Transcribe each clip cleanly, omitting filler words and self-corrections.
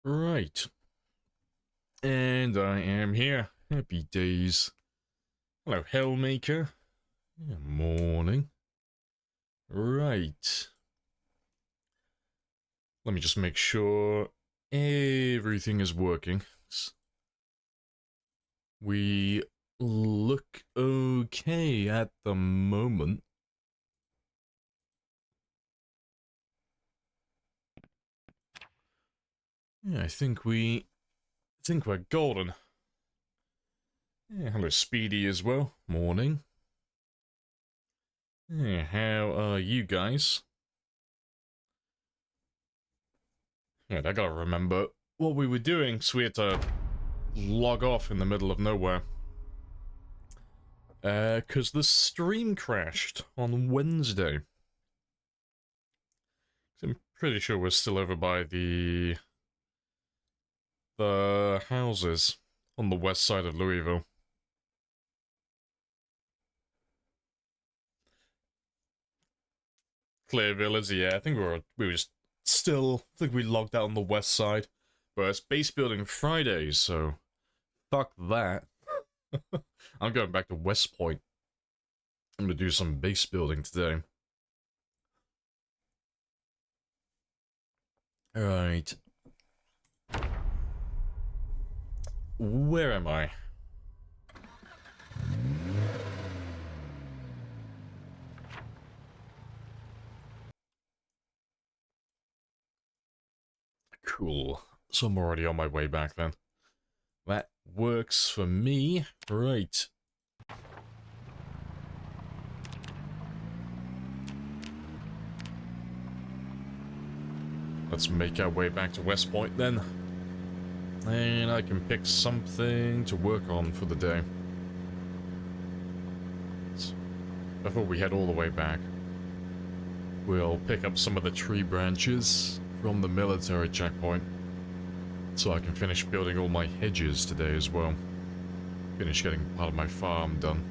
Right. And I am here. Happy days. Hello, Hellmaker. Yeah, morning. Right. Let me just make sure everything is working. We look okay at the moment. Yeah, I think we're golden. Yeah, hello, Speedy as well. Morning. Yeah, how are you guys? Yeah, I gotta remember what we were doing, so we had to log off in the middle of nowhere. Cause the stream crashed on Wednesday. I'm pretty sure we're still over by the houses on the west side of Louisville. Clear Village, yeah, I think we were just still, I think we logged out on the west side. But it's base building Fridays, so fuck that. I'm going back to West Point. I'm gonna do some base building today. Alright. Where am I? Cool. So I'm already on my way back then. That works for me. Right. Let's make our way back to West Point then. And I can pick something to work on for the day. Before we head all the way back, we'll pick up some of the tree branches from the military checkpoint, so I can finish building all my hedges today as well. Finish getting part of my farm done.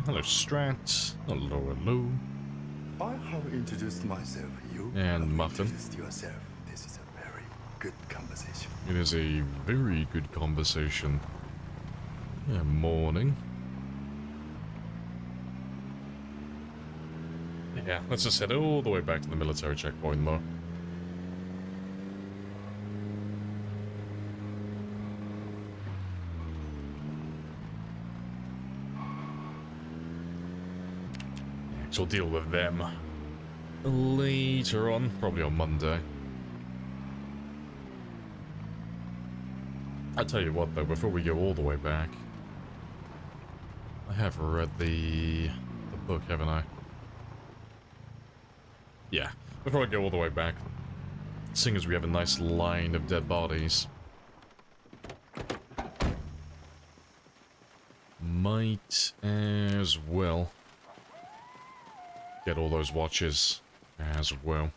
Hello, Strat. Hello, hello. I have introduced myself. You and have Muffin. introduced yourself. This is a very good conversation. It is a very good conversation. Yeah, morning. Yeah, let's just head all the way back to the military checkpoint, though. So we'll deal with them later on, probably on Monday. I'll tell you what though, before we go all the way back, I have read the book, haven't I? Yeah, before I go all the way back, seeing as we have a nice line of dead bodies, might as well get all those watches as well.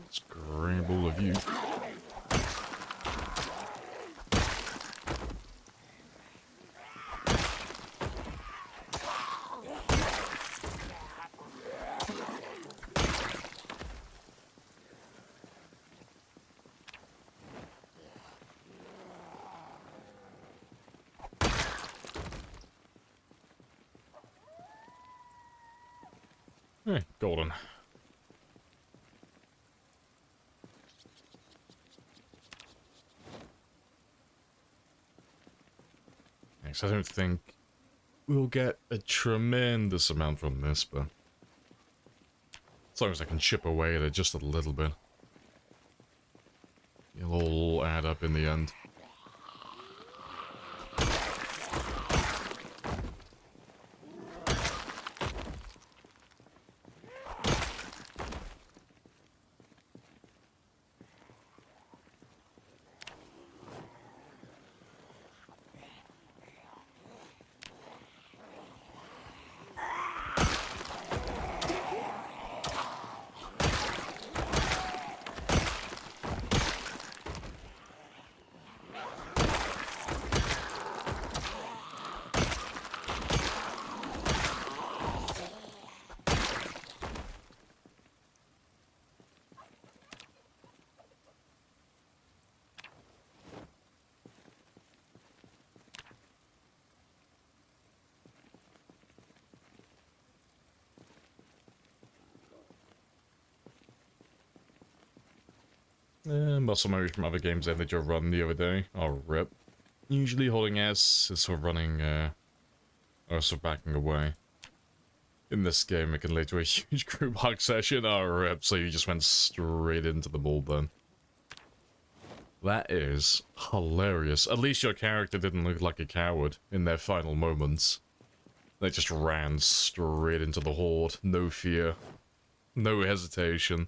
Let's grab all of you. Hey, golden. Thanks, I don't think we'll get a tremendous amount from this, but as long as I can chip away at it just a little bit, it'll all add up in the end. Muscle memory from other games ended your run the other day. Oh, rip. Usually holding S is for running, or for backing away. In this game, it can lead to a huge group hug session. Oh, rip. So you just went straight into the ball then. That is hilarious. At least your character didn't look like a coward in their final moments. They just ran straight into the horde. No fear. No hesitation.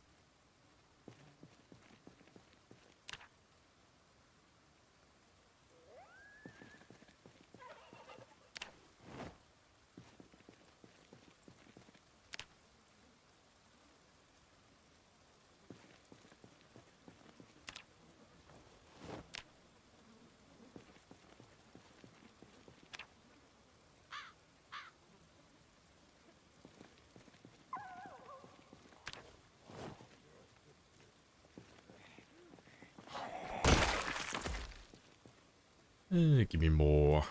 Give me more.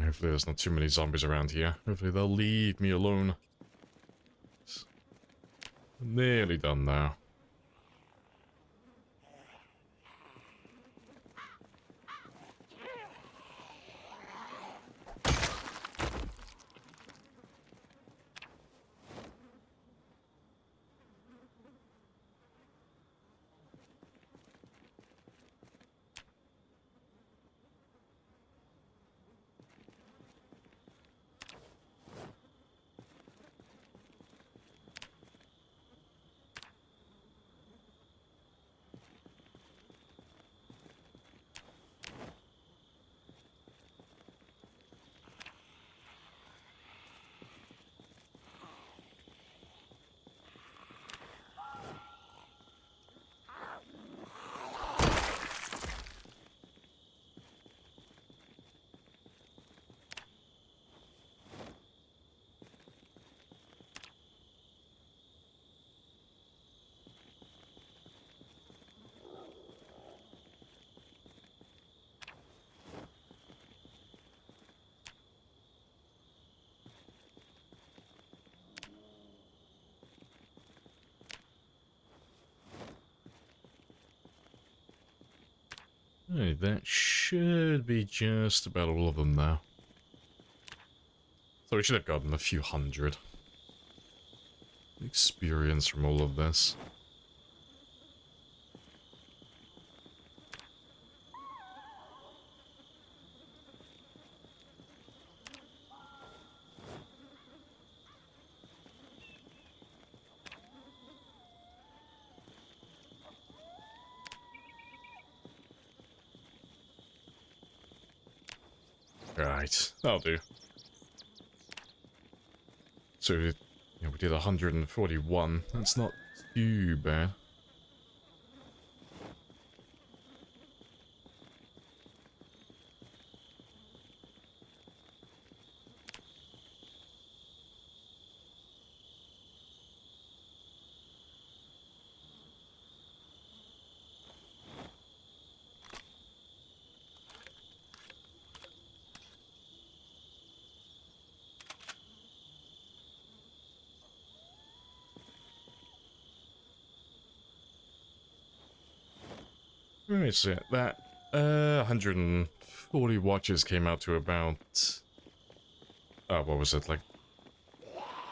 Hopefully there's not too many zombies around here. Hopefully they'll leave me alone. Nearly done now. Hey, that should be just about all of them now. So we should have gotten a few hundred experience from all of this. Right, that'll do. So, we did 141. That's not too bad. Where is it? That 140 watches came out to about what was it, like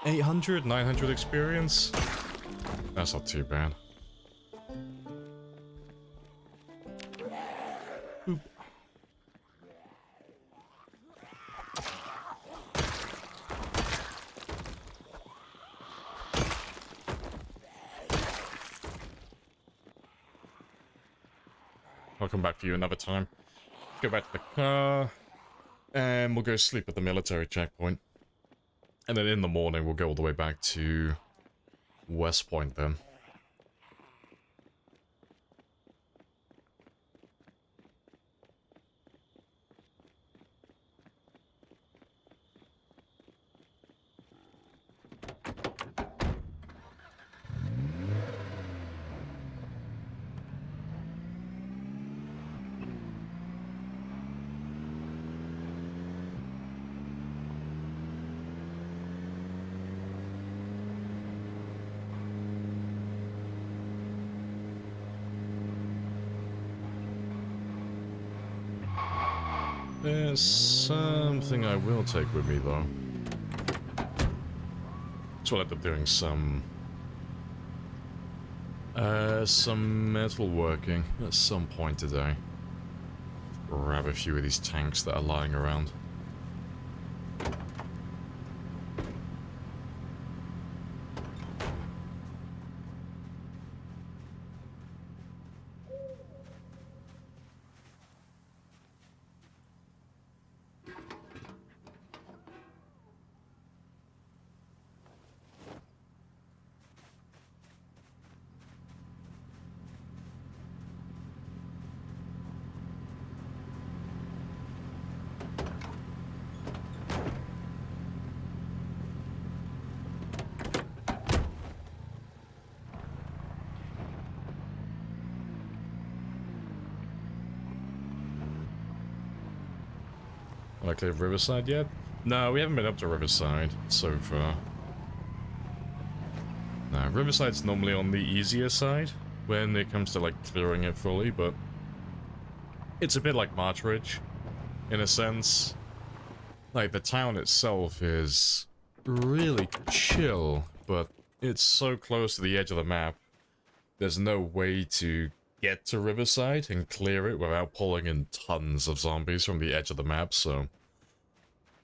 800, 900 experience? That's not too bad. Boop. I'll come back for you another time. Let's go back to the car, and we'll go sleep at the military checkpoint. And then in the morning, we'll go all the way back to West Point then. There's something I will take with me, though. So I'll end up doing some metalworking at some point today. Grab a few of these tanks that are lying around. Have I cleared Riverside yet? No, we haven't been up to Riverside so far. No, Riverside's normally on the easier side when it comes to, like, clearing it fully, but it's a bit like Marchridge, in a sense. Like, the town itself is really chill, but it's so close to the edge of the map, there's no way to get to Riverside and clear it without pulling in tons of zombies from the edge of the map, so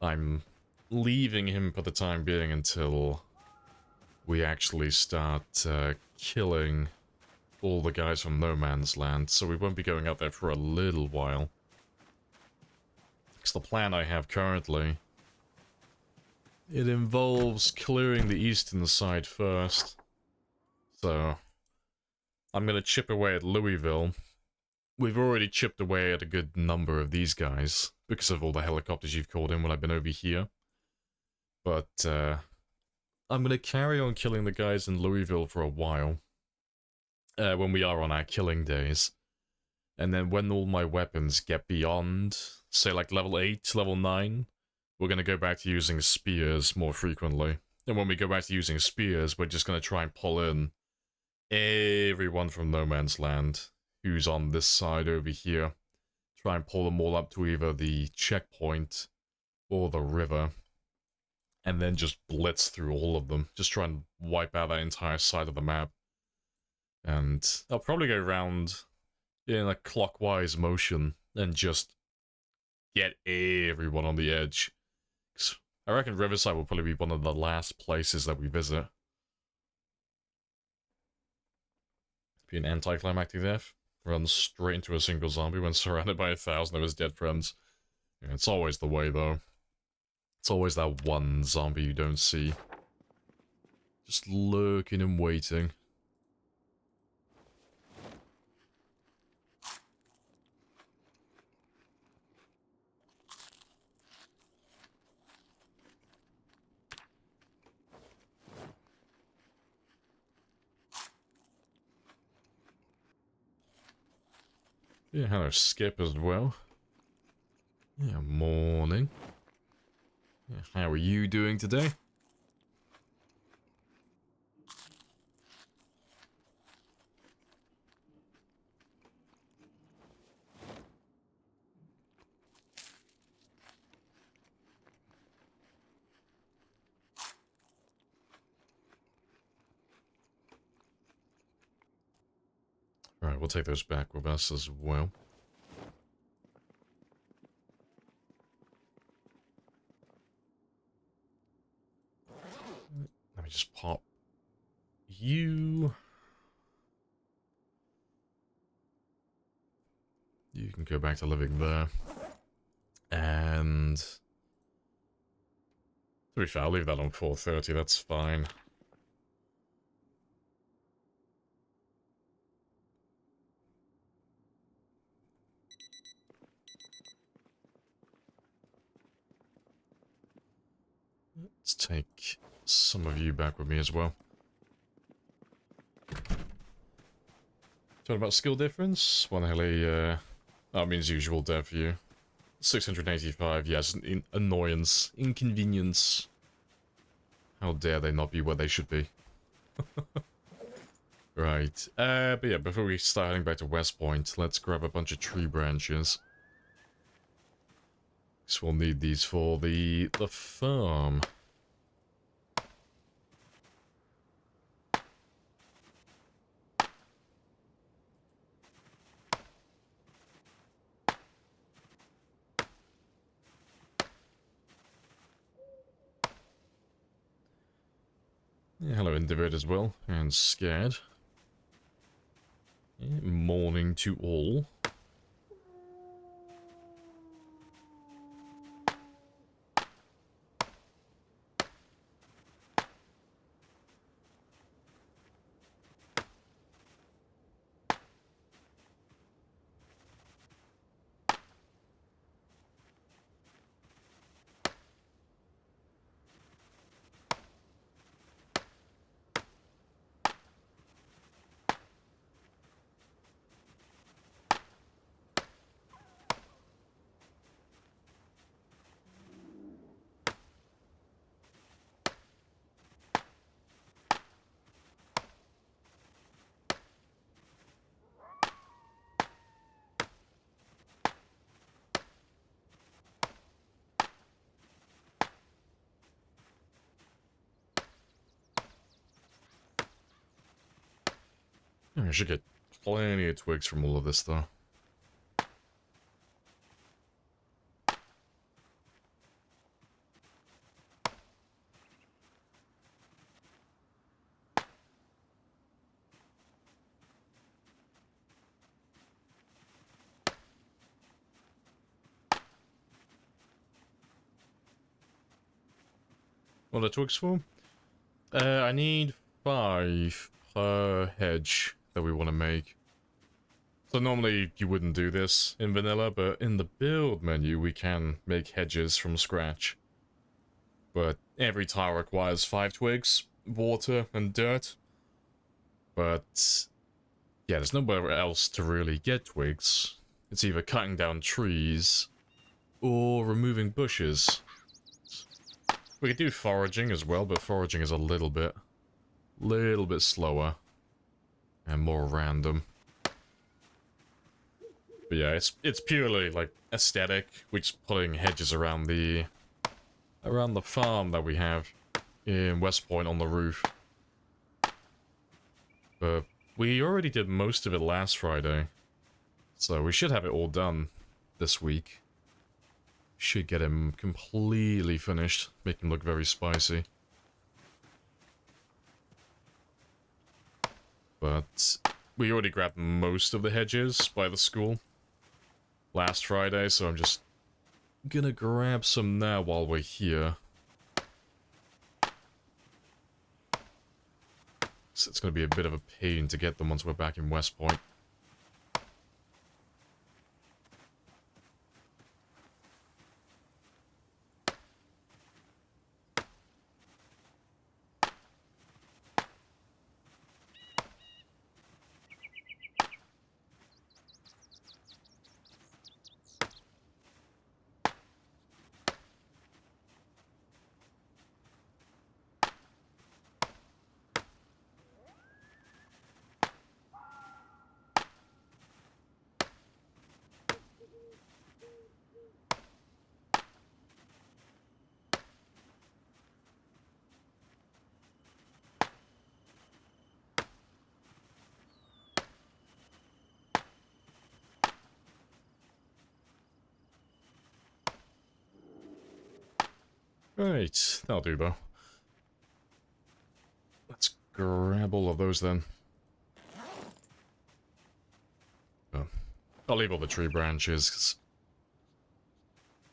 I'm leaving him for the time being until we actually start killing all the guys from No Man's Land, so we won't be going out there for a little while. Because the plan I have currently, it involves clearing the eastern side first. So I'm going to chip away at Louisville. We've already chipped away at a good number of these guys because of all the helicopters you've called in when I've been over here. But I'm going to carry on killing the guys in Louisville for a while. When we are on our killing days. And then when all my weapons get beyond, say like level 8, level 9, we're going to go back to using spears more frequently. And when we go back to using spears, we're just going to try and pull in everyone from No Man's Land who's on this side over here. Try and pull them all up to either the checkpoint or the river. And then just blitz through all of them. Just try and wipe out that entire side of the map. And I'll probably go around in a clockwise motion and just get everyone on the edge. I reckon Riverside will probably be one of the last places that we visit. Be an anticlimactic death. Runs straight into a single zombie when surrounded by 1,000 of his dead friends. Yeah, it's always the way, though. It's always that one zombie you don't see. Just lurking and waiting. Yeah, hello, Skip as well. Yeah, morning. Yeah, how are you doing today? Alright, we'll take those back with us as well. Let me just pop you. You can go back to living there. And to be fair, I'll leave that on 4:30, that's fine. Let's take some of you back with me as well. Talking about skill difference? One heli, that means usual dev for you. 685, yes, annoyance, inconvenience. How dare they not be where they should be? Right, but yeah, before we start heading back to West Point, let's grab a bunch of tree branches. So we'll need these for the farm. Yeah, hello, Individ as well, and Scared. Yeah, morning to all. I should get plenty of twigs from all of this, though. What are the twigs for? I need 5 per hedge that we want to make. So normally you wouldn't do this in vanilla, but in the build menu we can make hedges from scratch. But every tile requires 5 twigs, water, and dirt. But yeah, there's nowhere else to really get twigs. It's either cutting down trees or removing bushes. We could do foraging as well, but foraging is a little bit slower and more random. But yeah, it's purely like aesthetic. We're just putting hedges around the farm that we have in West Point on the roof. But we already did most of it last Friday, so we should have it all done this week. Should get him completely finished, make him look very spicy. But we already grabbed most of the hedges by the school last Friday, so I'm just gonna grab some now while we're here. So it's gonna be a bit of a pain to get them once we're back in West Point. Right, that'll do though. Let's grab all of those then. Oh. I'll leave all the tree branches, 'cause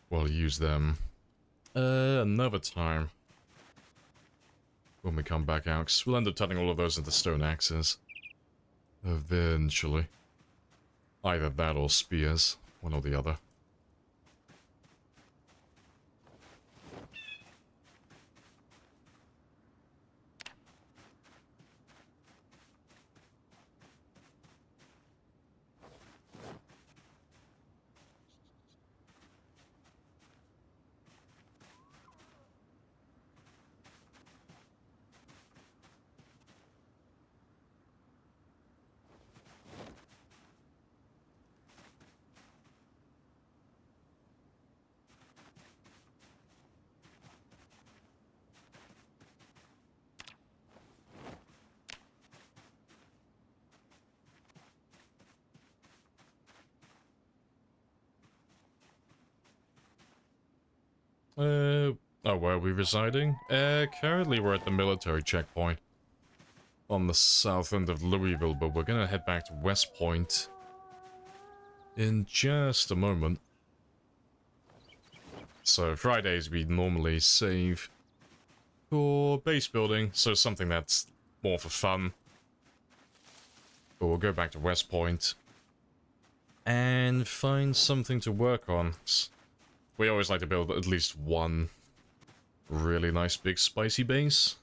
we'll use them another time when we come back out, 'cause we'll end up turning all of those into stone axes. Eventually. Either that or spears, one or the other. Oh, where are we residing? Currently we're at the military checkpoint on the south end of Louisville, but we're gonna head back to West Point in just a moment. So Fridays we normally save for base building, so something that's more for fun. But we'll go back to West Point and find something to work on. We always like to build at least one really nice big spicy base.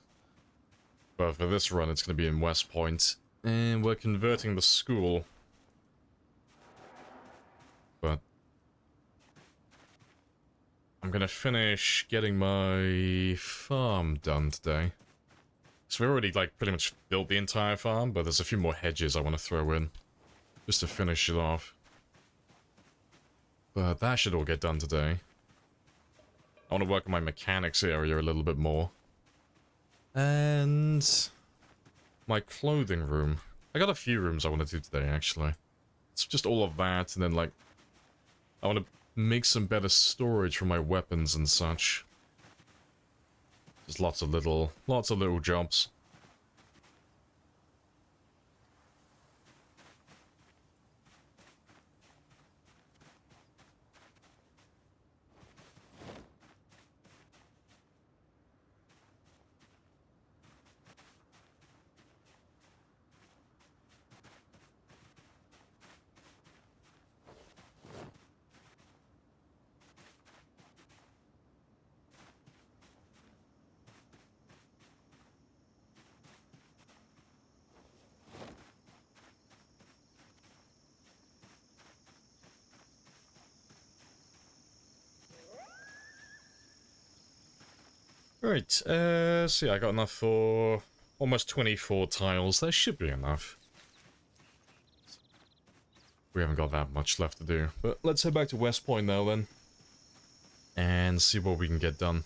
But for this run it's going to be in West Point, and we're converting the school. But I'm going to finish getting my farm done today. So we already like pretty much built the entire farm, but there's a few more hedges I want to throw in just to finish it off. But that should all get done today. I want to work on my mechanics area a little bit more. And my clothing room. I got a few rooms I want to do today, actually. It's just all of that, and then, like, I want to make some better storage for my weapons and such. Just lots of little jobs. Right, so yeah, I got enough for almost 24 tiles. That should be enough. We haven't got that much left to do. But let's head back to West Point now then. And see what we can get done.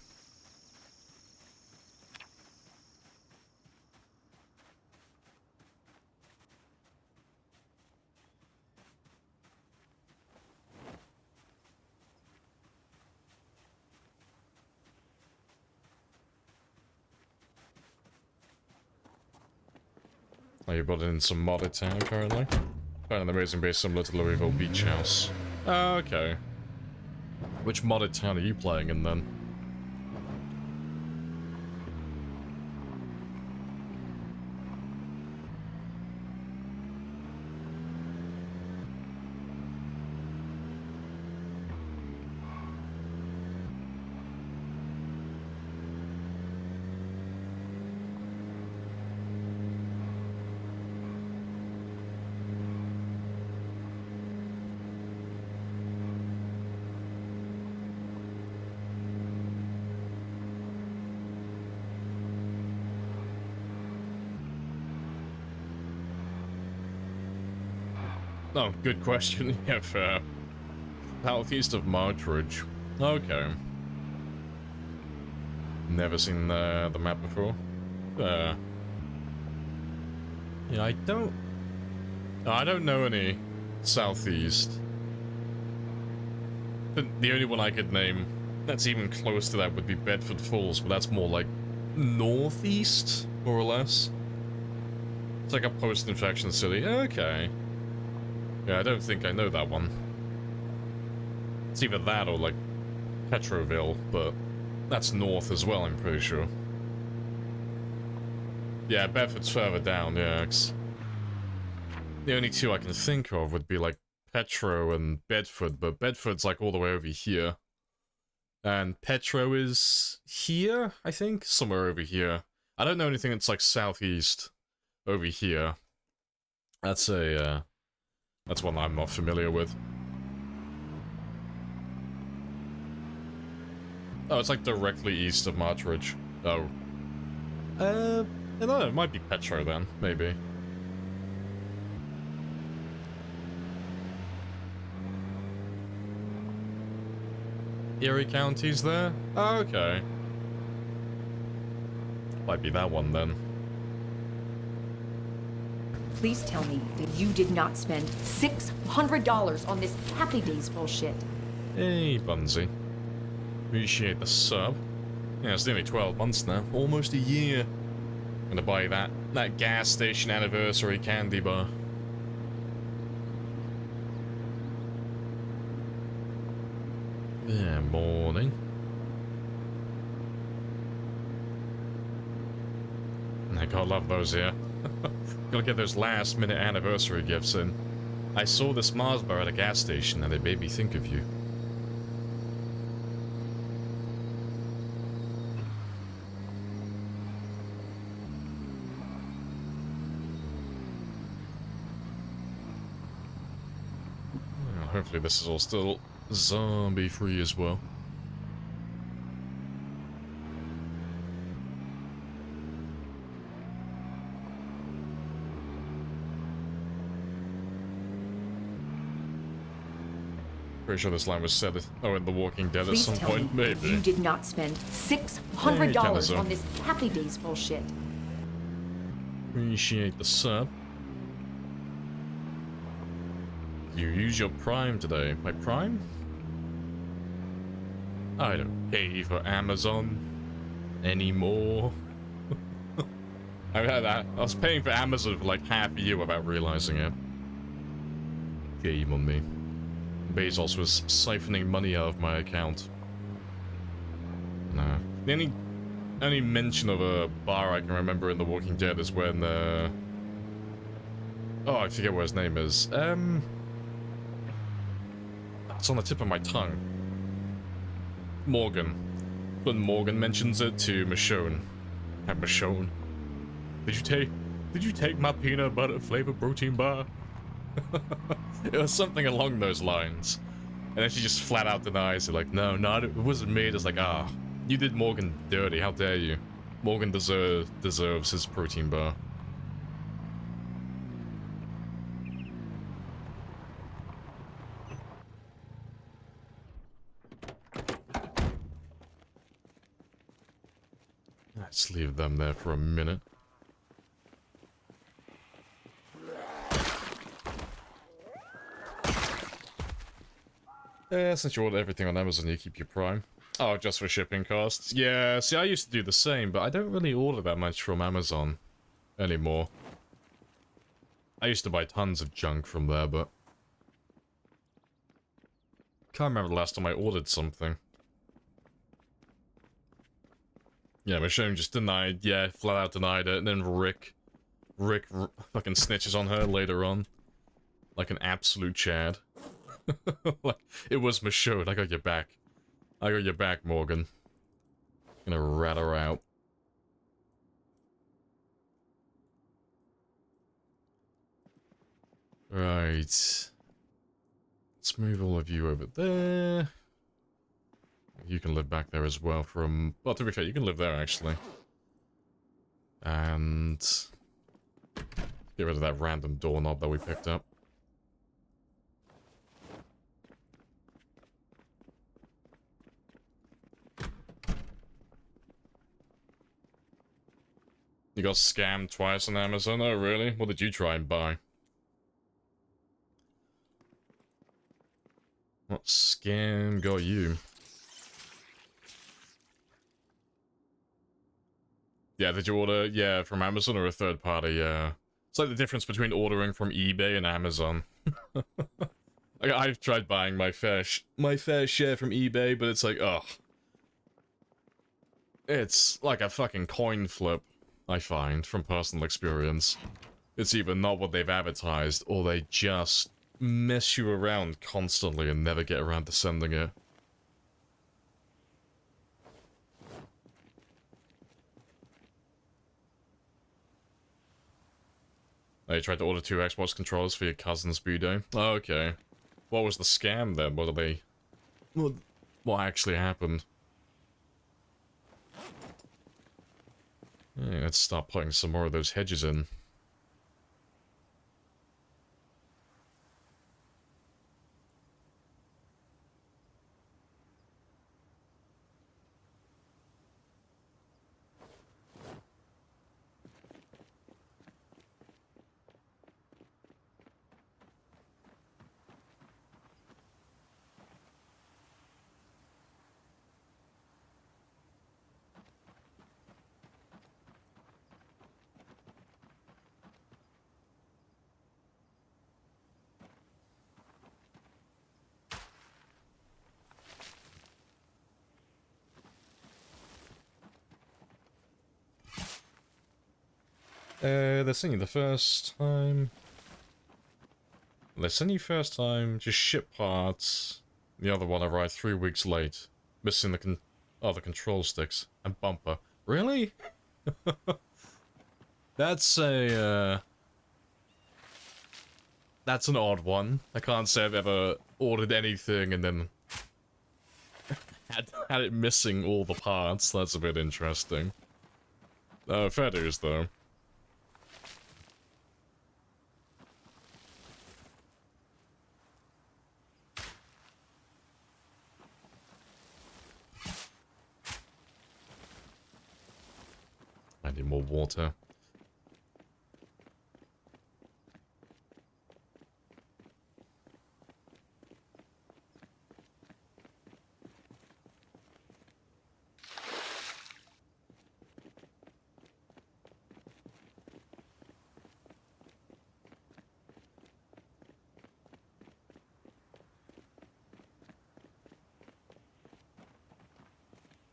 Oh, you brought in some modded town currently? Found an amazing base similar to Louisville Beach House. Oh, okay. Which modded town are you playing in then? Oh, good question. Yeah, fair. Southeast of Martridge. Okay. Never seen the map before. Yeah, I don't know any southeast. The only one I could name that's even close to that would be Bedford Falls, but that's more like northeast, more or less. It's like a post-infection city. Okay. Yeah, I don't think I know that one. It's either that or like Petroville, but that's north as well, I'm pretty sure. Yeah, Bedford's further down, yeah. The only two I can think of would be like Petro and Bedford, but Bedford's like all the way over here. And Petro is here, I think? Somewhere over here. I don't know anything that's like southeast over here. That's one I'm not familiar with. Oh, it's like directly east of Martridge. Oh. I don't know, it might be Petro then, maybe. Erie County's there? Oh, okay. Might be that one then. Please tell me that you did not spend $600 on this Happy Days bullshit. Hey, Bunsy. Appreciate the sub. Yeah, it's nearly 12 months now. Almost a year. Gonna buy that gas station anniversary candy bar. Yeah, morning. I gotta love those here. Gotta get those last minute anniversary gifts in. I saw this Mars bar at a gas station and it made me think of you. Well, hopefully this is all still zombie free as well. Pretty sure this line was said in The Walking Dead at some point, maybe. You did not spend $600 on this Happy Days bullshit. Appreciate the sub. You use your Prime today. My Prime? I don't pay for Amazon anymore. I was paying for Amazon for like half a year without realizing it. Shame on me. Bezos was siphoning money out of my account. Nah. The only mention of a bar I can remember in The Walking Dead is when, oh, I forget what his name is. It's on the tip of my tongue. Morgan. When Morgan mentions it to Michonne. And Michonne. Did you take my peanut butter flavored protein bar? It was something along those lines. And then she just flat out denies it, like, no, it wasn't me. It's like, you did Morgan dirty, how dare you. Morgan deserves his protein bar. Let's leave them there for a minute. Since you order everything on Amazon, you keep your Prime. Oh, just for shipping costs? Yeah, see, I used to do the same, but I don't really order that much from Amazon anymore. I used to buy tons of junk from there, but... Can't remember the last time I ordered something. Yeah, Michonne just denied, yeah, flat out denied it, and then Rick fucking snitches on her later on. Like an absolute Chad. Like, it was Michonne, I got your back. I got your back, Morgan. Gonna rat her out. Right. Let's move all of you over there. You can live back there as well from... Well, to be fair, you can live there, actually. And... get rid of that random doorknob that we picked up. You got scammed twice on Amazon? Oh, really? What did you try and buy? What scam got you? Yeah, did you order, yeah, from Amazon or a third party, yeah. It's like the difference between ordering from eBay and Amazon. I've tried buying my fair share from eBay, but it's like, ugh. It's like a fucking coin flip, I find, from personal experience. It's either not what they've advertised, or they just mess you around constantly and never get around to sending it. Oh, you tried to order 2 Xbox controllers for your cousin's B-Day? Oh, okay. What was the scam then? What are they... What actually happened? Hey, let's start putting some more of those hedges in. They're sending you the first time. They're sending you first time, just ship parts. The other one arrived 3 weeks late. Missing the the control sticks and bumper. Really? That's a, that's an odd one. I can't say I've ever ordered anything and then had it missing all the parts. That's a bit interesting. Fair dues, though. I need more water.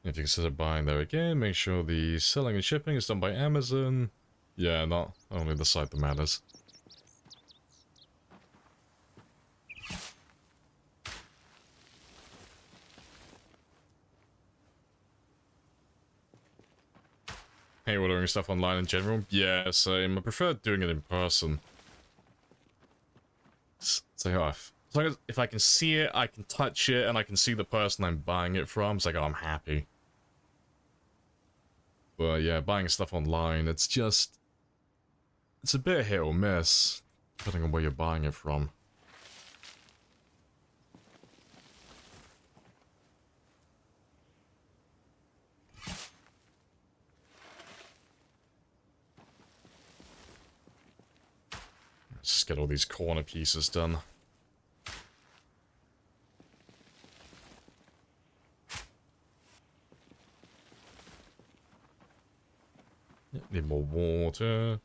If you consider buying there again, make sure the selling and shipping is done by Amazon. Yeah, not only the site that matters. Hey, ordering stuff online in general? Yeah, same. I prefer doing it in person. So as long as if I can see it, I can touch it, and I can see the person I'm buying it from, it's like, oh, I'm happy. But yeah, buying stuff online, it's just... it's a bit hit or miss, depending on where you're buying it from. Let's just get all these corner pieces done. Need more water.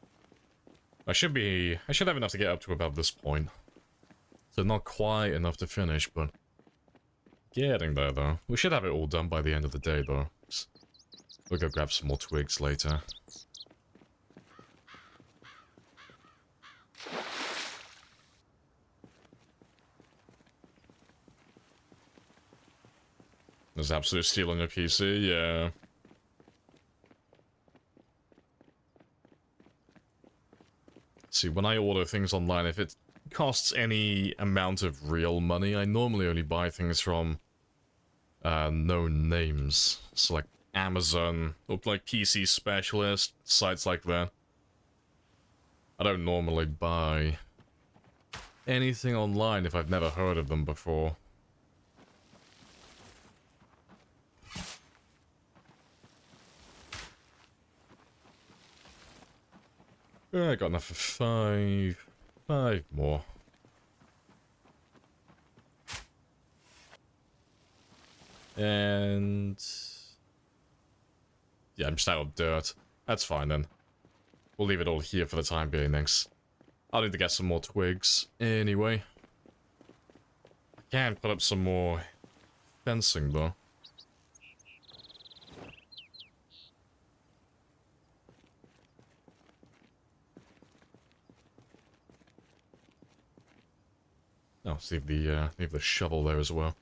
I should have enough to get up to about this point. So not quite enough to finish, but getting there, though. We should have it all done by the end of the day, though. We'll go grab some more twigs later. There's absolute steel on your PC, yeah. See, when I order things online, if it costs any amount of real money, I normally only buy things from known names. So like Amazon, or like PC Specialist, sites like that. I don't normally buy anything online if I've never heard of them before. I got enough for 5. 5 more. And... yeah, I'm just out of dirt. That's fine then. We'll leave it all here for the time being, thanks. I'll need to get some more twigs anyway. I can put up some more fencing though. Oh, let's leave the shovel there as well.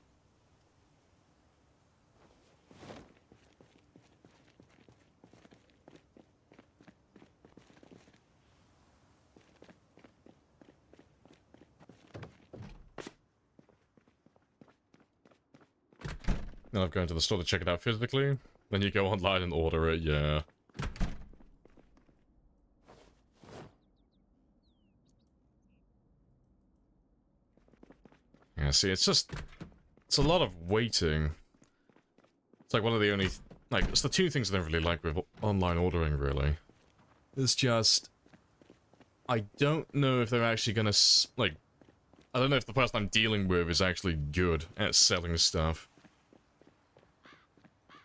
Then I'll go into the store to check it out physically. Then you go online and order it, yeah. Yeah, see, it's a lot of waiting. It's like one of the only, like, it's the two things I don't really like with online ordering, really. It's just, I don't know if they're actually gonna, like, I don't know if the person I'm dealing with is actually good at selling stuff.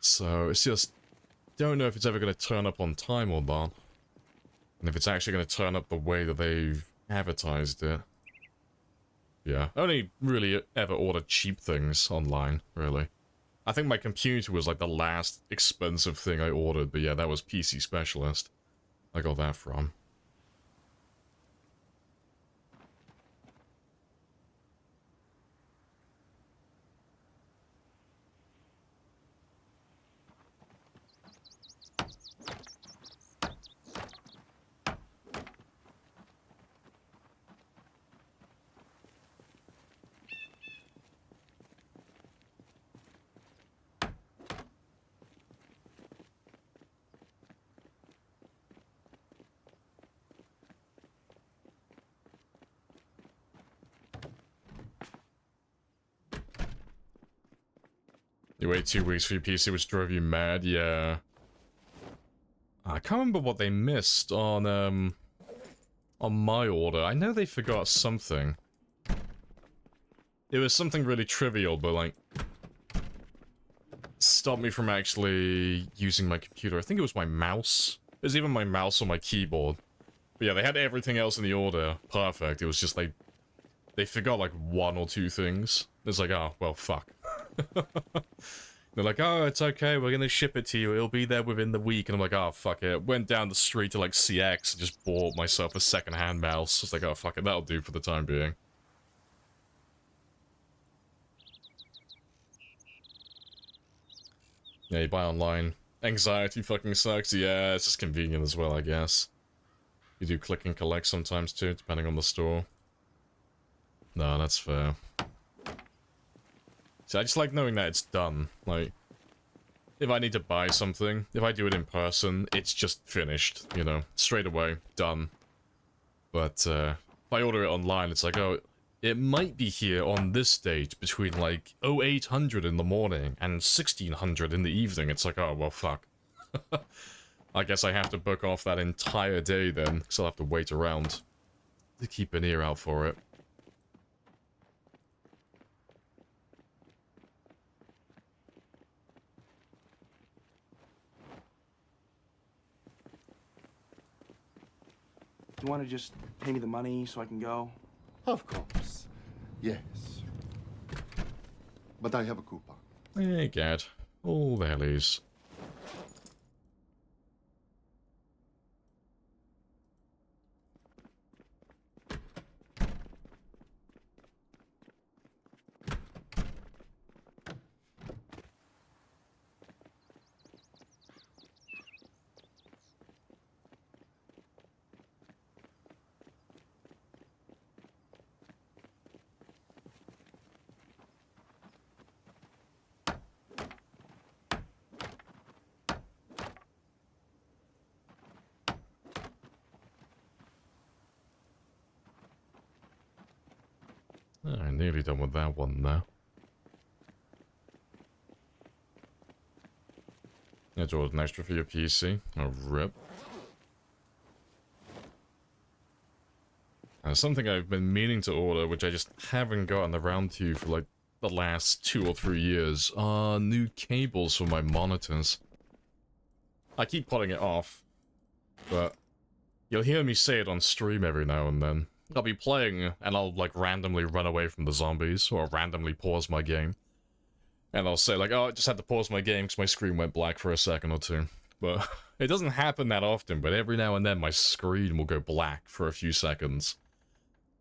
So, it's just, don't know if it's ever gonna turn up on time or not. And if it's actually gonna turn up the way that they've advertised it. Yeah, I only really ever ordered cheap things online, really. I think my computer was like the last expensive thing I ordered, but yeah, that was PC Specialist. I got that from. You wait 2 weeks for your PC, which drove you mad? Yeah. I can't remember what they missed on my order. I know they forgot something. It was something really trivial, but like, stopped me from actually using my computer. I think it was my mouse. It was even my mouse or my keyboard. But yeah, they had everything else in the order perfect. It was just like, they forgot like 1 or 2 things. It's like, oh, well, fuck. They're like, oh, it's okay, we're gonna ship it to you, it'll be there within the week. And I'm like, oh, fuck it. Went down the street to like CX and just bought myself a second-hand mouse. It's like, oh, fuck it, that'll do for the time being. Yeah, you buy online. Anxiety fucking sucks. Yeah, it's just convenient as well, I guess. You do click and collect sometimes too, depending on the store. No, that's fair. See, I just like knowing that it's done. Like, if I need to buy something, if I do it in person, it's just finished, you know, straight away, done. But, if I order it online, it's like, oh, it might be here on this date between, like, 0800 in the morning and 1600 in the evening. It's like, oh, well, fuck. I guess I have to book off that entire day then, because I'll have to wait around to keep an ear out for it. Do you want to just pay me the money so I can go? Of course. Yes. but I have a coupon. Hey, Gad. All the hellies. Alright, nearly done with that one now. That's all an extra for your PC. Oh, rip. Something I've been meaning to order, which I just haven't gotten around to for like the last 2 or 3 years, are new cables for my monitors. I keep putting it off, but you'll hear me say it on stream every now and then. I'll be playing, and I'll like randomly run away from the zombies, or randomly pause my game. And I'll say like, oh, I just had to pause my game because my screen went black for a second or two. But it doesn't happen that often, but every now and then my screen will go black for a few seconds.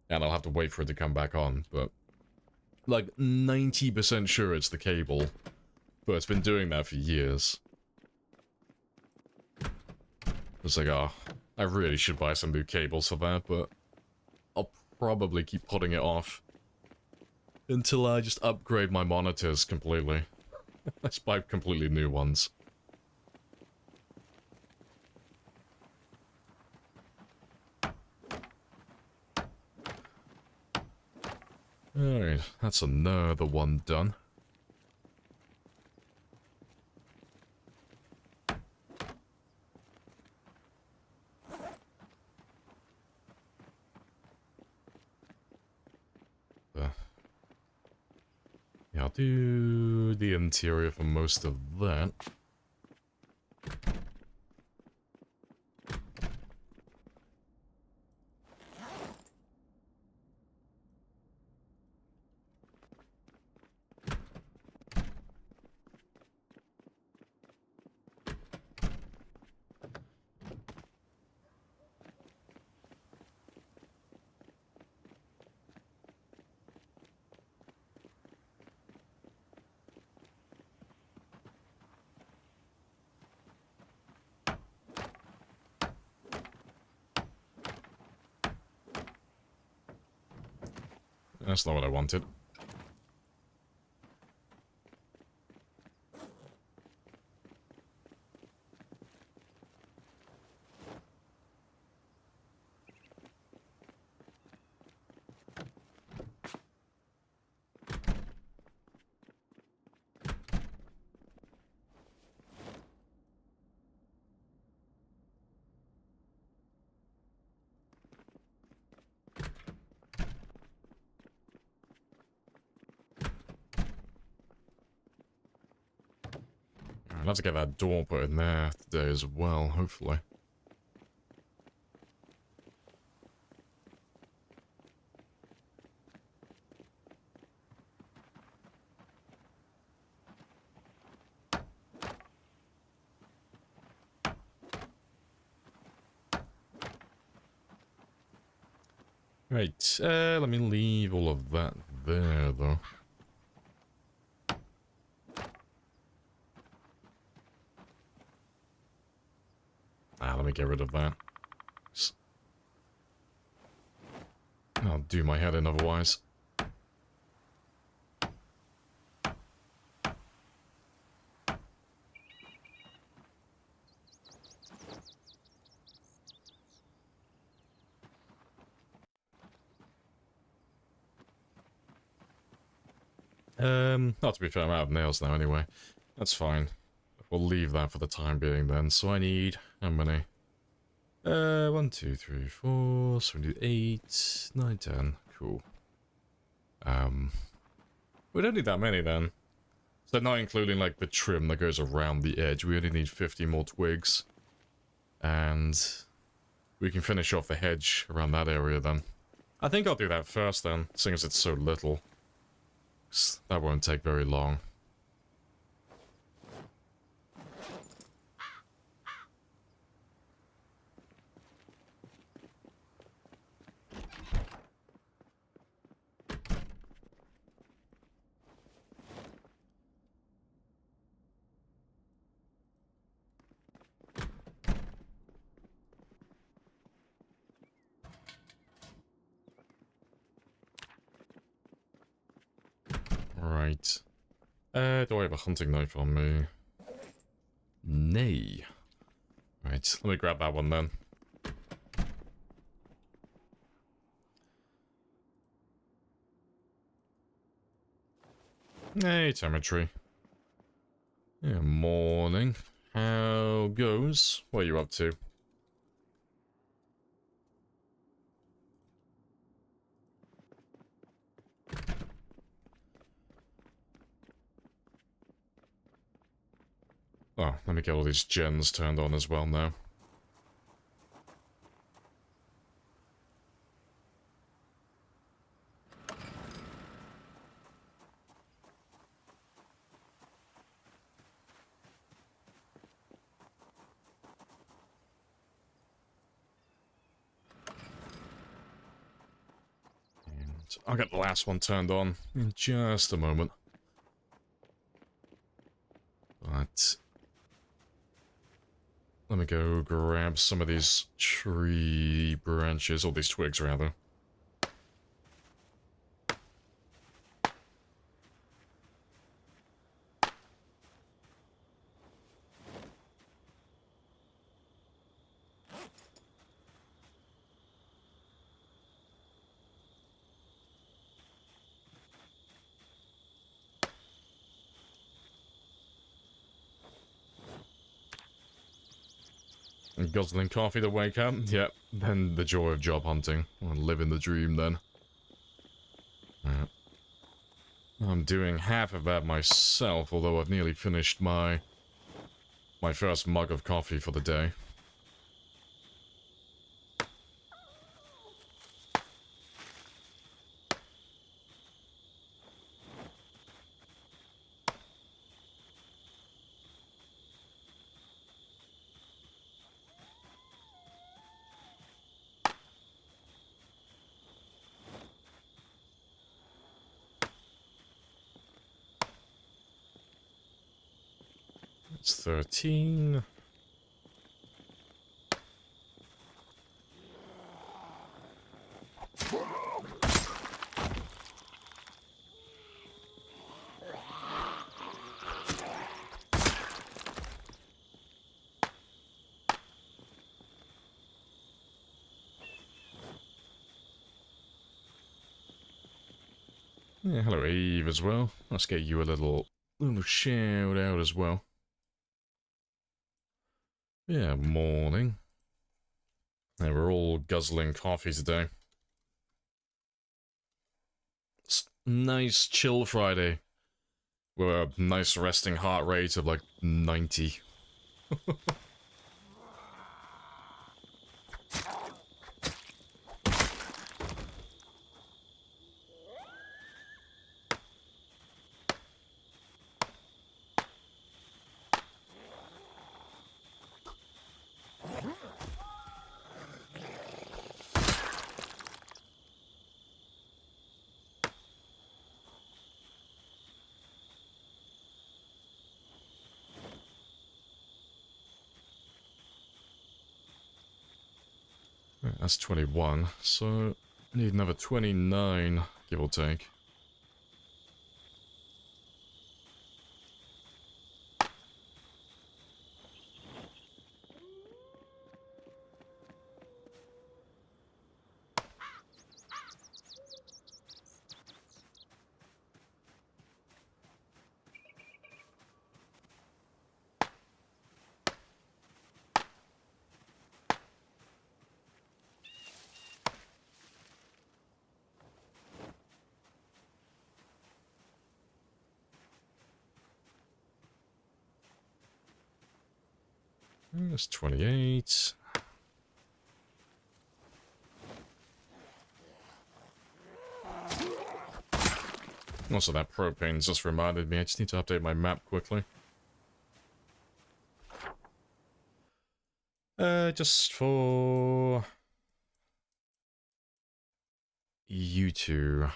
And I'll have to wait for it to come back on, but like 90% sure it's the cable. But it's been doing that for years. It's like, oh, I really should buy some new cables for that, but I'll probably keep putting it off until I just upgrade my monitors completely. Let's buy completely new ones. Alright, that's another one done. Yeah, I'll do the interior for most of that. That's not what I wanted. I'll have to get that door put in there today as well, hopefully. Right, let me leave all of that there, though. Let me get rid of that. I'll do my head in otherwise. Not to be fair, I'm out of nails now anyway. That's fine. We'll leave that for the time being then. So I need, how many? 1, 2, 3, 4, so we need 8, 9, 10. Cool. We don't need that many then. So not including like the trim that goes around the edge, we only need 50 more twigs. And we can finish off the hedge around that area then. I think I'll do that first then, seeing as it's so little. That won't take very long. Right. Do I have a hunting knife on me? Nay. Right, let me grab that one then. Hey, Cemetery. Yeah, morning. How goes? What are you up to? Oh, let me get all these gens turned on as well now. And I'll get the last one turned on in just a moment. But let me go grab some of these tree branches, or these twigs rather. And guzzling coffee to wake up? Yep, then the joy of job hunting. Or living the dream then. I'm doing half of that myself, although I've nearly finished my first mug of coffee for the day. It's 13. Yeah, hello Eve as well. Let's get you a little shout out as well. Yeah, morning. Yeah, we're all guzzling coffee today. It's nice chill Friday. With a nice resting heart rate of like 90. That's 21, so I need another 29, give or take. That's 28. Also, that propane just reminded me, I just need to update my map quickly. Just for you two.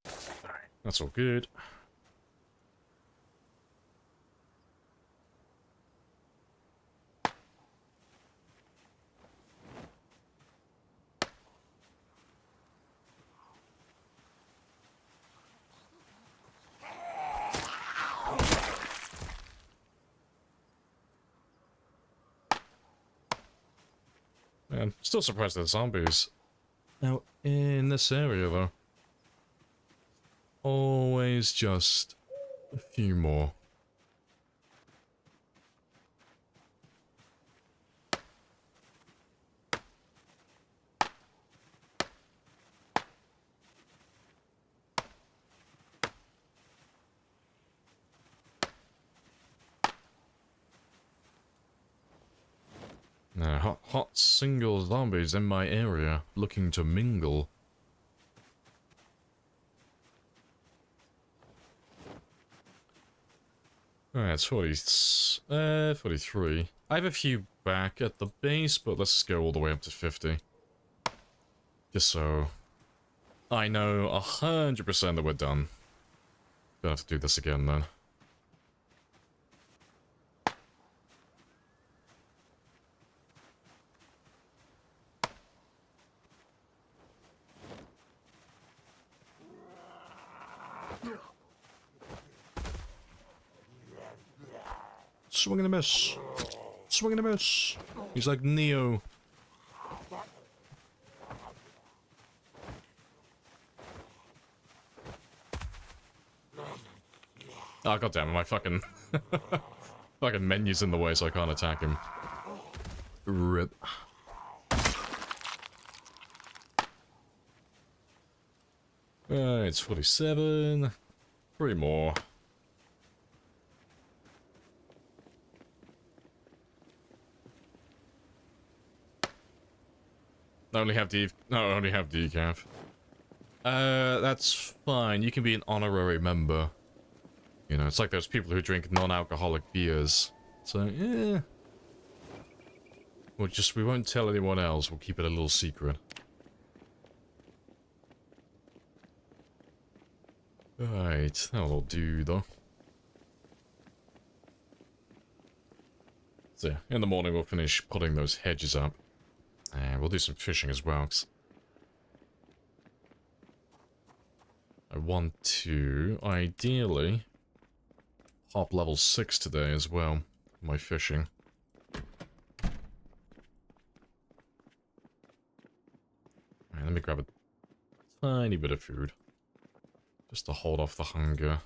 Alright, that's all good. Man, still surprised there's zombies out in this area, though. Always just a few more. Hot single zombies in my area, looking to mingle. Alright, it's 43. I have a few back at the base, but let's just go all the way up to 50. Just so I know 100% that we're done. Gonna have to do this again then. Swing and a miss. Swing and a miss. He's like Neo. Oh, goddammit, my fucking... fucking menu's in the way, so I can't attack him. RIP. It's 47. 3 more. I only have decaf. That's fine. You can be an honorary member. You know, it's like those people who drink non-alcoholic beers. So, yeah. We won't tell anyone else. We'll keep it a little secret. Right, that'll do, though. So, yeah, in the morning we'll finish putting those hedges up. And we'll do some fishing as well, 'cause I want to, ideally, pop level 6 today as well, for my fishing. Alright, let me grab a tiny bit of food, just to hold off the hunger.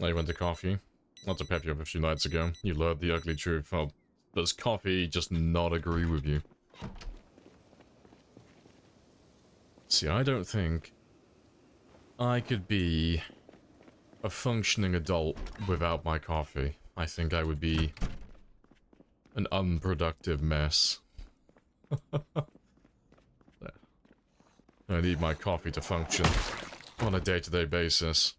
I went to coffee. Not to pep you up a few nights ago. You learned the ugly truth. Well, does coffee just not agree with you? See, I don't think I could be a functioning adult without my coffee. I think I would be an unproductive mess. I need my coffee to function on a day-to-day basis.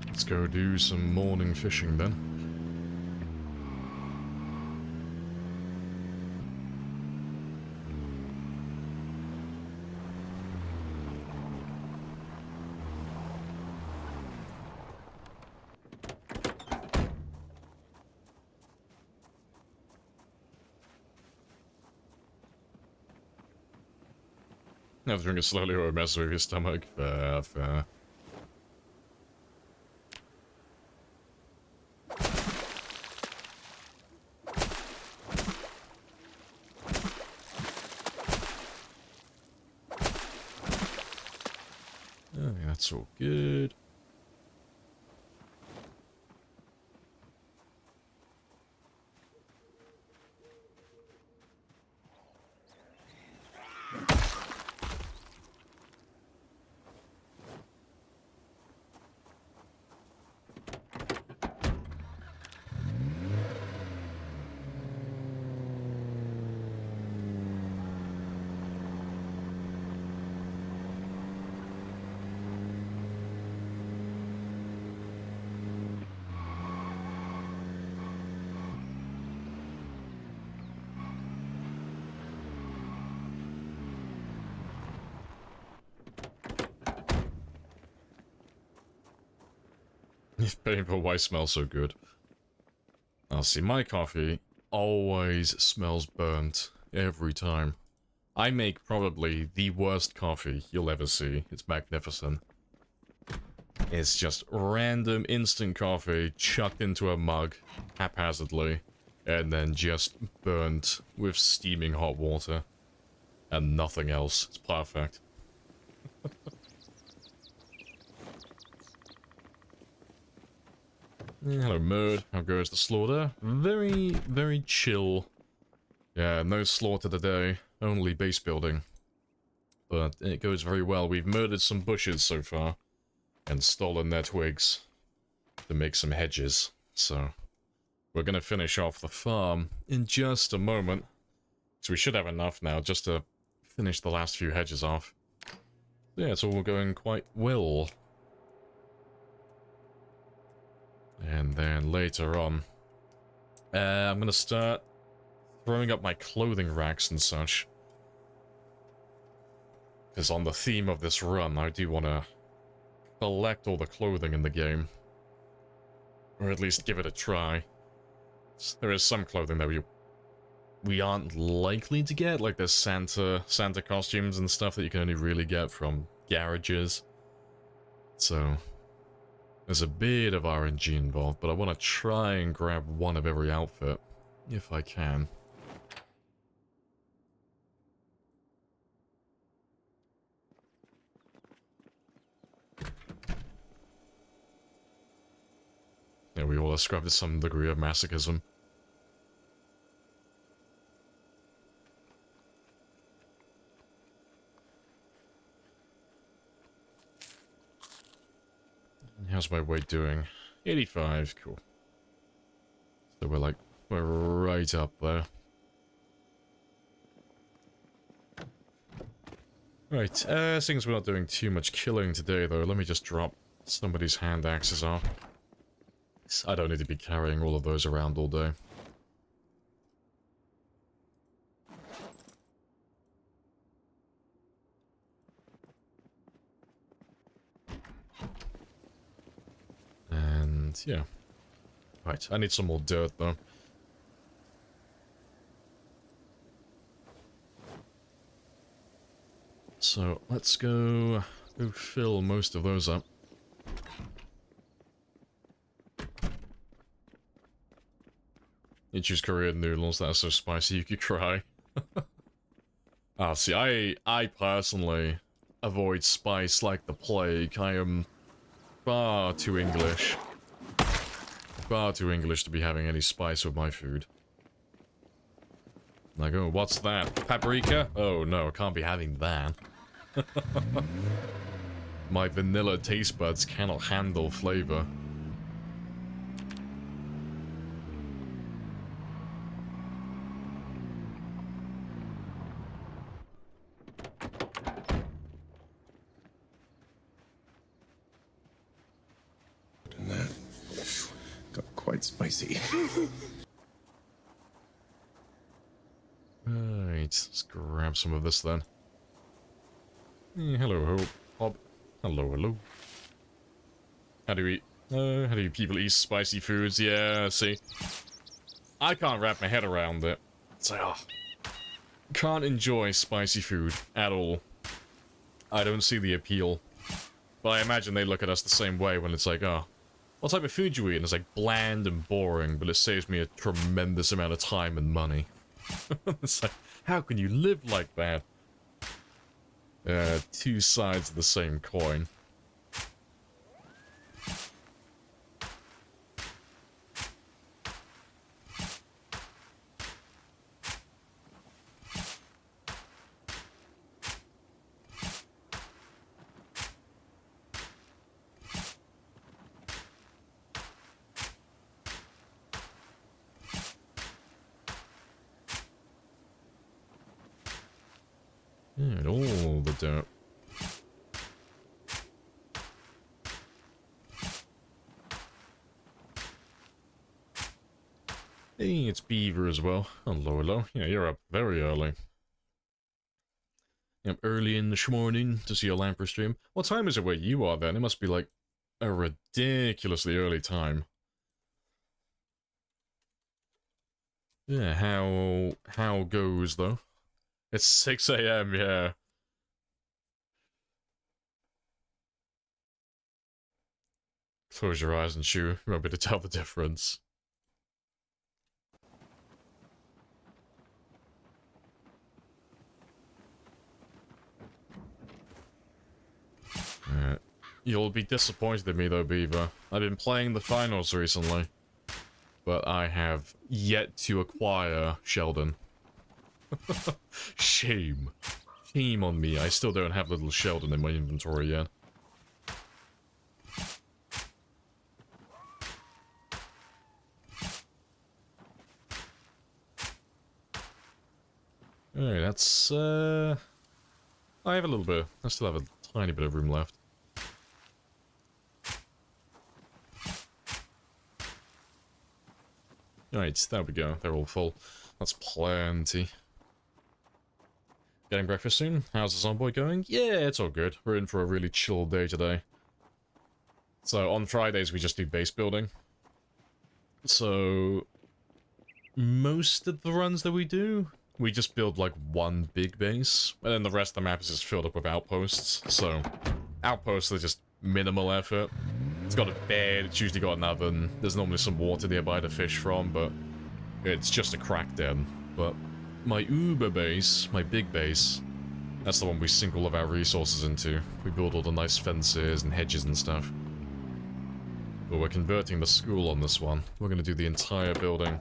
Let's go do some morning fishing then. Now drink it slowly or mess with your stomach. Fair, fair. Oh, yeah, that's all good. Painful, why smells so good? I'll see, my coffee always smells burnt every time. I make probably the worst coffee you'll ever see. It's magnificent. It's just random instant coffee chucked into a mug haphazardly and then just burnt with steaming hot water and nothing else. It's perfect. Hello, Murd. How goes the slaughter? Very, very chill. Yeah, no slaughter today. Only base building. But it goes very well. We've murdered some bushes so far. And stolen their twigs. To make some hedges. So, we're gonna finish off the farm in just a moment. So we should have enough now just to finish the last few hedges off. Yeah, it's all going quite well. And then later on, I'm gonna start throwing up my clothing racks and such. Because on the theme of this run, I do want to collect all the clothing in the game. Or at least give it a try. There is some clothing that we aren't likely to get, like there's Santa costumes and stuff that you can only really get from garages. So there's a bit of RNG involved, but I want to try and grab one of every outfit, if I can. Yeah, we all ascribe to some degree of masochism. How's my weight doing? 85, cool. So we're right up there. Right, seems we're not doing too much killing today though, let me just drop somebody's hand axes off. I don't need to be carrying all of those around all day. And yeah. Right, I need some more dirt though. So let's go fill most of those up. You choose Korean noodles that are so spicy you could cry. Ah, see, I personally avoid spice like the plague. I am far too English. Far too English to be having any spice with my food. Like, oh, what's that? Paprika? Oh no, I can't be having that. My vanilla taste buds cannot handle flavor. And that got quite spicy. Right, let's grab some of this then. Hello, Hob. Hello, hello. How do people eat spicy foods? Yeah, see. I can't wrap my head around it. It's like, oh. Can't enjoy spicy food at all. I don't see the appeal. But I imagine they look at us the same way when it's like, oh, what type of food do you eat? And it's like bland and boring, but it saves me a tremendous amount of time and money. It's like, how can you live like that? Two sides of the same coin. Yeah, all the dirt. Hey, it's Beaver as well. Hello, hello. Yeah, you're up very early. Yep, early in the morning to see a Lamprey stream. What time is it where you are then? It must be like a ridiculously early time. Yeah, how goes though? It's 6 AM, yeah. Close your eyes and chew. You won't be able to tell the difference. You'll be disappointed in me though, Beaver. I've been playing the finals recently, but I have yet to acquire Sheldon. Shame. Shame on me. I still don't have little Sheldon in my inventory yet. Alright, that's, I have a little bit. I still have a tiny bit of room left. Alright, there we go. They're all full. That's plenty. Getting breakfast soon? How's the Zomboy going? Yeah, it's all good. We're in for a really chill day today. So, on Fridays we just do base building. So, most of the runs that we do, we just build like one big base, and then the rest of the map is just filled up with outposts. So, outposts are just minimal effort. It's got a bed, it's usually got an oven, there's normally some water nearby to fish from, but it's just a crack den. But my Uber base, my big base, that's the one we sink all of our resources into. We build all the nice fences and hedges and stuff. But we're converting the school on this one. We're going to do the entire building.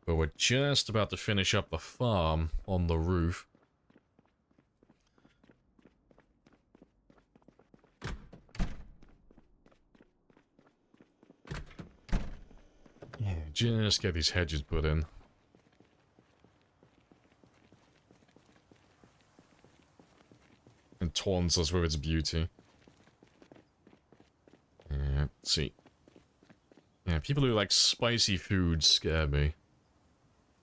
But we're just about to finish up the farm on the roof. Yeah, just get these hedges put in. And taunts us with its beauty. Yeah, let's see. Yeah, people who like spicy food scare me.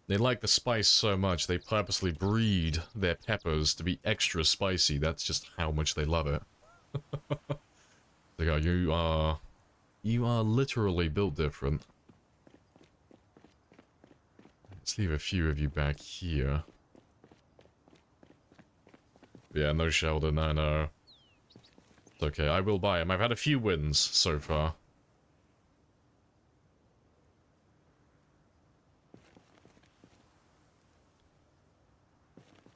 They like the spice so much, they purposely breed their peppers to be extra spicy. That's just how much they love it. They go, you are literally built different. Let's leave a few of you back here. Yeah, no Sheldon, I know. It's okay, I will buy him. I've had a few wins so far.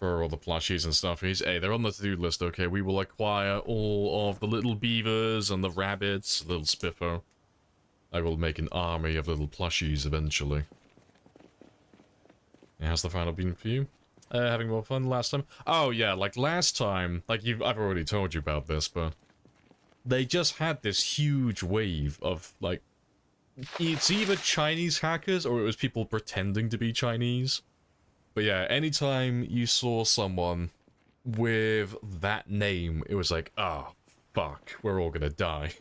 For all the plushies and stuff. Hey, they're on the to-do list, okay? We will acquire all of the little beavers and the rabbits, little Spiffo. I will make an army of little plushies eventually. Yeah, how's the final been for you? Having more fun last time? Oh yeah, like last time, like I've already told you about this, but they just had this huge wave of like, it's either Chinese hackers or it was people pretending to be Chinese. But yeah, anytime you saw someone with that name, it was like, oh, fuck, we're all gonna die.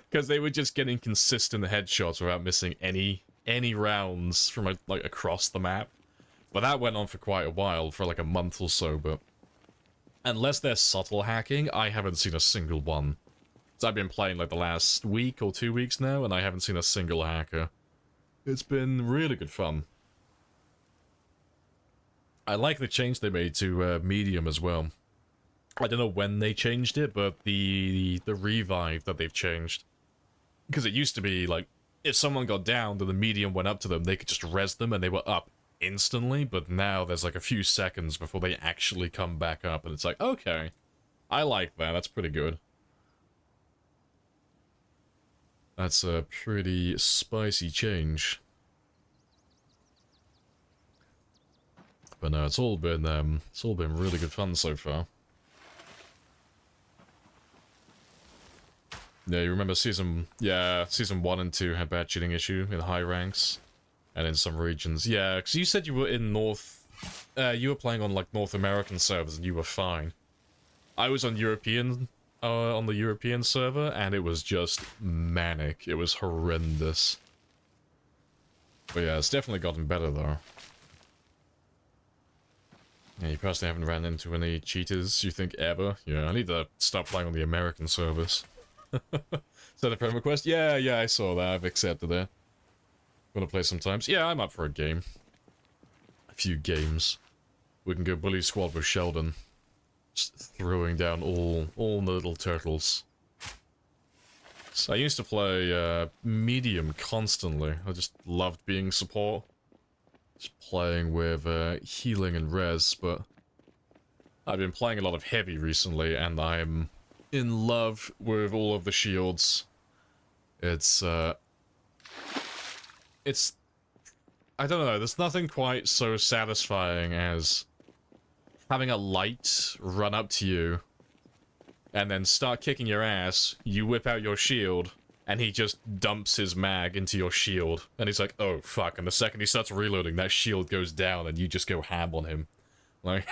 Because they were just getting consistent headshots without missing any rounds from like across the map. But that went on for quite a while, for like a month or so, but unless they're subtle hacking, I haven't seen a single one. So I've been playing like the last week or 2 weeks now, and I haven't seen a single hacker. It's been really good fun. I like the change they made to medium as well. I don't know when they changed it, but the revive that they've changed. Because it used to be, like, if someone got down and the medium went up to them, they could just res them and they were up instantly, but now there's like a few seconds before they actually come back up, and it's like, okay, I like that, that's pretty good. That's a pretty spicy change. But no, it's all been really good fun so far. Yeah, you remember season 1 and 2 had bad cheating issue in high ranks, and in some regions. Yeah, because you said you were in you were playing on like North American servers and you were fine. I was on on the European server, and it was just manic. It was horrendous. But yeah, it's definitely gotten better though. Yeah, you personally haven't ran into any cheaters, you think, ever? Yeah, I need to stop playing on the American servers. Is that a friend request? Yeah, I saw that. I've accepted it. Wanna play sometimes? Yeah, I'm up for a game. A few games. We can go bully squad with Sheldon. Just throwing down all the little turtles. So I used to play medium constantly. I just loved being support. Just playing with healing and res, but I've been playing a lot of heavy recently, and I'm in love with all of the shields. It's I don't know, there's nothing quite so satisfying as having a light run up to you and then start kicking your ass, you whip out your shield, and he just dumps his mag into your shield, and he's like, oh fuck, and the second he starts reloading, that shield goes down and you just go ham on him. Like,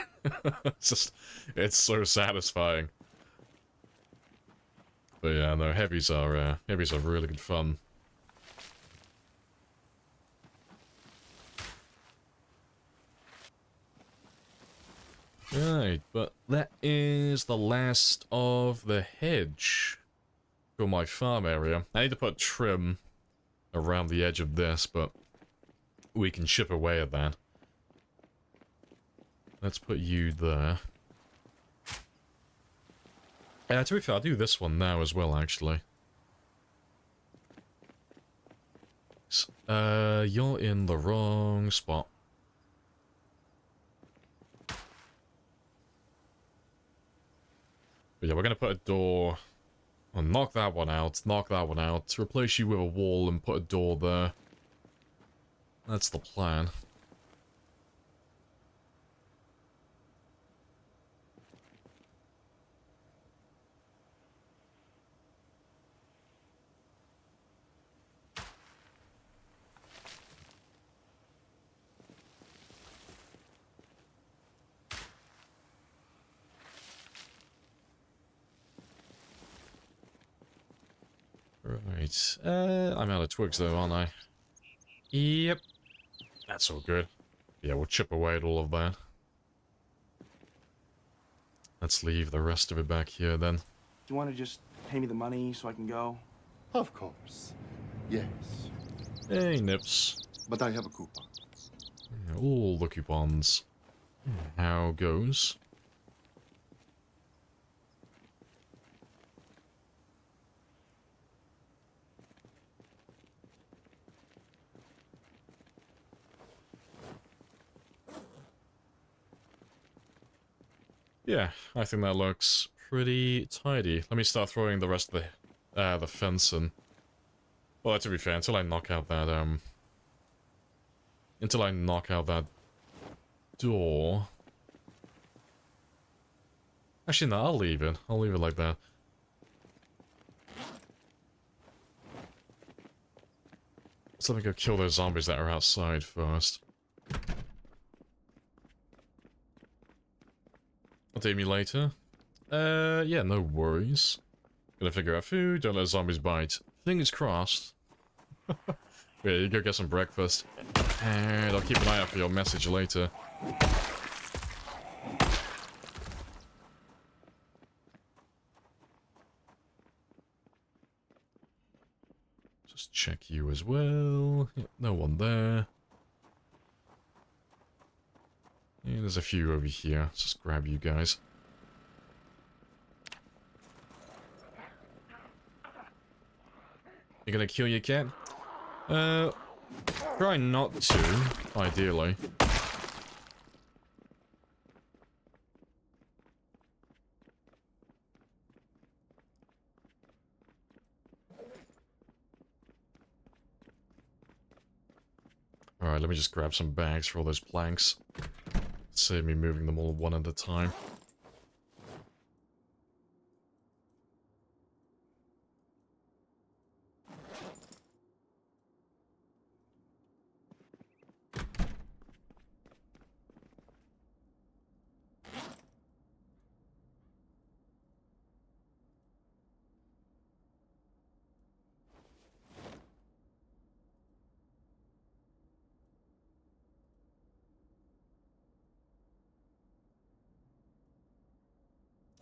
it's so satisfying. But yeah, no, heavies are really good fun. Right, but that is the last of the hedge for my farm area. I need to put trim around the edge of this, but we can chip away at that. Let's put you there. To be fair, I'll do this one now as well, actually. You're in the wrong spot. But yeah, we're gonna put a door... I'll knock that one out, replace you with a wall and put a door there. That's the plan. Right, I'm out of twigs though, aren't I? Yep. That's all good. Yeah, we'll chip away at all of that. Let's leave the rest of it back here then. Do you want to just pay me the money so I can go? Of course. Yes. Hey, Nips. But I have a coupon. Yeah, all the coupons. How goes? Yeah, I think that looks pretty tidy. Let me start throwing the rest of the fence in. Well, to be fair, until I knock out that door. Actually, no, I'll leave it. I'll leave it like that. Let's let me go kill those zombies that are outside first. Update me later. Yeah, no worries. Gonna figure out food, don't let zombies bite. Fingers crossed. Yeah, you go get some breakfast. And I'll keep an eye out for your message later. Just check you as well. Yep, no one there. Yeah, there's a few over here. Let's just grab you guys. You're gonna kill your cat? Try not to, ideally. Alright, let me just grab some bags for all those planks. Save me moving them all one at a time.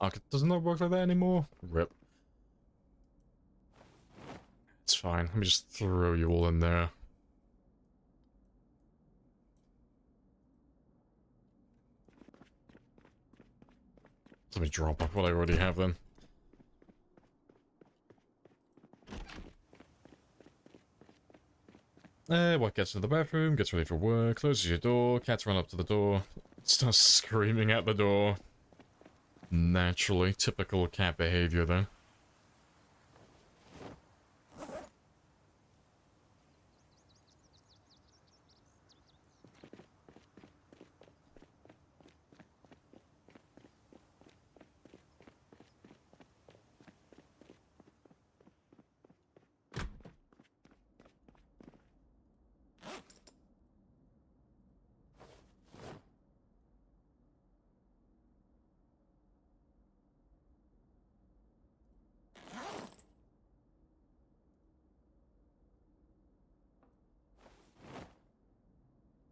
Oh, doesn't that work like that anymore? Rip. It's fine. Let me just throw you all in there. Let me drop off what I already have then. What gets into the bathroom, gets ready for work, closes your door, cats run up to the door, starts screaming at the door. Naturally, typical cat behavior then.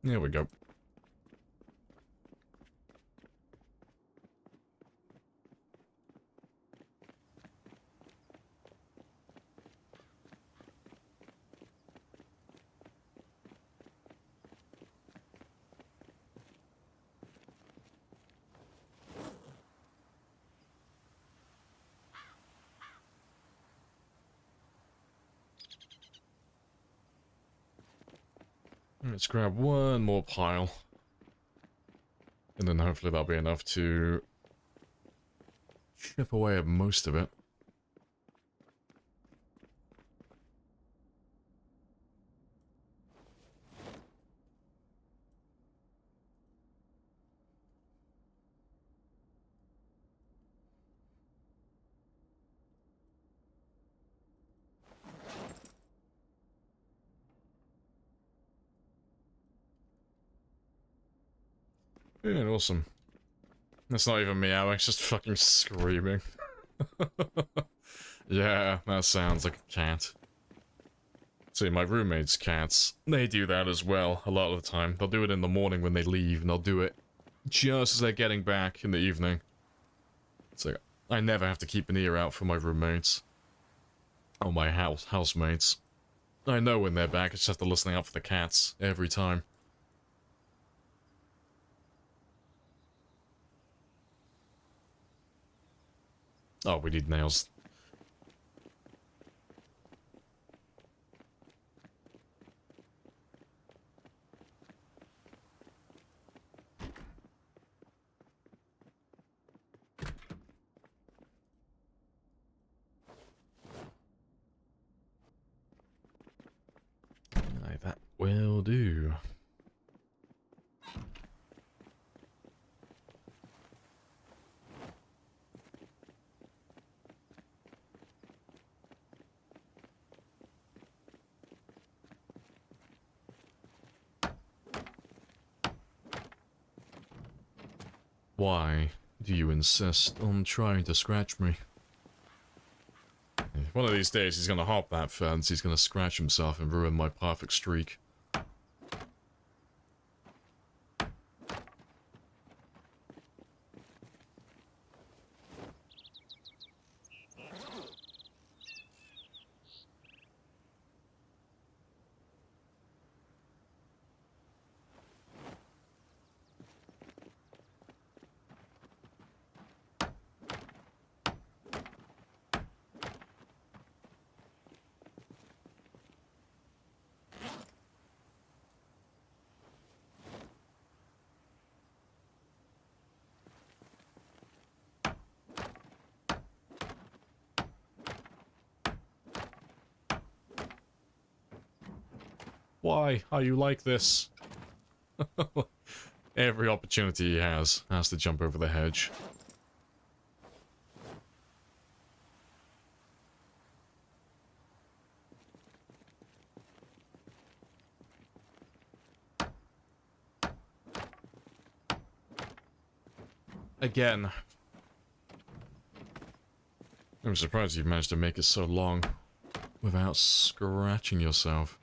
There we go. Let's grab one more pile. And then hopefully that'll be enough to chip away at most of it. Yeah, awesome. That's not even meowing, it's just fucking screaming. Yeah, that sounds like a cat. See, my roommate's cats, they do that as well a lot of the time. They'll do it in the morning when they leave, and they'll do it just as they're getting back in the evening. It's like, I never have to keep an ear out for my roommates. Or my housemates. I know when they're back, I just have to listen out for the cats every time. Oh, we need nails. Aye, that will do. Why do you insist on trying to scratch me? One of these days he's gonna hop that fence, he's gonna scratch himself and ruin my perfect streak. Why are you like this? Every opportunity he has to jump over the hedge. Again. I'm surprised you've managed to make it so long without scratching yourself.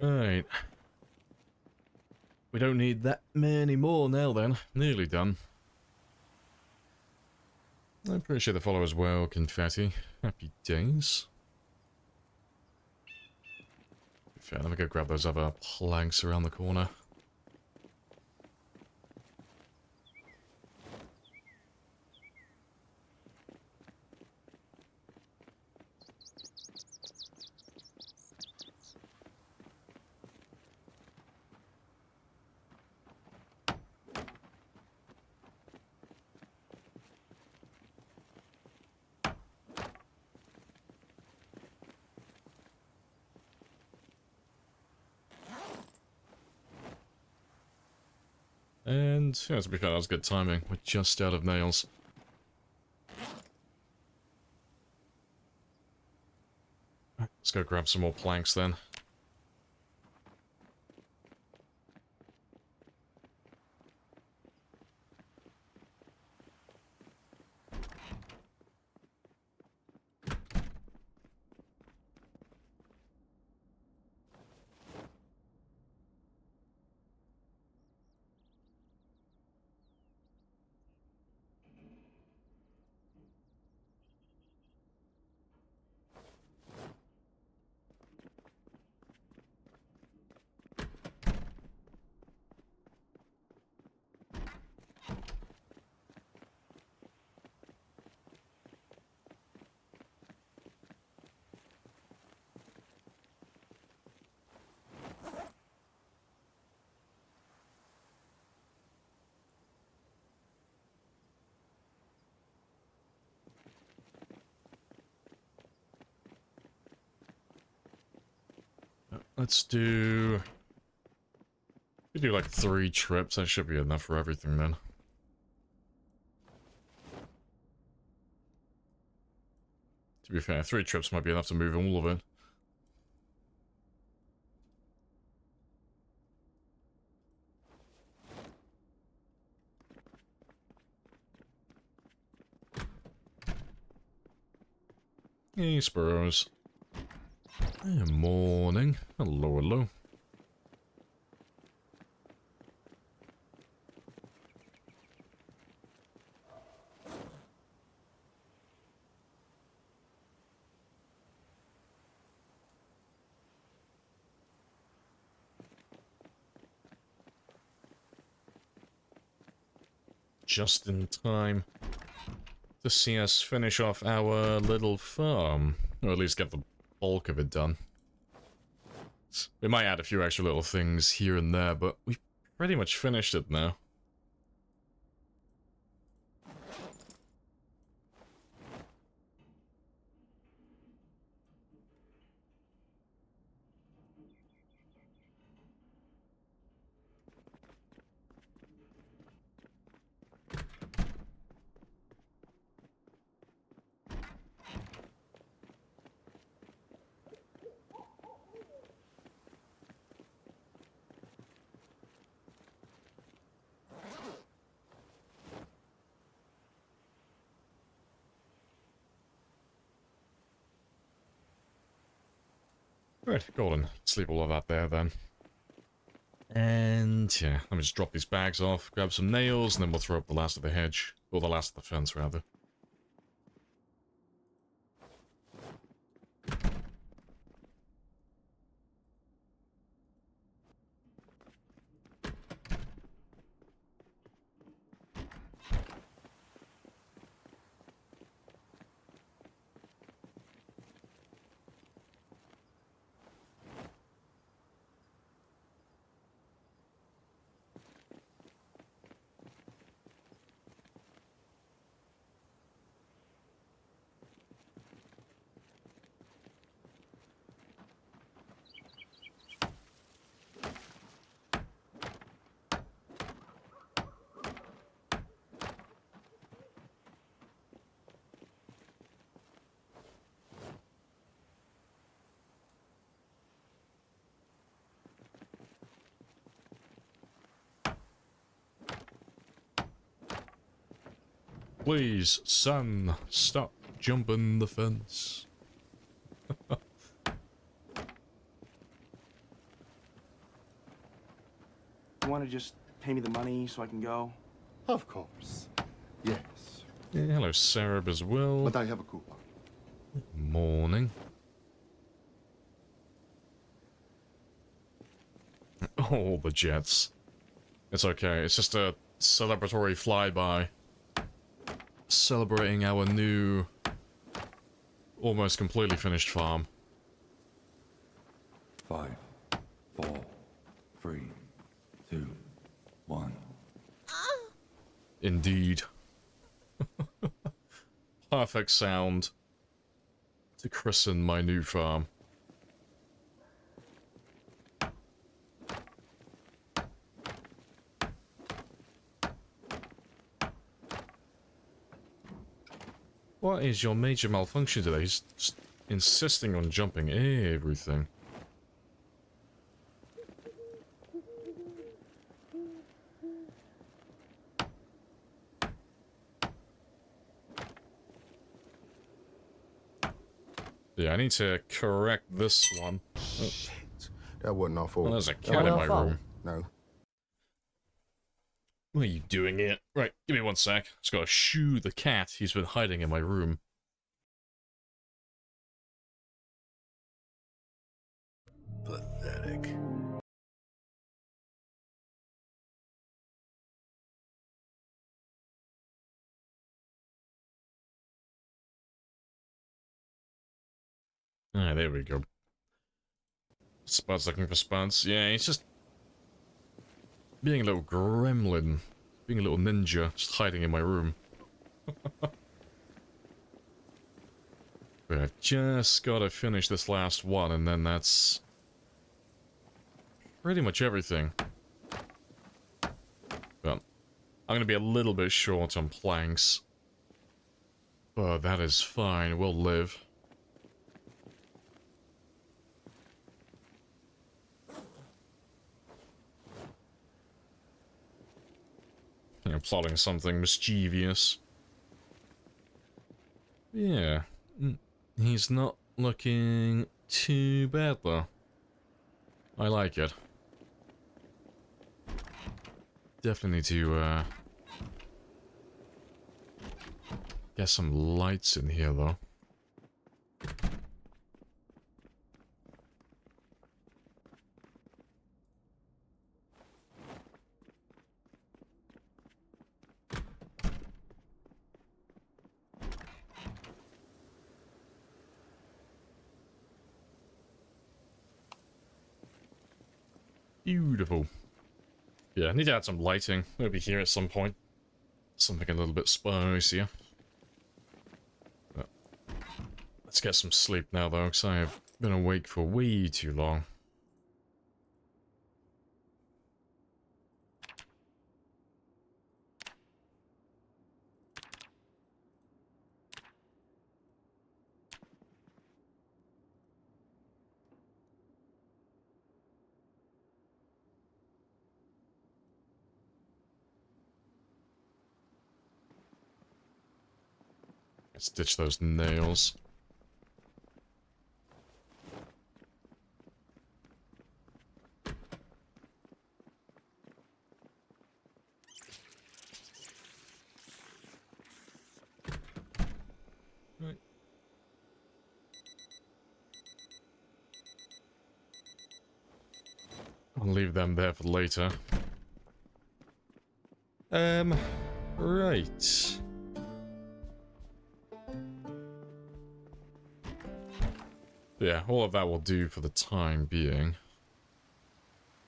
Right. We don't need that many more now then. Nearly done. I appreciate the follow as well, Confetti. Happy days. Fair, let me go grab those other planks around the corner. And, yeah, to be fair, that was good timing. We're just out of nails. Right, let's go grab some more planks then. Let's do... We do like 3 trips, that should be enough for everything then. To be fair, 3 trips might be enough to move all of it. Hey, Sparrows. Good morning. Hello, hello. Just in time to see us finish off our little farm, or at least get the bulk of it done. We might add a few extra little things here and there, but we've pretty much finished it now. Right, golden. Sleep all of that there then. And yeah, let me just drop these bags off, grab some nails, and then we'll throw up the last of the hedge. Or the last of the fence, rather. Please, son, stop jumping the fence. You want to just pay me the money so I can go? Of course. Yes. Yeah, hello, Sarab as well. But I have a coupon. Morning. Oh, the jets. It's okay, it's just a celebratory flyby. Celebrating our new, almost completely finished farm. 5, 4, 3, 2, 1. Indeed. Perfect sound to christen my new farm. What is your major malfunction today? He's just insisting on jumping everything. Yeah, I need to correct this one. Oh. Shit. That wasn't our fault. Well, there's a cat in my room. No. What are you doing here? Right, give me one sec. Just gotta shoo the cat. He's been hiding in my room. Pathetic. Ah, there we go. Spud's looking for Spuds. Yeah, he's just being a little gremlin. Being a little ninja, just hiding in my room. But I've just gotta finish this last one, and then that's pretty much everything. But I'm gonna be a little bit short on planks. But that is fine, we'll live. I'm plotting something mischievous. Yeah. He's not looking too bad, though. I like it. Definitely need to, get some lights in here, though. Beautiful. Yeah, I need to add some lighting over here at some point. Something a little bit spicier. But let's get some sleep now, though, because I have been awake for way too long. Let's ditch those nails. Right. I'll leave them there for later. Right. Yeah, all of that will do for the time being.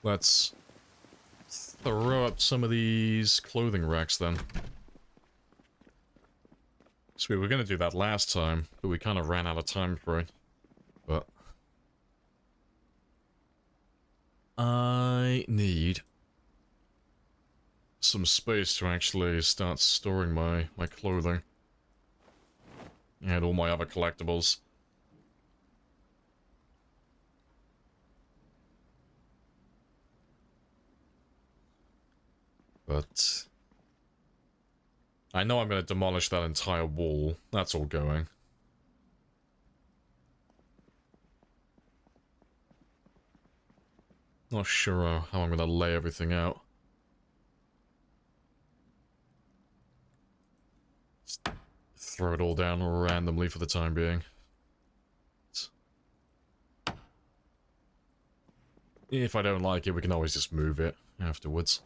Let's throw up some of these clothing racks then. So we were going to do that last time, but we kind of ran out of time for it. But I need some space to actually start storing my clothing. And all my other collectibles. But I know I'm going to demolish that entire wall. That's all going. Not sure how I'm going to lay everything out. Just throw it all down randomly for the time being. If I don't like it, we can always just move it afterwards.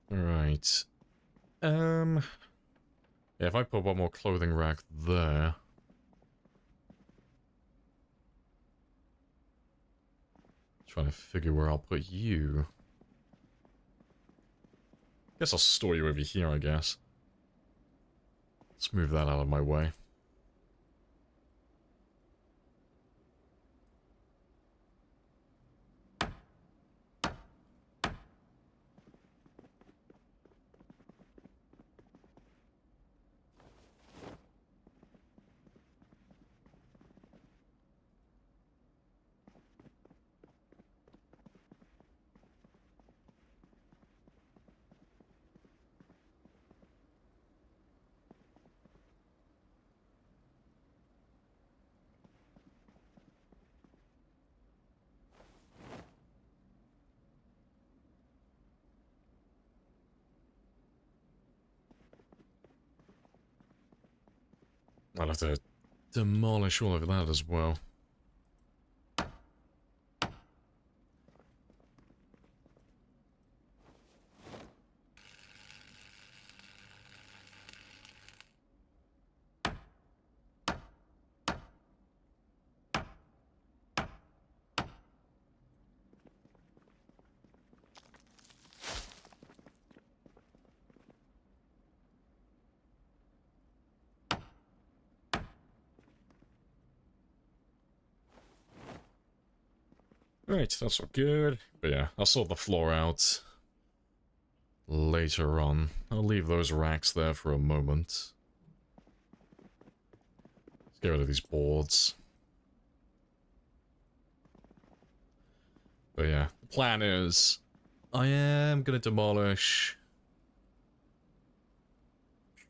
Right. Yeah, if I put one more clothing rack there. Trying to figure where I'll put you. Guess I'll store you over here, I guess. Let's move that out of my way. I'll have to demolish all of that as well. Right, that's all good. But yeah, I'll sort the floor out later on. I'll leave those racks there for a moment. Let's get rid of these boards. But yeah, the plan is I am going to demolish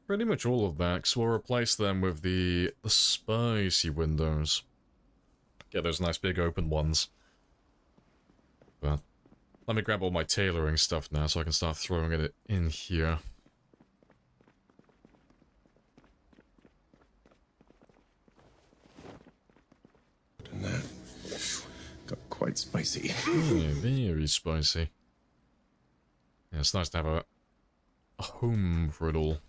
pretty much all of that, because we'll replace them with the spicy windows. Get those nice big open ones. But let me grab all my tailoring stuff now so I can start throwing it in here. And that got quite spicy. Yeah, very spicy. Yeah, it's nice to have a home for it all.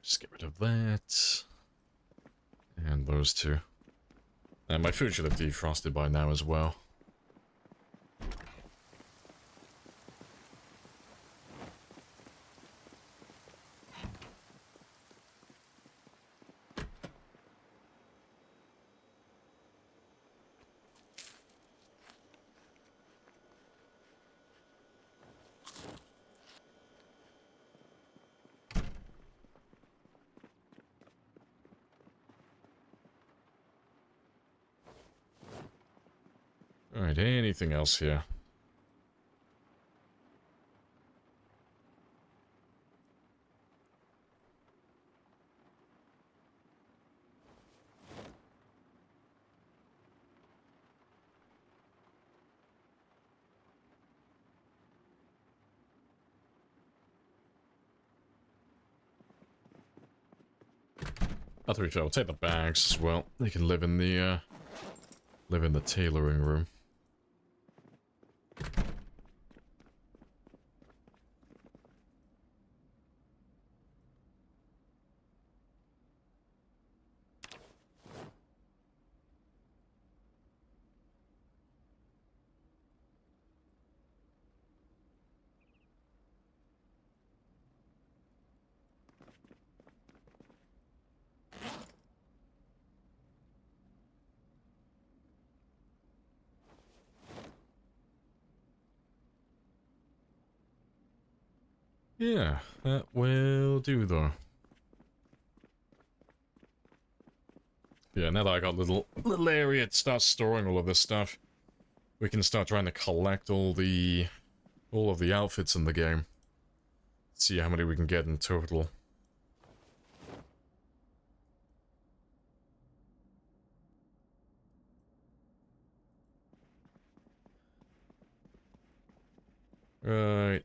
Just get rid of that. And those two. And my food should have defrosted by now as well. Alright, anything else here? I'll take the bags as well. They can live in the tailoring room. Yeah, that will do though. Yeah, now that I got a little area to start storing all of this stuff, we can start trying to collect all of the outfits in the game. See how many we can get in total. Right.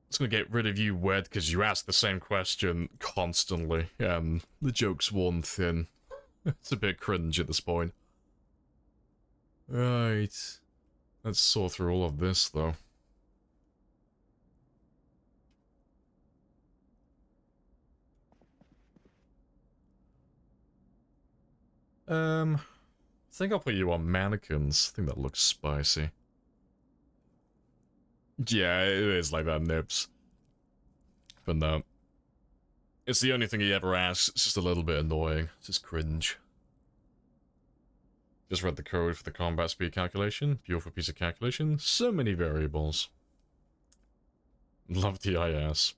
Just gonna get rid of you, Wed, because you ask the same question constantly, and the joke's worn thin. It's a bit cringe at this point. Right. Let's sort through all of this, though. I think I'll put you on mannequins. I think that looks spicy. Yeah, it is like that, Nips. But no. It's the only thing he ever asks. It's just a little bit annoying. It's just cringe. Just read the code for the combat speed calculation. Beautiful piece of calculation. So many variables. Love the IS.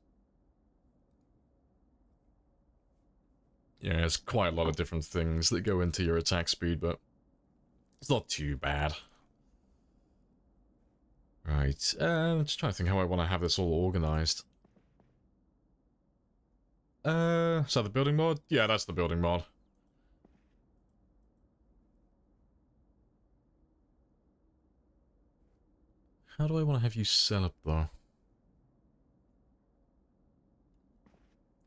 Yeah, there's quite a lot of different things that go into your attack speed, but it's not too bad. Right, just trying to think how I want to have this all organized. Is that the building mod? Yeah, that's the building mod. How do I want to have you set up, though?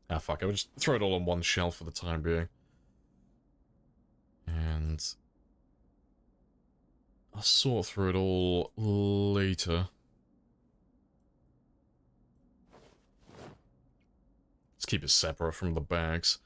Ah, fuck, I would just throw it all on one shelf for the time being. And I'll sort through it all later. Let's keep it separate from the bags.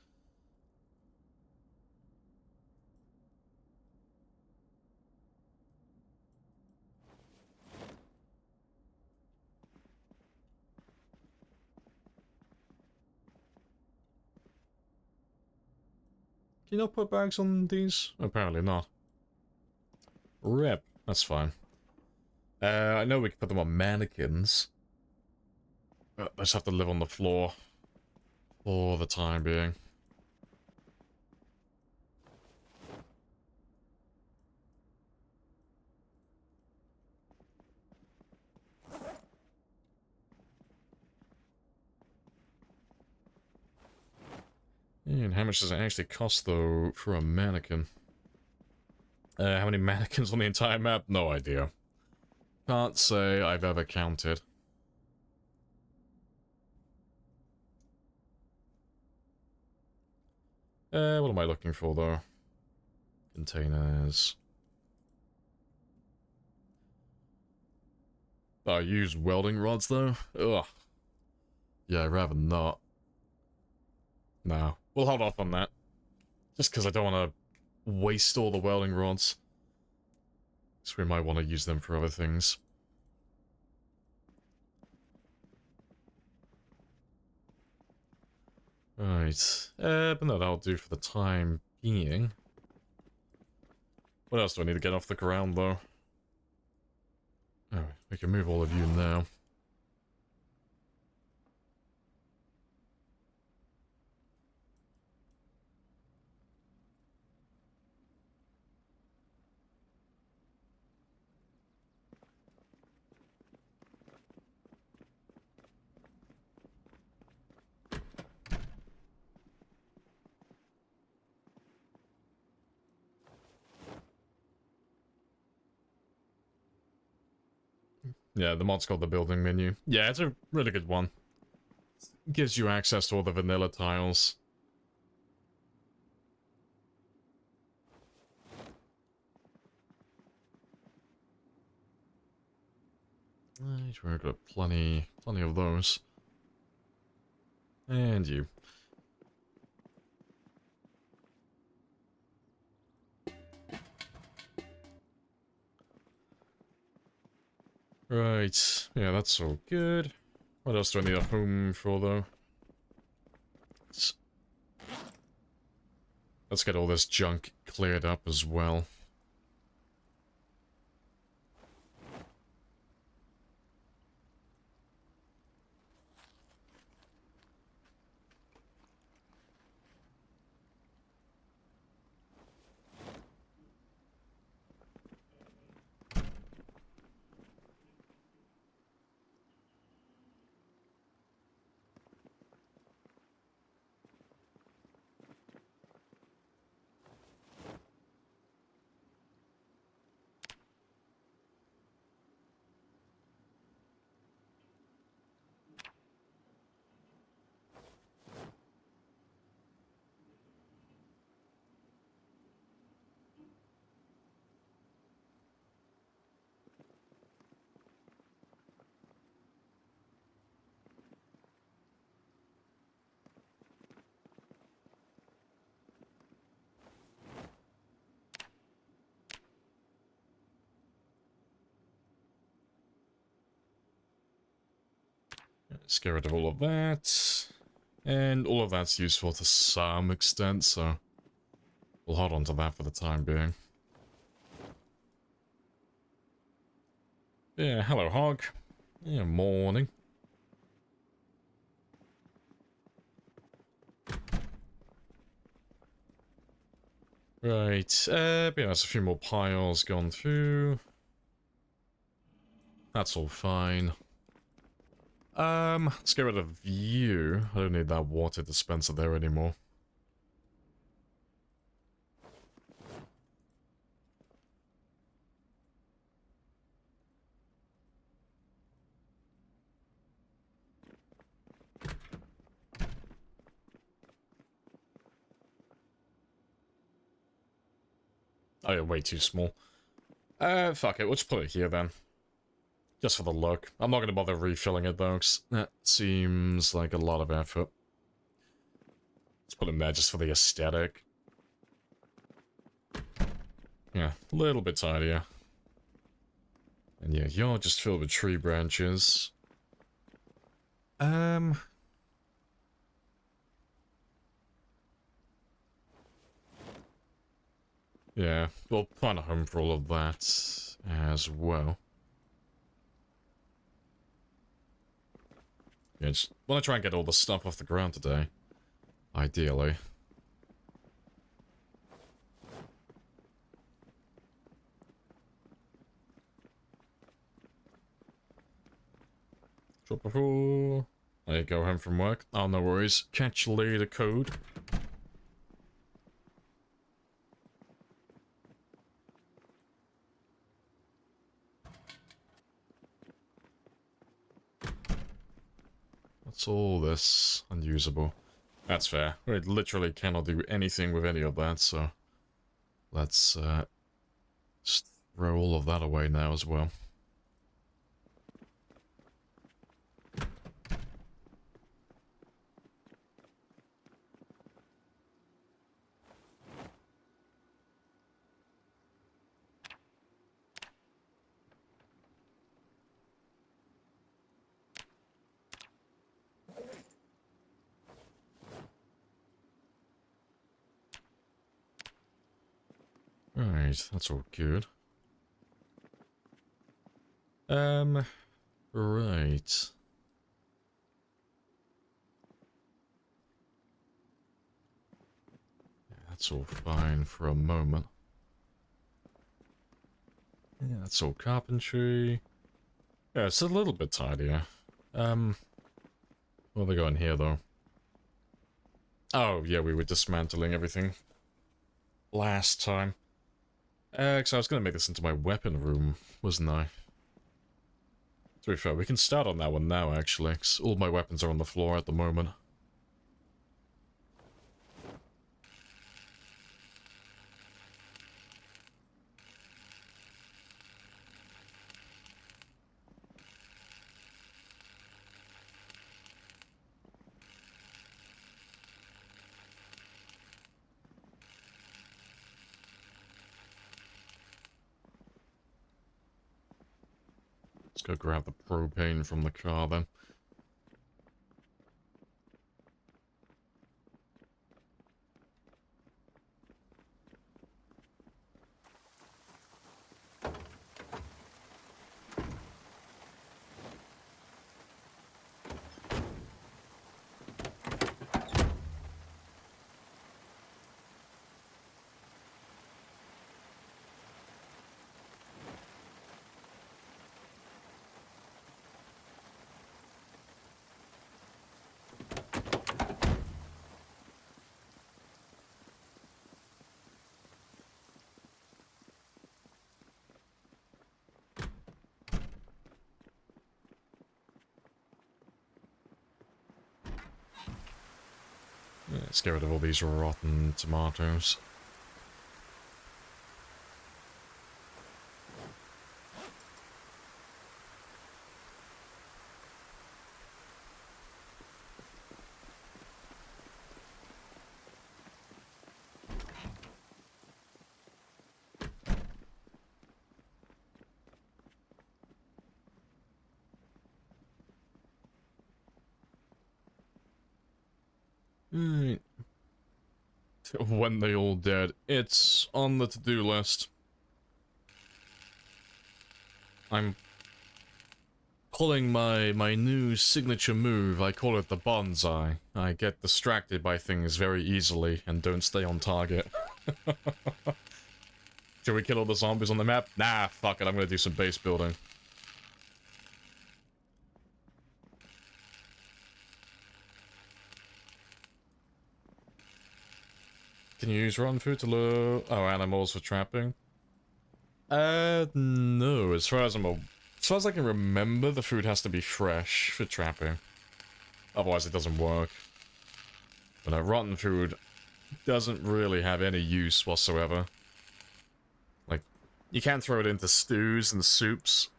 Can you not put bags on these? Apparently not. Rip. That's fine. I know we can put them on mannequins. But I just have to live on the floor. For the time being. And how much does it actually cost, though, for a mannequin? How many mannequins on the entire map? No idea. Can't say I've ever counted. What am I looking for, though? Containers. Oh, I use welding rods, though? Ugh. Yeah, I'd rather not. No. We'll hold off on that. Just because I don't want to waste all the welding rods. So we might want to use them for other things. Right. But no, that'll do for the time being. What else do I need to get off the ground, though? Oh, we can move all of you now. Yeah, the mod's called the building menu. Yeah, it's a really good one. It gives you access to all the vanilla tiles. Right, we've got plenty of those. And you. Right, yeah, that's all good. What else do I need a home for, though? Let's get all this junk cleared up as well. Let's get rid of all of that. And all of that's useful to some extent, so we'll hold on to that for the time being. Yeah, hello, Hog. Yeah, morning. Right, yeah, there's a few more piles gone through. That's all fine. Let's get rid of you. I don't need that water dispenser there anymore. Oh, yeah, way too small. Fuck it, we'll just put it here then. Just for the look. I'm not gonna bother refilling it though, 'cause that seems like a lot of effort. Let's put him there just for the aesthetic. Yeah, a little bit tidier. And yeah, you're just filled with tree branches. Yeah, we'll find a home for all of that as well. Yeah, just want to try and get all the stuff off the ground today. Ideally. Drop a hole. There you go, home from work. Oh, no worries. Catch later code. What's all this? Unusable. That's fair. We literally cannot do anything with any of that, so... Let's, just throw all of that away now as well. Right, that's all good. Right. Yeah, that's all fine for a moment. Yeah, that's all carpentry. Yeah, it's a little bit tidier. What are they going here, though? Oh, yeah, we were dismantling everything last time. Because I was going to make this into my weapon room, wasn't I? To be fair, we can start on that one now, actually, because all my weapons are on the floor at the moment. Let's go grab the propane from the car, then. Yeah, let's get rid of all these rotten tomatoes. Right. When they all dead. It's on the to-do list. I'm pulling my new signature move. I call it the bonsai. I get distracted by things very easily and don't stay on target. Should we kill all the zombies on the map? Nah, fuck it. I'm gonna do some base building. Can you use rotten food to lure animals for trapping? No. As far as I can remember, the food has to be fresh for trapping. Otherwise, it doesn't work. But rotten food doesn't really have any use whatsoever. Like, you can throw it into stews and soups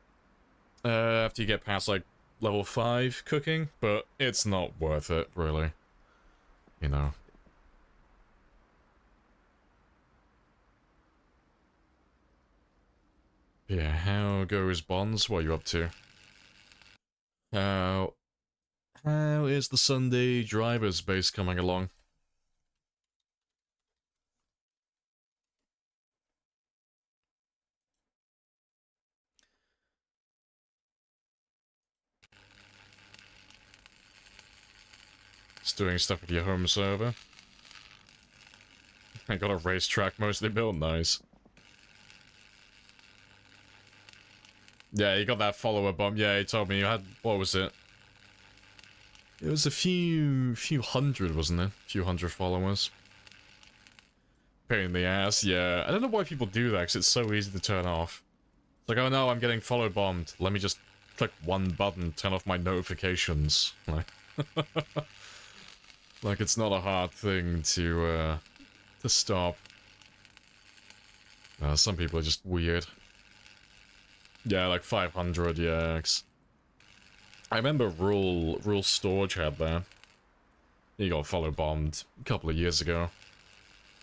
after you get past like level 5 cooking, but it's not worth it, really. You know. Yeah, how goes Bonds? What are you up to? How is the Sunday driver's base coming along? Just doing stuff with your home server. I got a racetrack mostly built, nice. Yeah, you got that follower bump. Yeah, he told me you had, what was it? It was a few hundred, wasn't it? A few hundred followers. Pain in the ass, yeah. I don't know why people do that, because it's so easy to turn off. It's like, oh no, I'm getting follow bombed. Let me just click one button, turn off my notifications. Like, like it's not a hard thing to stop. Some people are just weird. Yeah, like 500, yeah. I remember Rule Storage had that. He got follow bombed a couple of years ago.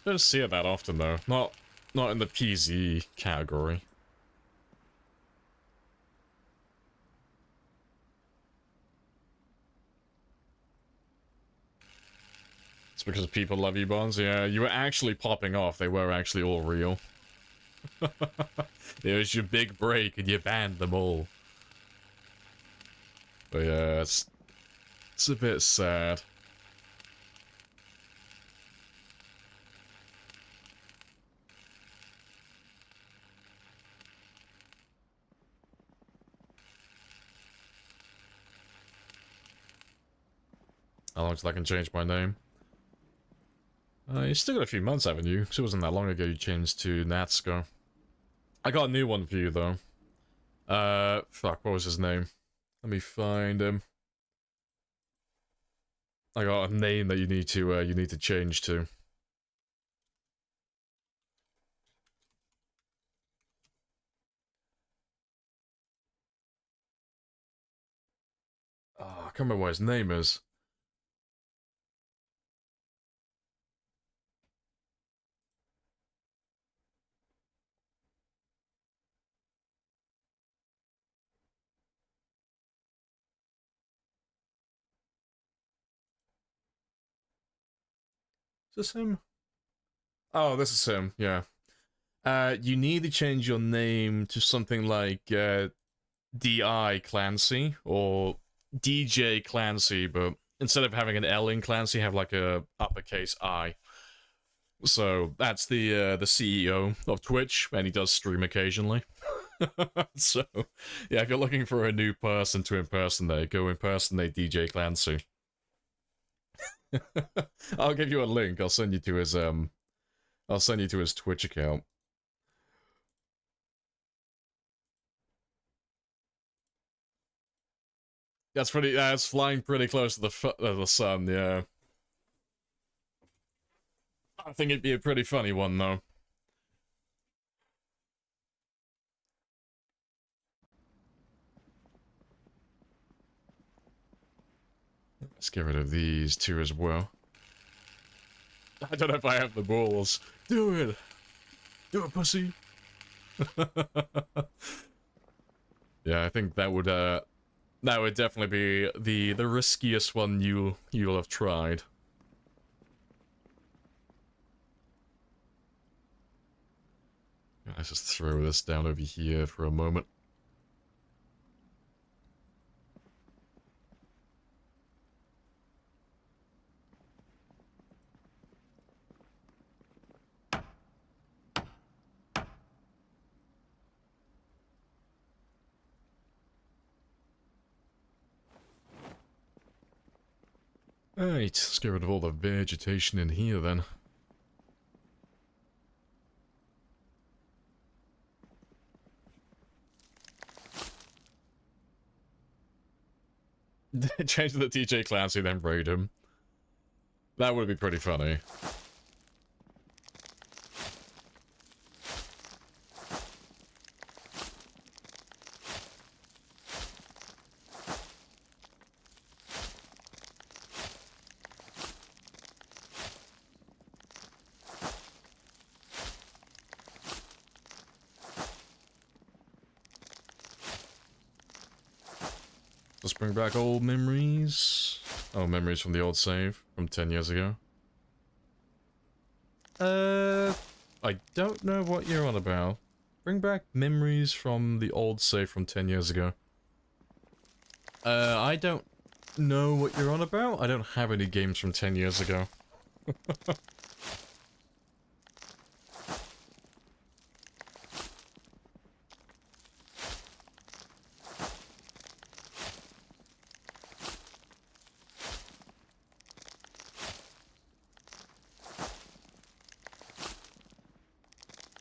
Don't see it that often though. Not in the PZ category. It's because people love you, Bonds. Yeah, you were actually popping off. They were actually all real. It was your big break and you banned them all. But yeah, it's a bit sad. How long till I can change my name? You still got a few months, haven't you? Because it wasn't that long ago you changed to Natsko. I got a new one for you, though. Fuck, what was his name? Let me find him. I got a name that you need to change to. Oh, I can't remember what his name is. Is this him? Oh, this is him, yeah. You need to change your name to something like, D.I. Clancy, or DJ Clancy, but instead of having an L in Clancy, have like a uppercase I. So, that's the CEO of Twitch, and he does stream occasionally. So, yeah, if you're looking for a new person to impersonate, go impersonate DJ Clancy. I'll give you a link. I'll send you to his Twitch account. That's flying pretty close to the sun, yeah. I think it'd be a pretty funny one, though. Let's get rid of these two as well. I don't know if I have the balls. Do it! Do it, pussy! Yeah, I think that would definitely be the riskiest one you'll have tried. Let's just throw this down over here for a moment. Alright, let's get rid of all the vegetation in here then. Change the TJ Clancy, then raid him. That would be pretty funny. Let's bring back old memories. Oh, memories from the old save from 10 years ago. I don't know what you're on about. Bring back memories from the old save from 10 years ago. I don't know what you're on about. I don't have any games from 10 years ago.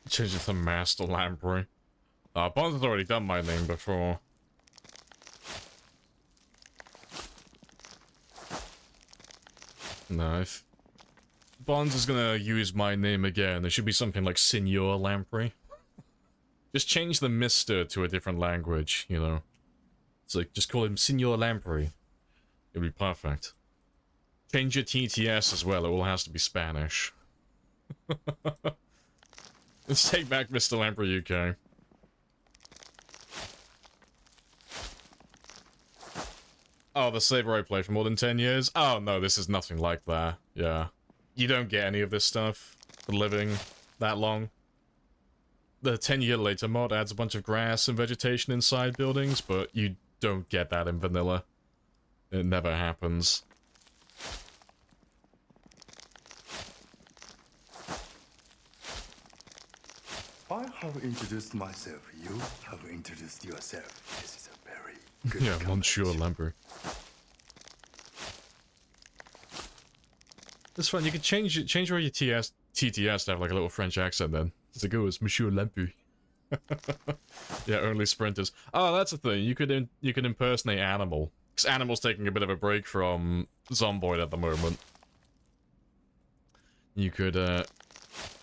Change it to Master Lamprey. Bonds has already done my name before. No, if Bonds is gonna use my name again, there should be something like Senor Lamprey. Just change the Mister to a different language, you know. It's like, just call him Senor Lamprey. It'll be perfect. Change your TTS as well, it all has to be Spanish. Let's take back Mr. Lamprey UK. Oh, the saver I played for more than 10 years? Oh no, this is nothing like that. Yeah. You don't get any of this stuff for living that long. The 10-year later mod adds a bunch of grass and vegetation inside buildings, but you don't get that in vanilla. It never happens. I have introduced myself. You have introduced yourself. This is a very good Yeah, Monsieur conversation. Lamprey. It's fun. You can change all your TTS to have like a little French accent. Then it's like, oh, it's Monsieur Lamprey. Yeah, only sprinters. Oh, that's the thing. You could impersonate Animal, because Animal's taking a bit of a break from Zomboid at the moment. You could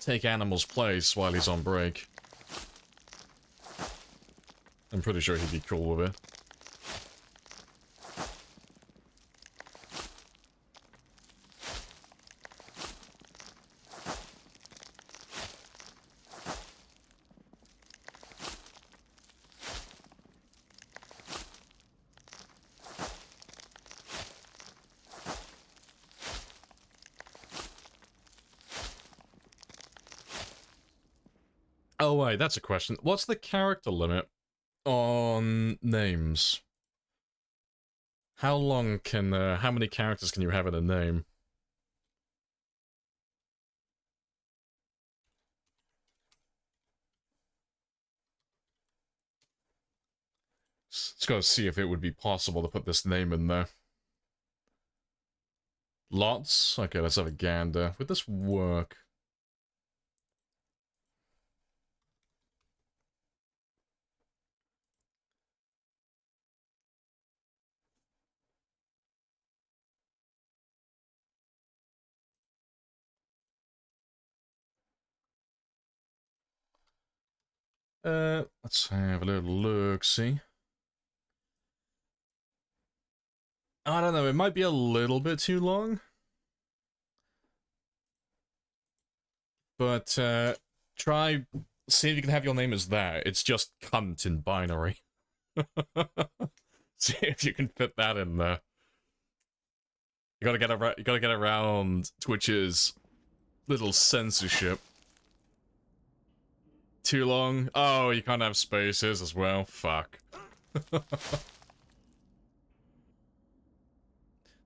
take Animal's place while he's on break. I'm pretty sure he'd be cool with it. Oh wait, that's a question. What's the character limit on names? How long can, how many characters can you have in a name? Let's go see if it would be possible to put this name in there. Lots? Okay, let's have a gander. Would this work? Let's have a little look-see. I don't know, it might be a little bit too long. But, try, see if you can have your name as that. It's just cunt in binary. See if you can fit that in there. You gotta get around Twitch's little censorship. too long. Oh, you can't have spaces as well. Fuck.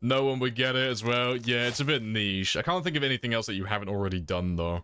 No one would get it as well. Yeah, it's a bit niche. I can't think of anything else that you haven't already done, though.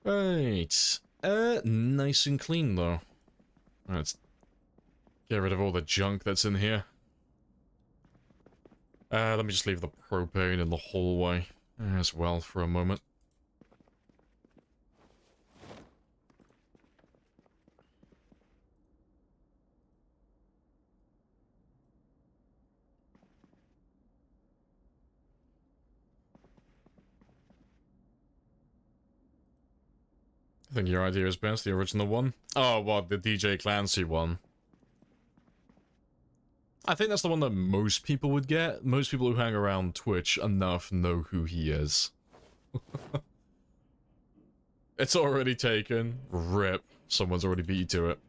Right. Nice and clean, though. Let's get rid of all the junk that's in here. Let me just leave the propane in the hallway as well for a moment. I think your idea is best, the original one. Oh, what, the DJ Clancy one? I think that's the one that most people would get. Most people who hang around Twitch enough know who he is. It's already taken. Rip. Someone's already beat you to it.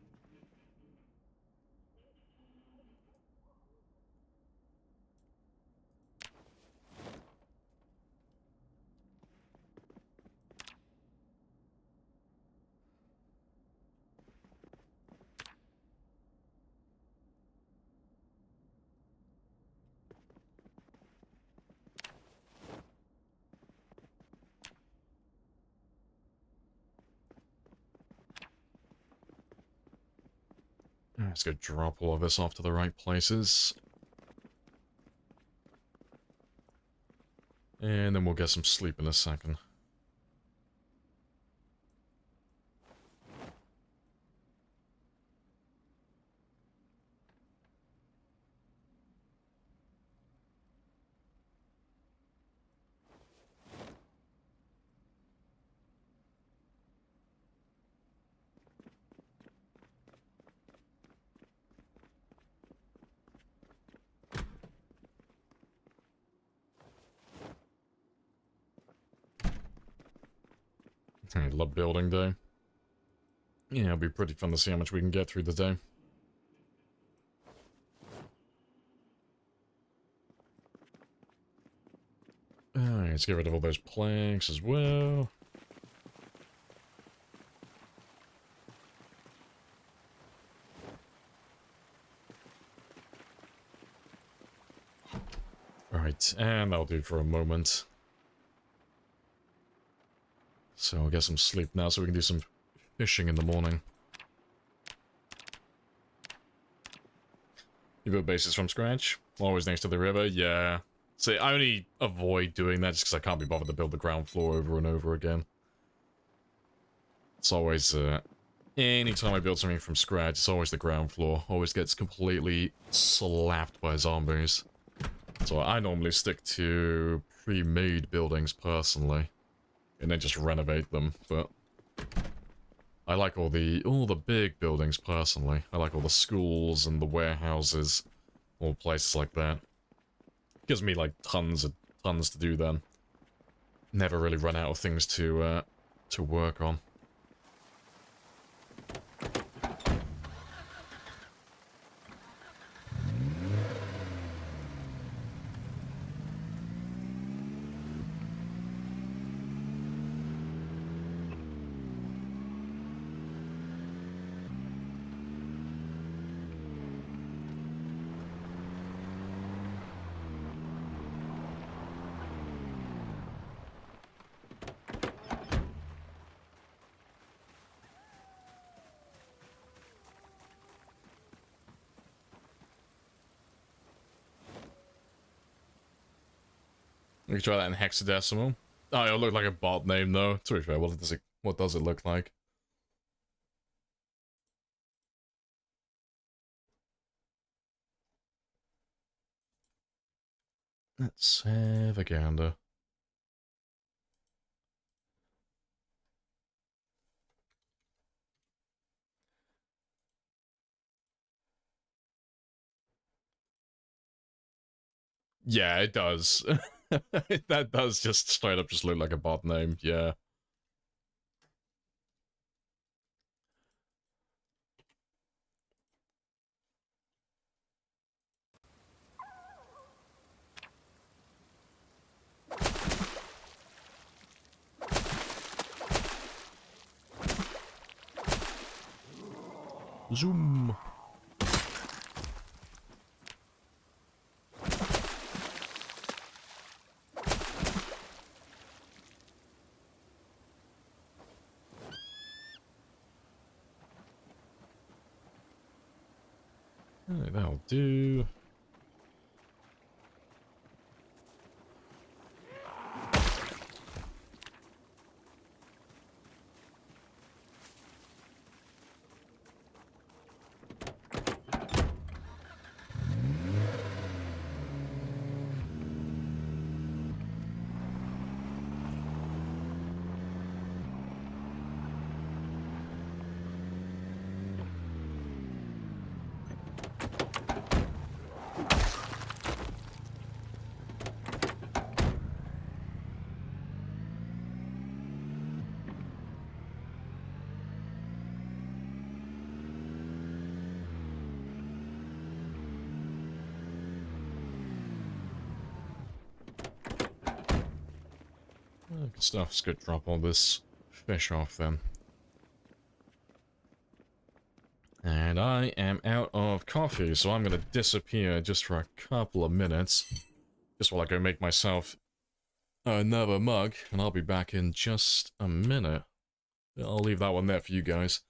Let's go drop all of this off to the right places. And then we'll get some sleep in a second. I love building day. Yeah, it'll be pretty fun to see how much we can get through the day. Alright, let's get rid of all those planks as well. Alright, and that'll do for a moment. So I'll get some sleep now so we can do some fishing in the morning. You build bases from scratch? Always next to the river? Yeah. See, I only avoid doing that just because I can't be bothered to build the ground floor over and over again. It's always, anytime I build something from scratch, it's always the ground floor. Always gets completely slapped by zombies. So I normally stick to pre-made buildings personally. And then just renovate them, but I like all the big buildings personally. I like all the schools and the warehouses, all places like that. Gives me like tons to do then. Never really run out of things to work on. We can try that in hexadecimal. Oh, it'll look like a bot name though. To be fair, what does it look like? Let's have a gander. Yeah, it does. That does just straight up just look like a bot name, yeah. Zoom. Alright, that'll do. Good stuff. Let's go drop all this fish off then. And I am out of coffee, so I'm gonna disappear just for a couple of minutes. Just while I go make myself another mug, and I'll be back in just a minute. I'll leave that one there for you guys.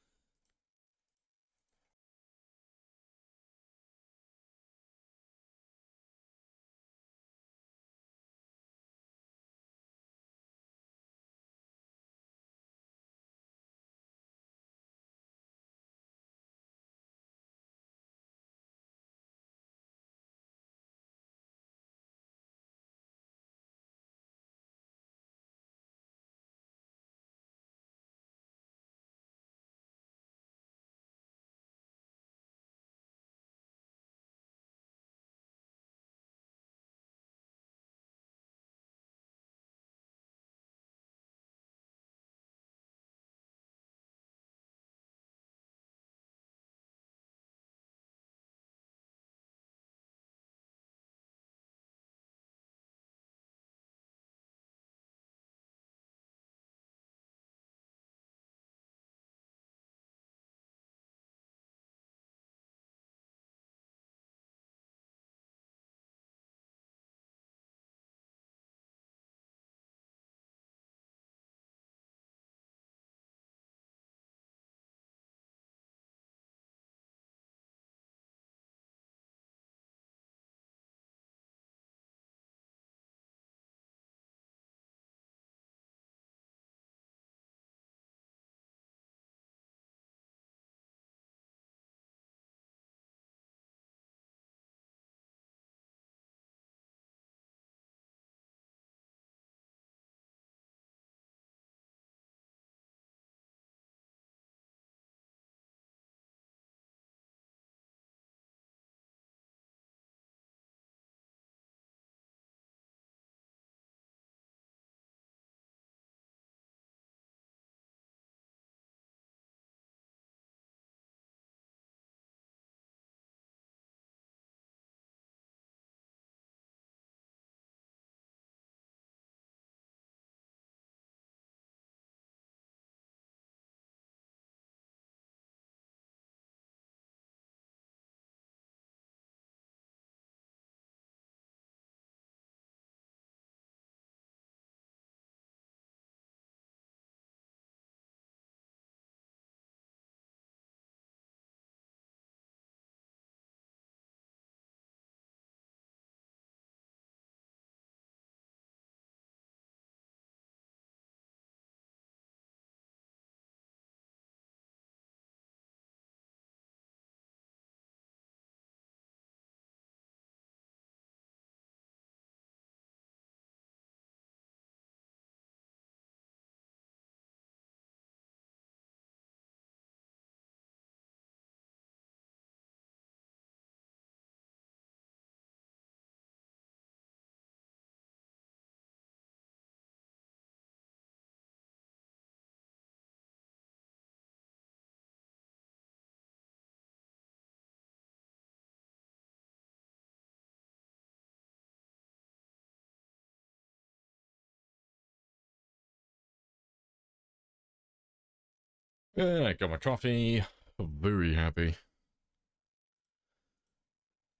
I got my coffee. Very happy.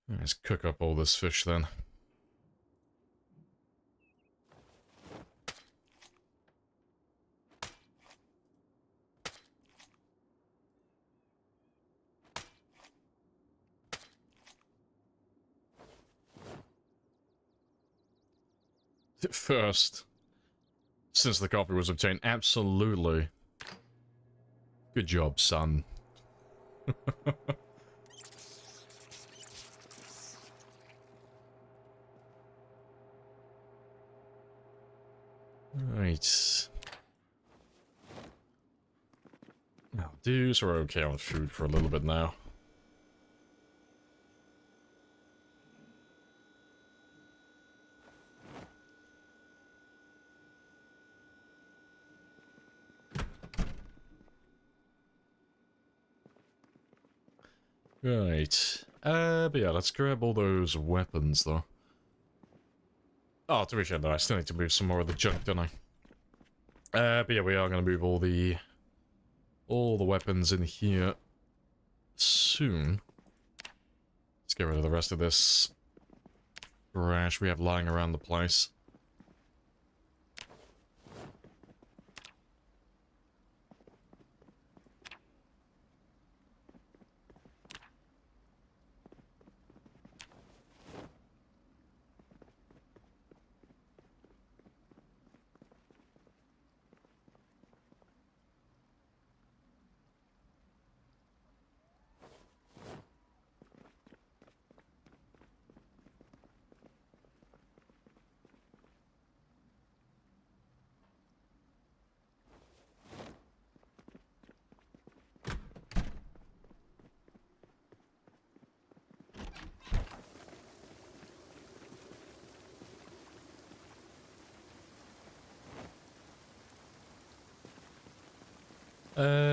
Let's cook up all this fish then. First, since the coffee was obtained, absolutely. Good job, son. Right. Now, dudes are okay on food for a little bit now. Right. But yeah, let's grab all those weapons, though. Oh, to be fair, though, I still need to move some more of the junk, don't I? But yeah, we are going to move all the weapons in here soon. Let's get rid of the rest of this trash we have lying around the place.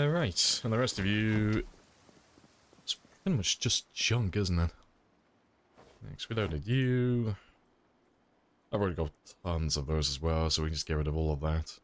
Right, and the rest of you... It's pretty much just junk, isn't it? Next, we don't need you. I've already got tons of those as well, so we can just get rid of all of that.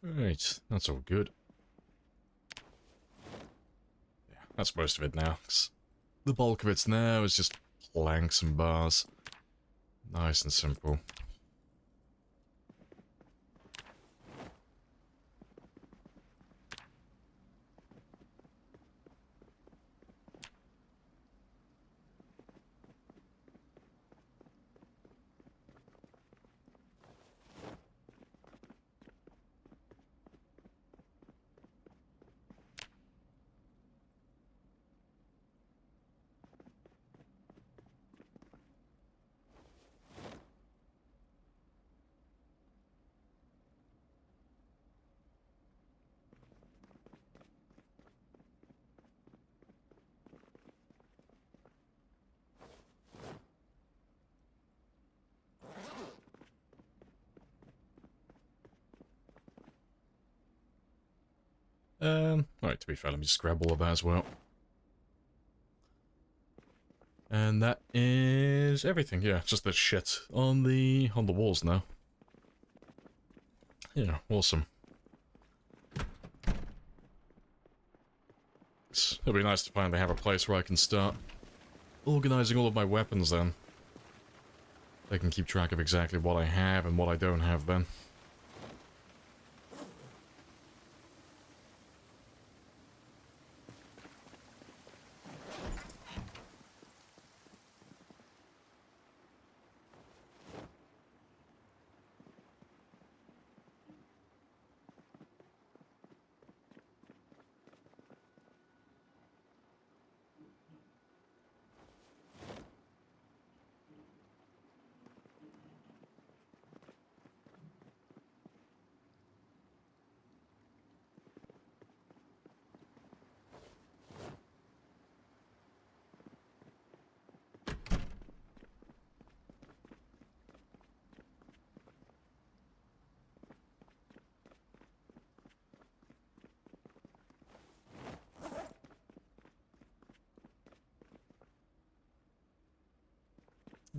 Right, that's all good. Yeah, that's most of it now. 'Cause the bulk of it now is just planks and bars. Nice and simple. Alright, to be fair, let me just grab all of that as well. And that is everything, yeah, just the shit on the walls now. Yeah, awesome. It'll be nice to finally have a place where I can start organizing all of my weapons then. I can keep track of exactly what I have and what I don't have then.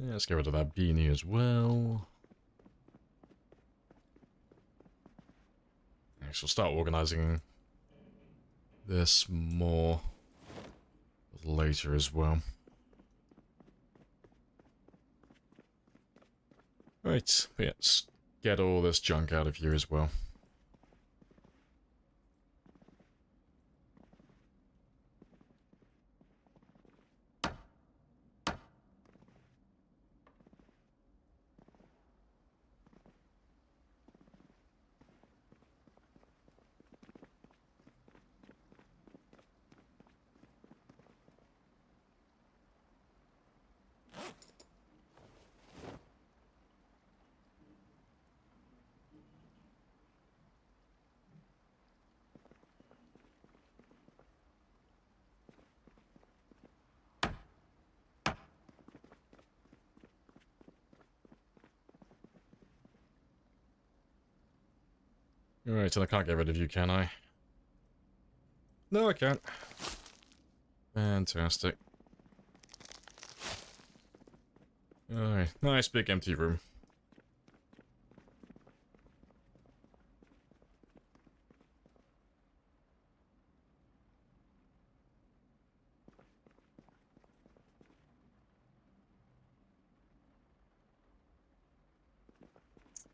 Yeah, let's get rid of that beanie as well. Next, we'll start organizing this more later as well. Right, but yeah, let's get all this junk out of here as well. Alright, and I can't get rid of you, can I? No, I can't. Fantastic. Alright, nice big empty room.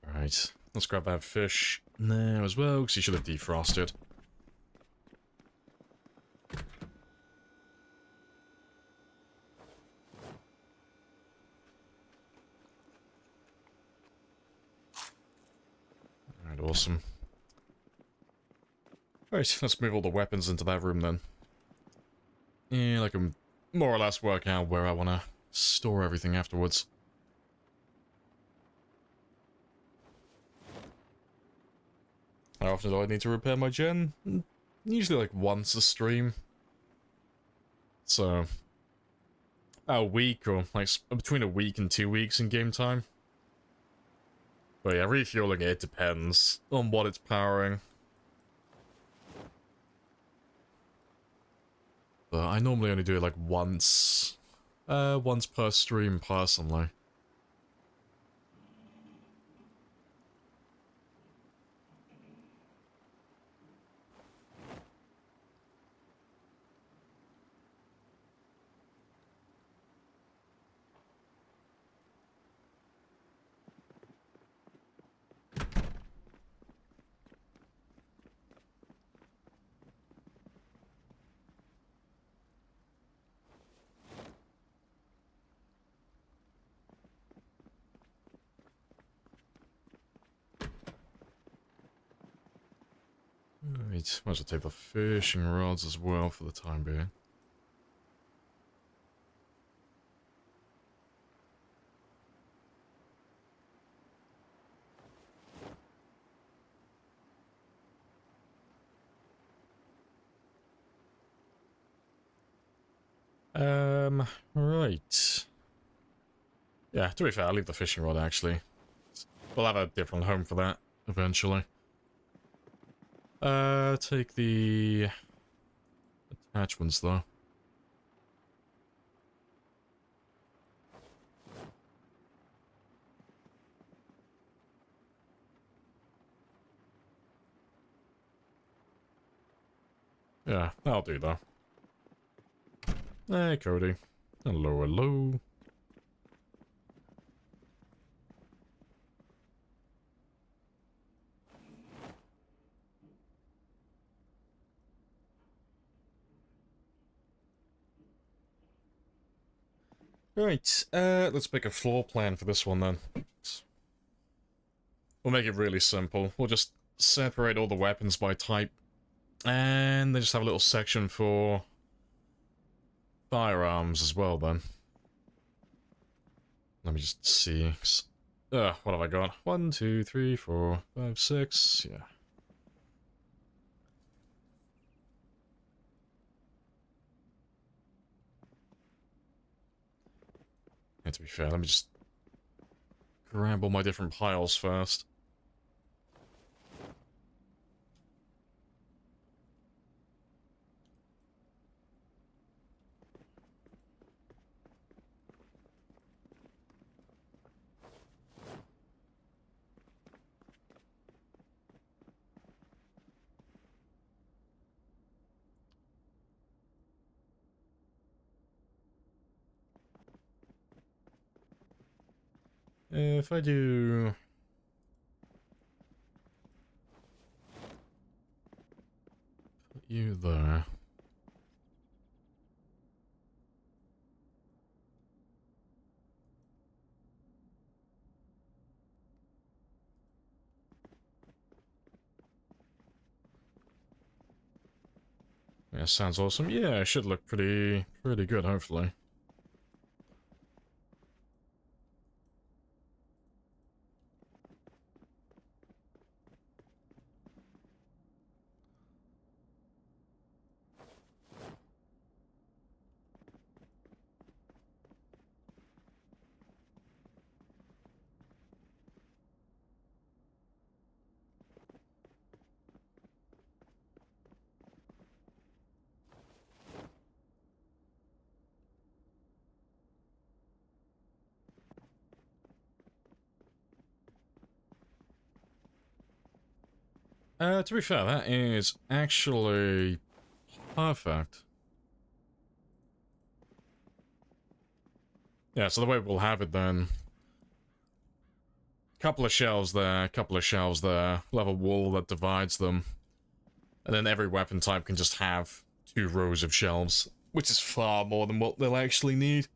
Alright, let's grab that fish there as well, because he should have defrosted. Alright, awesome. Alright, let's move all the weapons into that room then. And I can more or less work out where I want to store everything afterwards. How often do I need to repair my gen? Usually like once a stream. So, a week or like between a week and 2 weeks in game time. But yeah, refueling it depends on what it's powering. But I normally only do it like once per stream personally. Right, might as well take the fishing rods as well for the time being. Right. Yeah, to be fair, I'll leave the fishing rod actually. We'll have a different home for that eventually. Take the attachments though. Yeah, that'll do though. Hey, Cody. Hello, hello. Right, let's make a floor plan for this one then. We'll make it really simple. We'll just separate all the weapons by type. And then just have a little section for firearms as well then. Let me just see. What have I got? 1, 2, 3, 4, 5, 6. Yeah. And to be fair, let me just grab all my different piles first. If I do... Put you there. Yeah, sounds awesome. Yeah, it should look pretty good, hopefully. To be fair, that is actually perfect. Yeah, so the way we'll have it then, couple of shelves there, couple of shelves there, we'll have a wall that divides them, and then every weapon type can just have 2 rows of shelves, which is far more than what they'll actually need.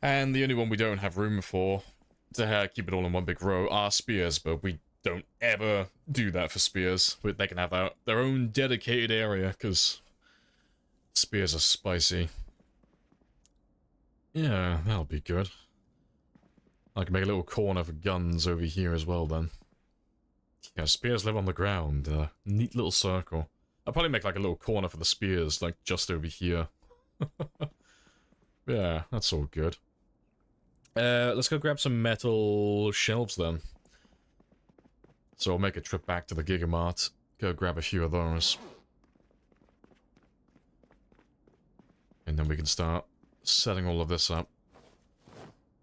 And the only one we don't have room for to keep it all in one big row are spears, but we don't ever do that for spears. They can have their own dedicated area, because spears are spicy. Yeah, that'll be good. I can make a little corner for guns over here as well, then. Yeah, spears live on the ground. Neat little circle. I'll probably make like a little corner for the spears, like just over here. Yeah, that's all good. Let's go grab some metal shelves then. So I'll make a trip back to the Gigamart. Go grab a few of those. And then we can start setting all of this up.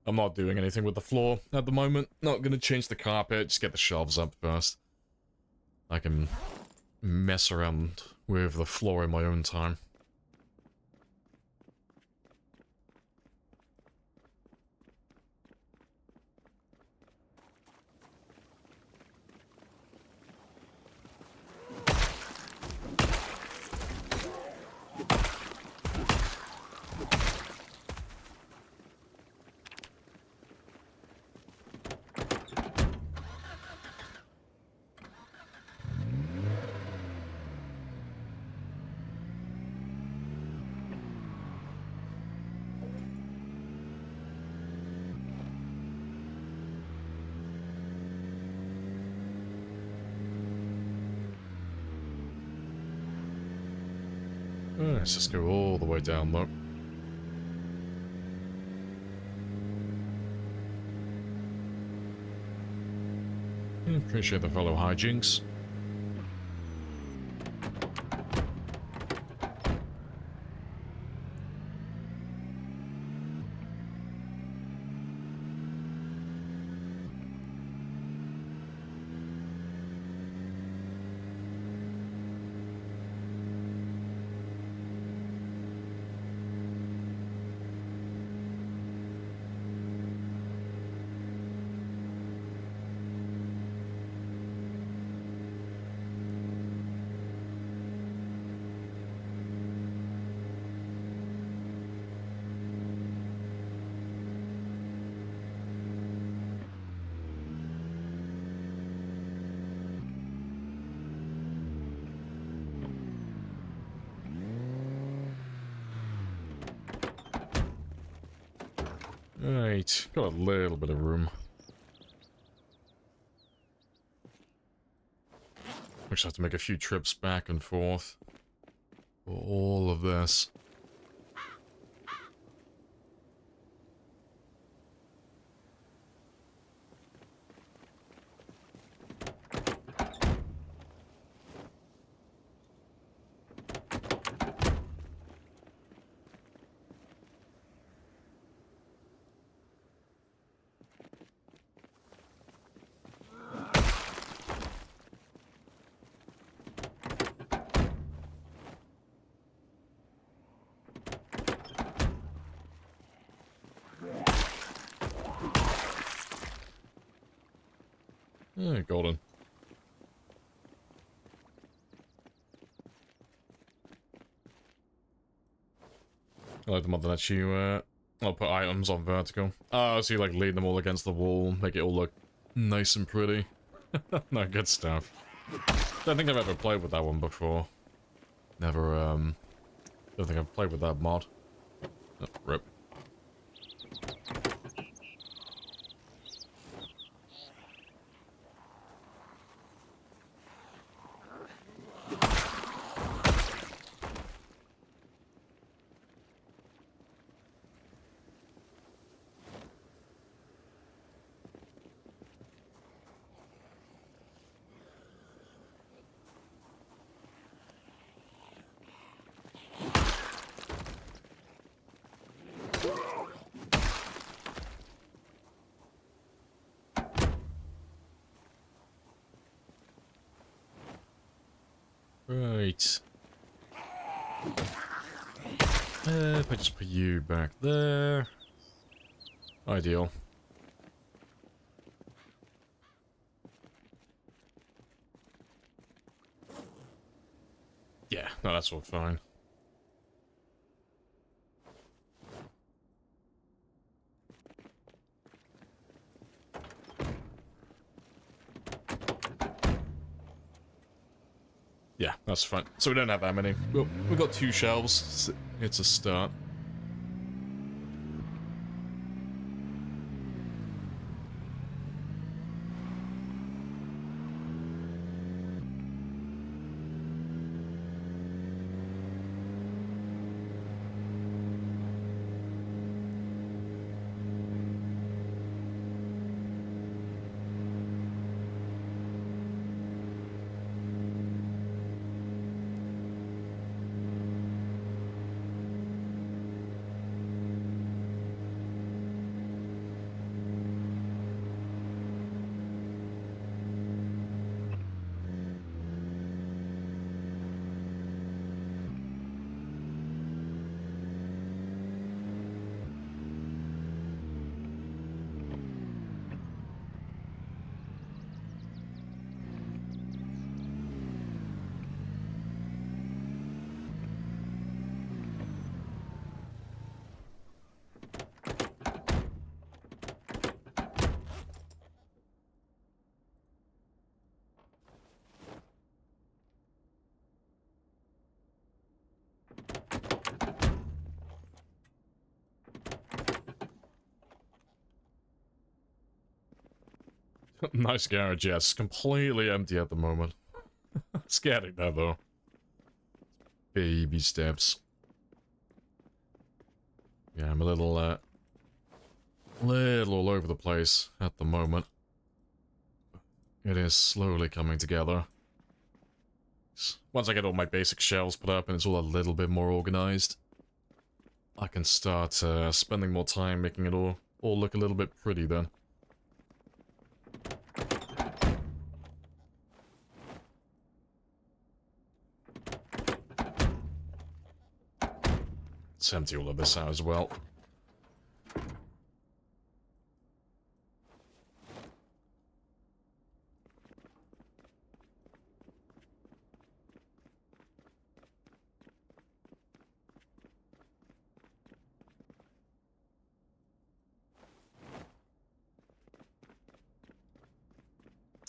I'm not doing anything with the floor at the moment. Not gonna change the carpet, just get the shelves up first. I can mess around with the floor in my own time. Let's just go all the way down, though. Appreciate the fellow hijinks. Right, got a little bit of room. We just have to make a few trips back and forth for all of this. Yeah, golden. I like the mod that lets you, I'll put items on vertical. Oh, so you like lean them all against the wall, make it all look nice and pretty. No, good stuff. Don't think I've ever played with that one before. Never, don't think I've played with that mod. Oh, rip. Right. If I just put you back there. Ideal. Yeah, no, that's all fine. Yeah, that's fine. So we don't have that many. Well, we've got 2 shelves. So it's a start. Nice garage, yes. Completely empty at the moment. It's getting there, though. Baby steps. Yeah, I'm a little all over the place at the moment. It is slowly coming together. Once I get all my basic shelves put up and it's all a little bit more organized, I can start spending more time making it all look a little bit pretty then. Let's empty all of this out as well.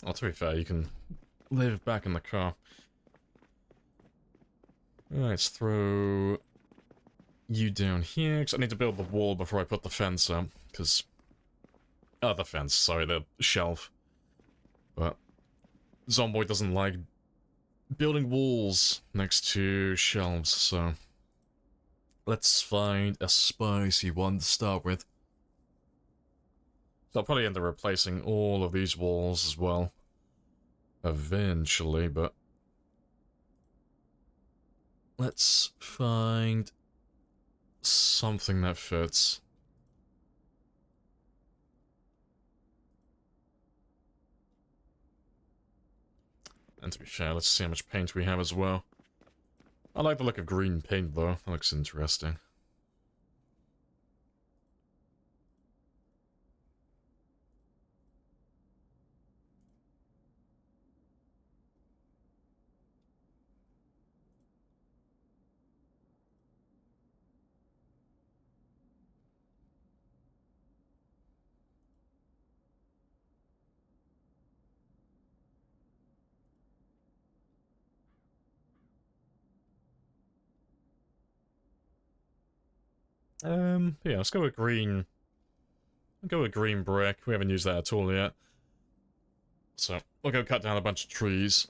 Oh, to be fair, you can live back in the car. Alright, let's throw you down here, because I need to build the wall before I put the fence up, because... Oh, the fence, sorry, the shelf. But Zomboid doesn't like building walls next to shelves, so... Let's find a spicy one to start with. So I'll probably end up replacing all of these walls as well. Eventually, but... Let's find something that fits. And to be fair, let's see how much paint we have as well. I like the look of green paint though, that looks interesting. Yeah, let's go with green. I'll go with green brick. We haven't used that at all yet. So, we'll go cut down a bunch of trees.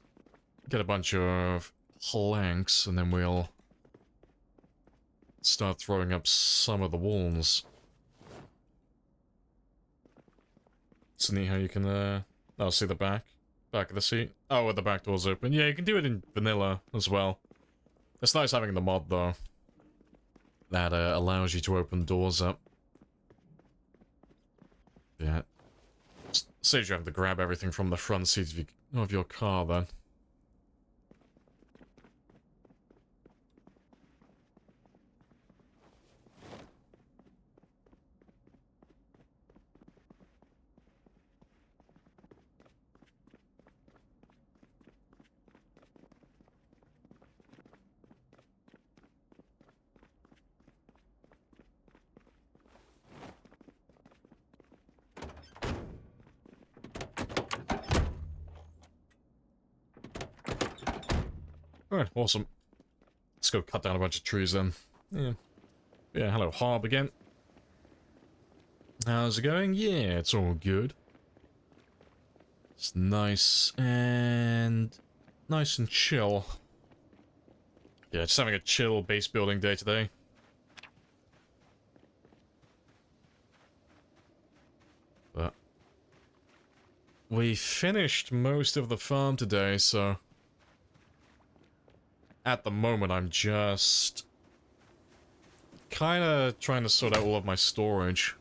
Get a bunch of planks, and then we'll start throwing up some of the walls. It's neat how you can, I'll see the back of the seat. Oh, the back door's open. Yeah, you can do it in vanilla as well. It's nice having the mod, though. That, allows you to open doors up. Yeah. Saves you having to grab everything from the front seat of your car, then. Alright, awesome. Let's go cut down a bunch of trees then. Yeah. Yeah, hello, Harb again. How's it going? Yeah, it's all good. It's nice and chill. Yeah, just having a chill base building day today. But we finished most of the farm today, so at the moment I'm just kind of trying to sort out all of my storage.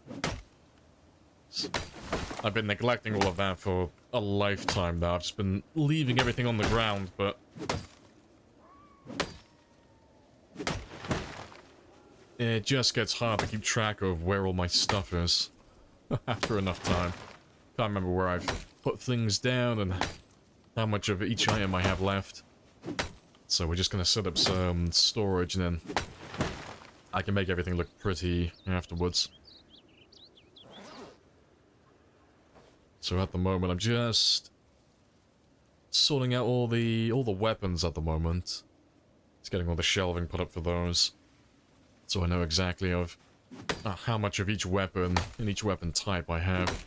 I've been neglecting all of that for a lifetime now. I've just been leaving everything on the ground, but it just gets hard to keep track of where all my stuff is after enough time. Can't remember where I've put things down and how much of each item I have left. So we're just gonna set up some storage and then I can make everything look pretty afterwards. So at the moment I'm just sorting out all the weapons at the moment. Just getting all the shelving put up for those. So I know exactly of how much of each weapon and each weapon type I have.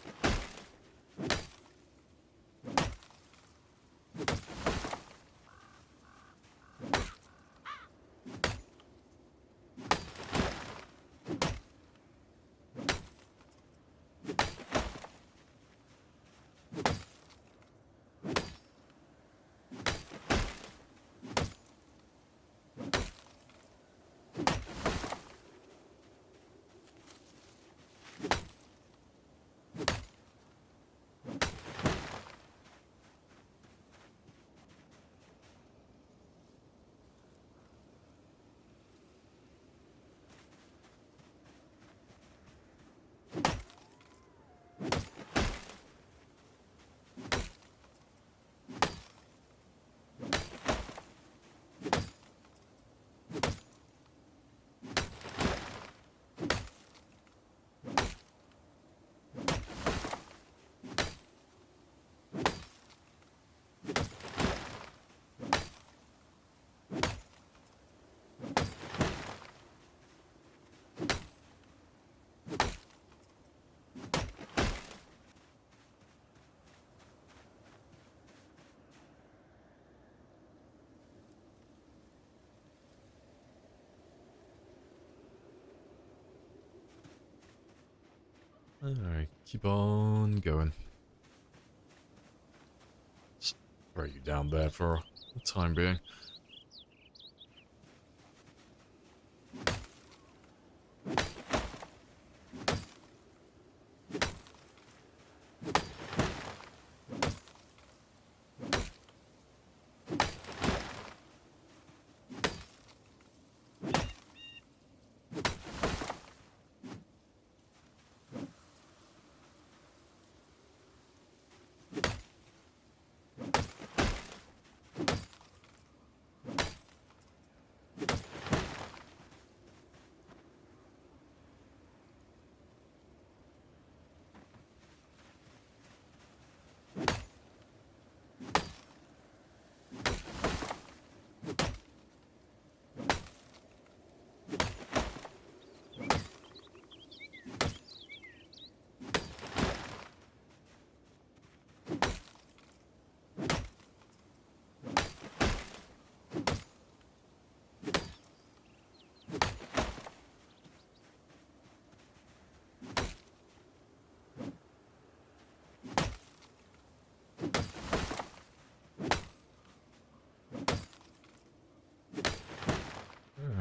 Alright, keep on going. Just throw you down there for the time being.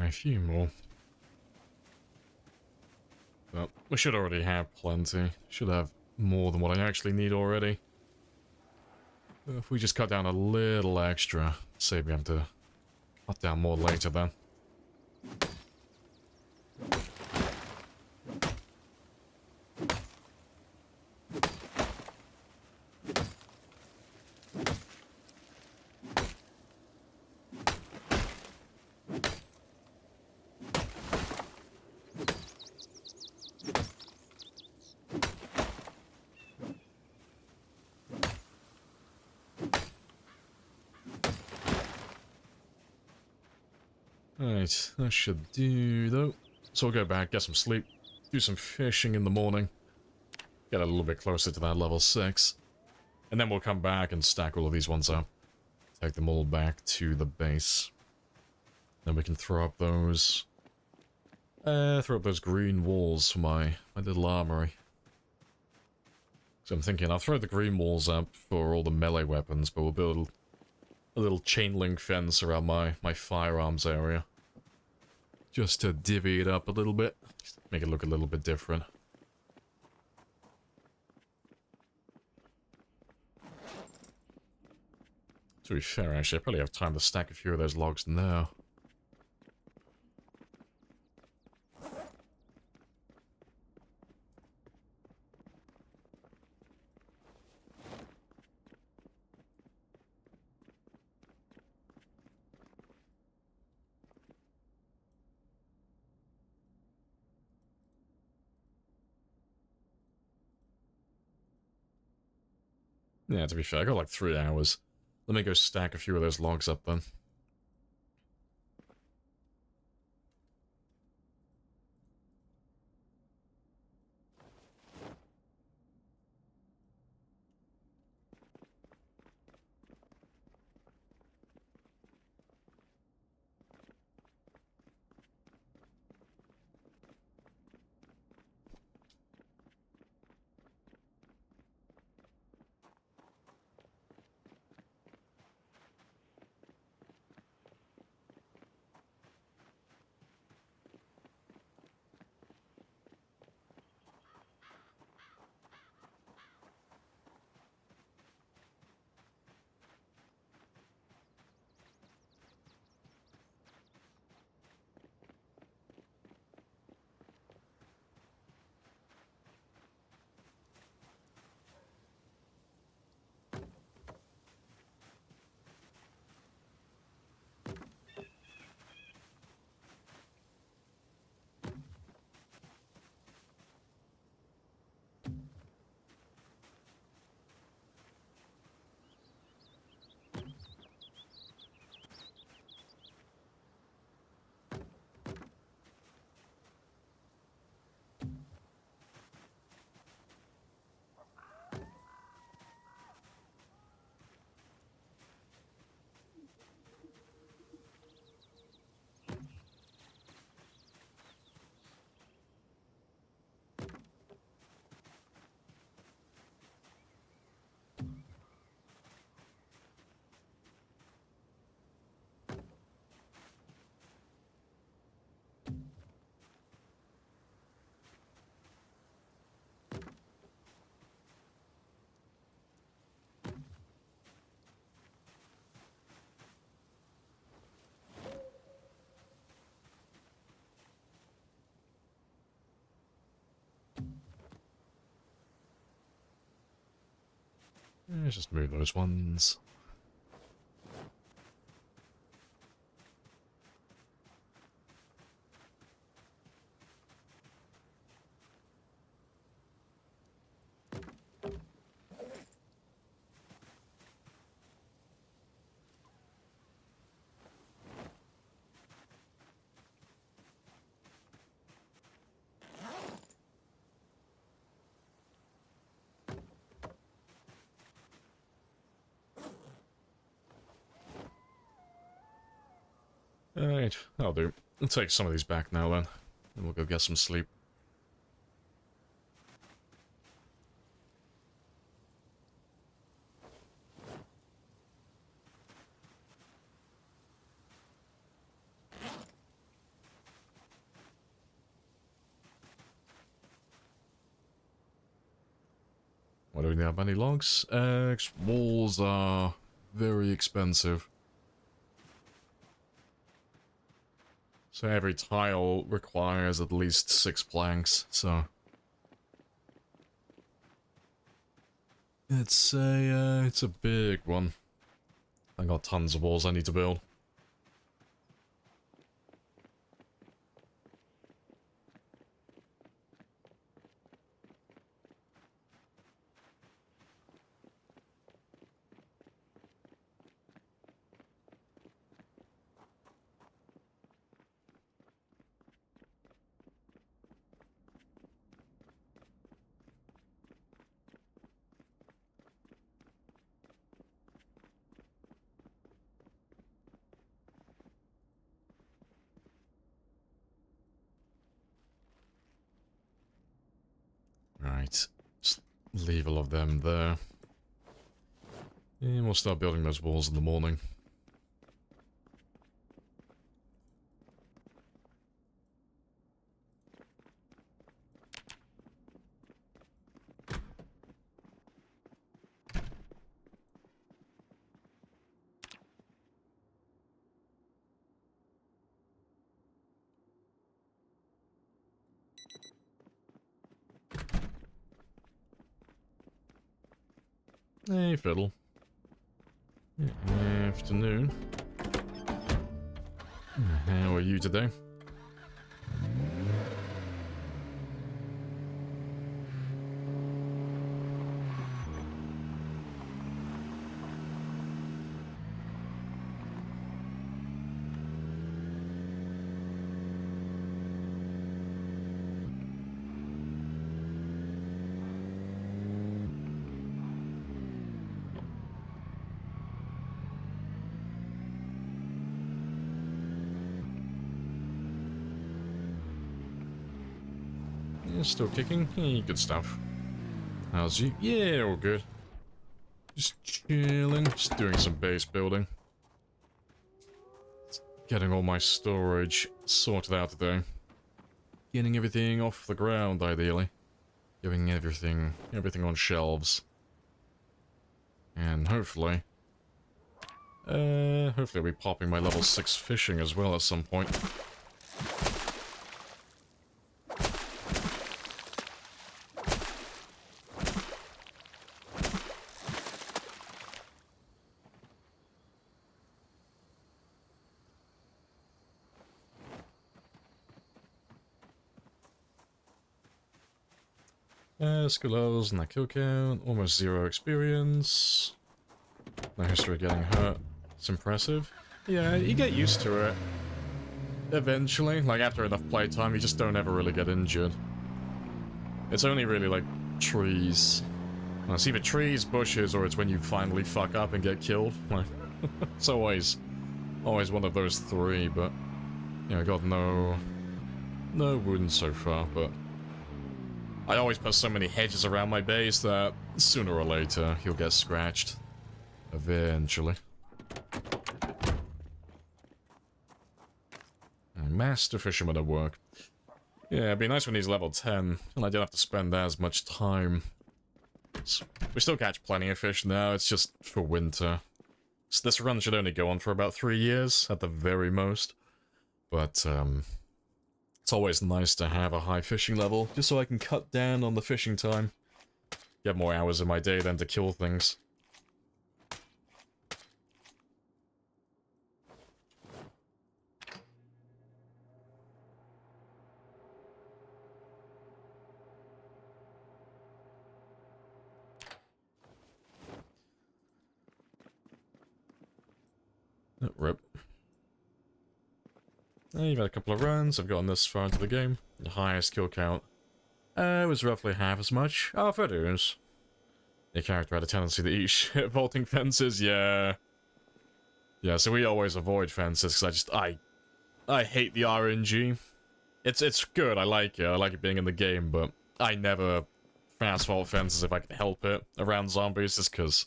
a few more. But we should already have plenty. Should have more than what I actually need already. If we just cut down a little extra, save me having to cut down more later then. Right, that should do though. So we'll go back, get some sleep, do some fishing in the morning, get a little bit closer to that level 6, and then we'll come back and stack all of these ones up. Take them all back to the base. Then we can throw up those green walls for my little armory. So I'm thinking I'll throw the green walls up for all the melee weapons, but we'll build a little chain link fence around my firearms area. Just to divvy it up a little bit. Make it look a little bit different. To be fair, actually, I probably have time to stack a few of those logs now. Yeah, to be fair, I got like 3 hours. Let me go stack a few of those logs up then. Let's just move those ones. Alright, that'll do. I'll take some of these back now then. And we'll go get some sleep. Why do we have any logs? Walls are very expensive. So every tile requires at least 6 planks, so... it's a big one. I got tons of walls I need to build. Right, just leave all of them there. And we'll start building those walls in the morning. Hey, Fiddle. Afternoon. How are you today? Yeah, still kicking. Hey, good stuff. How's you? Yeah, all good. Just chilling. Just doing some base building. Getting all my storage sorted out today. Getting everything off the ground, ideally. Getting everything on shelves. And hopefully... hopefully I'll be popping my level 6 fishing as well at some point. Skill levels, and that kill count, almost 0 experience. No history of getting hurt. It's impressive. Yeah, you get used to it. Eventually, like after enough playtime, you just don't ever really get injured. It's only really like trees. Well, it's either trees, bushes, or it's when you finally fuck up and get killed. Like, it's always one of those 3, but yeah, I got no wounds so far, but I always put so many hedges around my base that sooner or later he'll get scratched. Eventually. Master Fisherman at work. Yeah, it'd be nice when he's level 10, and I don't have to spend as much time. We still catch plenty of fish now, it's just for winter. So this run should only go on for about 3 years, at the very most. But, it's always nice to have a high fishing level, just so I can cut down on the fishing time. Get more hours in my day than to kill things. Oh, rip. You've had a couple of runs, I've gotten this far into the game. The highest kill count was roughly half as much. Oh, fair dues. Your character had a tendency to eat shit vaulting fences, yeah. Yeah, so we always avoid fences, because I hate the RNG. It's good, I like it being in the game, but I never fast vault fences if I can help it around zombies, just because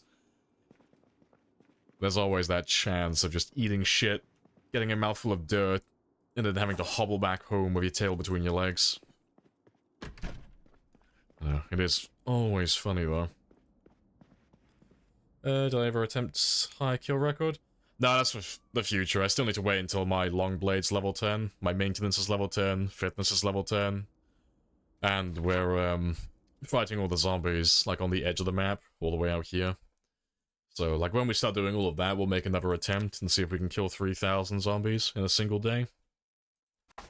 there's always that chance of just eating shit, getting a mouthful of dirt, and then having to hobble back home with your tail between your legs. It is always funny, though. Did I ever attempt high kill record? No, that's for the future. I still need to wait until my long blade's level 10, my maintenance is level 10, fitness is level 10, and we're fighting all the zombies like on the edge of the map, all the way out here. So like when we start doing all of that, we'll make another attempt and see if we can kill 3,000 zombies in a single day.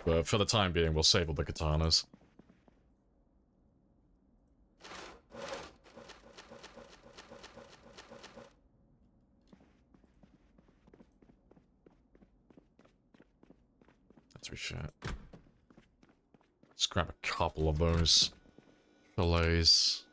But for the time being, we'll save all the katanas. To be fair, let's grab a couple of those fillets.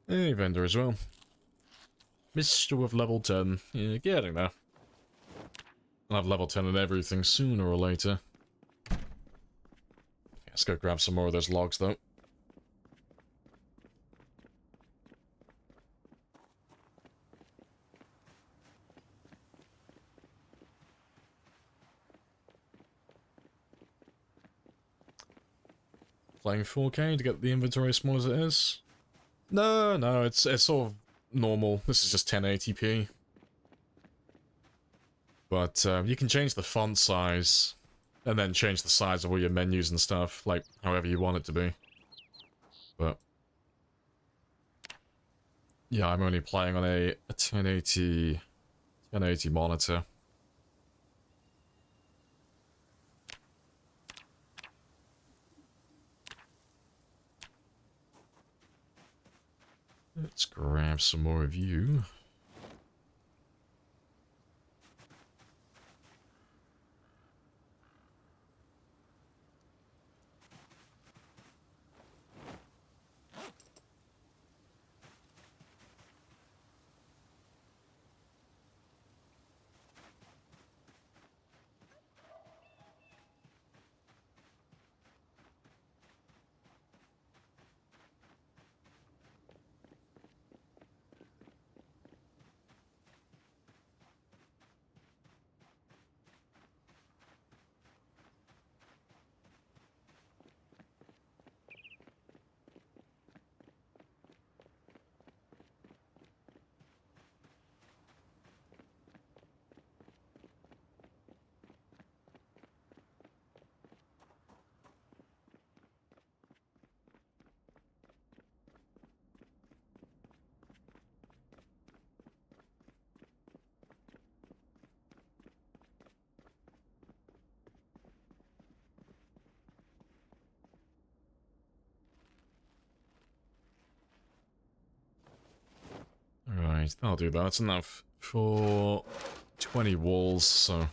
Hey, vendor as well. Mr. with level 10. Yeah, getting there. I'll have level 10 and everything sooner or later. Let's go grab some more of those logs, though. Playing 4K to get the inventory as small as it is? No, it's sort of normal. This is just 1080p. But you can change the font size and then change the size of all your menus and stuff, like however you want it to be. But yeah, I'm only playing on a 1080 monitor. Let's grab some more of you. Alright, I'll do that. That's enough for 20 walls, so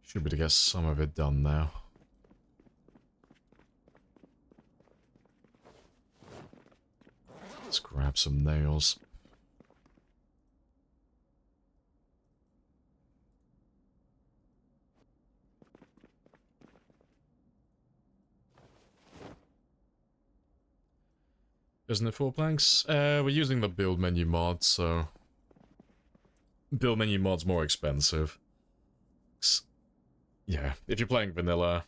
should be able to get some of it done now. Let's grab some nails. Isn't it 4 planks? We're using the build menu mod, so build menu mod's more expensive. Yeah, if you're playing vanilla,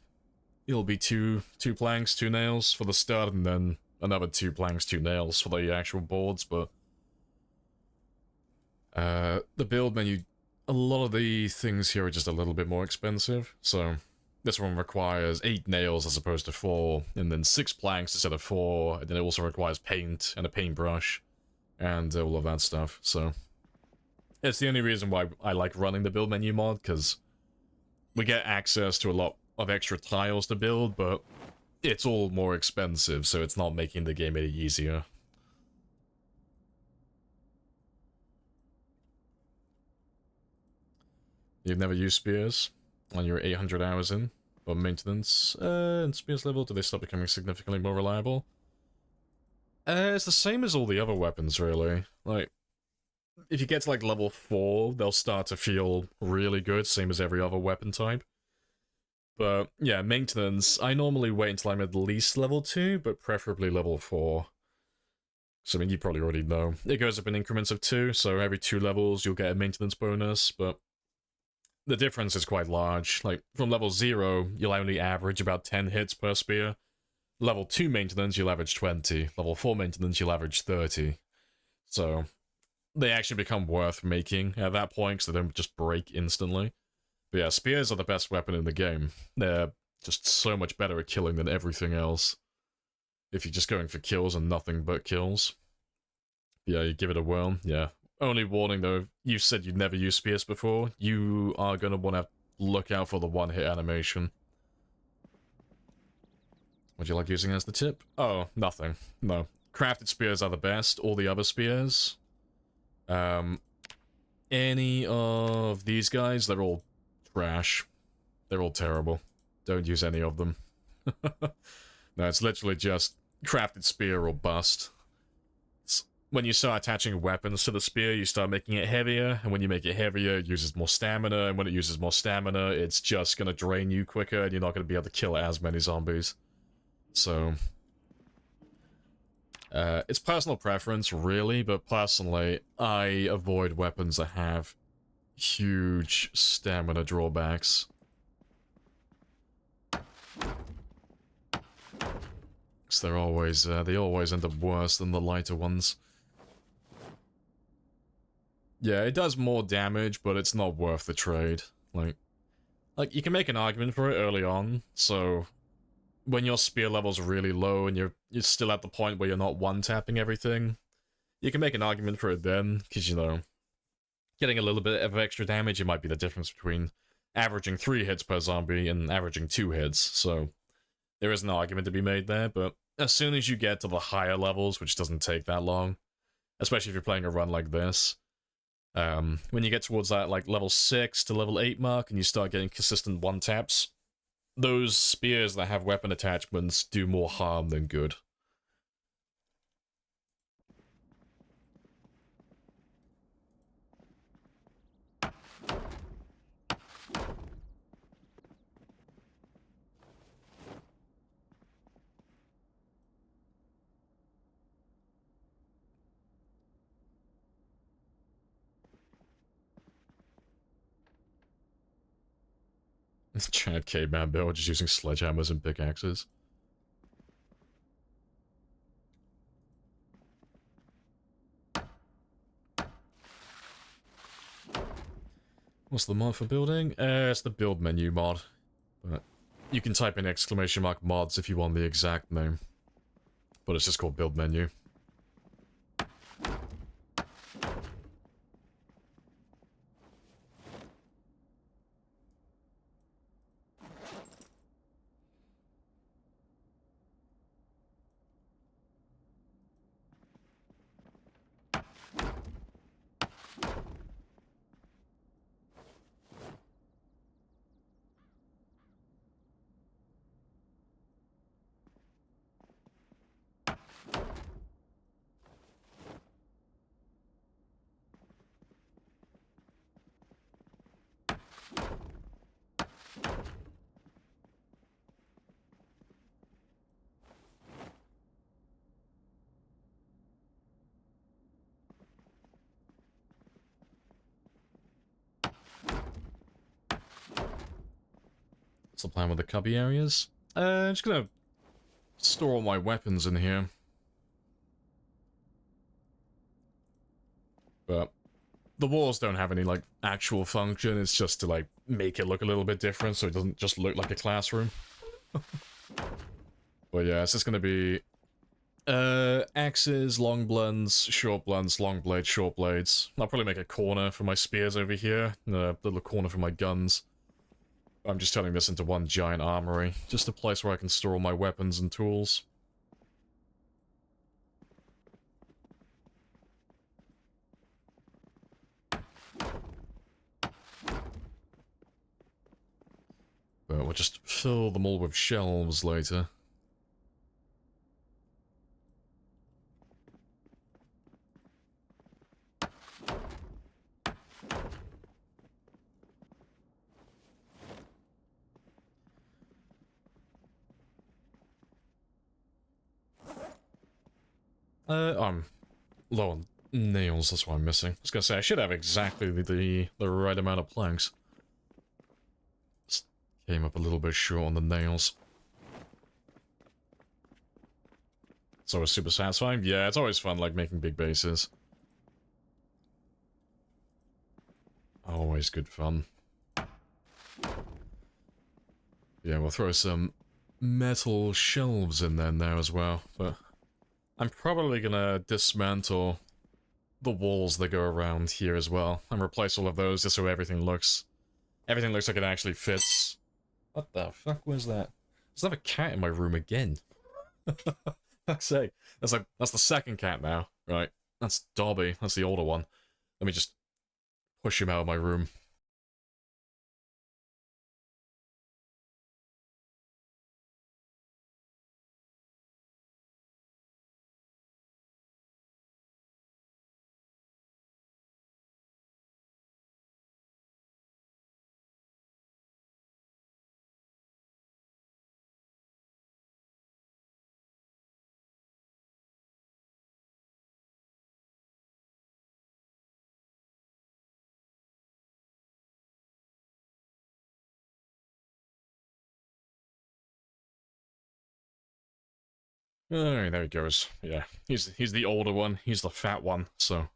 it'll be two planks, 2 nails for the start, and then another 2 planks, 2 nails for the actual boards, but the build menu, a lot of the things here are just a little bit more expensive, so this one requires 8 nails as opposed to 4, and then 6 planks instead of 4, and then it also requires paint and a paintbrush, and all of that stuff, so it's the only reason why I like running the build menu mod, because we get access to a lot of extra tiles to build, but it's all more expensive, so it's not making the game any easier. You've never used spears on your 800 hours in, or maintenance, and spears level, do they start becoming significantly more reliable? It's the same as all the other weapons, really. Like, if you get to like level 4, they'll start to feel really good, same as every other weapon type. But yeah, maintenance, I normally wait until I'm at least level 2, but preferably level 4. So I mean, you probably already know. It goes up in increments of 2, so every 2 levels you'll get a maintenance bonus, but the difference is quite large. Like, from level 0, you'll only average about 10 hits per spear. Level 2 maintenance, you'll average 20. Level 4 maintenance, you'll average 30. So, they actually become worth making at that point, because they don't just break instantly. But yeah, spears are the best weapon in the game. They're just so much better at killing than everything else. If you're just going for kills and nothing but kills. Yeah, you give it a whirl. Yeah. Only warning though, you said you'd never used spears before. You are going to want to look out for the one-hit animation. Would you like using it as the tip? Oh, nothing. No. Crafted spears are the best. All the other spears. Any of these guys, they're all trash. They're all terrible. Don't use any of them. No, it's literally just crafted spear or bust. When you start attaching weapons to the spear, you start making it heavier, and when you make it heavier, it uses more stamina, and when it uses more stamina, it's just gonna drain you quicker, and you're not gonna be able to kill as many zombies. So, it's personal preference, really, but personally, I avoid weapons that have huge stamina drawbacks. Because they're always, they always end up worse than the lighter ones. Yeah, it does more damage, but it's not worth the trade. Like, you can make an argument for it early on, so when your spear level's really low and you're still at the point where you're not one-tapping everything, you can make an argument for it then, because, you know, getting a little bit of extra damage, it might be the difference between averaging 3 hits per zombie and averaging 2 hits, so there is an argument to be made there, but as soon as you get to the higher levels, which doesn't take that long, especially if you're playing a run like this, when you get towards that, like, level 6 to level 8 mark, and you start getting consistent one-taps, those spears that have weapon attachments do more harm than good. Chad Caveman Bill just using sledgehammers and pickaxes. What's the mod for building? It's the build menu mod. But you can type in ! mods if you want the exact name. But it's just called build menu. What's the plan with the cubby areas? I'm just gonna store all my weapons in here. But the walls don't have any, like, actual function. It's just to, like, make it look a little bit different so it doesn't just look like a classroom. But yeah, it's just gonna be axes, long blunts, short blunts, long blades, short blades. I'll probably make a corner for my spears over here, and a little corner for my guns. I'm just turning this into one giant armory, just a place where I can store all my weapons and tools. But we'll just fill them all with shelves later. I'm low on nails, that's what I'm missing. I was gonna say, I should have exactly the right amount of planks. Just came up a little bit short on the nails. It's always super satisfying. Yeah, it's always fun, like, making big bases. Always good fun. Yeah, we'll throw some metal shelves in there now as well, but I'm probably gonna dismantle the walls that go around here as well and replace all of those just so everything looks like it actually fits. What the fuck was that? There's another cat in my room again. Fuck's sake. That's the second cat now, right? That's Dobby, that's the older one. Let me just push him out of my room. Alright, there he goes. Yeah, he's the older one, he's the fat one, so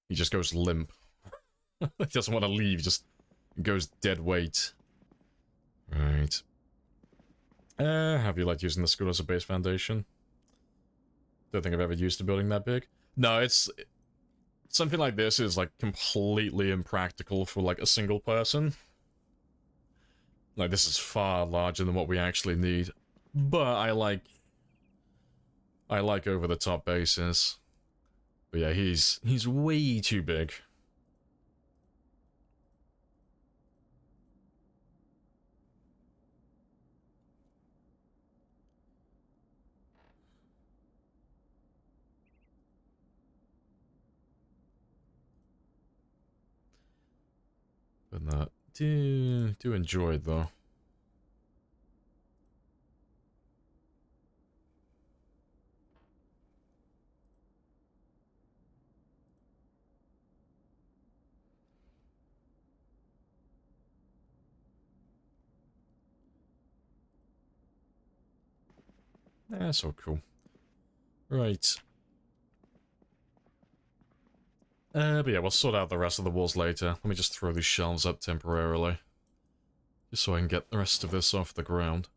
he just goes limp. He doesn't want to leave, he just goes dead weight. Right. Have you liked using the school as a base foundation? Don't think I've ever used a building that big. No, it's... Something like this is, like, completely impractical for, like, a single person. Like, this is far larger than what we actually need. But I like over-the-top bases. But yeah, he's way too big. But not do enjoy it though. That's so cool. Right. But yeah, we'll sort out the rest of the walls later. Let me just throw these shelves up temporarily. Just so I can get the rest of this off the ground.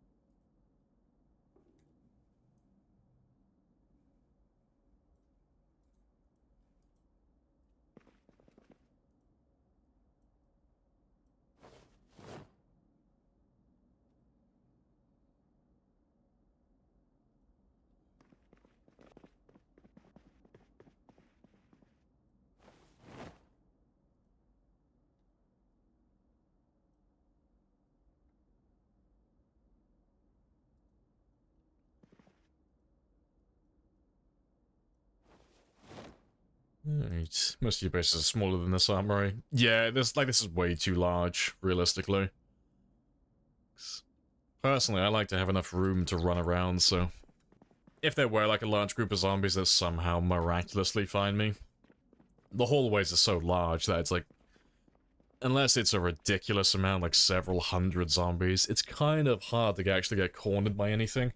Alright. Most of your bases are smaller than this, Lamprey. Yeah, this is way too large, realistically. Personally, I like to have enough room to run around, so... If there were, like, a large group of zombies that somehow miraculously find me, the hallways are so large that it's like... Unless it's a ridiculous amount, like several hundred zombies, it's kind of hard to actually get cornered by anything.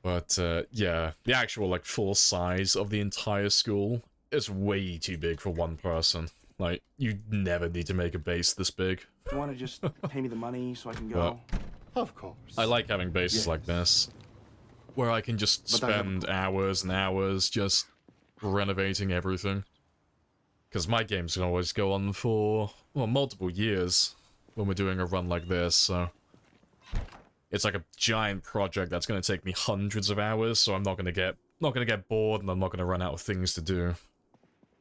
But, yeah, the actual, like, full size of the entire school is way too big for one person. Like, you never need to make a base this big. You want to just pay me the money so I can go? Of course. I like having bases like this, where I can just spend hours and hours just renovating everything. Because my games can always go on for, well, multiple years when we're doing a run like this, so... It's like a giant project that's going to take me hundreds of hours, so I'm not going to get bored, and I'm not going to run out of things to do.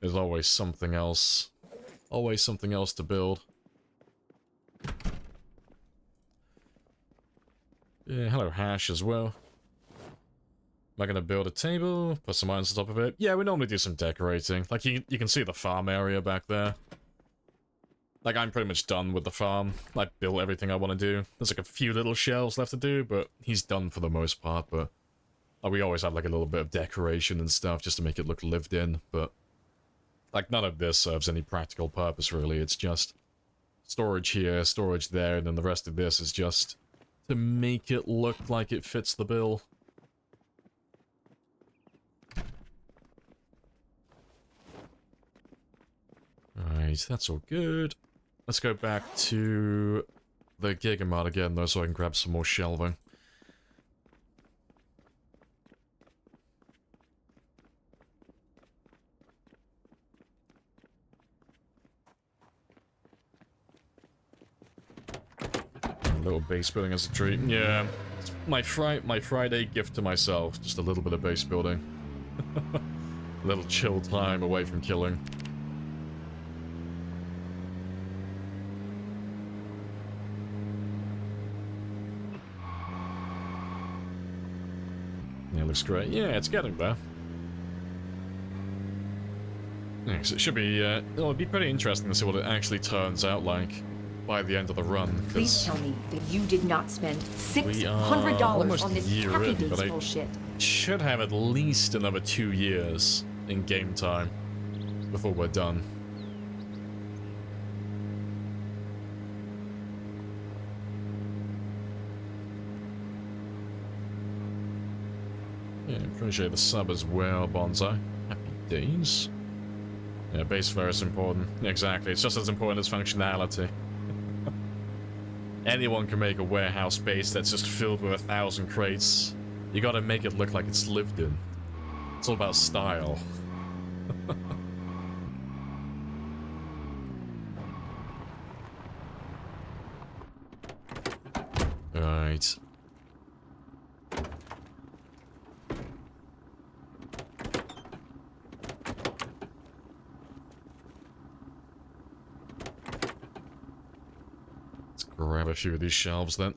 There's always something else. Always something else to build. Yeah, hello Hash as well. Am I going to build a table? Put some irons on top of it? Yeah, we normally do some decorating. Like, you can see the farm area back there. Like, I'm pretty much done with the farm. I built everything I want to do. There's like a few little shelves left to do, but he's done for the most part, but... Like, we always have like a little bit of decoration and stuff just to make it look lived in, but like none of this serves any practical purpose really. It's just storage here, storage there, and then the rest of this is just to make it look like it fits the bill. Right, that's all good. Let's go back to the Gigamod again though, so I can grab some more shelving. A little base building as a treat. Yeah, it's my Friday gift to myself. Just a little bit of base building. A little chill time away from killing. Yeah, looks great. Yeah, it's getting there. Yeah, so it should be, it'll be pretty interesting to see what it actually turns out like by the end of the run. Please tell me that you did not spend we are $600 almost on this a year Happy in, Days but I bullshit. should have at least another 2 years in game time before we're done. Yeah, appreciate the sub as well, Bonsai. Happy days. Yeah, base flare is important. Exactly, it's just as important as functionality. Anyone can make a warehouse base that's just filled with 1,000 crates. You gotta make it look like it's lived in. It's all about style. Right. Let's grab a few of these shelves then.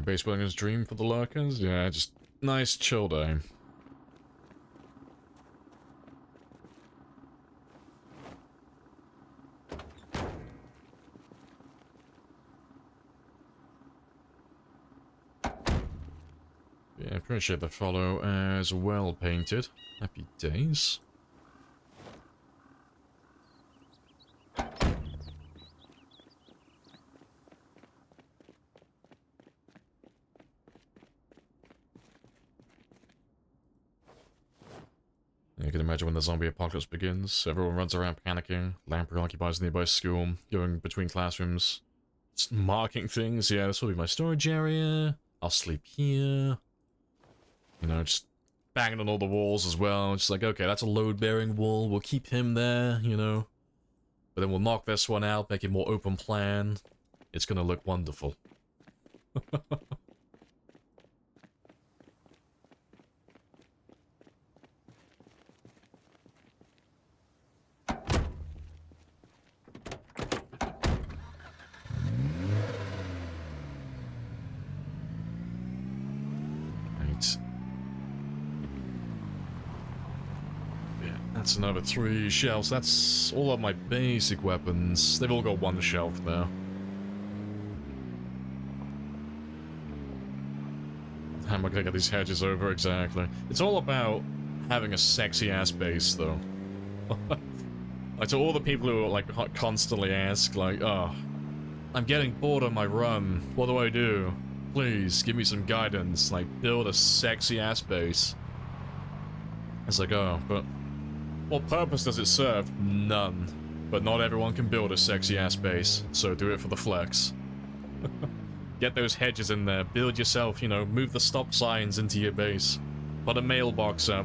Base building is dream for the lurkers? Yeah, just nice chill day. Yeah, appreciate the follow as well painted. Happy days. You can imagine when the zombie apocalypse begins. Everyone runs around panicking. Lamprey occupies the nearby school, going between classrooms, marking things. Yeah, this will be my storage area. I'll sleep here. You know, just banging on all the walls as well. Just like, okay, that's a load-bearing wall. We'll keep him there, you know. But then we'll knock this one out, make it more open plan. It's gonna look wonderful. That's another 3 shelves. That's all of my basic weapons. They've all got 1 shelf now. How am I gonna get these hedges over exactly? It's all about having a sexy ass base, though. Like, to all the people who like constantly ask, like, oh, I'm getting bored on my run. What do I do? Please give me some guidance. Like, build a sexy ass base. It's like, oh, but what purpose does it serve? None. But not everyone can build a sexy-ass base, so do it for the flex. Get those hedges in there, build yourself, you know, move the stop signs into your base. Put a mailbox up.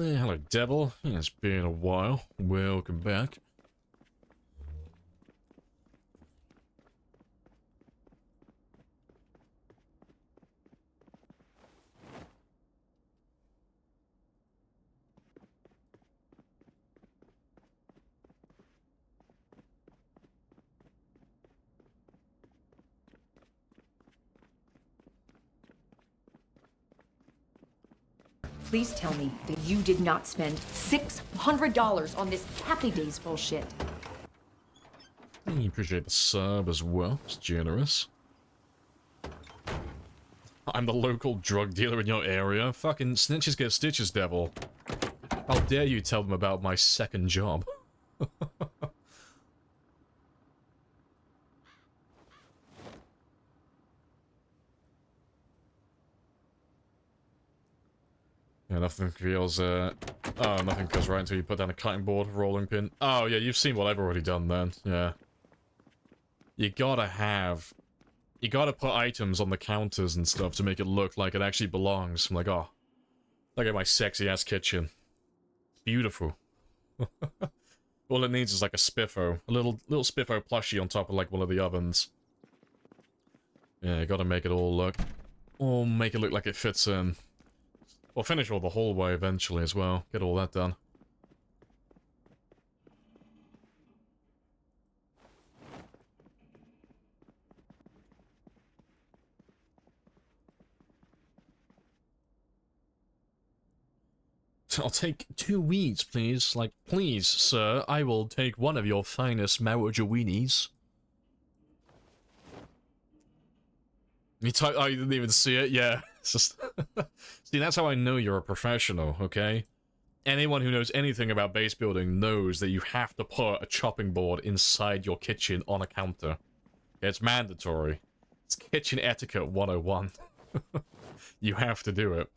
Hello, Devil. It's been a while. Welcome back. Please tell me that you did not spend $600 on this Happy Days bullshit. Appreciate the sub as well. It's generous. I'm the local drug dealer in your area. Fucking snitches get stitches, Devil. How dare you tell them about my second job? Yeah, nothing feels, oh, nothing goes right until you put down a cutting board, rolling pin. Oh, yeah, you've seen what I've already done then, yeah. You gotta put items on the counters and stuff to make it look like it actually belongs. I'm like, oh, look at my sexy-ass kitchen. It's beautiful. All it needs is like a spiffo. A little spiffo plushie on top of like one of the ovens. Yeah, you gotta make it all look... or make it look like it fits in. We'll finish all the hallway eventually as well. Get all that done. I'll take 2 weeds, please. Like, please, sir, I will take one of your finest weenies. Oh, you didn't even see it? Yeah. It's just... See, that's how I know you're a professional, okay? Anyone who knows anything about base building knows that you have to put a chopping board inside your kitchen on a counter. It's mandatory. It's kitchen etiquette 101. You have to do it.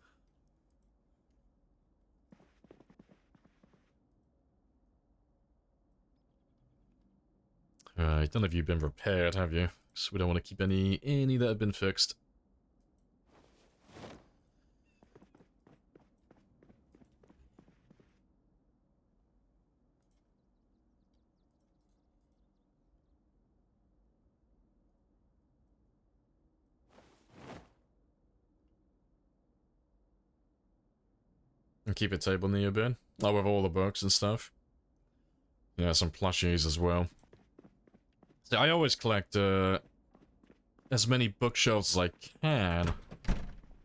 Right, none of you have been repaired, have you? So we don't want to keep any that have been fixed. And keep a table near your bed. Oh, with all the books and stuff. Yeah, some plushies as well. So I always collect as many bookshelves as I can.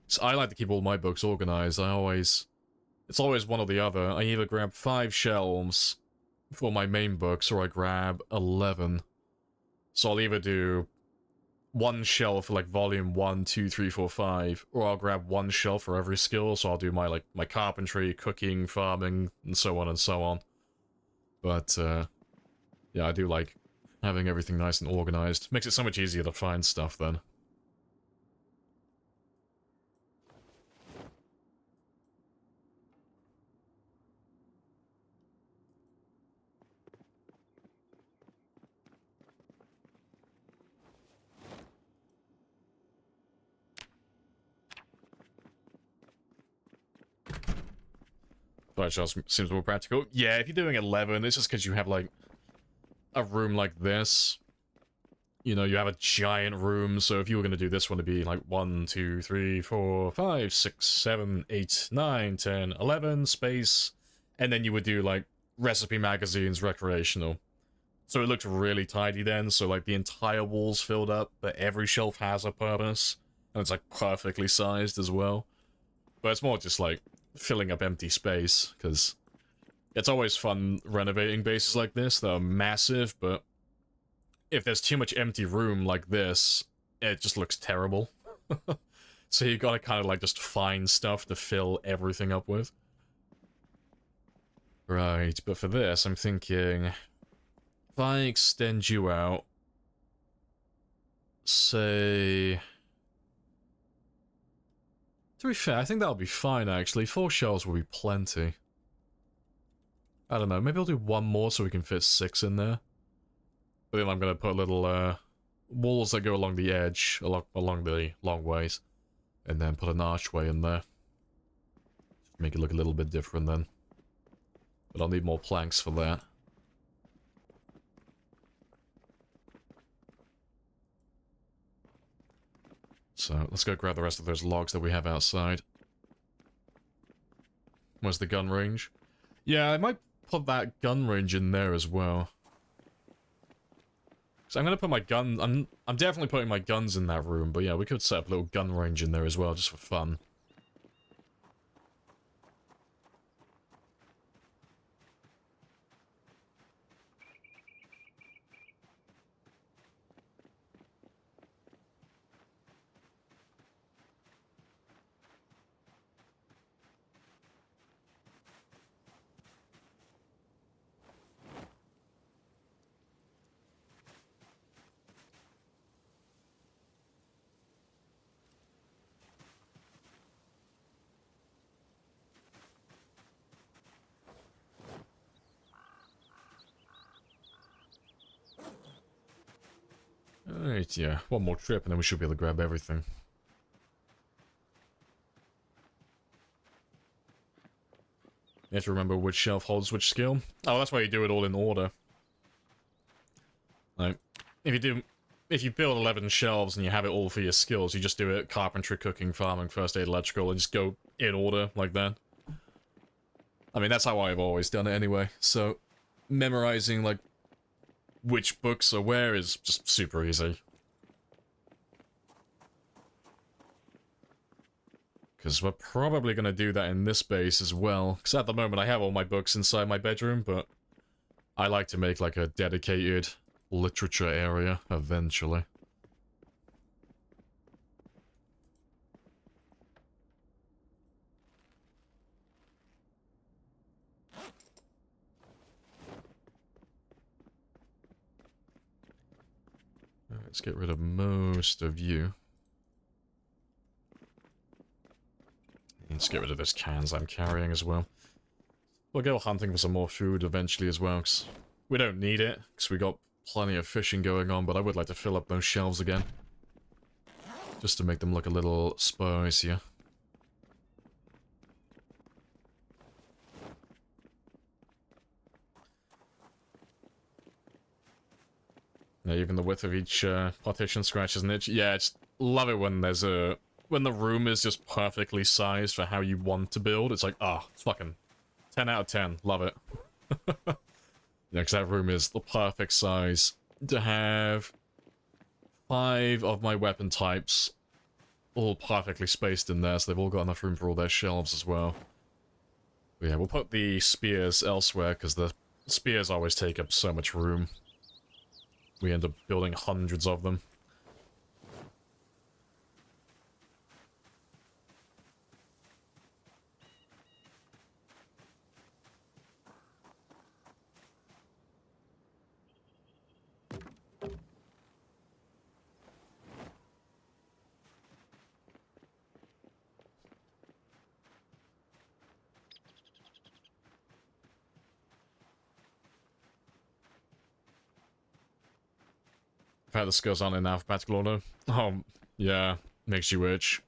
So I like to keep all my books organized. It's always one or the other. I either grab 5 shelves for my main books, or I grab 11. So I'll either do 1 shelf for like volume 1, 2, 3, 4, 5, or I'll grab 1 shelf for every skill. So I'll do my my carpentry, cooking, farming, and so on and so on. But yeah, I do like having everything nice and organized. Makes it so much easier to find stuff then. That just seems more practical. Yeah, if you're doing 11, it's just because you have, like, a room like this. You know, you have a giant room, so if you were going to do this one, it'd be, like, 1, 2, 3, 4, 5, 6, 7, 8, 9, 10, 11, space. And then you would do, like, recipe magazines, recreational. So it looked really tidy then, so, like, the entire wall's filled up, but every shelf has a purpose. And it's, like, perfectly sized as well. But it's more just, like, filling up empty space, because it's always fun renovating bases like this that are massive, but if there's too much empty room like this, it just looks terrible. So you gotta kind of like just find stuff to fill everything up with. Right, but for this, I'm thinking, if I extend you out, say... To be fair, I think that'll be fine, actually. 4 shelves will be plenty. I don't know, maybe I'll do 1 more so we can fit 6 in there. But then I'm gonna put little, walls that go along the edge, along the long ways. And then put an archway in there. Make it look a little bit different then. But I'll need more planks for that. So, let's go grab the rest of those logs that we have outside. Where's the gun range? Yeah, I might put that gun range in there as well. So I'm gonna put my gun... I'm definitely putting my guns in that room, but yeah, we could set up a little gun range in there as well, just for fun. Alright, yeah. One more trip and then we should be able to grab everything. You have to remember which shelf holds which skill. Oh, that's why you do it all in order. Like, if you build 11 shelves and you have it all for your skills, you just do it carpentry, cooking, farming, first aid, electrical, and just go in order like that. I mean, that's how I've always done it anyway, so memorizing, like, which books are where is just super easy. Because we're probably going to do that in this base as well. Because at the moment I have all my books inside my bedroom, but I like to make like a dedicated literature area eventually. Let's get rid of most of you. Let's get rid of those cans I'm carrying as well. We'll go hunting for some more food eventually as well, because we don't need it, because we got plenty of fishing going on, but I would like to fill up those shelves again. Just to make them look a little spicier. Yeah, even the width of each partition scratches an itch. Yeah, I just love it when there's a... when the room is just perfectly sized for how you want to build. It's like, it's fucking 10 out of 10. Love it. Yeah, because that room is the perfect size to have 5 of my weapon types all perfectly spaced in there, so they've all got enough room for all their shelves as well. But yeah, we'll put the spears elsewhere, because the spears always take up so much room. We end up building hundreds of them. In fact, this goes on in alphabetical order. Oh, yeah. Makes you itch.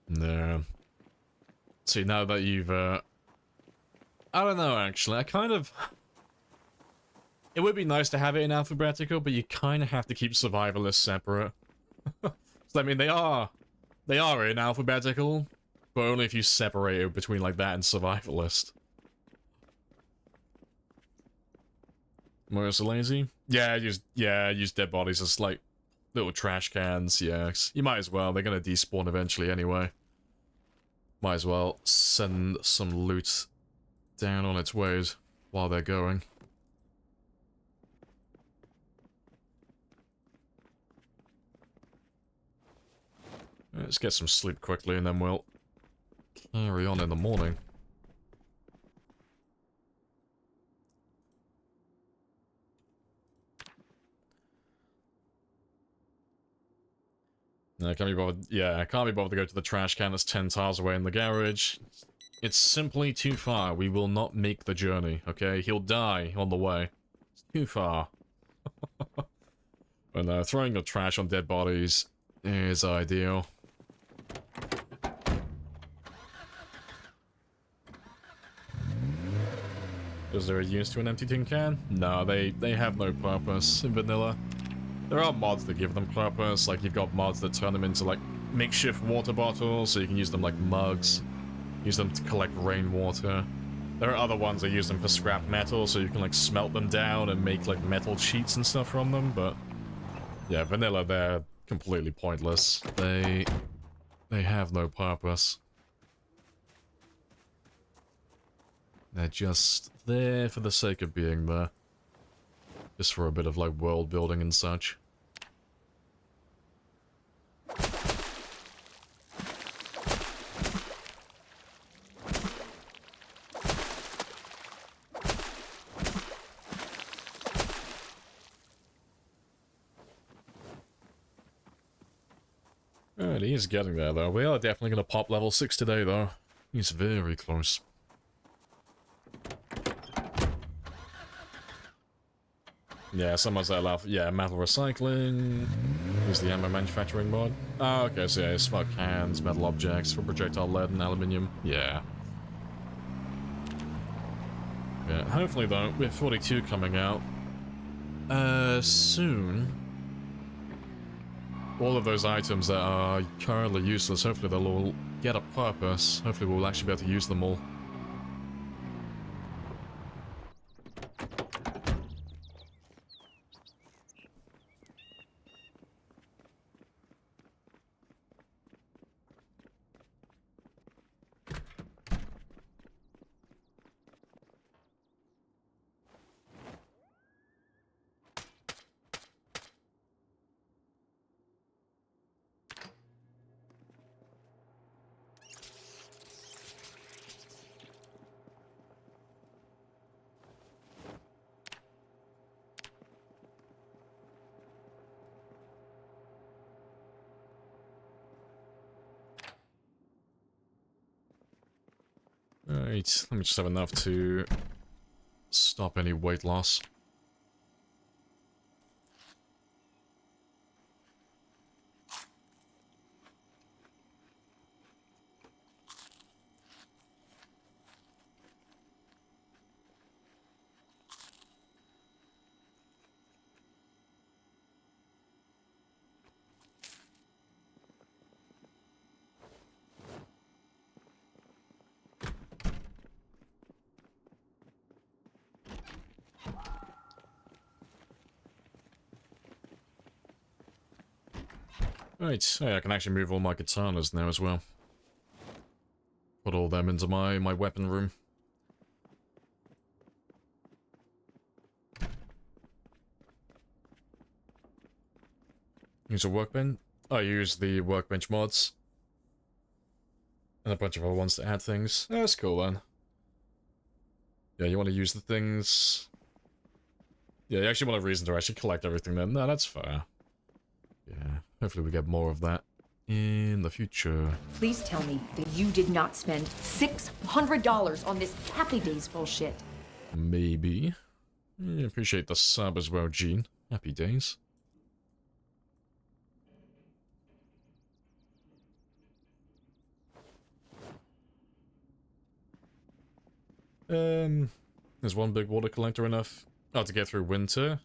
No. See, now that you've, I don't know, actually. I kind of... It would be nice to have it in alphabetical, but you kind of have to keep survivalists separate. So, I mean, they are in alphabetical, but only if you separate it between, like, that and survivalist. More so lazy? Yeah, use dead bodies as, like, little trash cans, yeah. You might as well, they're gonna despawn eventually anyway. Might as well send some loot down on its ways while they're going. Let's get some sleep quickly and then we'll carry on in the morning. No, I can't be bothered. Yeah, I can't be bothered to go to the trash can that's 10 tiles away in the garage. It's simply too far. We will not make the journey, okay? He'll die on the way. It's too far. But throwing your trash on dead bodies is ideal. because they're used to an empty tin can. No, they have no purpose in vanilla. There are mods that give them purpose, like you've got mods that turn them into like makeshift water bottles, so you can use them like mugs, use them to collect rainwater. There are other ones that use them for scrap metal, so you can like smelt them down and make like metal sheets and stuff from them, but yeah, vanilla, they're completely pointless. They have no purpose. They're just there for the sake of being there. Just for a bit of like world building and such. Alright, he is getting there though. We are definitely going to pop level 6 today though. He's very close. Yeah, someone's that allow. Yeah, metal recycling. Here's the ammo manufacturing mod. Oh, okay, so yeah, smoke cans, metal objects for projectile lead and aluminium. Yeah. Yeah, hopefully though, with 42 coming out soon, all of those items that are currently useless, hopefully they'll all get a purpose. Hopefully we'll actually be able to use them all. Alright, let me just have enough to stop any weight loss. Right, yeah, I can actually move all my katanas now as well. Put all them into my weapon room. Use a workbench? I use the workbench mods. And a bunch of other ones to add things. Oh, that's cool then. Yeah, you want to use the things... Yeah, you actually want a reason to actually collect everything then. No, that's fair. Yeah, hopefully we get more of that in the future. Please tell me that you did not spend $600 on this Happy Days bullshit. Maybe. Yeah, appreciate the sub as well, Gene. Happy days. Is one big water collector enough? Oh, to get through winter?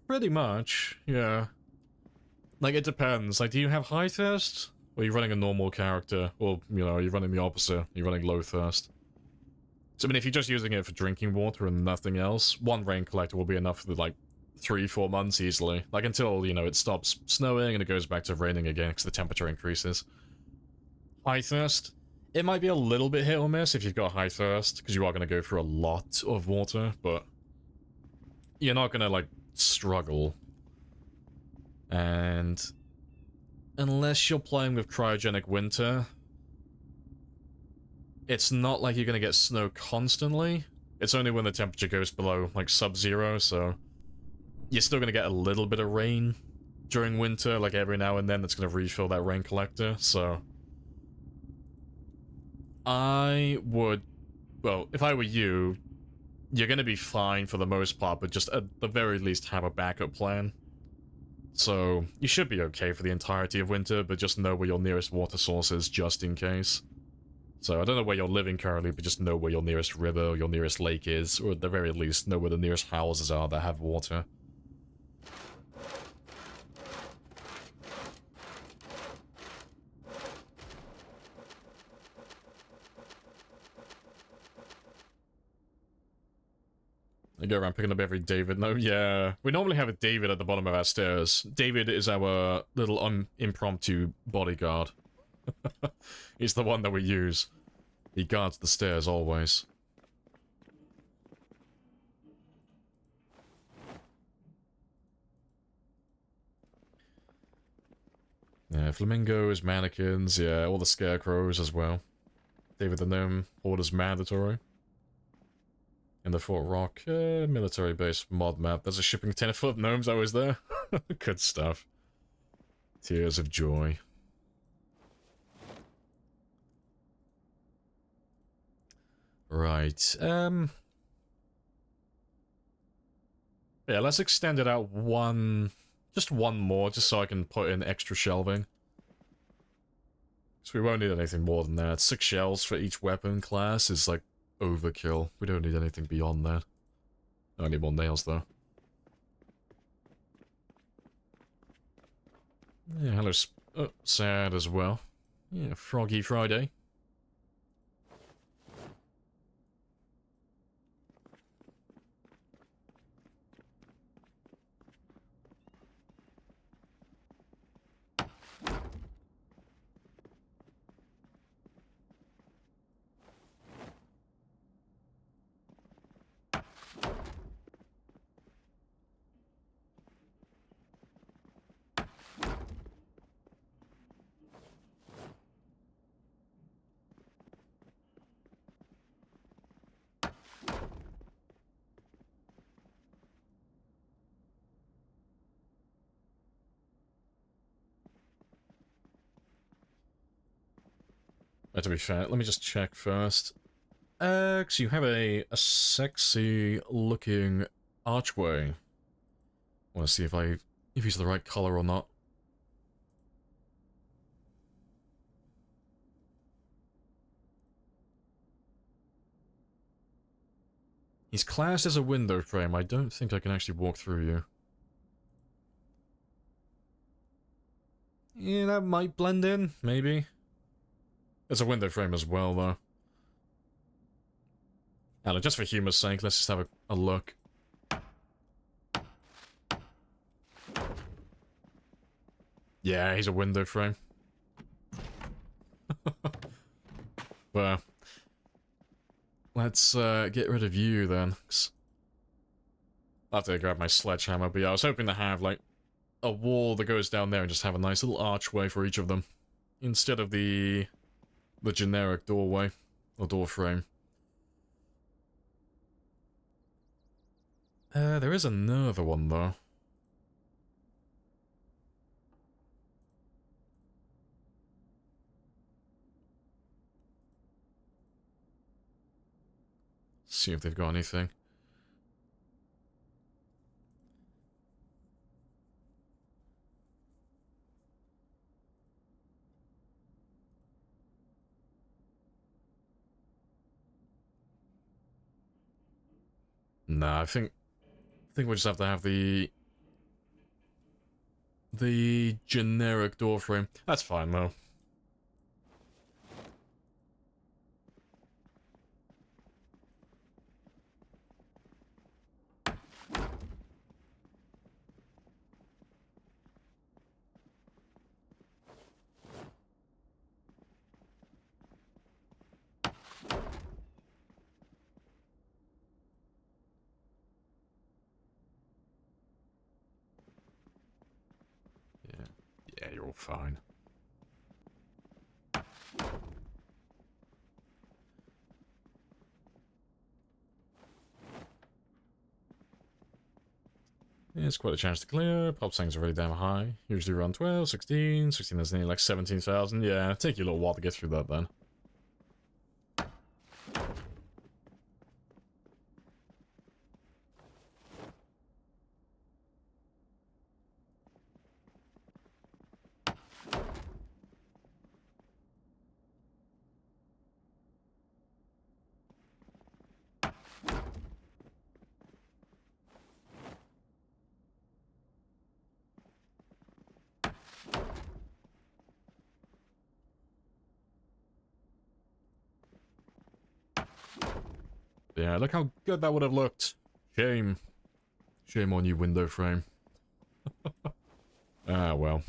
Pretty much, yeah. Like, it depends. Like, do you have high thirst? Or are you running a normal character? Or, you know, are you running the opposite? You're running low thirst. So, I mean, if you're just using it for drinking water and nothing else, one rain collector will be enough for, like, 3-4 months easily. Like, until, you know, it stops snowing and it goes back to raining again because the temperature increases. High thirst? It might be a little bit hit or miss if you've got high thirst, because you are going to go through a lot of water, but you're not going to, like, struggle. And unless you're playing with cryogenic winter, it's not like you're going to get snow constantly. It's only when the temperature goes below, like, sub-zero, so you're still going to get a little bit of rain during winter, like, every now and then that's going to refill that rain collector, so I would, well, if I were you, you're going to be fine for the most part, but just at the very least have a backup plan. So, you should be okay for the entirety of winter, but just know where your nearest water source is just in case. So I don't know where you're living currently, but just know where your nearest river or your nearest lake is, or at the very least know where the nearest houses are that have water. I go around picking up every David. No, yeah. We normally have a David at the bottom of our stairs. David is our little impromptu bodyguard. He's the one that we use. He guards the stairs always. Yeah, flamingos, mannequins, yeah, all the scarecrows as well. David the Gnome, orders mandatory. In the Fort Rock military base mod map, there's a shipping container full of gnomes always there. Good stuff. Tears of joy. Right, yeah, let's extend it out just one more, just so I can put in extra shelving. So we won't need anything more than that. 6 shells for each weapon class is like overkill. We don't need anything beyond that. I need more nails though. Yeah, hello, sad as well. Yeah, Froggy Friday. To be fair, let me just check first. So you have a sexy looking archway. Want to see if he's the right color or not. He's classed as a window frame. I don't think I can actually walk through you. Yeah, that might blend in, maybe. It's a window frame as well, though. And just for humor's sake, let's just have a look. Yeah, he's a window frame. Well, let's get rid of you then. I'll have to grab my sledgehammer, but yeah, I was hoping to have, like, a wall that goes down there and just have a nice little archway for each of them. Instead of the generic doorway, or door frame. There is another one, though. See if they've got anything. Nah, I think we'll just have to have the generic door frame. That's fine though. Yeah, you're all fine. Yeah, it's quite a chance to clear. Pop settings are really damn high. Usually around 12, 16. 16 is nearly like 17,000. Yeah, take you a little while to get through that then. Yeah, look how good that would have looked. Shame. Shame on you, window frame. Ah, well.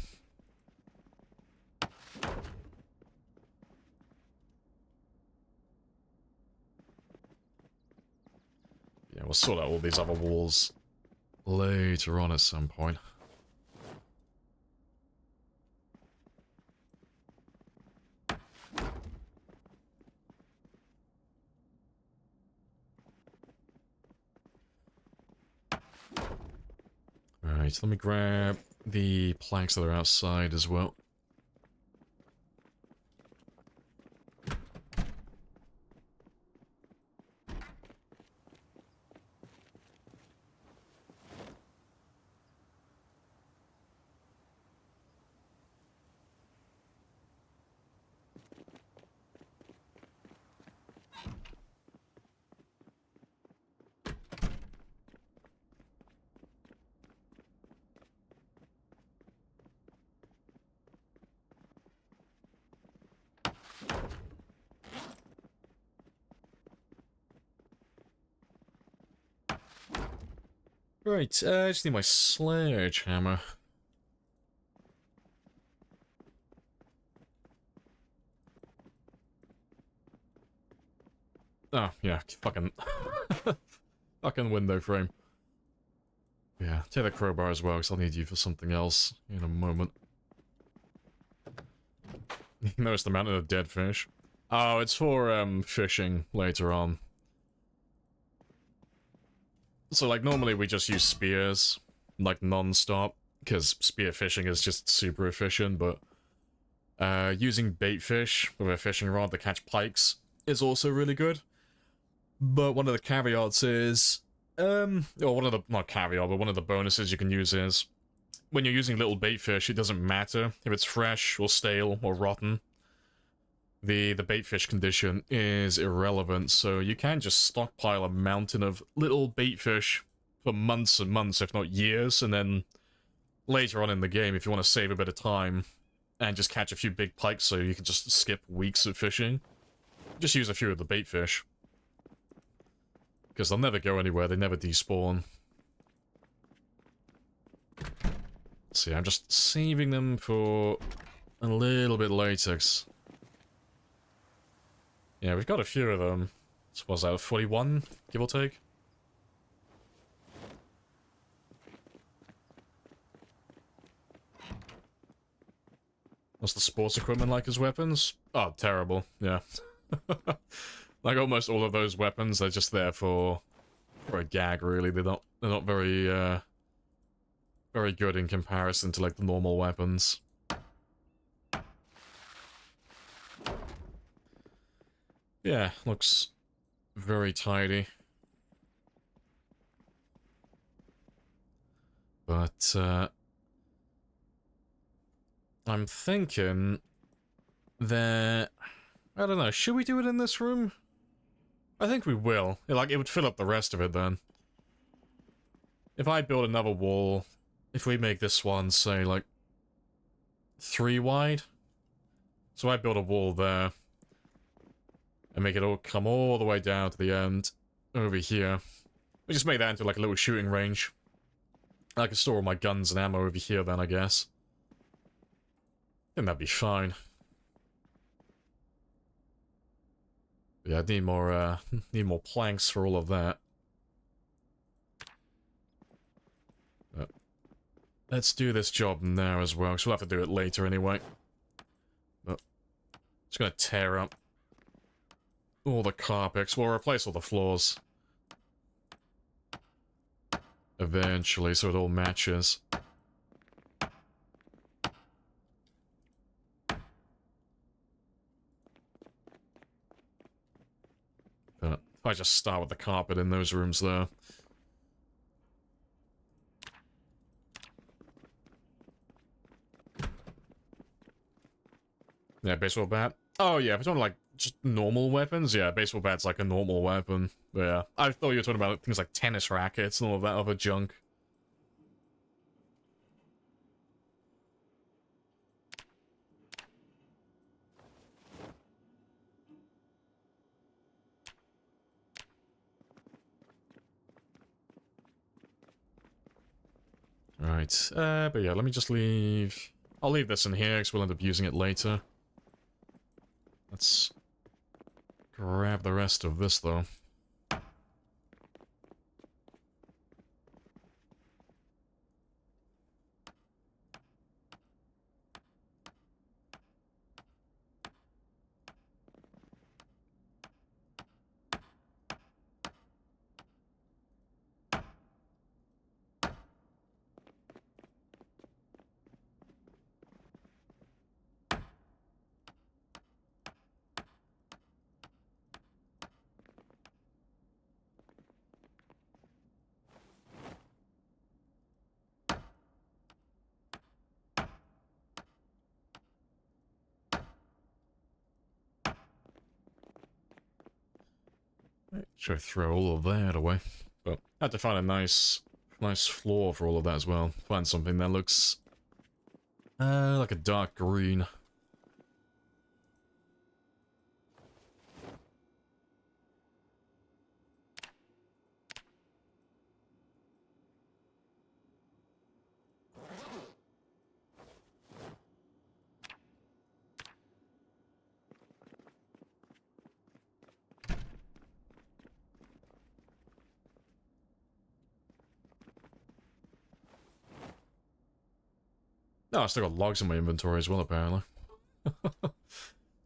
Yeah, we'll sort out all these other walls later on at some point. Alright, let me grab the planks that are outside as well. Right, I just need my sledgehammer. Oh, yeah, fucking... fucking window frame. Yeah, take the crowbar as well, because I'll need you for something else in a moment. You notice the mountain of dead fish? Oh, it's for, fishing later on. So, like, normally we just use spears, like, non-stop, because spear fishing is just super efficient, but using bait fish with a fishing rod to catch pikes is also really good. But one of the caveats is, or one of the, not caveat, but one of the bonuses you can use is, when you're using little bait fish, it doesn't matter if it's fresh, or stale, or rotten. The bait fish condition is irrelevant, so you can just stockpile a mountain of little bait fish for months and months, if not years, and then later on in the game, if you want to save a bit of time and just catch a few big pikes so you can just skip weeks of fishing, just use a few of the bait fish. Because they'll never go anywhere, they never despawn. See, I'm just saving them for a little bit later. 'Cause yeah, we've got a few of them. So what's that, 41, give or take? What's the sports equipment like as weapons? Oh, terrible, yeah. Like almost all of those weapons, they're just there for a gag, really. They're not very, very good in comparison to, like, the normal weapons. Yeah, looks very tidy. But, I'm thinking that... I don't know, should we do it in this room? I think we will. Like, it would fill up the rest of it then. If I build another wall, if we make this one, say, like, 3 wide. So I build a wall there. And make it all come all the way down to the end. Over here. We just make that into, like, a little shooting range. I can store all my guns and ammo over here then, I guess. And that'd be fine. Yeah, I need more planks for all of that. But let's do this job now as well, because we'll have to do it later anyway. But just gonna tear up all the carpets. We'll replace all the floors eventually, so it all matches. But if I just start with the carpet in those rooms there. Yeah, baseball bat. Oh yeah, if it's on like just normal weapons, yeah, baseball bat's like a normal weapon. But yeah, I thought you were talking about things like tennis rackets and all of that other junk. Right, but yeah, let me just leave... I'll leave this in here, because we'll end up using it later. Let's grab the rest of this, though. Should throw all of that away. But I had to find a nice floor for all of that as well. Find something that looks like a dark green. No, I still got logs in my inventory as well, apparently.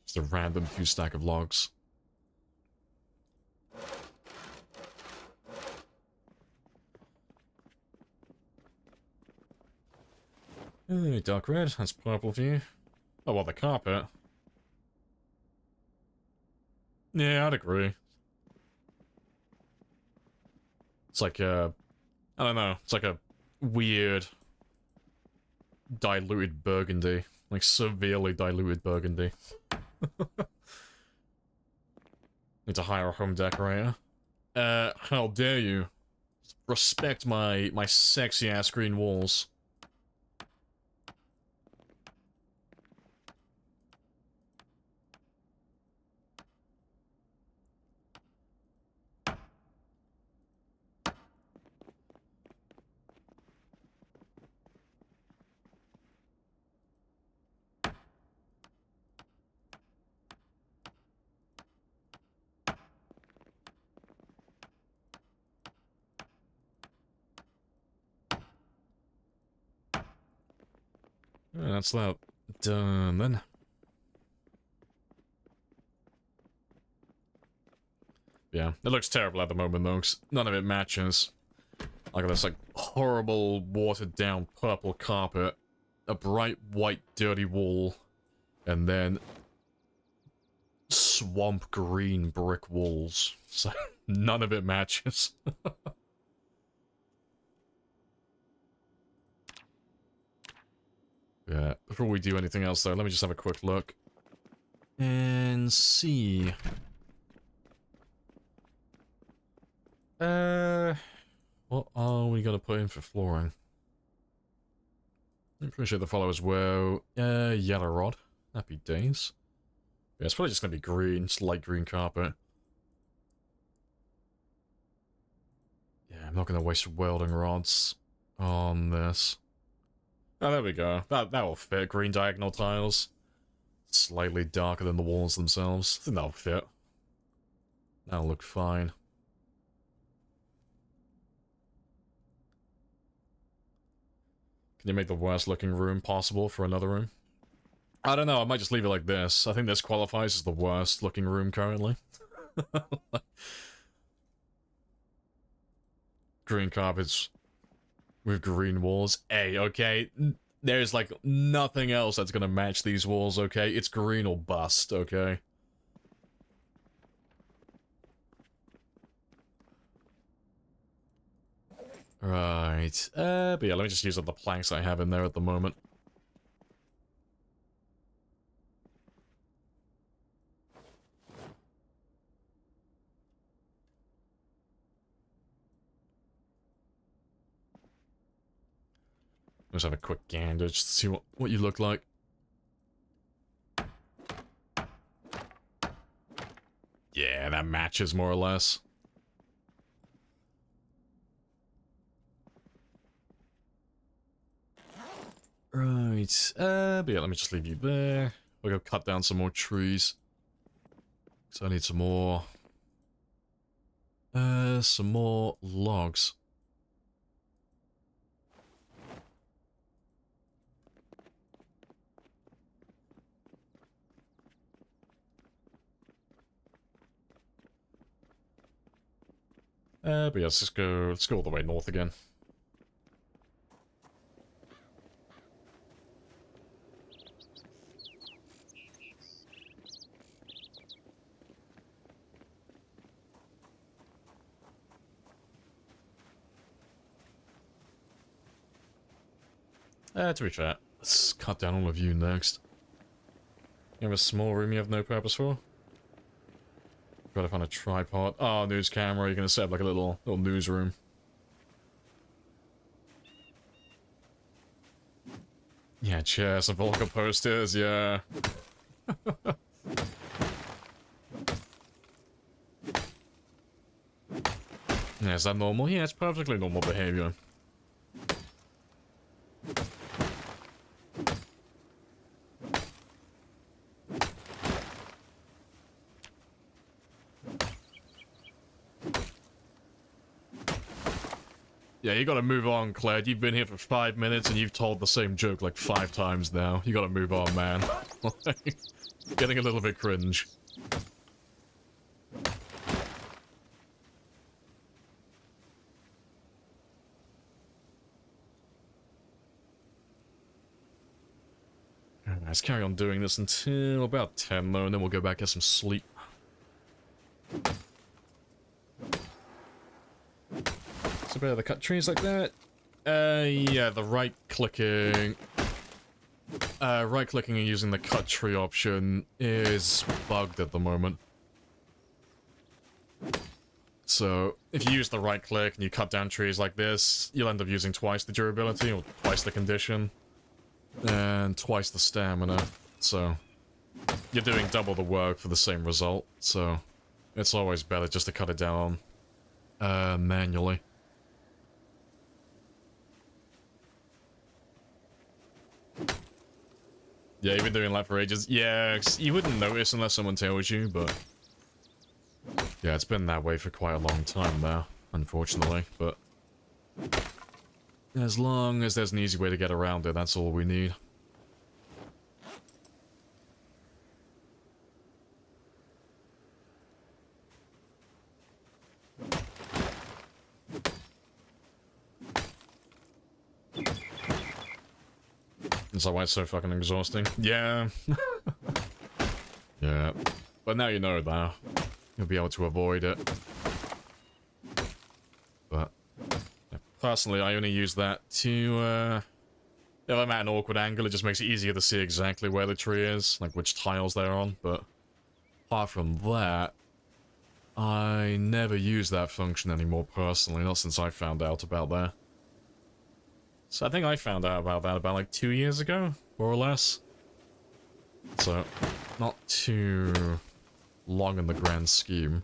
Just a random 2 stack of logs. Hey, dark red, that's purple for you. Oh, well, the carpet. Yeah, I'd agree. It's like a... I don't know, it's like a weird... diluted burgundy. Like, severely diluted burgundy. Need to hire a home decorator. How dare you? Respect my sexy-ass green walls. Yeah, that's that done then. Yeah, it looks terrible at the moment though, 'cause none of it matches. Like this like horrible watered down purple carpet, a bright white dirty wall, and then swamp green brick walls. So none of it matches. Yeah, before we do anything else though, let me just have a quick look. And see. What are we gonna put in for flooring? I appreciate the follow as well. Yellow rod. Happy days. Yeah, it's probably just gonna be green, just light green carpet. Yeah, I'm not gonna waste welding rods on this. Oh, there we go. That will fit. Green diagonal tiles. Slightly darker than the walls themselves. I think that'll fit. That'll look fine. Can you make the worst looking room possible for another room? I don't know, I might just leave it like this. I think this qualifies as the worst looking room currently. Green carpets with green walls. Hey, okay? There's like nothing else that's gonna match these walls, okay? It's green or bust, okay? Right, but yeah, let me just use up the planks I have in there at the moment. Let's have a quick gander just to see what you look like. Yeah, that matches more or less. Right. But yeah, let me just leave you there. We'll go cut down some more trees. So I need some more logs. But yeah, let's go all the way north again. To be fair, let's cut down all of you next. You have a small room you have no purpose for? Gotta find a tripod. Oh, news camera. You're gonna set up like a little newsroom. Yeah, chairs and Volker posters, yeah. Yeah, is that normal? Yeah, it's perfectly normal behavior. Yeah, you gotta move on, Claire. You've been here for 5 minutes and you've told the same joke like 5 times now. You gotta move on, man. Getting a little bit cringe. Let's carry on doing this until about 10 though, and then we'll go back and get some sleep. So better to cut trees like that. Yeah, the right-clicking and using the cut tree option is bugged at the moment. So, if you use the right-click and you cut down trees like this, you'll end up using twice the durability, or twice the condition, and twice the stamina. So, you're doing double the work for the same result, so it's always better just to cut it down manually. Yeah, you've been doing that for ages. Yeah, you wouldn't notice unless someone tells you, but... Yeah, it's been that way for quite a long time now, unfortunately, but... As long as there's an easy way to get around it, that's all we need. Is that why it's so fucking exhausting? Yeah. Yeah. But now you know that. You'll be able to avoid it. But... yeah, personally, I only use that to, if I'm at an awkward angle, it just makes it easier to see exactly where the tree is, like which tiles they're on, but... apart from that... I never use that function anymore personally, not since I found out about that. So I think I found out about that about like 2 years ago, more or less. So, not too long in the grand scheme.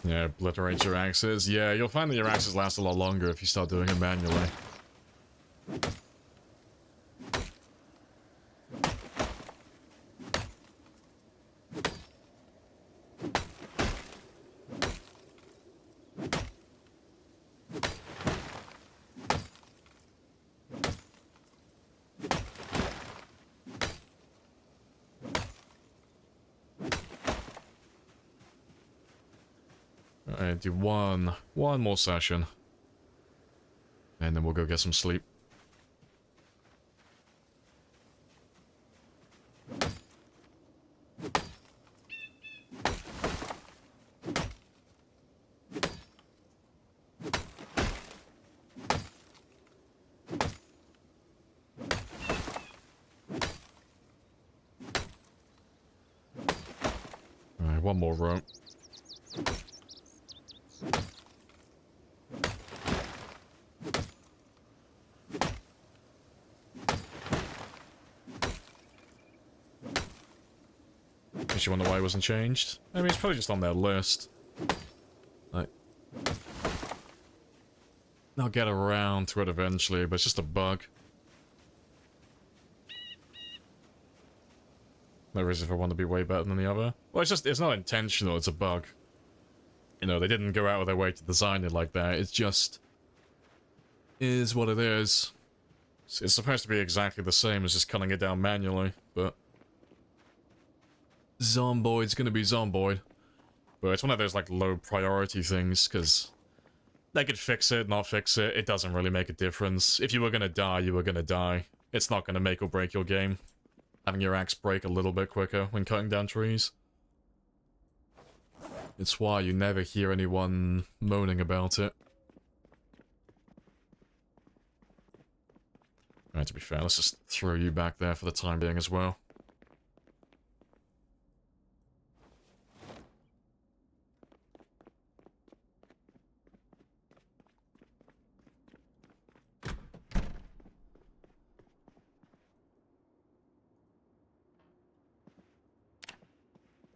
Yeah, obliterate your axes. Yeah, you'll find that your axes last a lot longer if you start doing it manually. Alright, do one more session. And then we'll go get some sleep. one more row. Makes you wonder why it wasn't changed. I mean, it's probably just on their list. Like, they'll get around to it eventually, but it's just a bug. No reason for one to be way better than the other. Well, it's not intentional, it's a bug. You know, they didn't go out of their way to design it like that. It's just is what it is. It's supposed to be exactly the same as just cutting it down manually, but Zomboid's gonna be Zomboid. But it's one of those, like, low priority things, because they could fix it, not fix it. It doesn't really make a difference. If you were gonna die, you were gonna die. It's not gonna make or break your game. Having your axe break a little bit quicker when cutting down trees. It's why you never hear anyone moaning about it. Alright, to be fair, let's just throw you back there for the time being as well.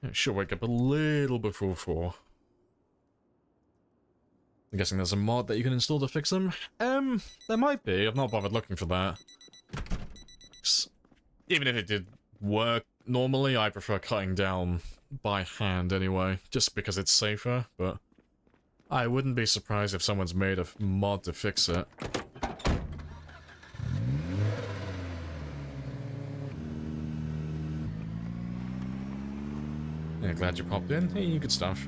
It should wake up a little before 4. I'm guessing there's a mod that you can install to fix them. There might be. I've not bothered looking for that. Even if it did work normally, I prefer cutting down by hand anyway, just because it's safer, but I wouldn't be surprised if someone's made a mod to fix it. Yeah, glad you popped in. Hey, good stuff.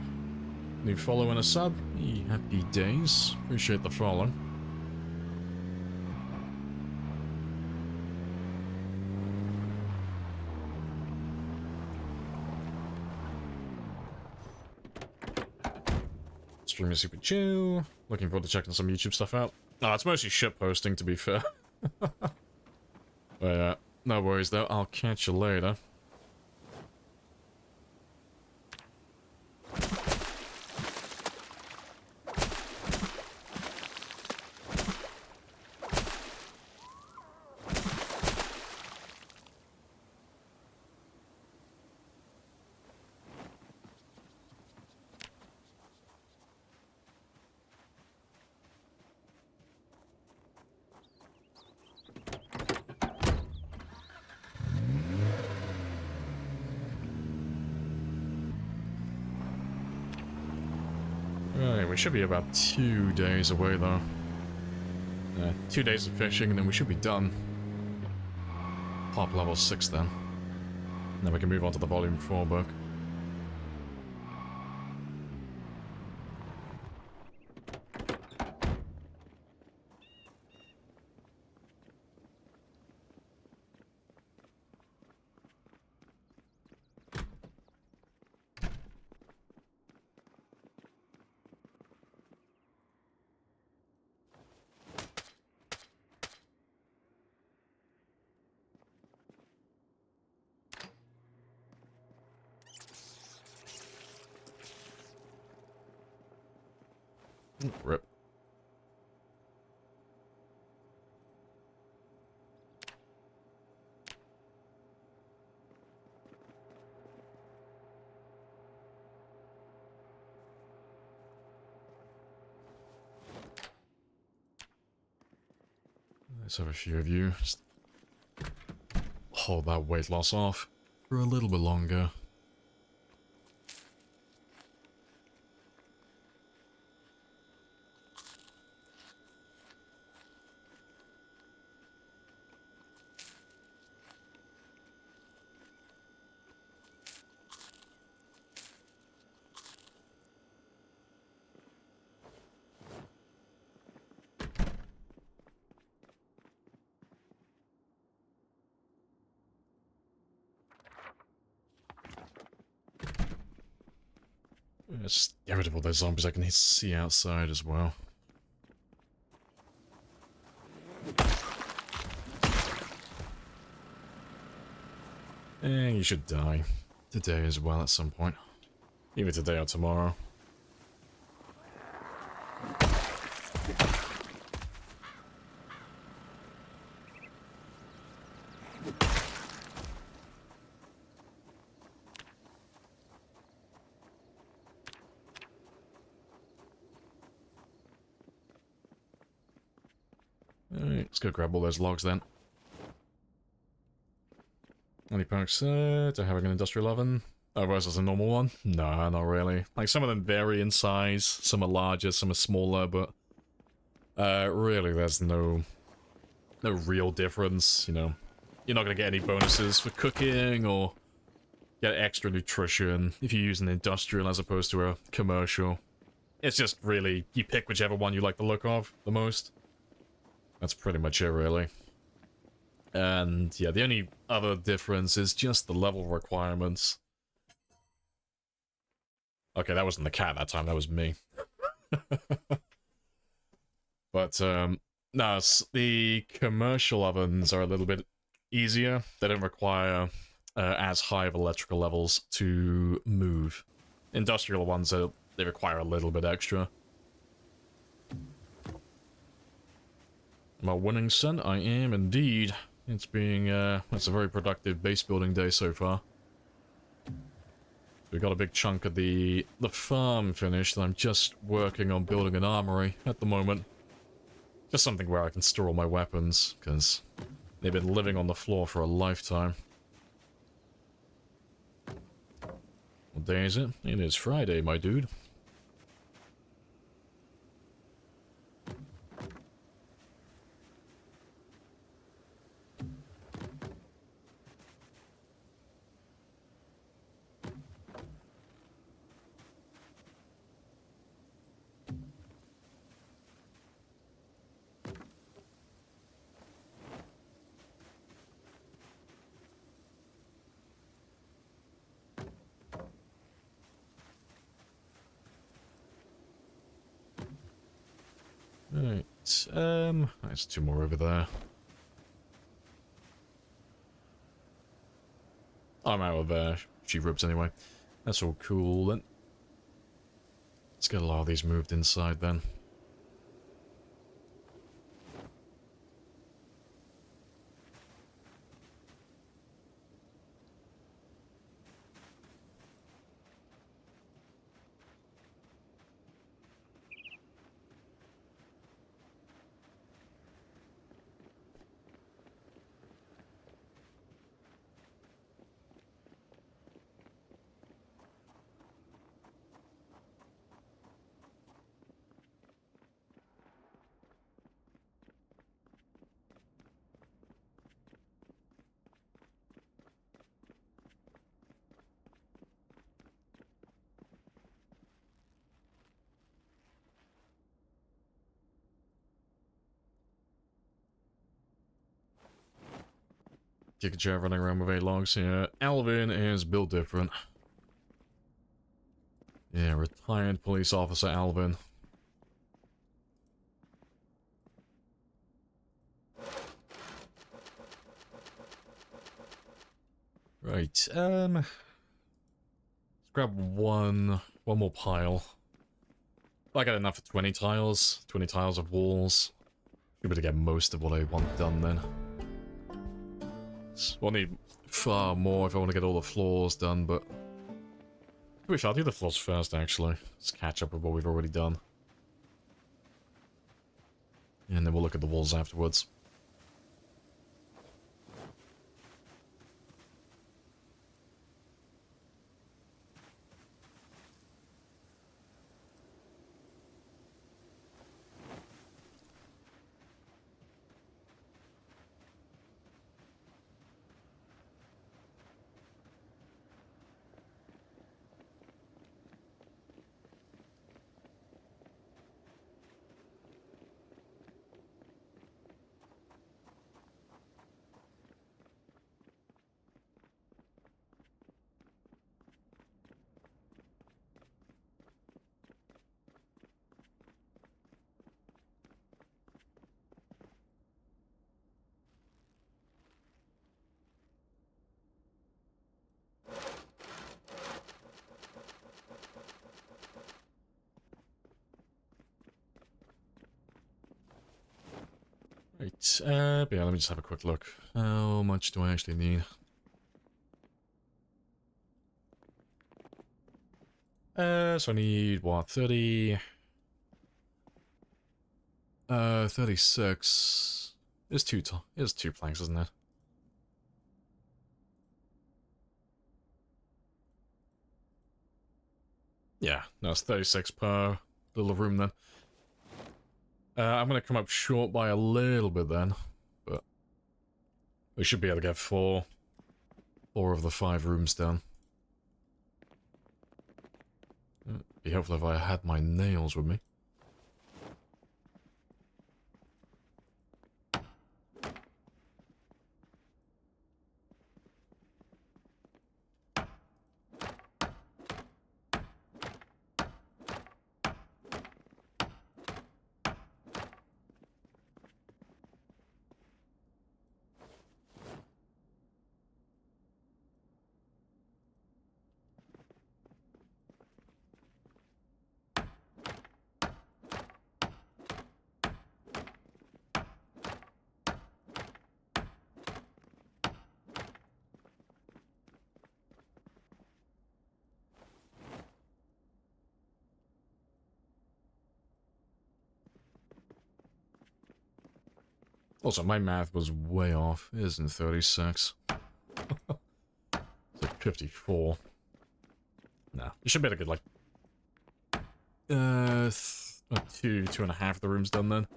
New follow and a sub. Hey, happy days. Appreciate the follow. Stream is super chill. Looking forward to checking some YouTube stuff out. Oh, it's mostly shit posting, to be fair. But no worries though. I'll catch you later. Right, we should be about 2 days away though. 2 days of fishing and then we should be done. Pop level 6 then. And then we can move on to the volume 4 book. Rip. Let's have a few of you. Just hold that weight loss off for a little bit longer. Just get rid of all those zombies I can see outside as well. And you should die today as well at some point. Either today or tomorrow. Alright, let's go grab all those logs then. Any perks to having an industrial oven? Oh, versus a normal one? No, not really. Like, some of them vary in size, some are larger, some are smaller, but really there's no real difference, you know. You're not gonna get any bonuses for cooking or get extra nutrition if you use an industrial as opposed to a commercial. It's just really, you pick whichever one you like the look of the most. That's pretty much it, really. And yeah, the only other difference is just the level requirements. Okay, that wasn't the cat that time, that was me. But, no, the commercial ovens are a little bit easier. They don't require as high of electrical levels to move. Industrial ones, they require a little bit extra. Am I winning, son? I am indeed. It's a very productive base building day so far. We got a big chunk of the farm finished, and I'm just working on building an armory at the moment. Just something where I can store all my weapons, because they've been living on the floor for a lifetime. What day is it? It is Friday, my dude. Right, there's two more over there. I'm out of sheep ribs anyway. That's all cool then. Let's get a lot of these moved inside then. Kick a chair running around with 8 logs here. Alvin is built different. Yeah, retired police officer Alvin. Right, let's grab one more pile. I got enough for 20 tiles. 20 tiles of walls. Be able to get most of what I want done then. We'll need far more if I want to get all the floors done, but... I'll do the floors first, actually. Let's catch up with what we've already done. And then we'll look at the walls afterwards. but yeah, let me just have a quick look. How much do I actually need? So I need, what, 30... 36... It's two planks, isn't it? Yeah, no, it's 36 per little room then. I'm gonna come up short by a little bit then, but we should be able to get four of the 5 rooms done. Be helpful if I had my nails with me. Also, my math was way off. It isn't 36. It's like 54. Nah, you should be able to get like... two and a half of the rooms done then.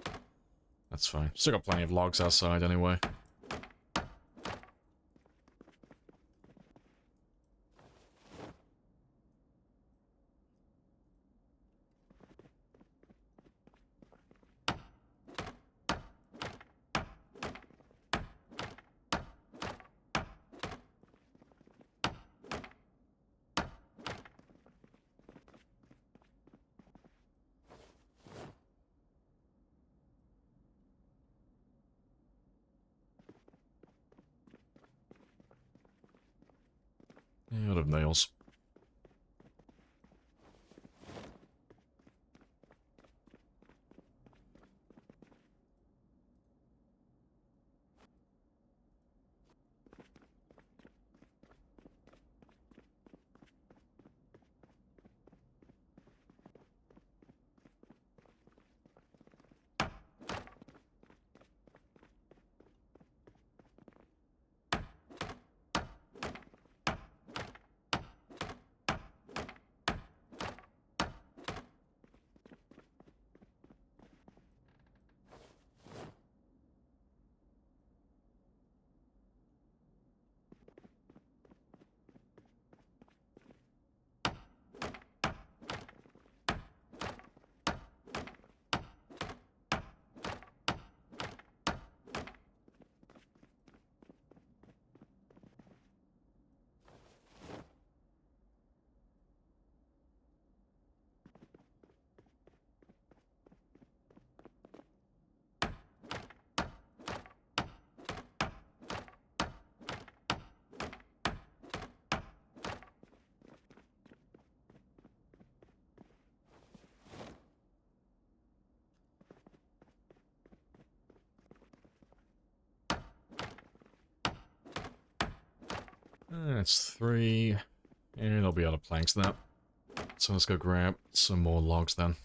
That's fine. Still got plenty of logs outside anyway. Yeah, out of nails. That's 3. And I'll be out of planks now. So let's go grab some more logs then.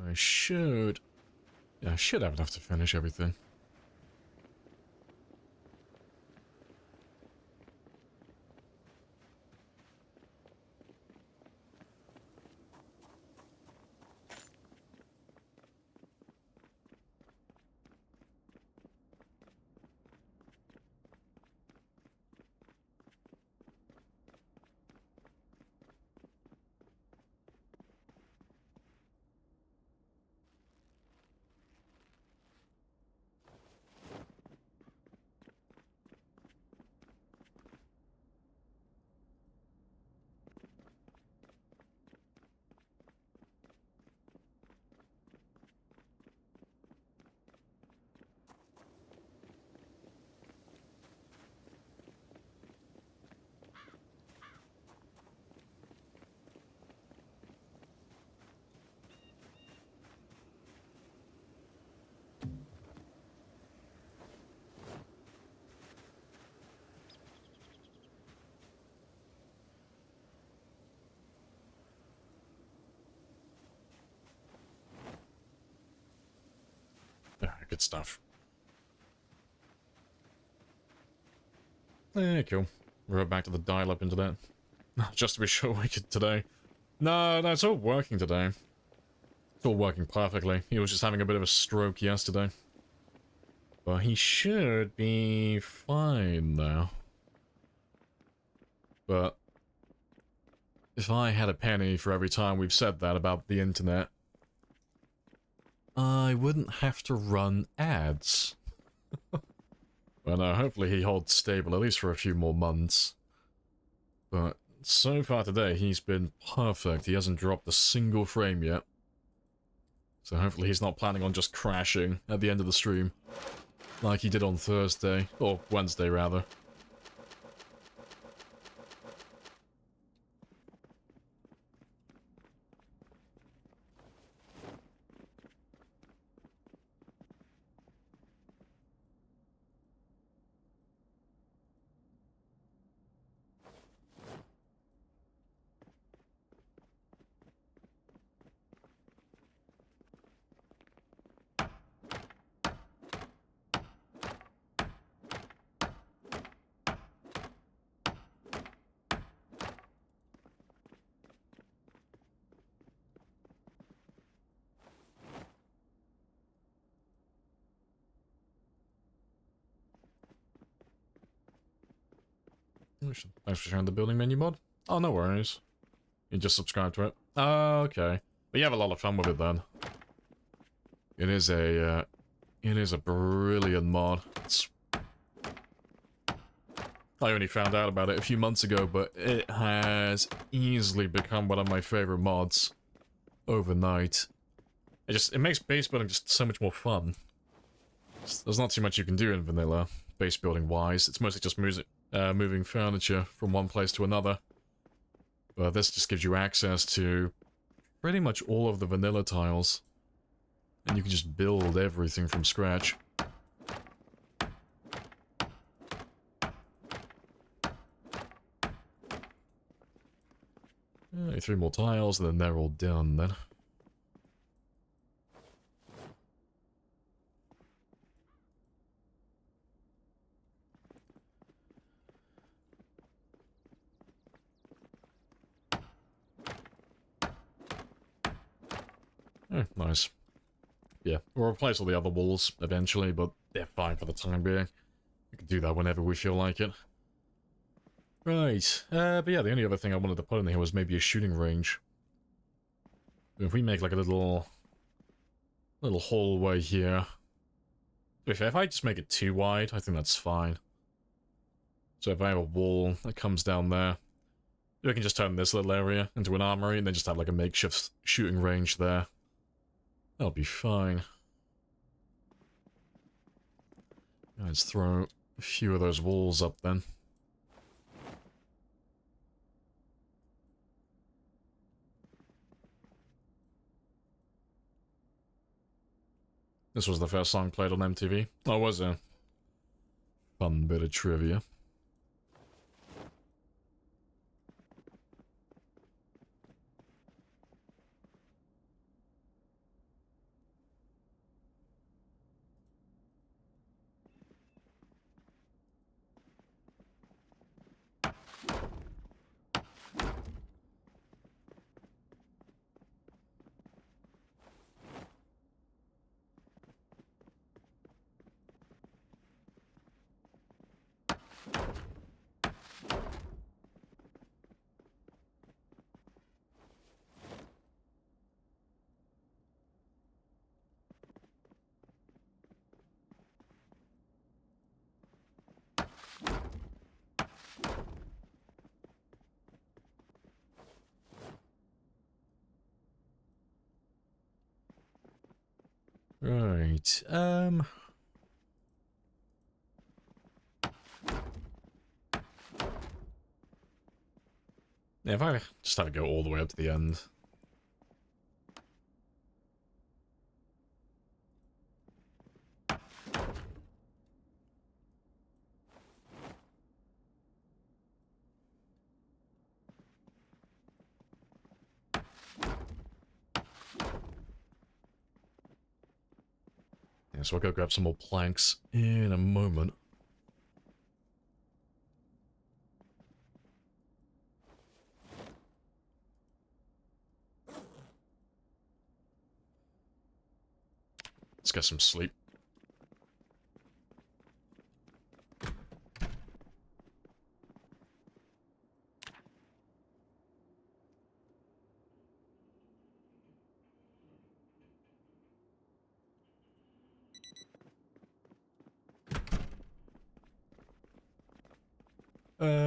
I should... Yeah, I should have enough to finish everything. stuff. Cool. We're back to the dial-up internet. Just to be sure we could today. No, it's all working today. It's all working perfectly. He was just having a bit of a stroke yesterday. But he should be fine now. But if I had a penny for every time we've said that about the internet, I wouldn't have to run ads. Well, no, hopefully he holds stable at least for a few more months. But so far today, he's been perfect. He hasn't dropped a single frame yet. So hopefully he's not planning on just crashing at the end of the stream. Like he did on Thursday, or Wednesday rather. Thanks for sharing the building menu mod. Oh, no worries. You just subscribe to it. Oh, okay. But you have a lot of fun with it then. It is a brilliant mod. I only found out about it a few months ago, but it has easily become one of my favorite mods overnight. It makes base building just so much more fun. There's not too much you can do in vanilla, base building wise. It's mostly just moving furniture from one place to another. But this just gives you access to pretty much all of the vanilla tiles. And you can just build everything from scratch. Three more tiles, and then they're all done then. Nice. Yeah, we'll replace all the other walls eventually, but they're fine for the time being. We can do that whenever we feel like it. Right, but yeah, the only other thing I wanted to put in here was maybe a shooting range. If we make like a little hallway here. If I just make it too wide, I think that's fine. So if I have a wall that comes down there, we can just turn this little area into an armory and then just have like a makeshift shooting range there. That'll be fine. Let's throw a few of those walls up then. This was the first song played on MTV. Oh, was it? Fun bit of trivia. Right, yeah, if I just have it go all the way up to the end. Okay, so I'll go grab some more planks in a moment. Let's get some sleep.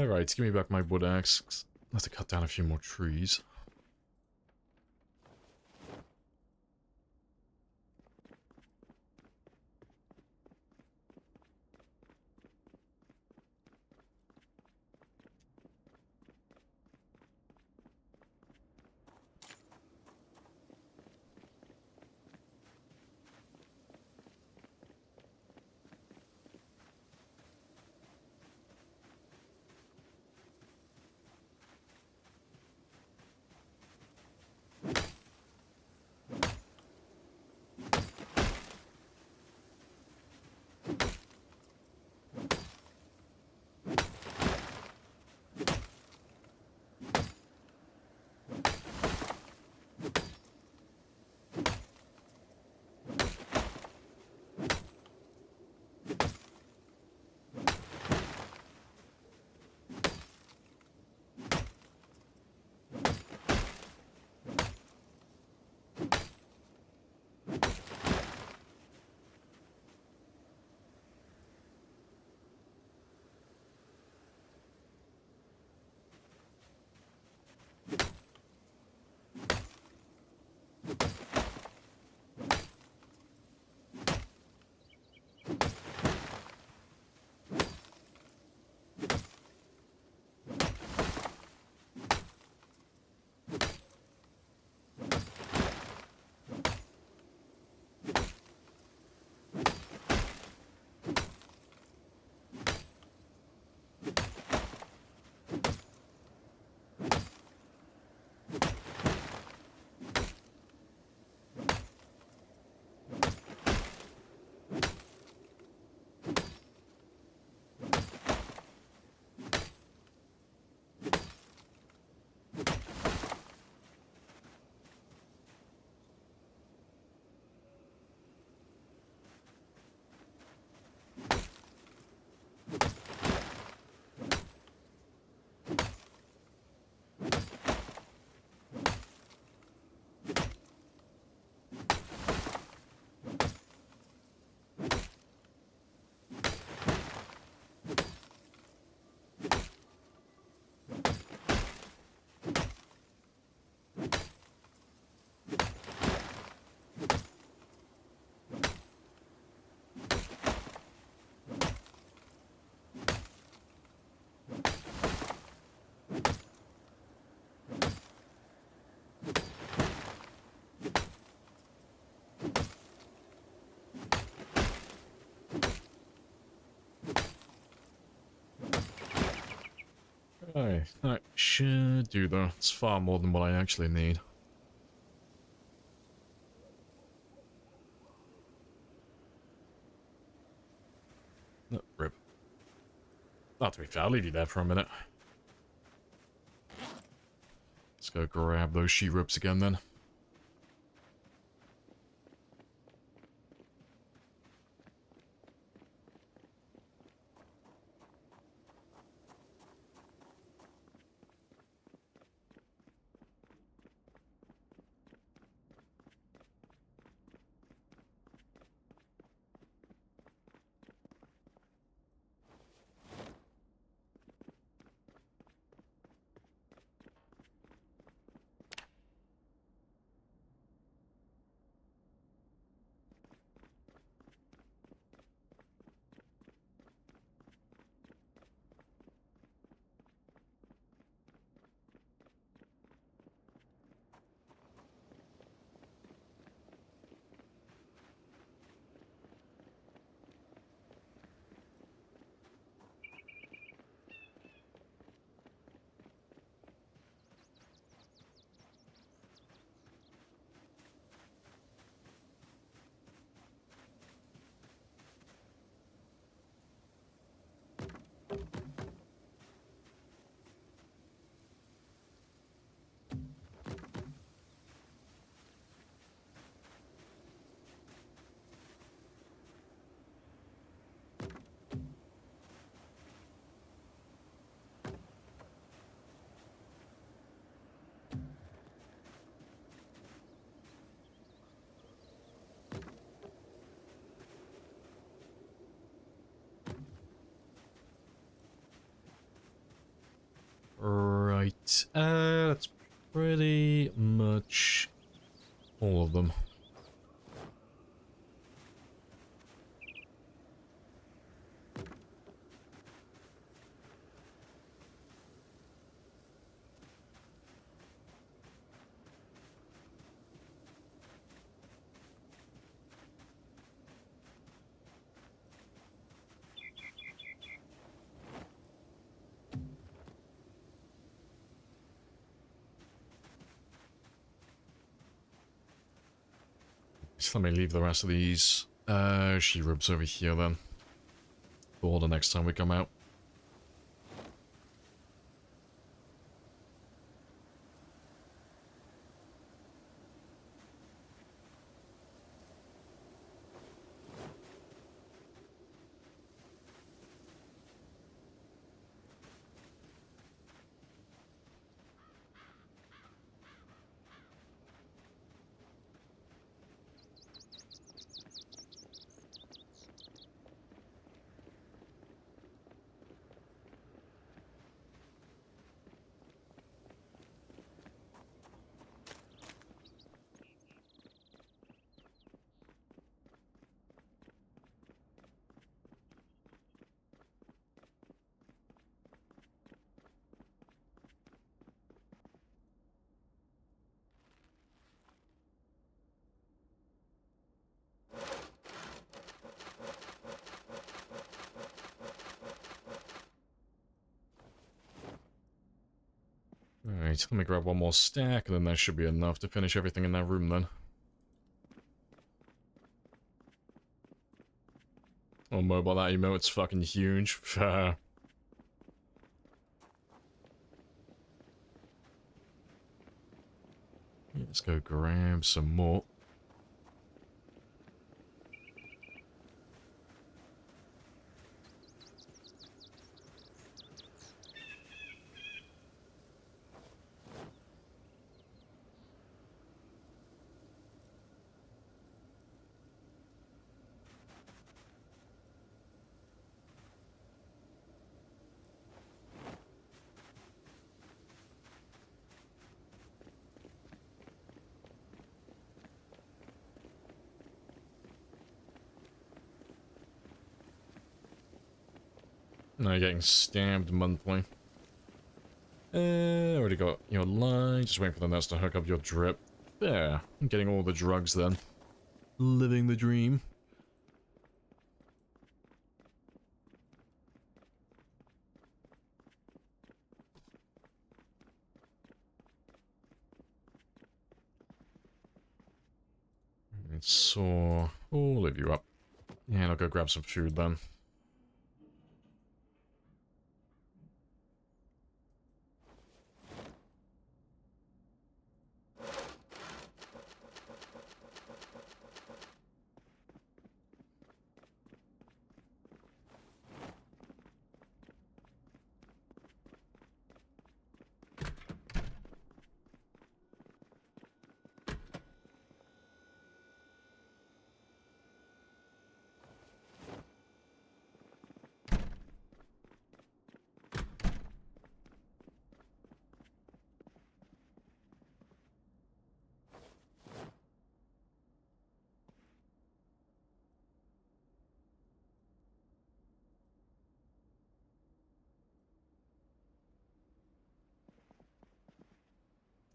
Right, give me back my wood axe. I'll have to cut down a few more trees. Okay, that should do though. It's far more than what I actually need. No, rip. Not to be fair, I'll leave you there for a minute. Let's go grab those sheet ropes again then. That's pretty much all of them. Just let me leave the rest of these she rubs over here then. For the next time we come out. Alright, let me grab one more stack, and then that should be enough to finish everything in that room then. Oh, mobile that emote's fucking huge. Let's go grab some more. No, you're getting stabbed monthly. Already got your line. Just waiting for the nurse to hook up your drip. There. I'm getting all the drugs then. Living the dream. So, we'll leave you up. And I'll go grab some food then.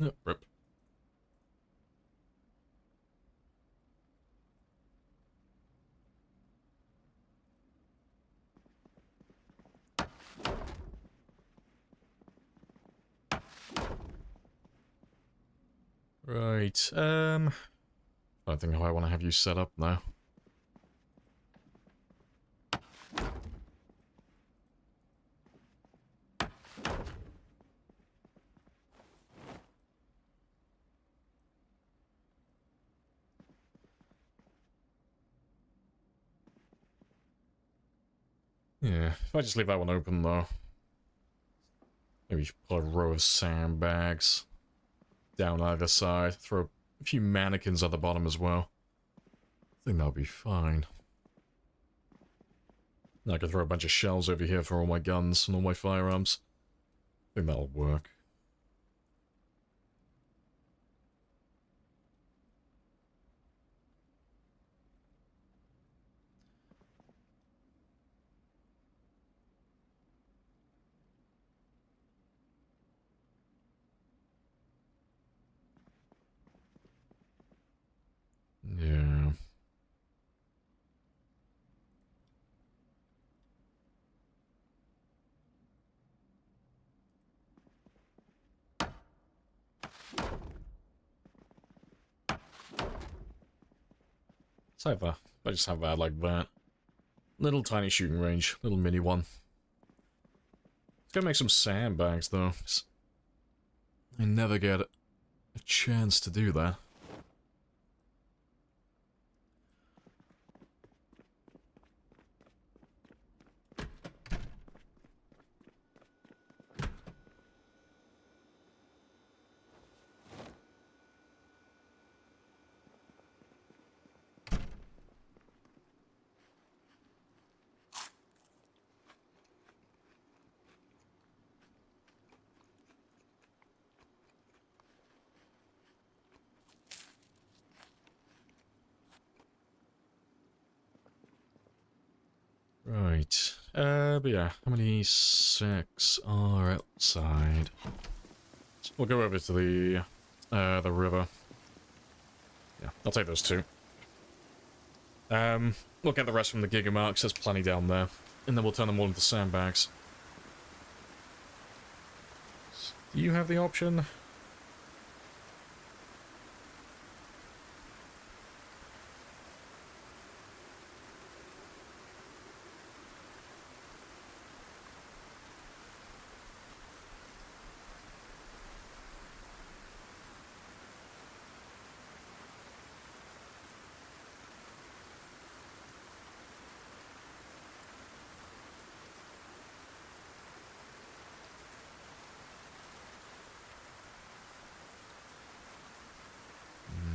Yep, rip. Right, I don't think I want to have you set up now. Yeah, if I just leave that one open though. Maybe put a row of sandbags down either side. Throw a few mannequins at the bottom as well. I think that'll be fine. I could throw a bunch of shells over here for all my guns and all my firearms. I think that'll work. So I just have that like that. Little tiny shooting range, little mini one. Let's go make some sandbags though. I never get a chance to do that. Right. But yeah, how many sacks are outside? So we'll go over to the river. Yeah, I'll take those two. We'll get the rest from the gigamarks, there's plenty down there. And then we'll turn them all into sandbags. Do you have the option?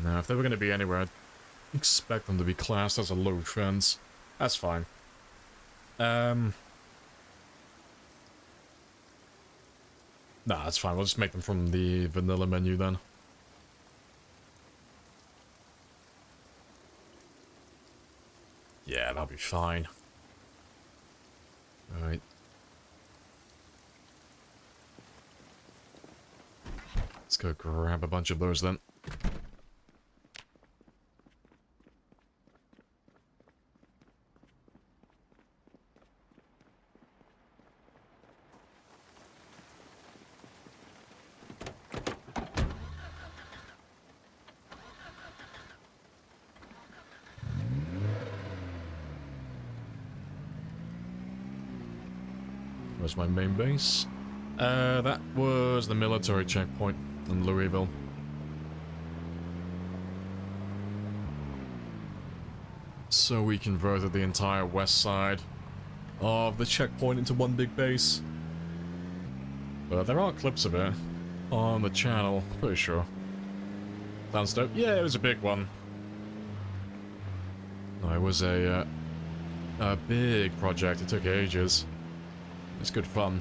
No, if they were going to be anywhere, I'd expect them to be classed as a low fence. That's fine. Nah, that's fine. We'll just make them from the vanilla menu then. Yeah, that'll be fine. Alright. Let's go grab a bunch of those then. Where's my main base? That was the military checkpoint in Louisville. So we converted the entire west side of the checkpoint into one big base. But there are clips of it on the channel, pretty sure. Sounds dope. Yeah, it was a big one. No, it was a big project. It took ages. It's good fun.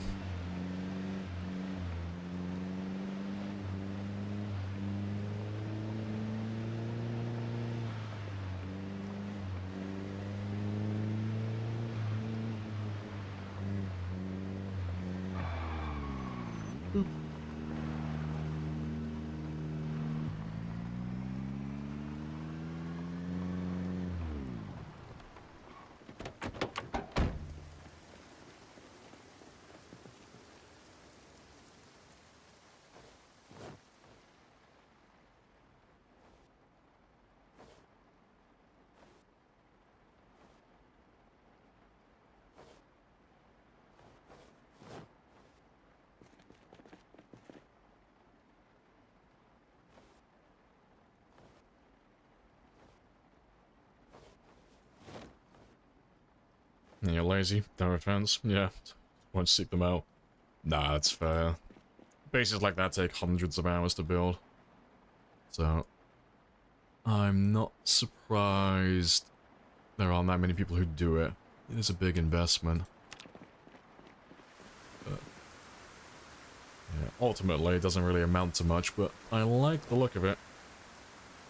You're lazy, no offense. Yeah, won't seek them out. Nah, that's fair. Bases like that take hundreds of hours to build. So, I'm not surprised there aren't that many people who do it. It is a big investment. But, yeah, ultimately, it doesn't really amount to much, but I like the look of it.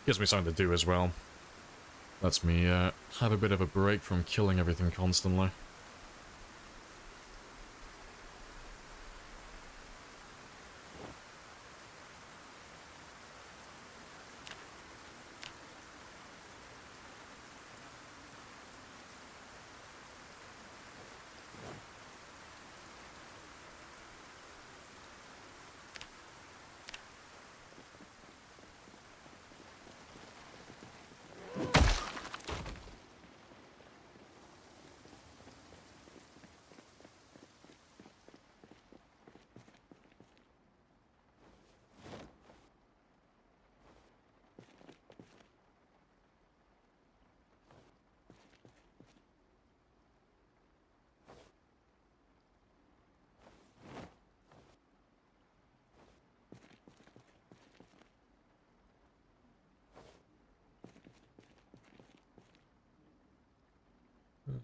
Gives me something to do as well. Lets me have a bit of a break from killing everything constantly.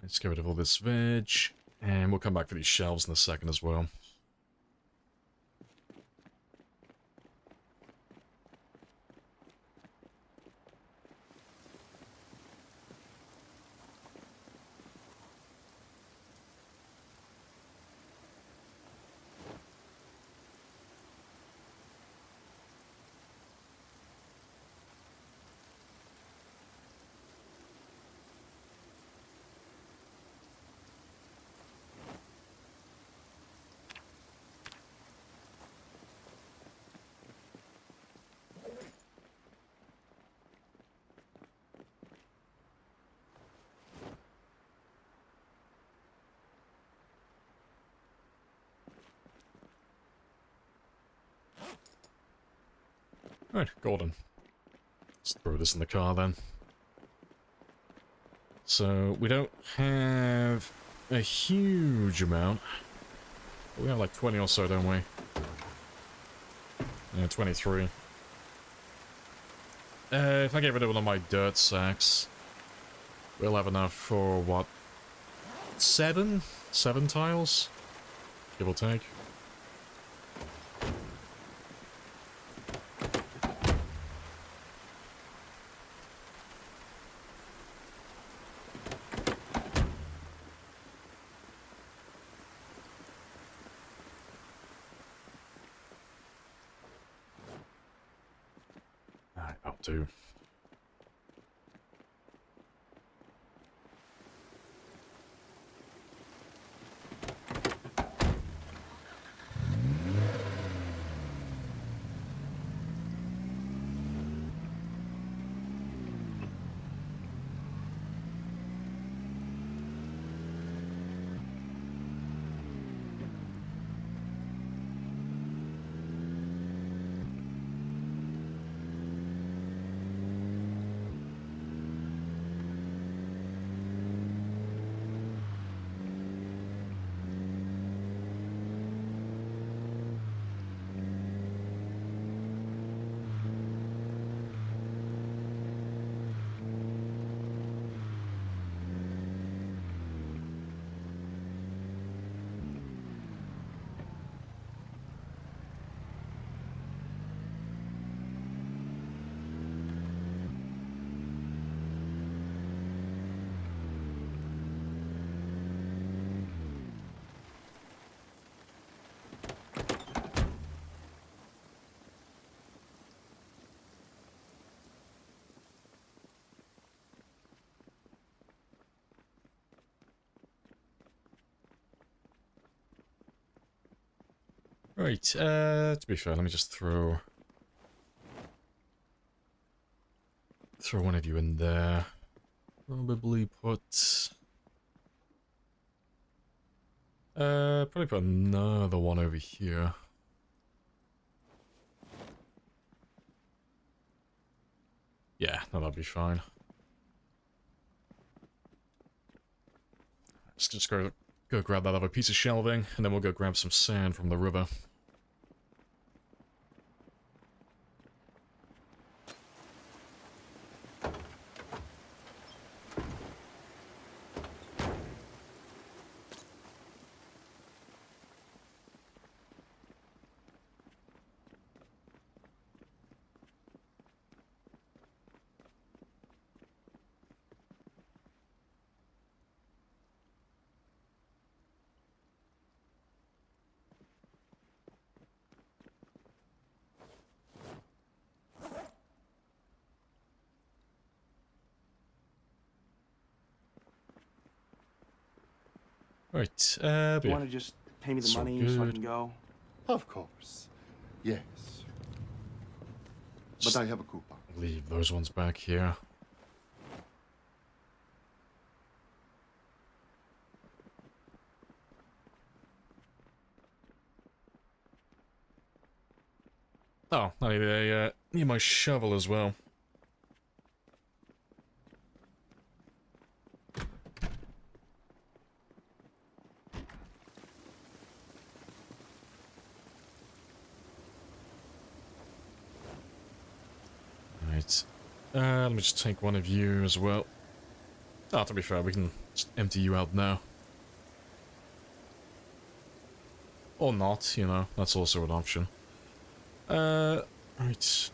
Let's get rid of all this veg. And we'll come back for these shelves in a second as well. Alright, golden. Let's throw this in the car then. So, we don't have a huge amount. But we have like 20 or so, don't we? Yeah, 23. If I get rid of one of my dirt sacks, we'll have enough for, what? 7? 7 tiles? Give or take. Alright, that'll do. Right, to be fair, let me just throw one of you in there. Probably put... probably put another one over here. Yeah, no, that'll be fine. Let's just go grab that other piece of shelving, and then we'll go grab some sand from the river. Right, You yeah, want to just pay me the it's all money so I good. can go? Of course. Yes. Just But I have a coupon. leave those ones back here. Oh, I need my shovel as well. Right. Let me just take one of you as well. Oh, to be fair, we can just empty you out now. Or not, you know, that's also an option. Right.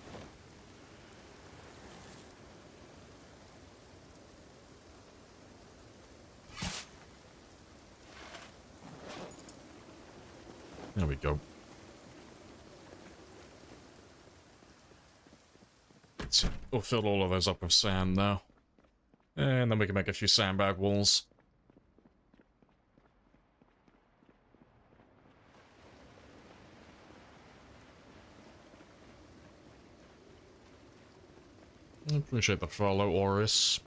There we go. We'll fill all of those up with sand now. And then we can make a few sandbag walls. I appreciate the follow, Oris.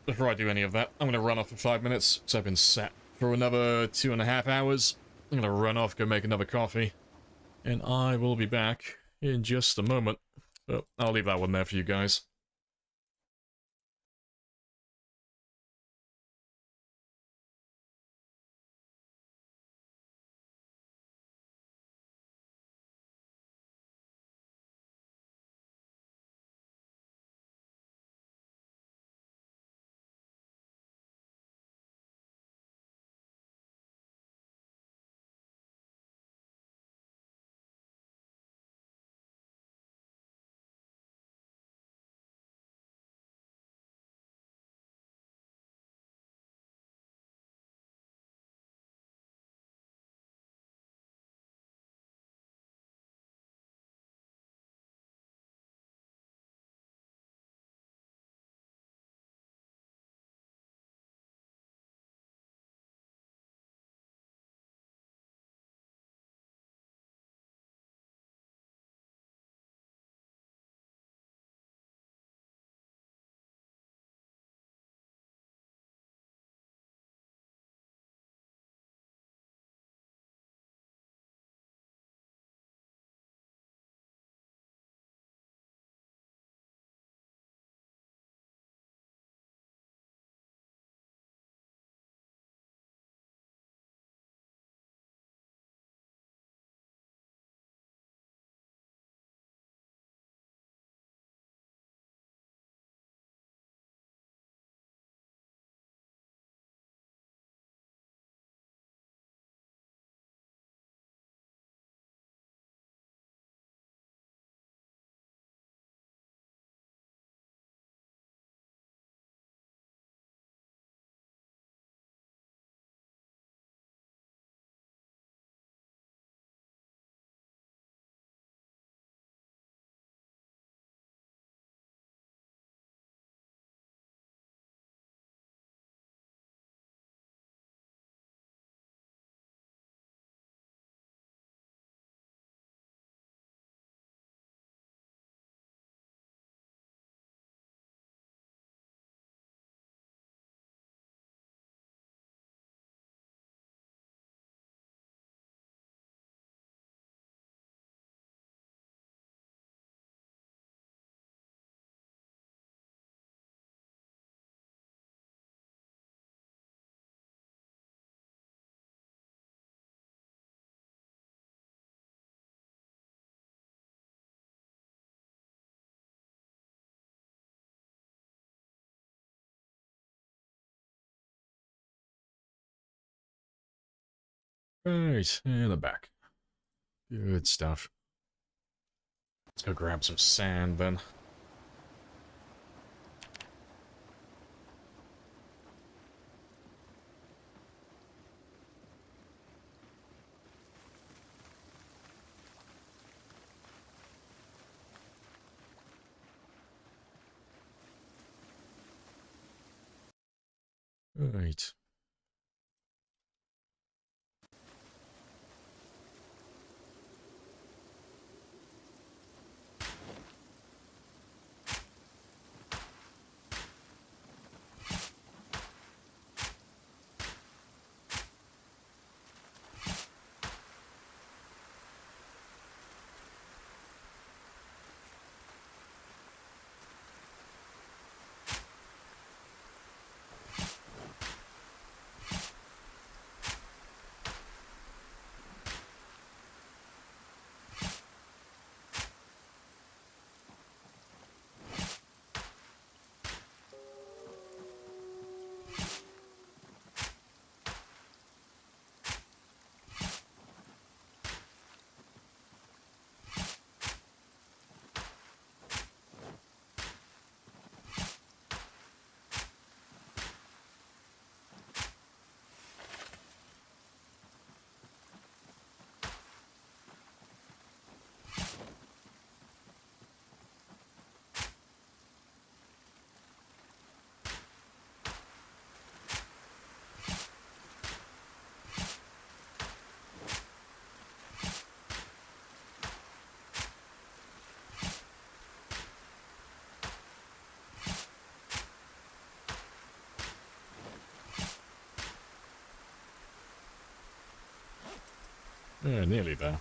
Before I do any of that, I'm gonna run off for 5 minutes, so I've been sat for another 2.5 hours. I'm gonna run off, go make another coffee, and I will be back in just a moment. So I'll leave that one there for you guys. Right, and I'm back. Good stuff. Let's go grab some sand then. Right. Yeah, nearly there.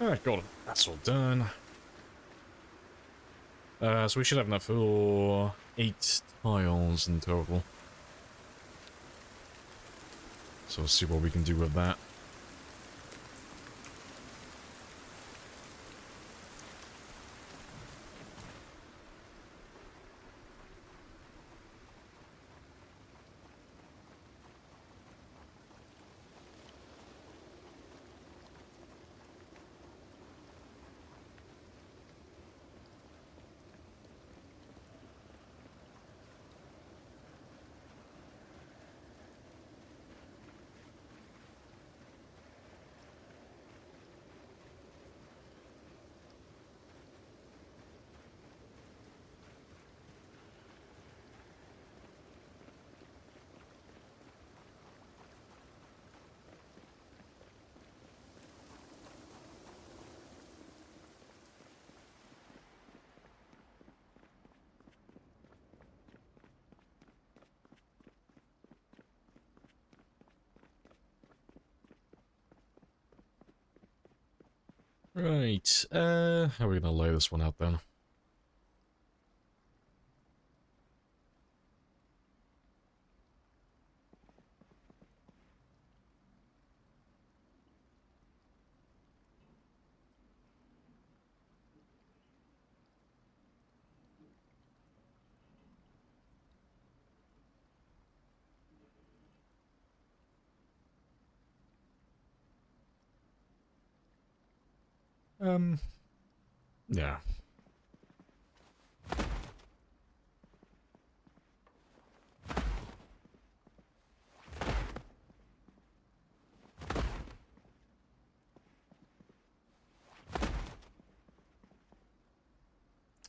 Alright, got it. That's all done. So we should have enough for 8 tiles in total. So we'll see what we can do with that. Right, how are we gonna lay this one out then? Yeah.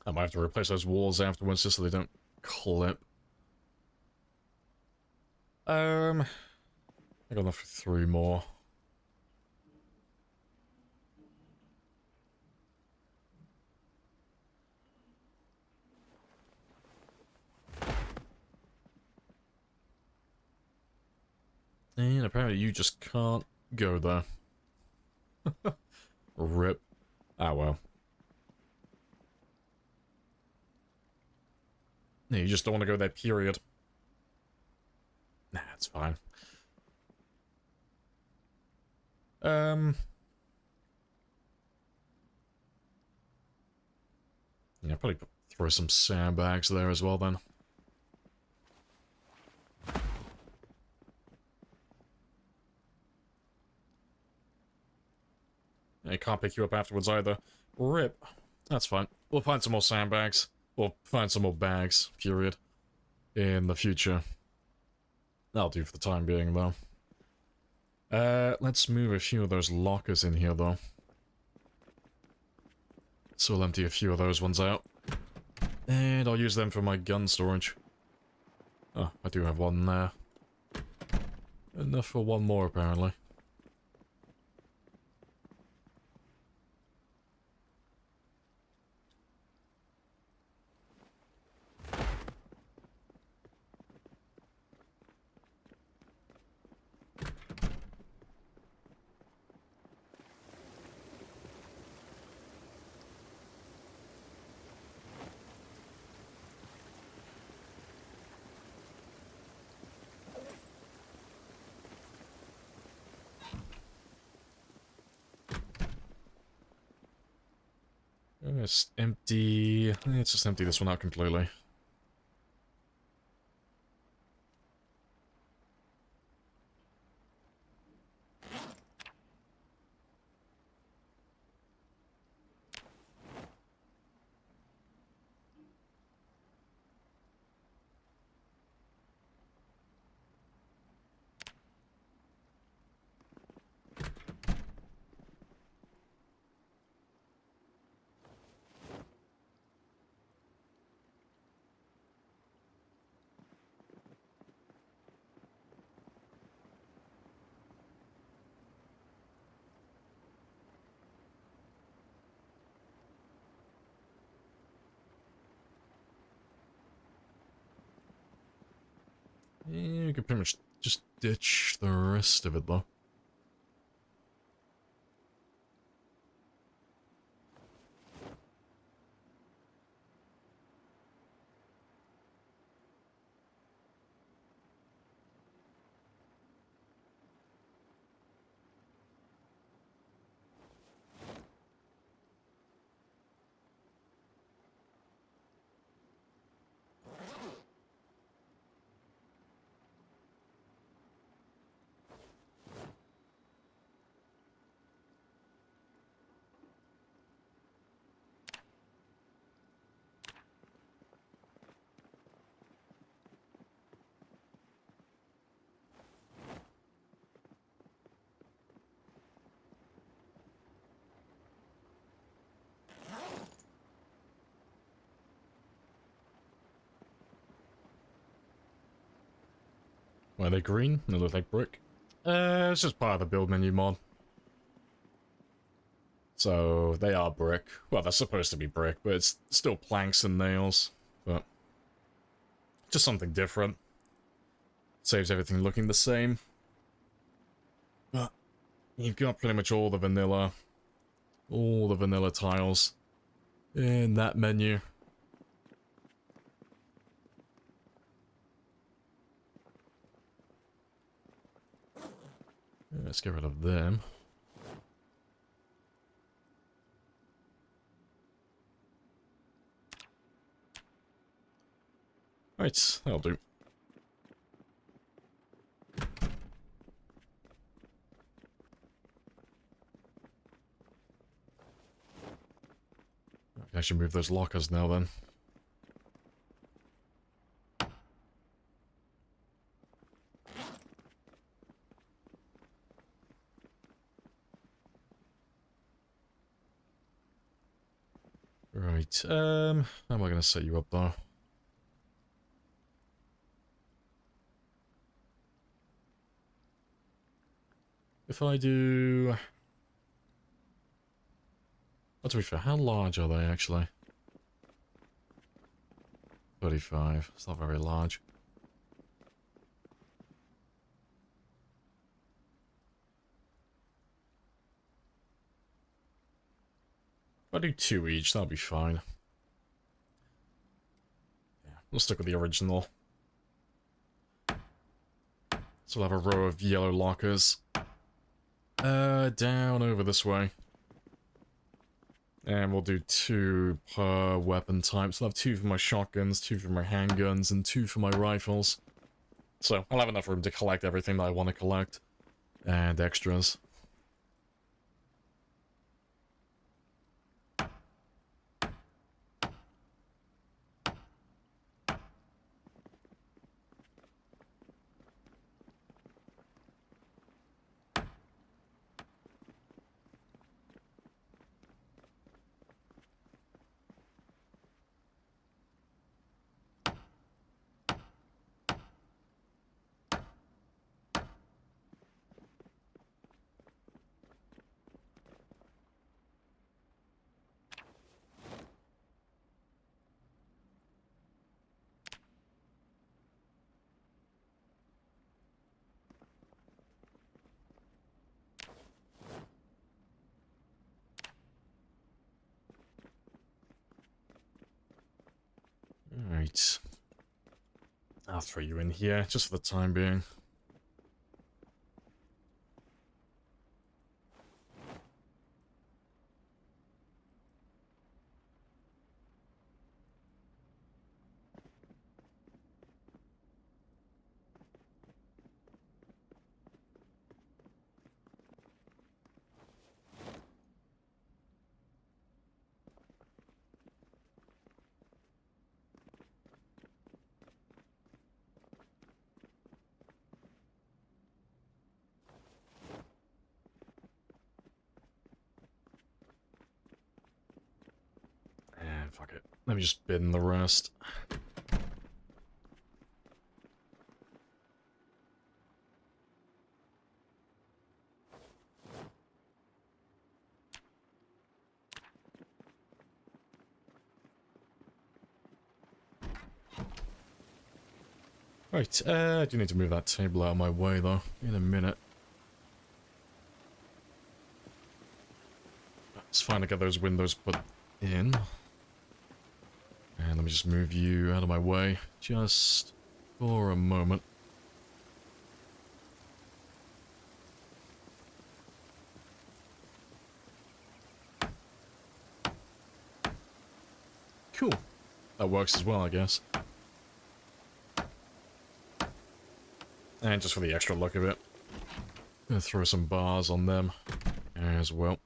I might have to replace those walls afterwards just so they don't clip. I got enough for 3 more. And apparently you just can't go there. Rip. Ah, well. Yeah, you just don't want to go there, period. Nah, it's fine. Yeah, probably throw some sandbags there as well then. I can't pick you up afterwards either. Rip. That's fine. We'll find some more sandbags. We'll find some more bags, period. In the future. That'll do for the time being, though. Let's move a few of those lockers in here, though. So I'll empty a few of those ones out. And I'll use them for my gun storage. Oh, I do have one there. Enough for one more, apparently. Just empty... Let's just empty this one out completely. You can pretty much just ditch the rest of it, though. Why are they green? They look like brick. It's just part of the build menu mod. So, they are brick. Well, they're supposed to be brick, but it's still planks and nails. But, just something different. Saves everything looking the same. But, you've got pretty much all the vanilla tiles in that menu. Let's get rid of them. Right, that'll do. I should move those lockers now then. Right, how am I going to set you up though? If I do... Well, to be fair, how large are they actually? 35, it's not very large. If I do 2 each, that'll be fine. Yeah, we'll stick with the original. So we'll have a row of yellow lockers. Down over this way. And we'll do 2 per weapon type. So I'll have 2 for my shotguns, 2 for my handguns, and 2 for my rifles. So I'll have enough room to collect everything that I want to collect. And extras. Alright. I'll throw you in here, just for the time being. And fuck it. Let me just bin the rest. Right, I do need to move that table out of my way, though, in a minute. Let's finally get those windows put in. And let me just move you out of my way, just for a moment. Cool. That works as well, I guess. And just for the extra look of it, gonna throw some bars on them as well.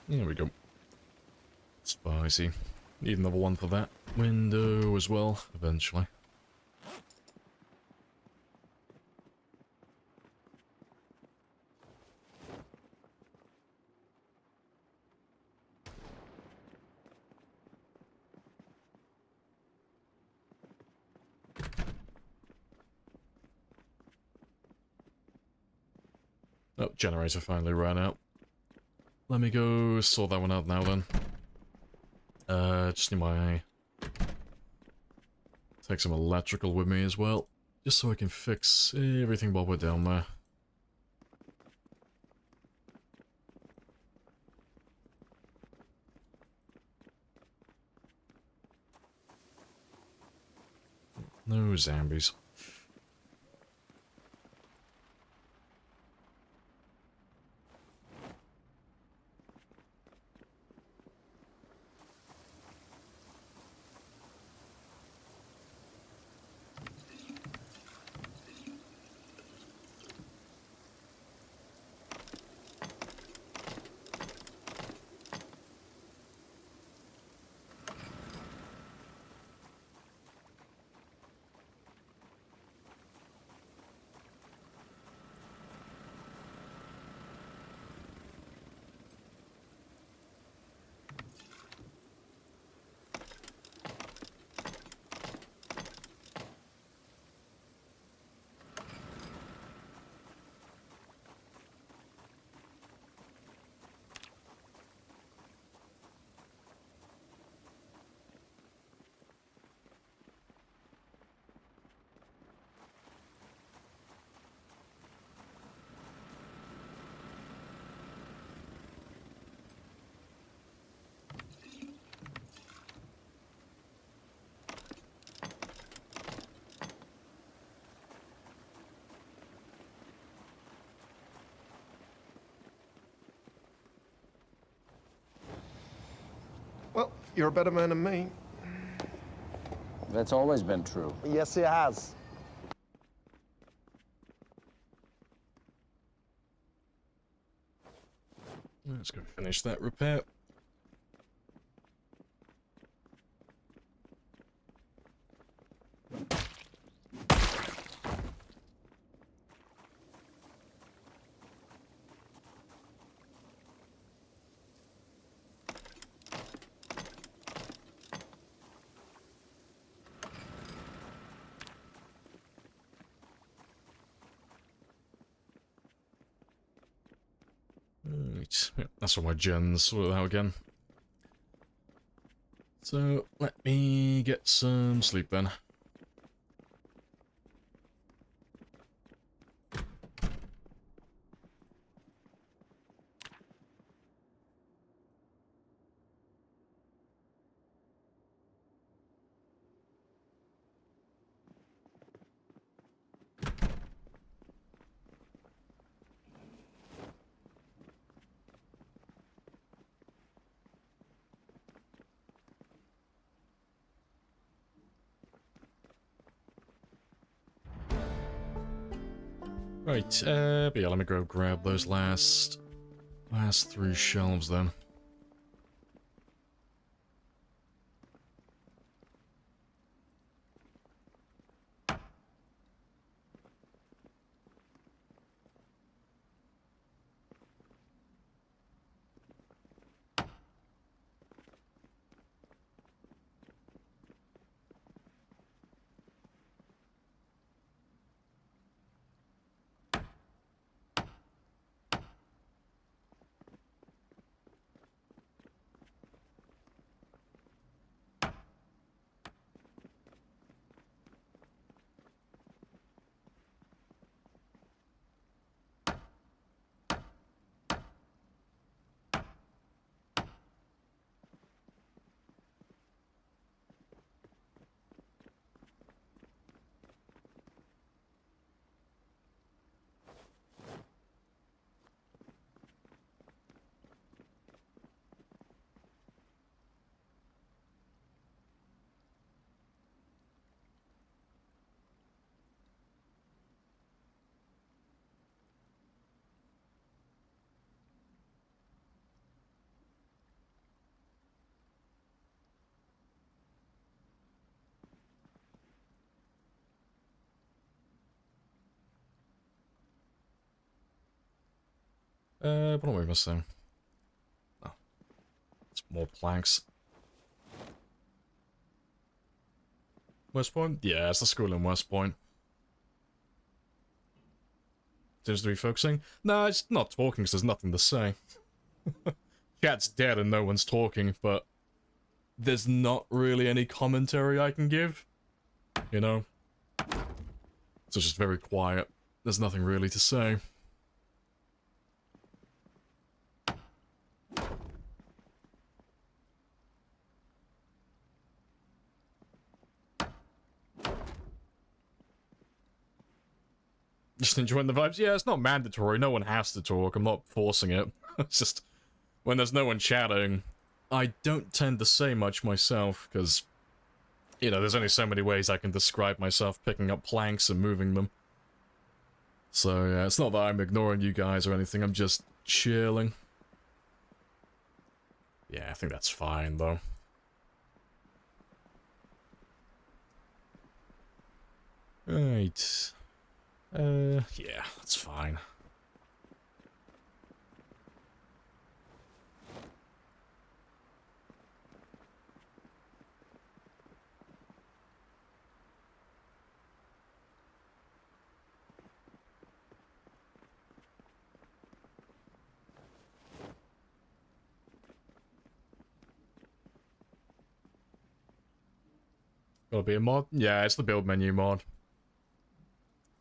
There we go. Spicy. Need another one for that window as well, eventually. Oh, generator finally ran out. Let me go sort that one out now then. Just need my... Take some electrical with me as well, just so I can fix everything while we're down there. No zombies. Well, you're a better man than me. That's always been true. Yes, it has. Let's go finish that repair. Right, yeah, that's all my gens sorted out again. So, let me get some sleep then. Right, but yeah, let me go grab those last 3 shelves then. What am I missing? Oh, it's more planks. West Point? Yeah, it's the school in West Point. Seems to be focusing. No, it's not talking because there's nothing to say. Chat's dead and no one's talking, but there's not really any commentary I can give. You know? So it's just very quiet. There's nothing really to say. Just enjoying the vibes? Yeah, it's not mandatory. No one has to talk. I'm not forcing it. It's just, when there's no one chatting, I don't tend to say much myself, because, you know, there's only so many ways I can describe myself picking up planks and moving them. So, yeah, it's not that I'm ignoring you guys or anything. I'm just chilling. Yeah, I think that's fine, though. Right. Yeah, that's fine. Gotta be a mod? Yeah, it's the build menu mod.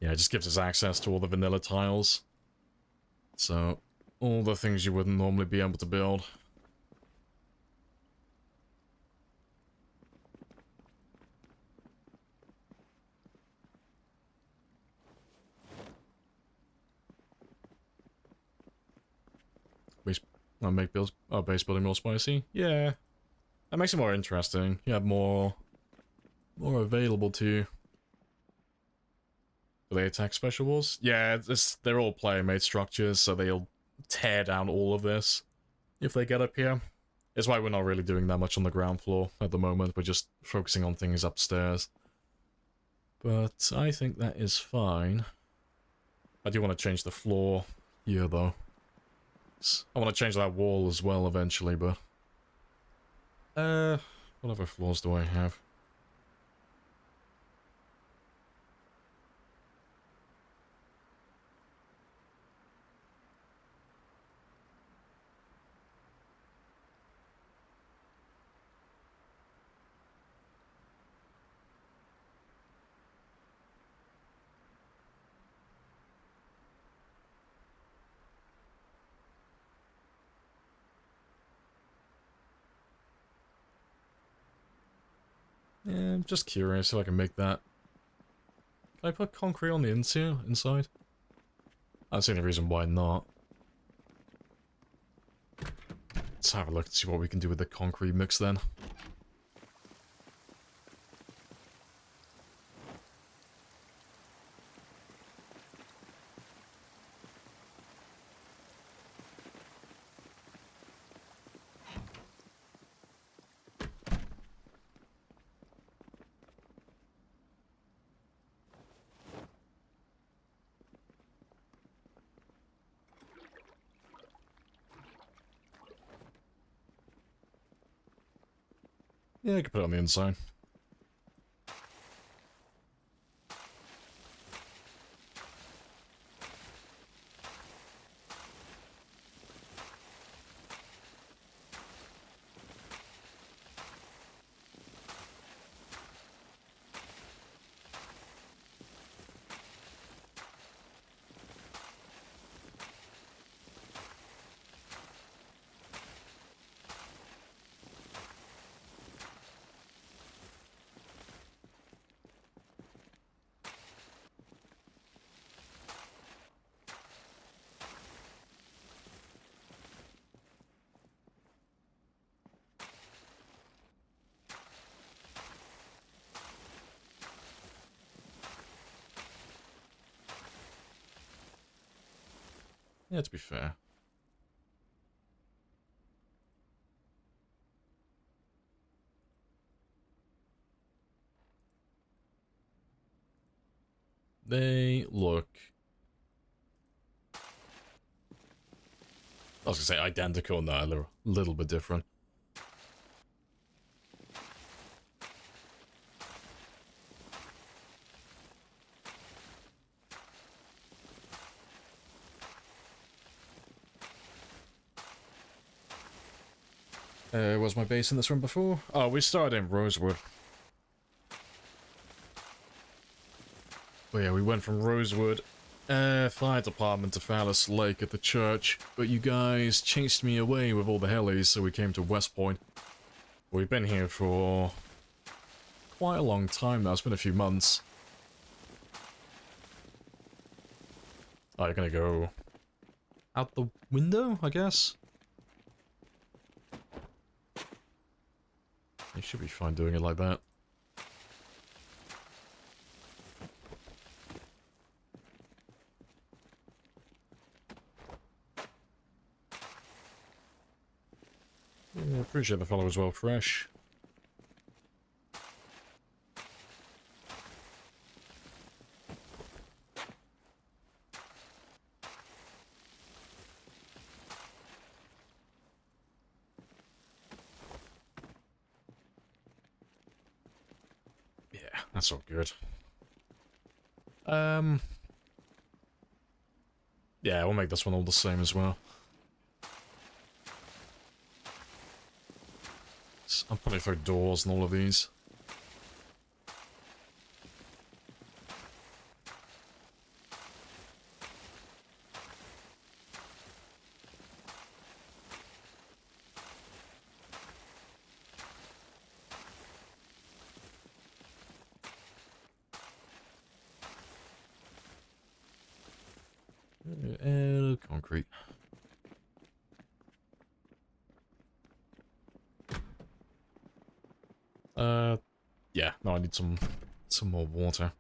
Yeah, it just gives us access to all the vanilla tiles. So, all the things you wouldn't normally be able to build. Base, make builds, base building more spicy? Yeah. That makes it more interesting. You have more available to you. Do they attack special walls? Yeah, they're all player-made structures, so they'll tear down all of this if they get up here. It's why we're not really doing that much on the ground floor at the moment. We're just focusing on things upstairs. But I think that is fine. I do want to change the floor here, though. I want to change that wall as well eventually, but... what other floors do I have? Yeah, I'm just curious if I can make that. Can I put concrete on the inside? I don't see any reason why not. Let's have a look and see what we can do with the concrete mix then. Yeah, I could put it on the inside. Yeah, to be fair. They look... I was gonna say identical, no, they're a little bit different. Was my base in this room before? Oh, we started in Rosewood. But yeah, we went from Rosewood, fire department to Phallus Lake at the church, but you guys chased me away with all the helis, so we came to West Point. We've been here for quite a long time now, it's been a few months. Oh, you're gonna go out the window, I guess? You should be fine doing it like that. Yeah, appreciate the follow as well, Fresh. Yeah, that's all good. Yeah, we'll make this one all the same as well. I'm probably throw doors and all of these. Concrete. Yeah, no, I need some more water.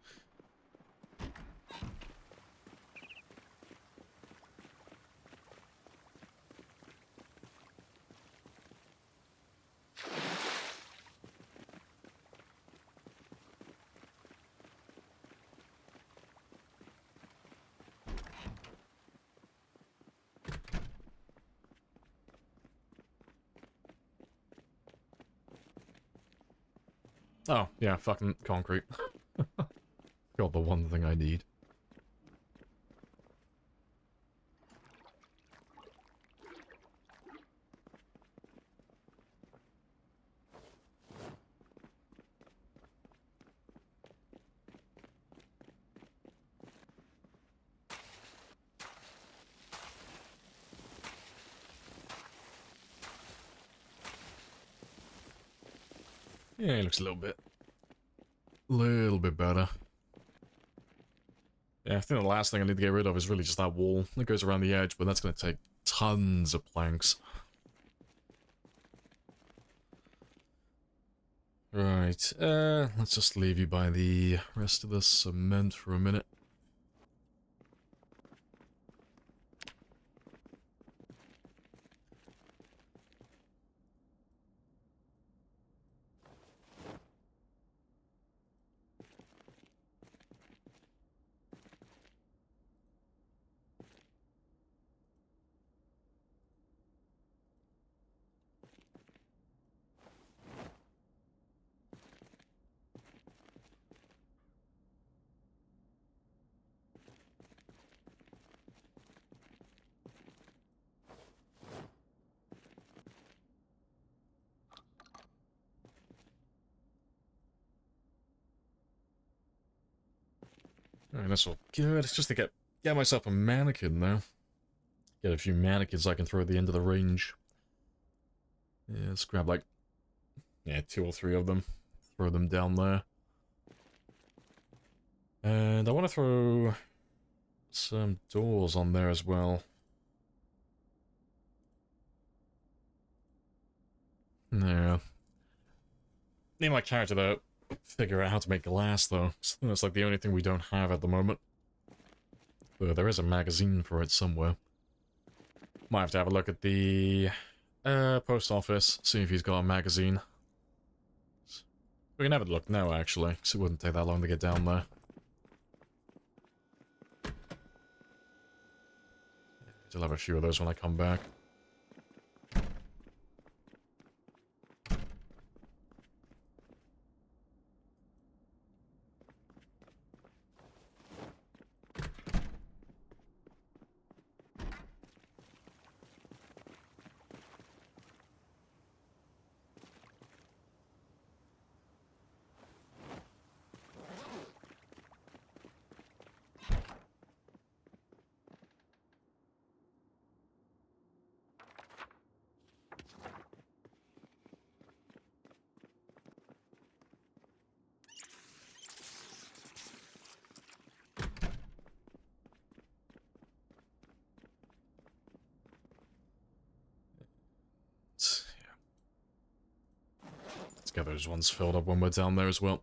Oh, yeah, fucking concrete. Got the one thing I need. Yeah, it looks a little bit better. Yeah, I think the last thing I need to get rid of is really just that wall that goes around the edge, but that's going to take tons of planks. Right, let's just leave you by the rest of the cement for a minute. Alright, that's all good. It's just to get myself a mannequin now. Get a few mannequins I can throw at the end of the range. Yeah, let's grab like, yeah, 2 or 3 of them. Throw them down there. And I want to throw some doors on there as well. Yeah. Need my character to figure out how to make glass, though. So that's like the only thing we don't have at the moment. But there is a magazine for it somewhere. Might have a look at the post office, see if he's got a magazine. We can have a look now, actually, because it wouldn't take that long to get down there. I'll have a few of those when I come back. Let's get those ones filled up when we're down there as well.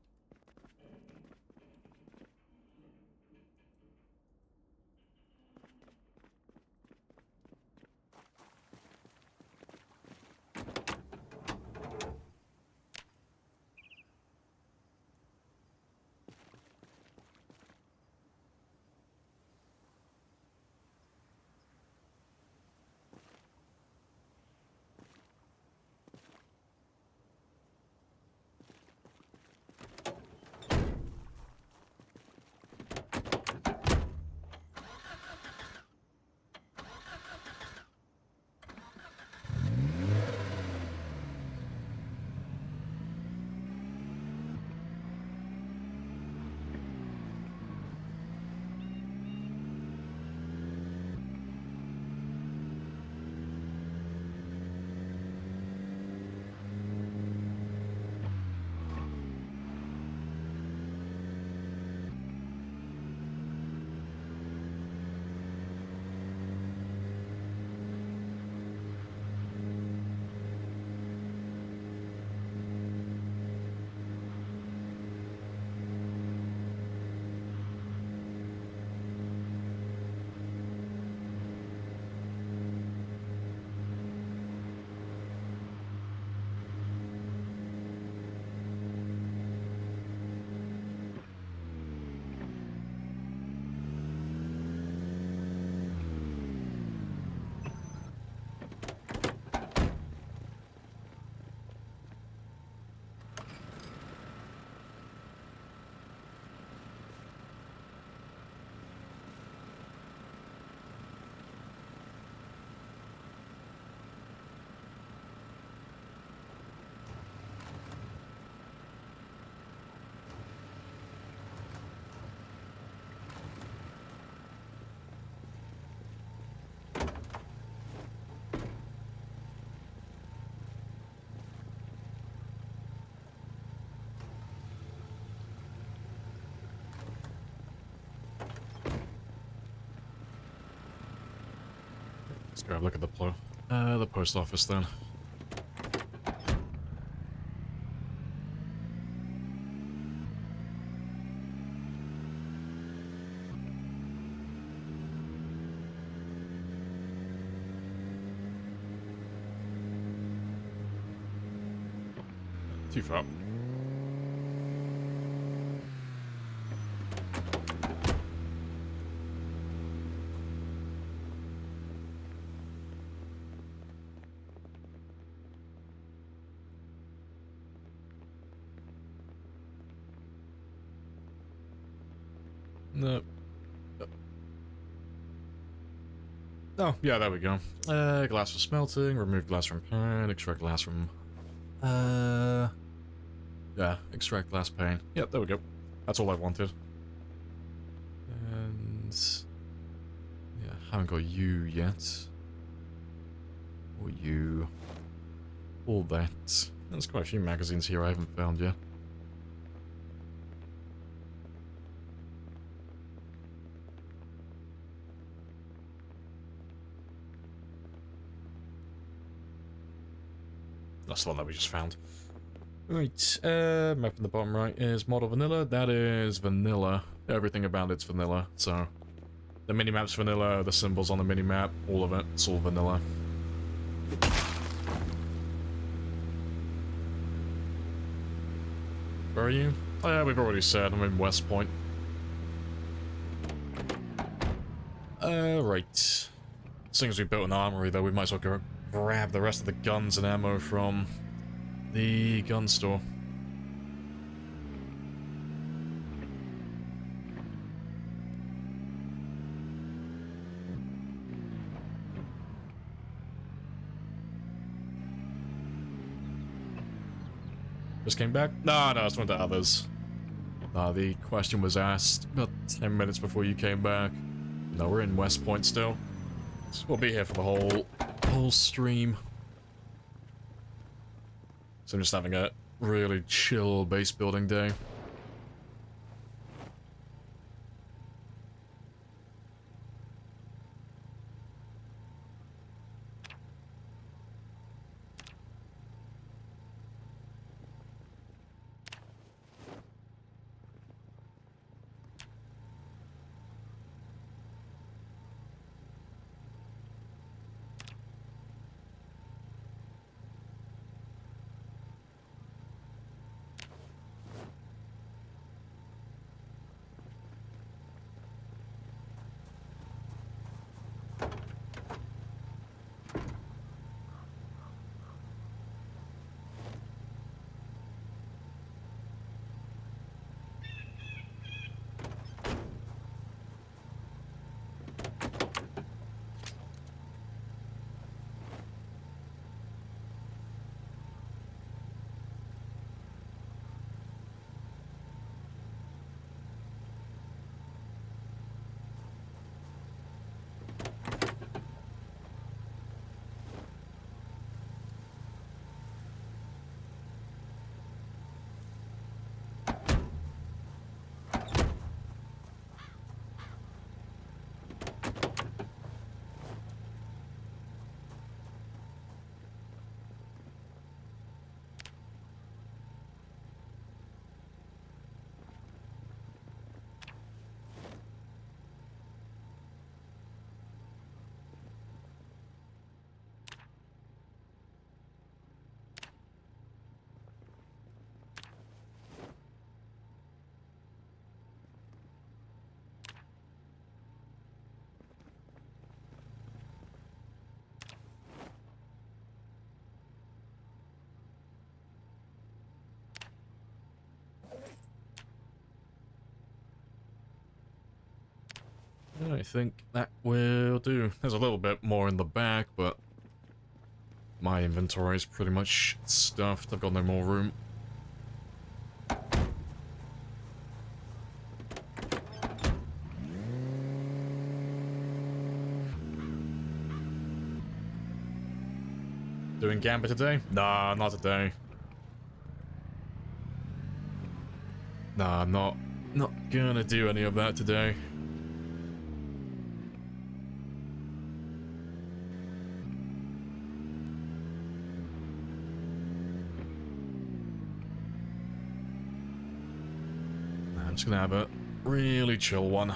Let's go have a look at the post office then. Too far. No. Oh, yeah, there we go. Glass for smelting, remove glass from pan, extract glass from... Yeah, extract glass pane. Yep, there we go. That's all I wanted. And yeah, haven't got you yet. Or you. All that. There's quite a few magazines here I haven't found yet. That's the one that we just found. Right, map in the bottom right is model vanilla. That is vanilla. Everything about it's vanilla, so... The minimap's vanilla, the symbols on the minimap, all of it, it's all vanilla. Where are you? Oh yeah, we've already said, I'm in West Point. Right. Seeing as we built an armory though, we might as well go grab the rest of the guns and ammo from the gun store. Just came back? No, it's one of the others. The question was asked about 10 minutes before you came back. No, we're in West Point still. So we'll be here for the whole stream. So I'm just having a really chill base building day. I think that will do. There's a little bit more in the back, but my inventory is pretty much stuffed. I've got no more room. Doing Gambit today? Nah, not today. Nah, I'm not gonna do any of that today. I'm just gonna have a really chill one.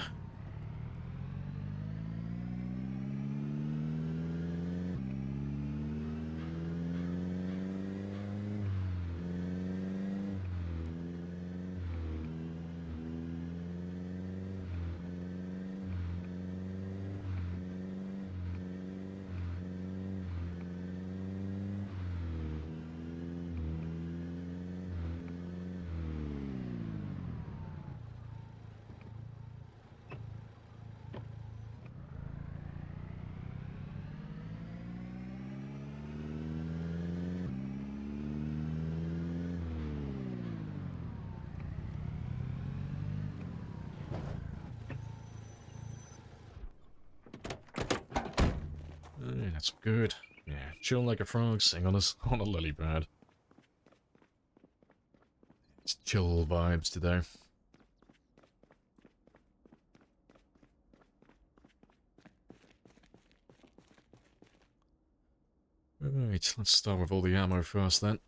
That's good. Yeah, chill like a frog, sing on a lily pad. It's chill vibes today. Right, let's start with all the ammo first then.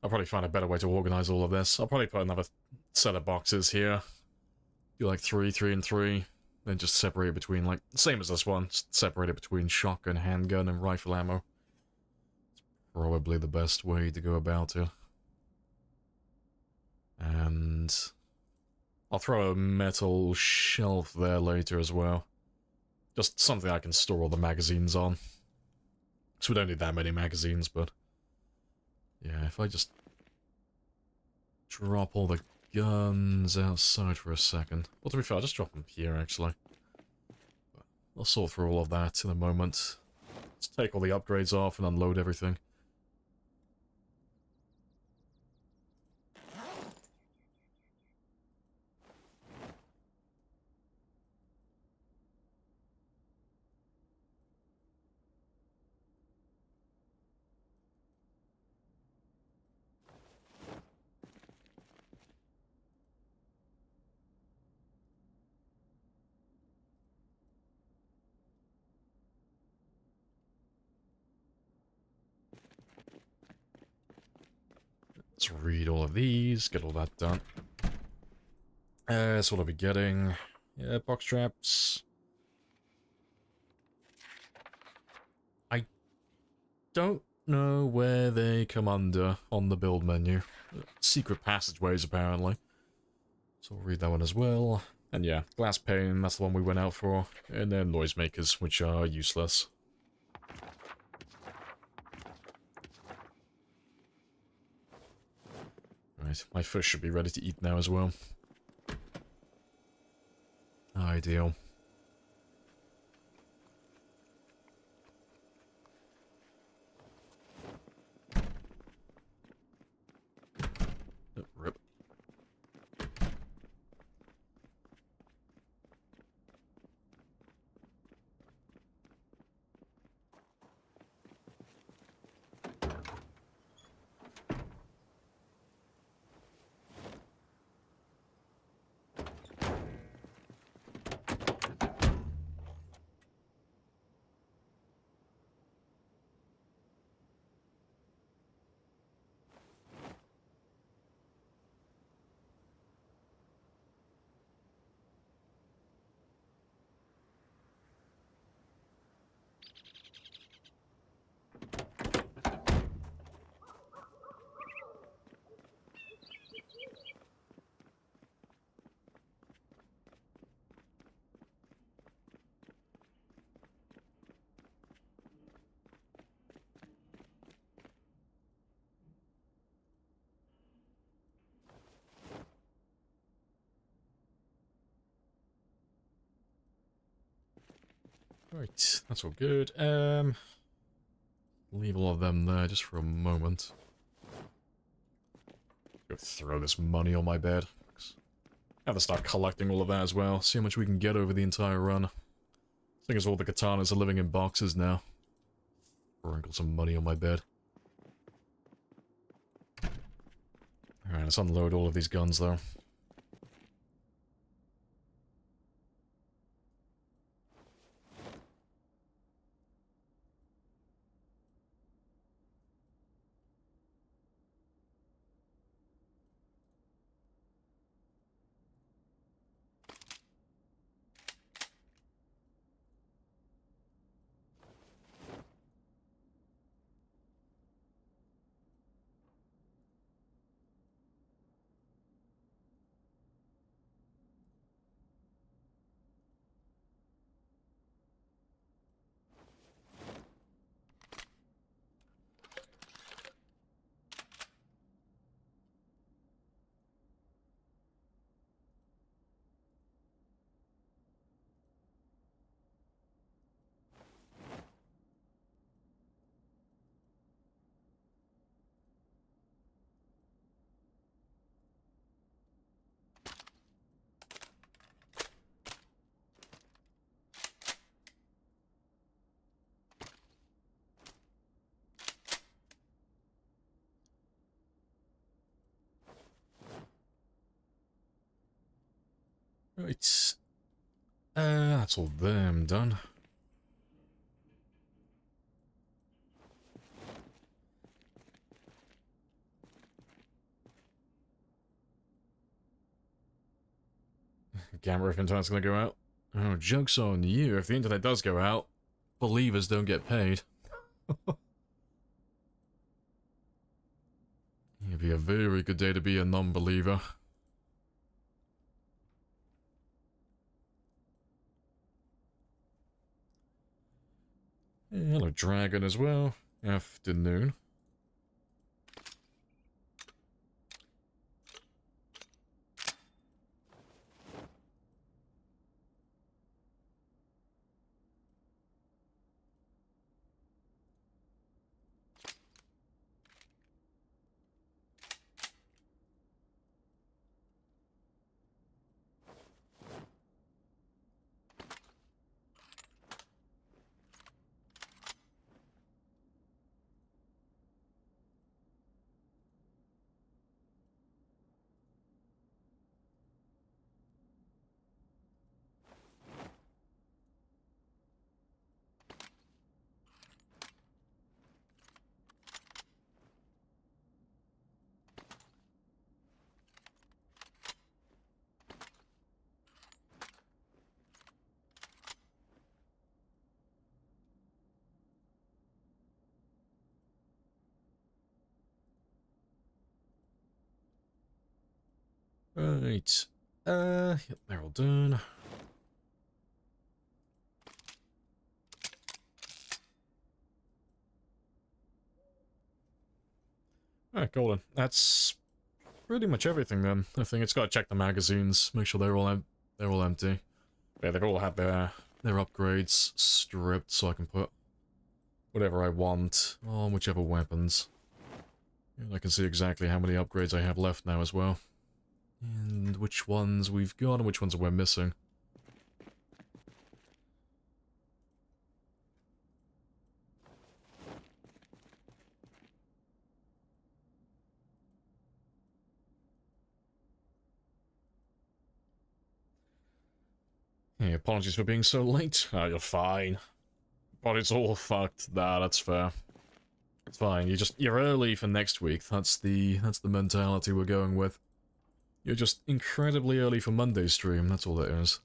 I'll probably find a better way to organize all of this. I'll probably put another set of boxes here. Do like 3, 3, and 3. Then just separate it between, like, same as this one. Just separate it between shotgun, handgun, and rifle ammo. It's probably the best way to go about it. And I'll throw a metal shelf there later as well. Just something I can store all the magazines on. So we don't need that many magazines, but... yeah, if I just drop all the guns outside for a second. Well, to be fair, I'll just drop them here, actually. But I'll sort through all of that in a moment. Let's take all the upgrades off and unload everything. Let's read all of these, get all that done. That's what I'll be getting. Yeah, box traps. I don't know where they come under on the build menu. Secret passageways, apparently. So we'll read that one as well. And yeah, glass pane, that's the one we went out for. And then noisemakers, which are useless. Right, my fish should be ready to eat now as well. Ideal. Oh, rip. Right, that's all good. Leave all of them there just for a moment. Go throw this money on my bed. I have to start collecting all of that as well. See how much we can get over the entire run. Thing is, all the katanas are living in boxes now. Sprinkle some money on my bed. Alright, let's unload all of these guns though. Right. That's all them done. Camera if internet's gonna go out. Oh, joke's on you. If the internet does go out, believers don't get paid. It'd be a very good day to be a non-believer. Hello, dragon as well. Afternoon. Right. Yep, they're all done. Alright, golden. That's pretty much everything then. I think it's got to check the magazines, make sure they're all empty. Yeah, they've all had their upgrades stripped, so I can put whatever I want on whichever weapons. And I can see exactly how many upgrades I have left now as well. And which ones we've got and which ones we're missing. Yeah, apologies for being so late. Oh, you're fine. But it's all fucked. Nah, that's fair. It's fine. You're early for next week. That's the mentality we're going with. You're just incredibly early for Monday's stream. That's all it is.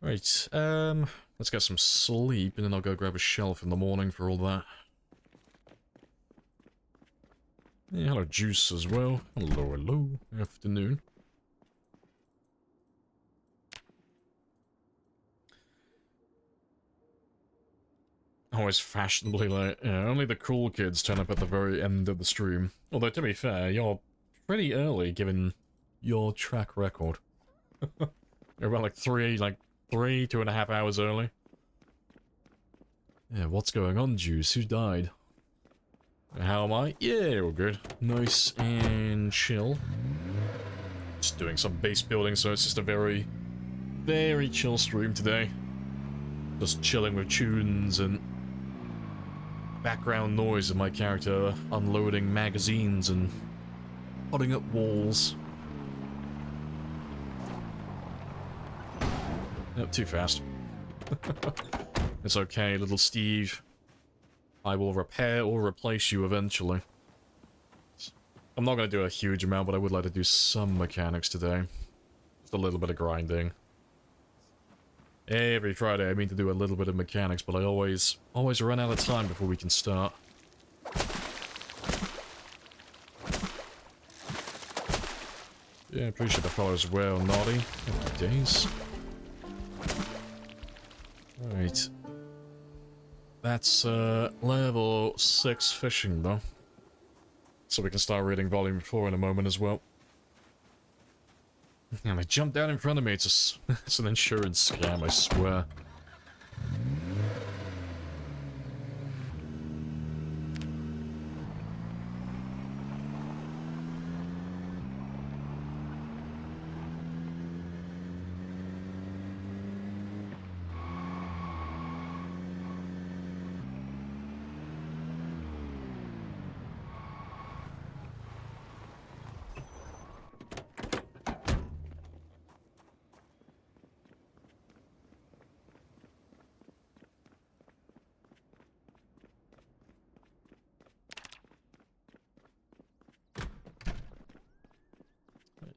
Right, let's get some sleep, and then I'll go grab a shelf in the morning for all that. Yeah, hello, Juice as well. Hello, hello. Afternoon. Always fashionably late. Yeah, only the cool kids turn up at the very end of the stream. Although, to be fair, you're pretty early, given your track record. You're about like 2.5 hours early. Yeah, what's going on, Juice? Who died? How am I? Yeah, we're good. Nice and chill. Just doing some base building, so it's just a very, very chill stream today. Just chilling with tunes and background noise of my character unloading magazines and putting up walls. Nope, too fast. It's okay, little Steve. I will repair or replace you eventually. I'm not going to do a huge amount, but I would like to do some mechanics today. Just a little bit of grinding. Every Friday I mean to do a little bit of mechanics, but I always run out of time before we can start. Yeah, appreciate the follow as well, Naughty. Happy days. Right. That's level 6 fishing though. So we can start reading Volume 4 in a moment as well. And they jumped out in front of me. It's an insurance scam, I swear.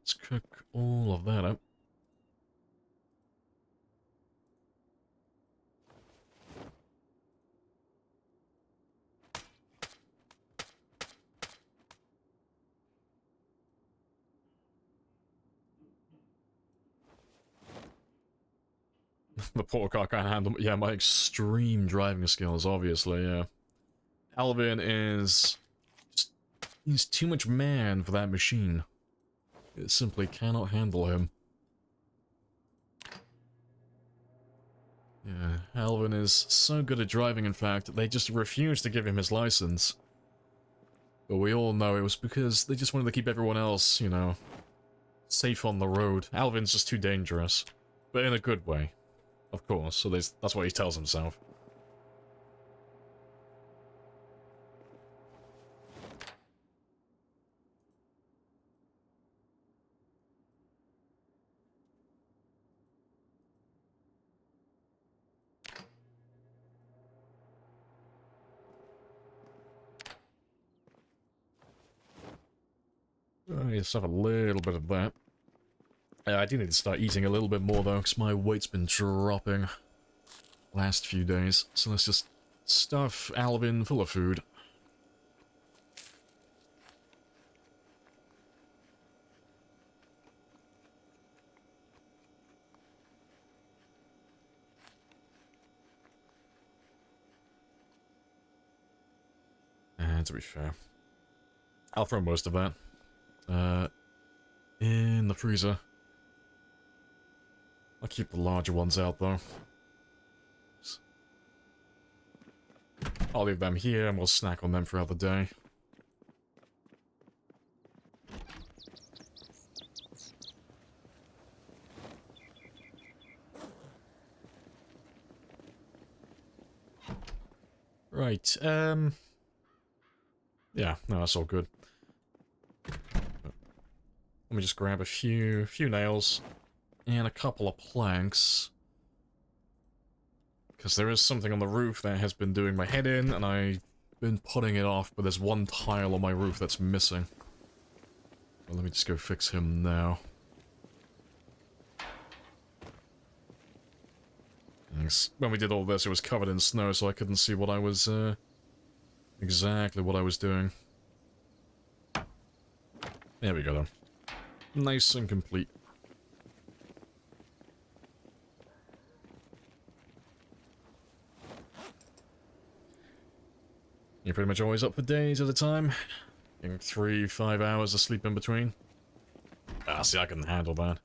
Let's cook all of that up. The poor car can't handle... Yeah, my extreme driving skills, obviously, yeah. Alvin is... He's too much man for that machine. It simply cannot handle him. Yeah, Alvin is so good at driving, in fact, they just refused to give him his license. But we all know it was because they just wanted to keep everyone else, you know, safe on the road. Alvin's just too dangerous. But in a good way, of course, so that's what he tells himself. I just have a little bit of that. I do need to start eating a little bit more though, because my weight's been dropping last few days. So let's just stuff Alvin full of food. And to be fair, I'll throw most of that in the freezer. I'll keep the larger ones out though. I'll leave them here and we'll snack on them throughout the day. Right, yeah, no, that's all good. Let me just grab a few nails and a couple of planks. Because there is something on the roof that has been doing my head in, and I've been putting it off, but there's one tile on my roof that's missing. Well, let me just go fix him now. Thanks. When we did all this, it was covered in snow, so I couldn't see what I was, exactly what I was doing. There we go, then. Nice and complete. You're pretty much always up for days at a time? Getting 3-5 hours of sleep in between? Ah, see, I can handle that.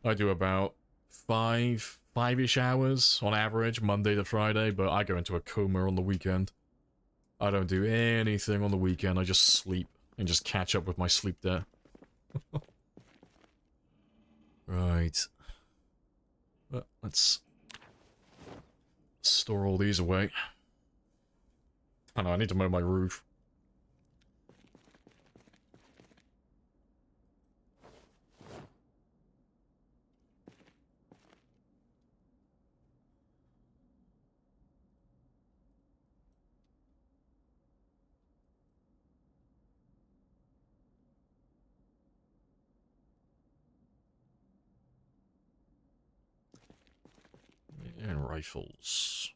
I do about 5-ish hours on average, Monday to Friday, but I go into a coma on the weekend. I don't do anything on the weekend, I just sleep and just catch up with my sleep debt. Right. Well, let's store all these away. I know, I need to mow my roof. And rifles.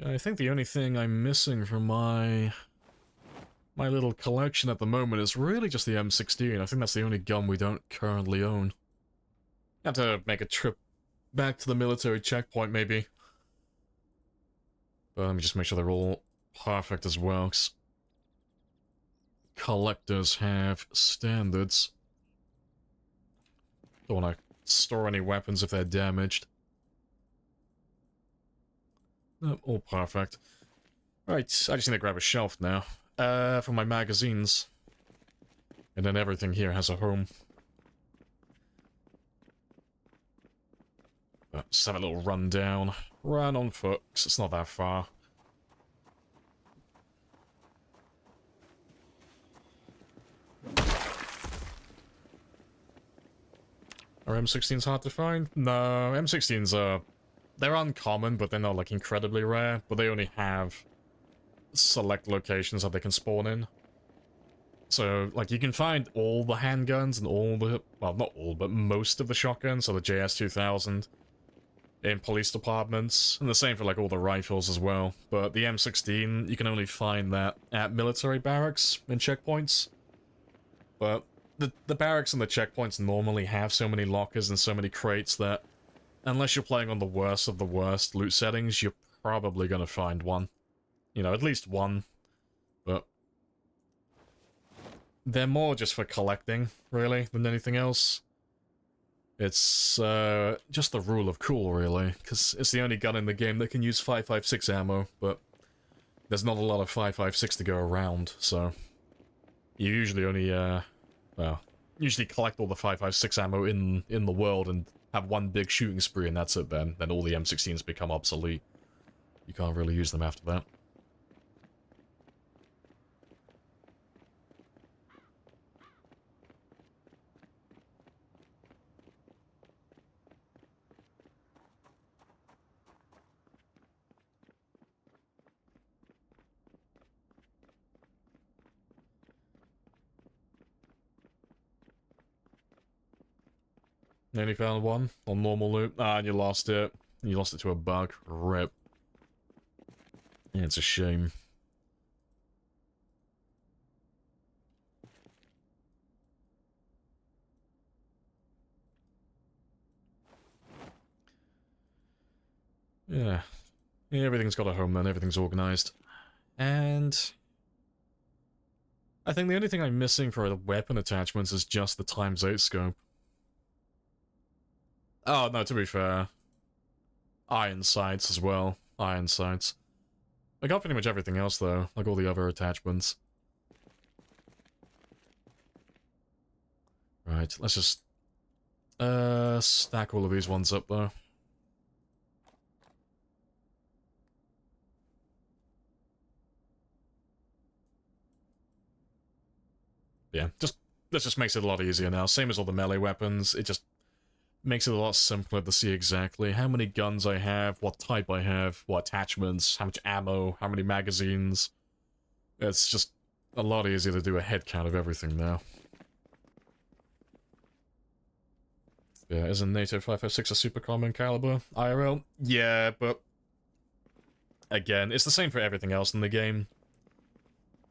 I think the only thing I'm missing from my My little collection at the moment is really just the M16. I think that's the only gun we don't currently own. Have to make a trip back to the military checkpoint, maybe. But let me just make sure they're all perfect as well, 'cause collectors have standards. Don't want to store any weapons if they're damaged. Nope, all perfect. Right, I just need to grab a shelf now. For my magazines. And then everything here has a home. But just have a little run down. Run on foot, 'cause it's not that far. Are M16s hard to find? No, M16s are... They're uncommon, but they're not, like, incredibly rare. But they only have select locations that they can spawn in. So, like, you can find all the handguns and all the... Well, not all, but most of the shotguns, so the JS-2000, in police departments. And the same for, like, all the rifles as well. But the M16, you can only find that at military barracks and checkpoints. But the barracks and the checkpoints normally have so many lockers and so many crates that, unless you're playing on the worst of the worst loot settings, you're probably gonna find one. You know, at least one. But they're more just for collecting, really, than anything else. It's just the rule of cool, really, because it's the only gun in the game that can use 5.56 ammo, but there's not a lot of 5.56 to go around, so you usually only, well, usually collect all the 5.56 ammo in the world and have one big shooting spree, and that's it then. Then all the M16s become obsolete. You can't really use them after that. Only found one on normal loot. Ah, and you lost it. You lost it to a bug. Rip. Yeah, it's a shame. Yeah. Yeah, everything's got a home then. Everything's organized. And I think the only thing I'm missing for the weapon attachments is just the ×8 scope. Oh, no, to be fair. Iron sights as well. Iron sights. I got pretty much everything else, though. Like all the other attachments. Right, let's just... stack all of these ones up, though. Yeah, this just makes it a lot easier now. Same as all the melee weapons, it just makes it a lot simpler to see exactly how many guns I have, what type I have, what attachments, how much ammo, how many magazines. It's just a lot easier to do a head count of everything now. Yeah, isn't NATO 5.56 a super common caliber? IRL? Yeah, but again, it's the same for everything else in the game.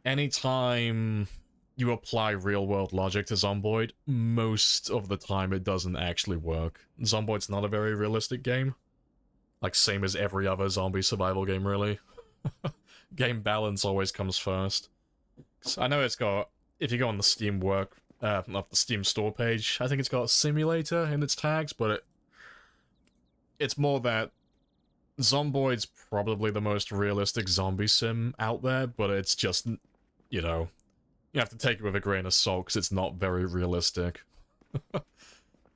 Anytime you apply real-world logic to Zomboid, most of the time it doesn't actually work. Zomboid's not a very realistic game. Like, same as every other zombie survival game, really. Game balance always comes first. I know it's got... If you go on the Steam not the Steam store page, I think it's got a simulator in its tags, but it's more that Zomboid's probably the most realistic zombie sim out there, but it's just, you know... You have to take it with a grain of salt, because it's not very realistic.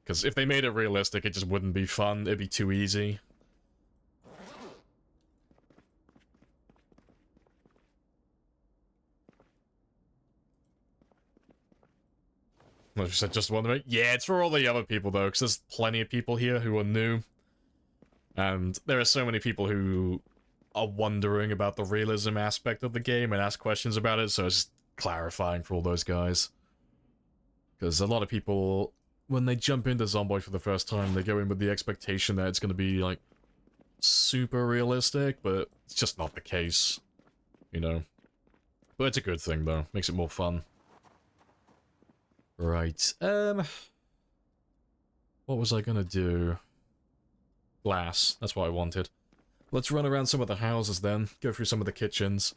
Because if they made it realistic, it just wouldn't be fun. It'd be too easy. Like I said, just wondering. Yeah, it's for all the other people, though, because there's plenty of people here who are new. And there are so many people who are wondering about the realism aspect of the game and ask questions about it, so it's just clarifying for all those guys. Because a lot of people, when they jump into Zomboid for the first time, they go in with the expectation that it's going to be, like, super realistic, but it's just not the case. You know? But it's a good thing, though. Makes it more fun. Right. What was I gonna do? Glass. That's what I wanted. Let's run around some of the houses then. Go through some of the kitchens.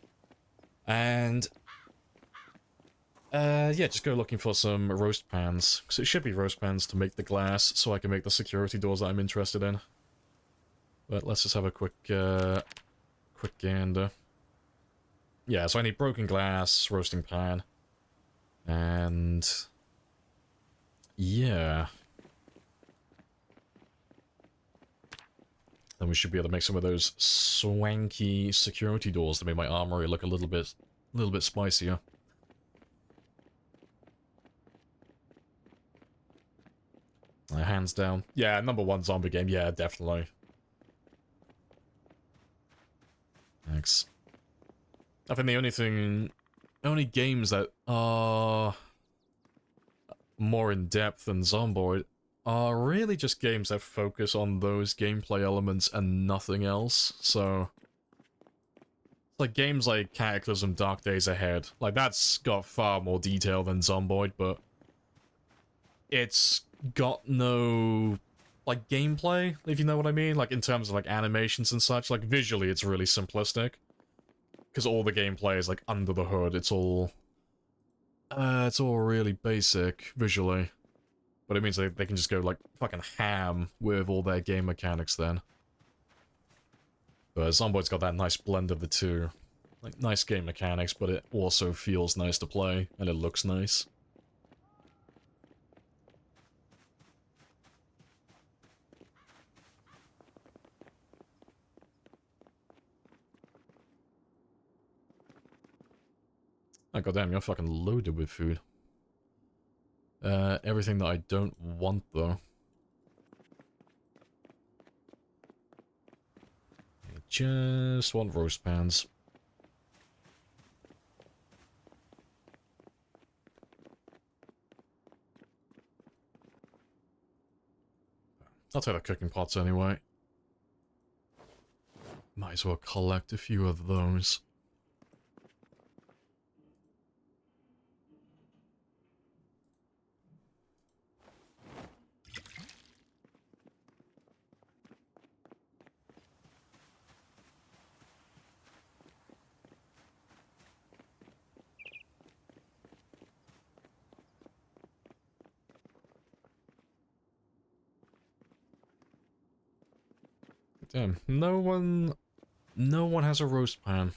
And... yeah, just go looking for some roast pans. Because it should be roast pans to make the glass, so I can make the security doors that I'm interested in. But let's just have a quick gander. Yeah, so I need broken glass, roasting pan, and... yeah. Then we should be able to make some of those swanky security doors to make my armory look a little bit spicier. Hands down. Yeah, #1 zombie game. Yeah, definitely. Thanks. I think the only games that are more in-depth than Zomboid are really just games that focus on those gameplay elements and nothing else, so... like, games like Cataclysm Dark Days Ahead, like, that's got far more detail than Zomboid, but... it's got no... like, gameplay, if you know what I mean? Like, in terms of, like, animations and such, like, visually it's really simplistic. Because all the gameplay is, like, under the hood, it's all really basic, visually. But it means they can just go, like, fucking ham with all their game mechanics then. But Zomboid's got that nice blend of the two. Like, nice game mechanics, but it also feels nice to play, and it looks nice. Oh, goddamn, you're fucking loaded with food. Everything that I don't want, though. I just want roast pans. I'll take the cooking pots anyway. Might as well collect a few of those. Damn, no one has a roast pan.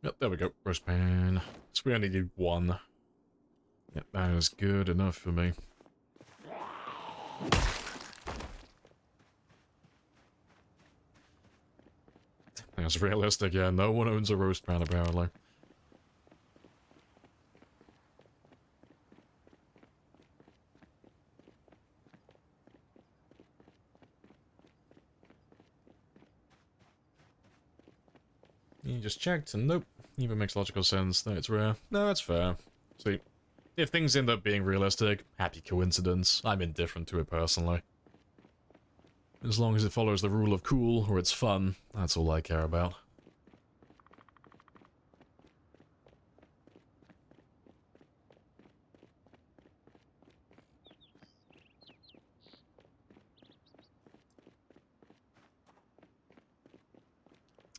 Yep, there we go. Roast pan. So we only need one. Yep, that is good enough for me. That's realistic, yeah. No one owns a roast pan, apparently. You just checked, and nope. Even makes logical sense that it's rare. No, that's fair. See, if things end up being realistic, happy coincidence. I'm indifferent to it personally. As long as it follows the rule of cool, or it's fun, that's all I care about.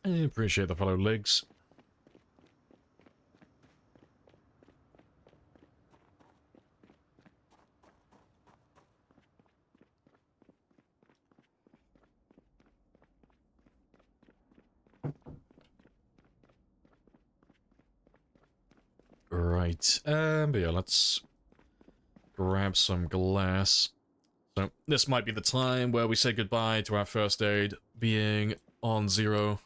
I appreciate the follow, Legs. Right, but yeah, let's grab some glass. So, this might be the time where we say goodbye to our first aid being on 0.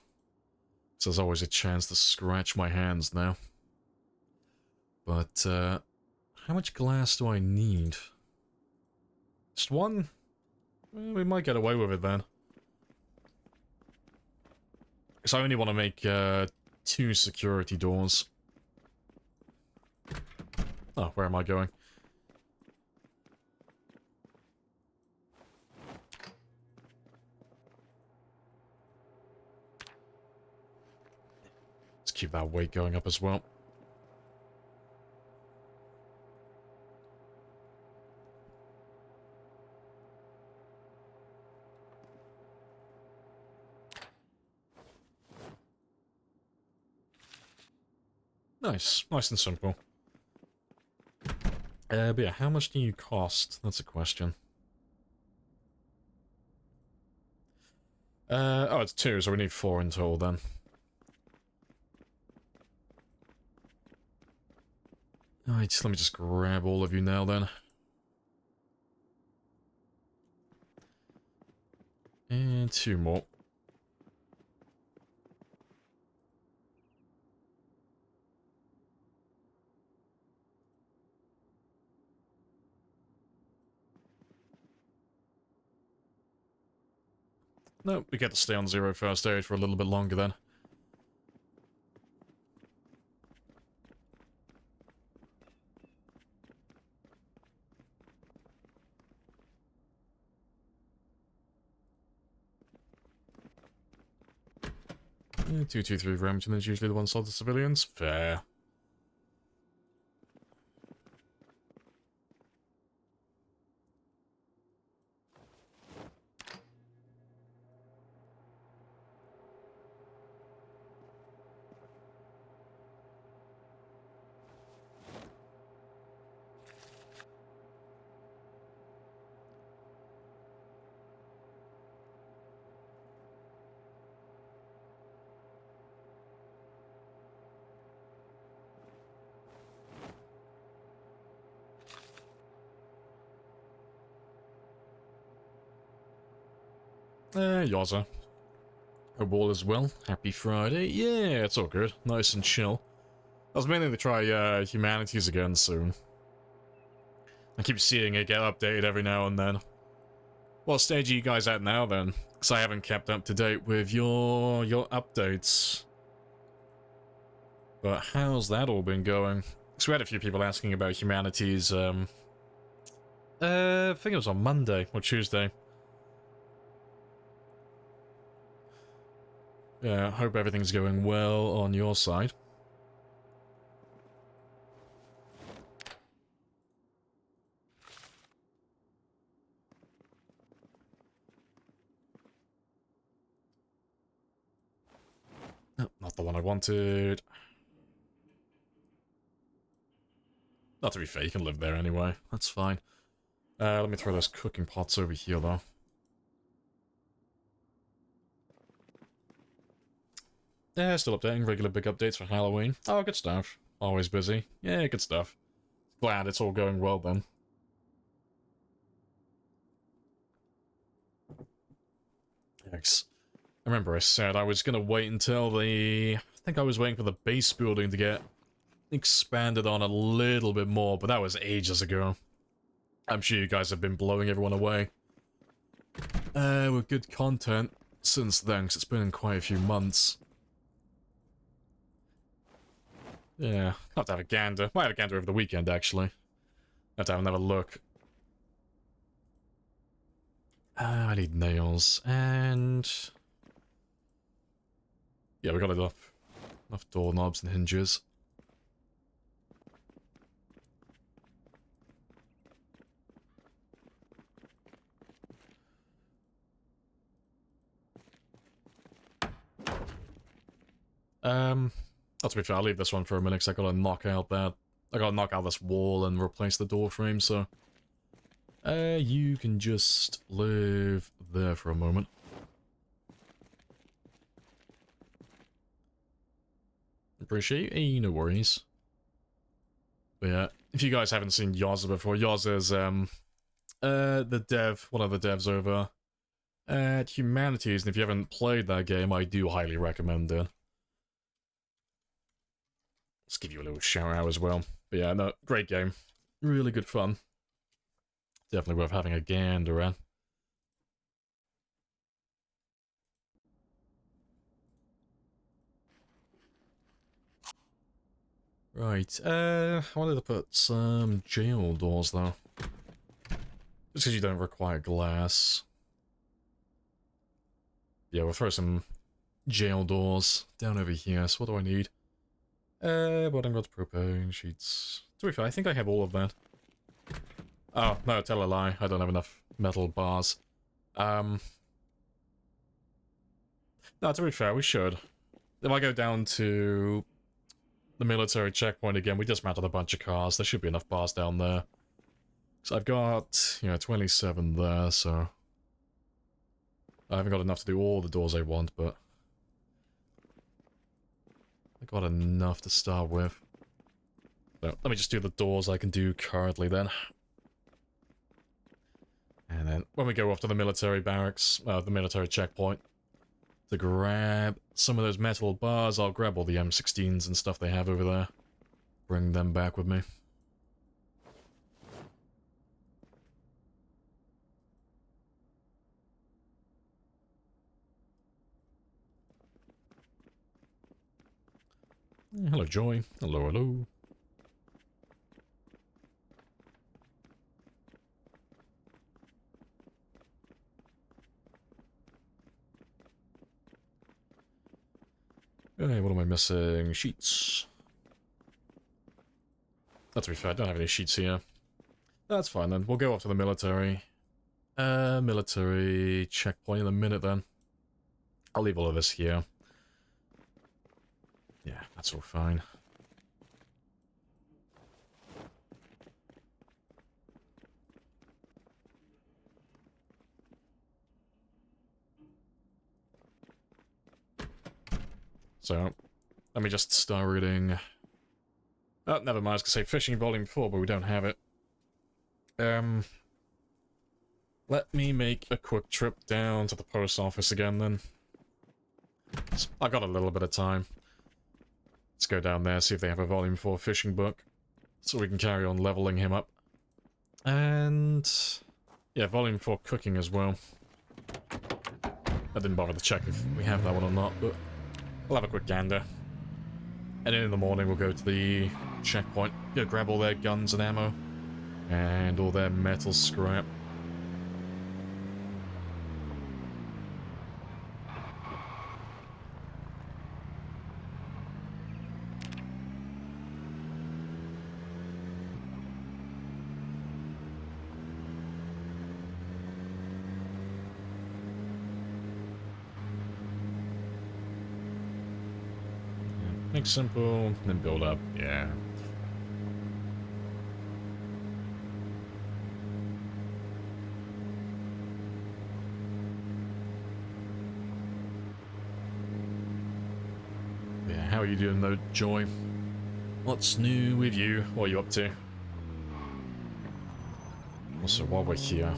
So there's always a chance to scratch my hands now. But, how much glass do I need? Just one? Well, we might get away with it then. Because I only want to make 2 security doors. Oh, where am I going? Let's keep that weight going up as well. Nice. Nice and simple. But yeah, how much do you cost? That's a question. Oh, it's 2, so we need 4 in total then. Alright, let me just grab all of you now then. And 2 more. No, we get to stay on 0 first aid for a little bit longer then. Yeah, 223 Remington is usually the one sold to civilians. Fair. Yozza. Hope all is well. Happy Friday. Yeah, it's all good. Nice and chill. I was meaning to try Humanities again soon. I keep seeing it get updated every now and then. What stage are you guys at now then? Because I haven't kept up to date with your updates. But how's that all been going? Because we had a few people asking about Humanities, I think it was on Monday or Tuesday. Yeah, hope everything's going well on your side. No, not the one I wanted. Not to be fair, you can live there anyway. That's fine. Let me throw those cooking pots over here, though. Yeah, still updating. Regular big updates for Halloween. Oh, good stuff. Always busy. Yeah, good stuff. Glad it's all going well, then. Thanks. I remember I said I was going to wait until the... I think I was waiting for the base building to get expanded on a little bit more, but that was ages ago. I'm sure you guys have been blowing everyone away. With good content since then, because it's been quite a few months. Yeah, I'll have to have a gander. Might have a gander over the weekend, actually. Have to have another look. I need nails, and... yeah, we got enough doorknobs and hinges. Not to be fair, I'll leave this one for a minute because I gotta knock out that. I gotta knock out this wall and replace the door frame, so. You can just live there for a moment. Appreciate you. No worries. But yeah, if you guys haven't seen Yozza before, Yozza is, the dev, one of the devs over at Humanities, and if you haven't played that game, I do highly recommend it. Let's give you a little shout out as well. But yeah, no, great game. Really good fun. Definitely worth having a gander at. Right, I wanted to put some jail doors though. Just because you don't require glass. Yeah, we'll throw some jail doors down over here. So what do I need? Boarding rods, propane, sheets. To be fair, I think I have all of that. Oh, no, tell a lie. I don't have enough metal bars. No, to be fair, we should. If I go down to the military checkpoint again, we dismantled a bunch of cars. There should be enough bars down there. So I've got, 27 there, so... I haven't got enough to do all the doors I want, but... I got enough to start with. So, let me just do the doors I can do currently then. And then, when we go off to the military barracks, the military checkpoint, to grab some of those metal bars, I'll grab all the M16s and stuff they have over there. Bring them back with me. Hello, Joy. Hello, hello. Okay, what am I missing? Sheets. That's to be fair, I don't have any sheets here. That's fine then. We'll go off to the military. Military checkpoint in a minute then. I'll leave all of this here. Yeah, that's all fine. So, let me just start reading... Oh, never mind, I was going to say Fishing Volume 4, but we don't have it. Let me make a quick trip down to the post office again, then. I got a little bit of time. Let's go down there, see if they have a Volume 4 fishing book, so we can carry on leveling him up. And... yeah, Volume 4 cooking as well. I didn't bother to check if we have that one or not, but... we'll have a quick gander. And then in the morning we'll go to the checkpoint, grab all their guns and ammo, and all their metal scrap. Make simple, then build up, yeah. Yeah, how are you doing though, Joy? What's new with you? What are you up to? Also, while we're here...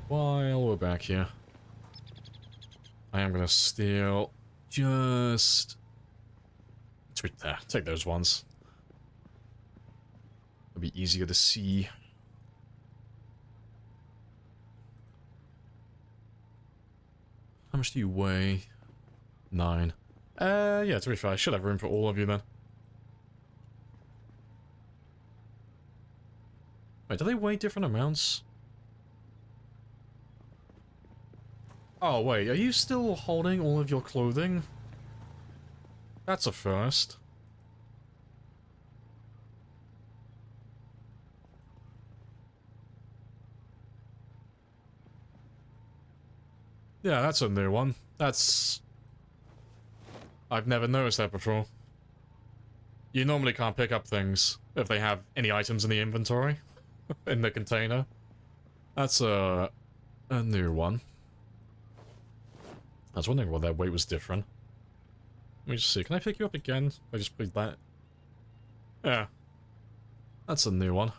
while we're back here, I am gonna steal just... there, take those ones. It'll be easier to see. How much do you weigh? 9. Yeah, to be fair, I should have room for all of you then. Wait, do they weigh different amounts? Oh, wait, are you still holding all of your clothing? That's a first. Yeah, that's a new one. That's... I've never noticed that before. You normally can't pick up things if they have any items in the inventory. In the container. That's a new one. I was wondering why that weight was different. Let me just see, can I pick you up again? I just put that. Yeah. That's a new one.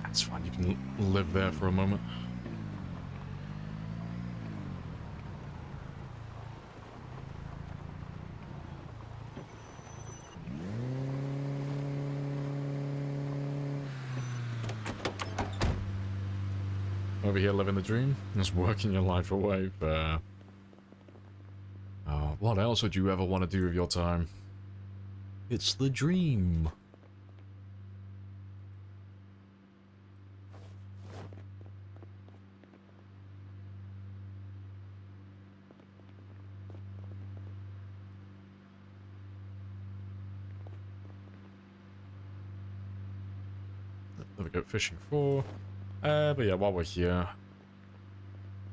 That's fine, you can live there for a moment. Over here living the dream, just working your life away for... what else would you ever want to do with your time? It's the dream. There we go, fishing 4. But yeah, while we're here,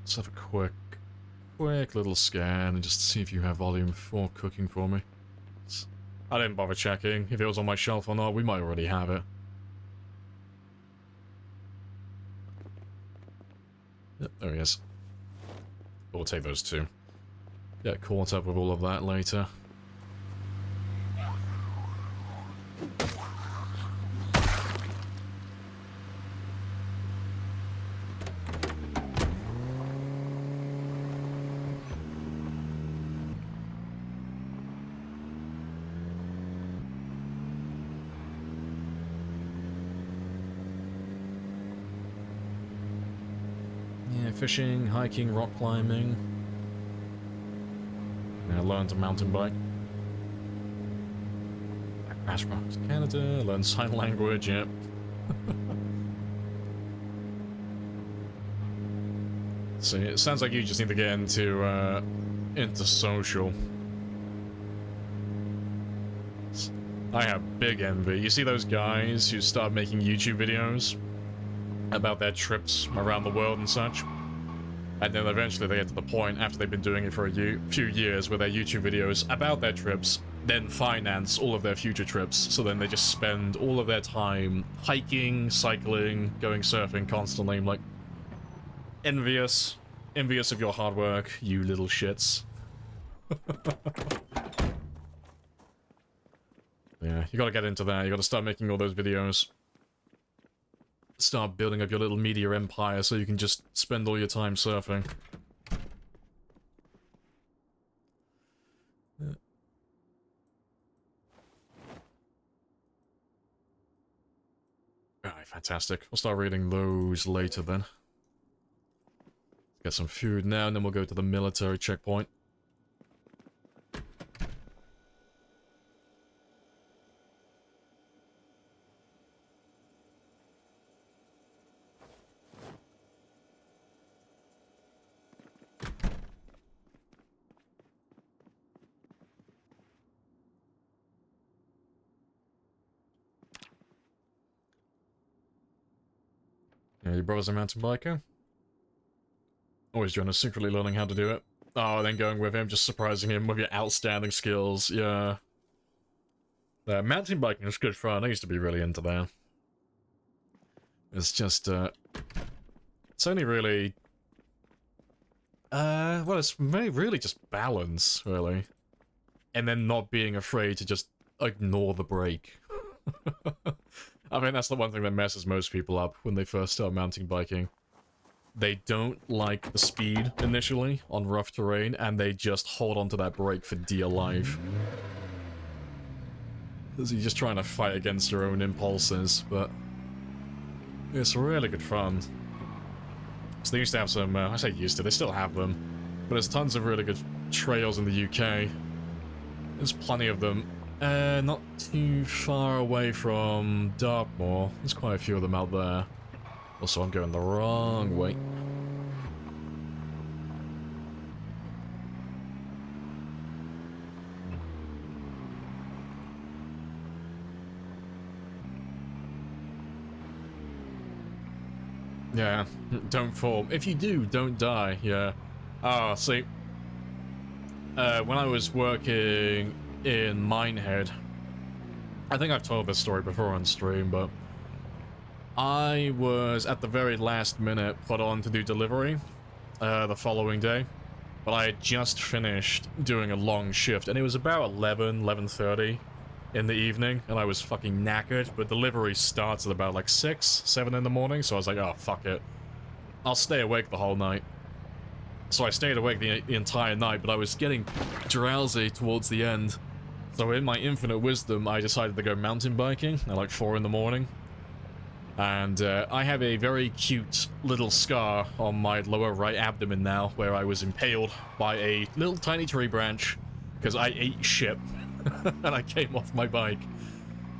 let's have a quick little scan and just see if you have volume 4 cooking for me. I didn't bother checking if it was on my shelf or not. We might already have it. Yep, there he is. We'll take those two. Get caught up with all of that later. Fishing, hiking, rock climbing. Now learn to mountain bike. Backpass rocks, Canada. Learn sign language. Yep. See, it sounds like you just need to get into social. I have big envy. You see those guys who start making YouTube videos about their trips around the world and such? And then eventually they get to the point, after they've been doing it for a few years, where their YouTube videos about their trips then finance all of their future trips. So then they just spend all of their time hiking, cycling, going surfing constantly. I'm like, envious of your hard work, you little shits. Yeah, you gotta get into that. You gotta start making all those videos. Start building up your little media empire so you can just spend all your time surfing. Alright, fantastic. We'll start reading those later then. Get some food now, and then we'll go to the military checkpoint. Yeah, your brother's a mountain biker? Always Jonas secretly learning how to do it. Oh, then going with him, just surprising him with your outstanding skills, yeah. Mountain biking is good fun, I used to be really into that. It's just, it's only really... well, it's really just balance, really. And then not being afraid to just ignore the brake. I mean, that's the one thing that messes most people up when they first start mountain biking. They don't like the speed initially on rough terrain, and they just hold onto that brake for dear life. Because you're just trying to fight against your own impulses, but it's really good fun. So they used to have some, I say used to, they still have them, but there's tons of really good trails in the UK. There's plenty of them. Not too far away from Dartmoor. There's quite a few of them out there. Also, I'm going the wrong way. Yeah, don't fall. If you do, don't die, yeah. Ah, see. When I was working in Minehead, I think I've told this story before on stream, but I was at the very last minute put on to do delivery the following day, but I had just finished doing a long shift, and it was about 11:30 in the evening, and I was fucking knackered, but delivery starts at about like 6, 7 in the morning, so I was like, oh, fuck it. I'll stay awake the whole night. So I stayed awake the entire night, but I was getting drowsy towards the end. So in my infinite wisdom, I decided to go mountain biking at like 4 in the morning. And I have a very cute little scar on my lower right abdomen now, where I was impaled by a little tiny tree branch, because I ate shit, and I came off my bike.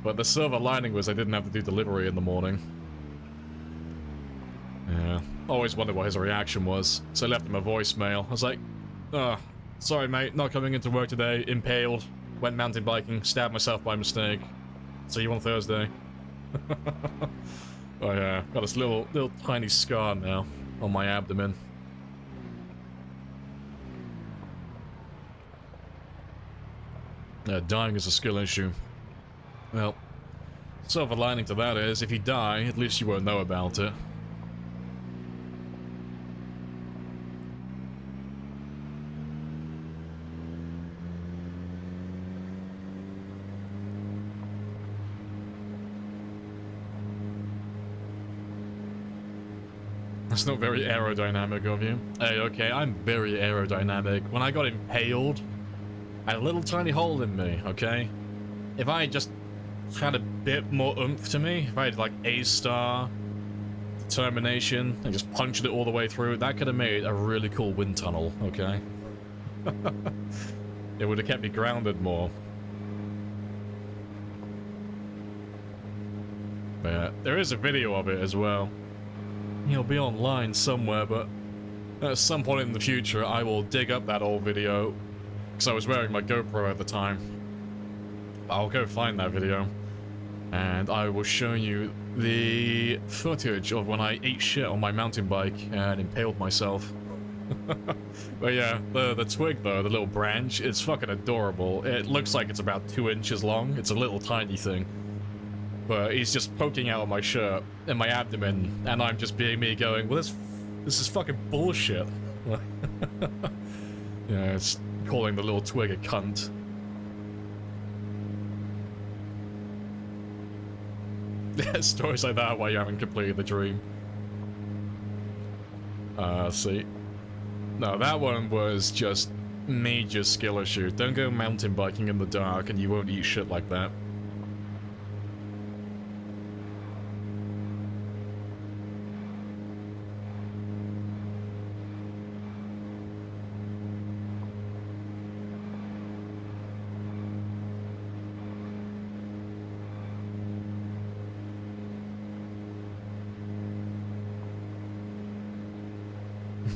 But the silver lining was I didn't have to do delivery in the morning. Yeah, always wondered what his reaction was, so I left him a voicemail. I was like, oh, sorry mate, not coming into work today, impaled, went mountain biking, stabbed myself by mistake. See you on Thursday. Oh yeah, got this little tiny scar now on my abdomen. Yeah, dying is a skill issue. Well, silver lining to that is, if you die, at least you won't know about it. That's not very aerodynamic of you. Hey, okay, I'm very aerodynamic. When I got impaled, I had a little tiny hole in me, okay? If I just had a bit more oomph to me, if I had like A-star, determination, and just punched it all the way through, that could have made a really cool wind tunnel, okay? It would have kept me grounded more. But yeah, there is a video of it as well. It'll be online somewhere, but at some point in the future, I will dig up that old video, because I was wearing my GoPro at the time. I'll go find that video, and I will show you the footage of when I ate shit on my mountain bike and impaled myself. But yeah, the twig though, the little branch, it's fucking adorable. It looks like it's about 2 inches long. It's a little tiny thing. But he's just poking out of my shirt and my abdomen, and I'm just being me going, well, this is fucking bullshit. Yeah, it's calling the little twig a cunt. Yeah, stories like that while you haven't completed the dream. See. No, that one was just major skill issue. Don't go mountain biking in the dark and you won't eat shit like that.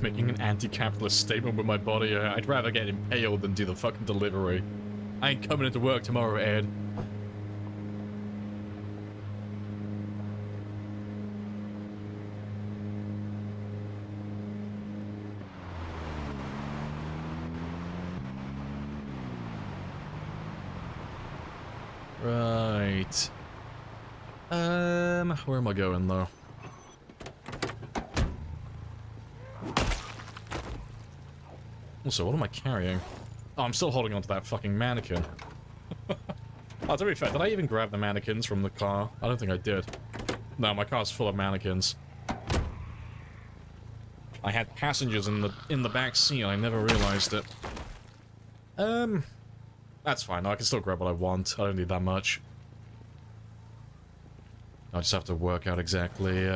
Making an anti-capitalist statement with my body. I'd rather get impaled than do the fucking delivery. I ain't coming into work tomorrow, Ed. Right. Where am I going though? Also, what am I carrying? Oh, I'm still holding onto that fucking mannequin. Oh, to be fair, did I even grab the mannequins from the car? I don't think I did. No, my car's full of mannequins. I had passengers in the back seat, I never realized it. That's fine, I can still grab what I want. I don't need that much. I just have to work out exactly,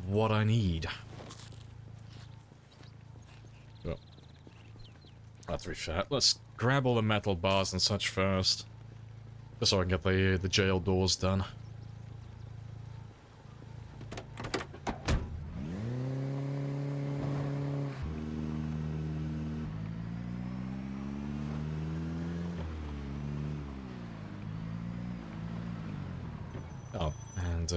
what I need. That's very fat. Let's grab all the metal bars and such first. Just so I can get the jail doors done. Oh, and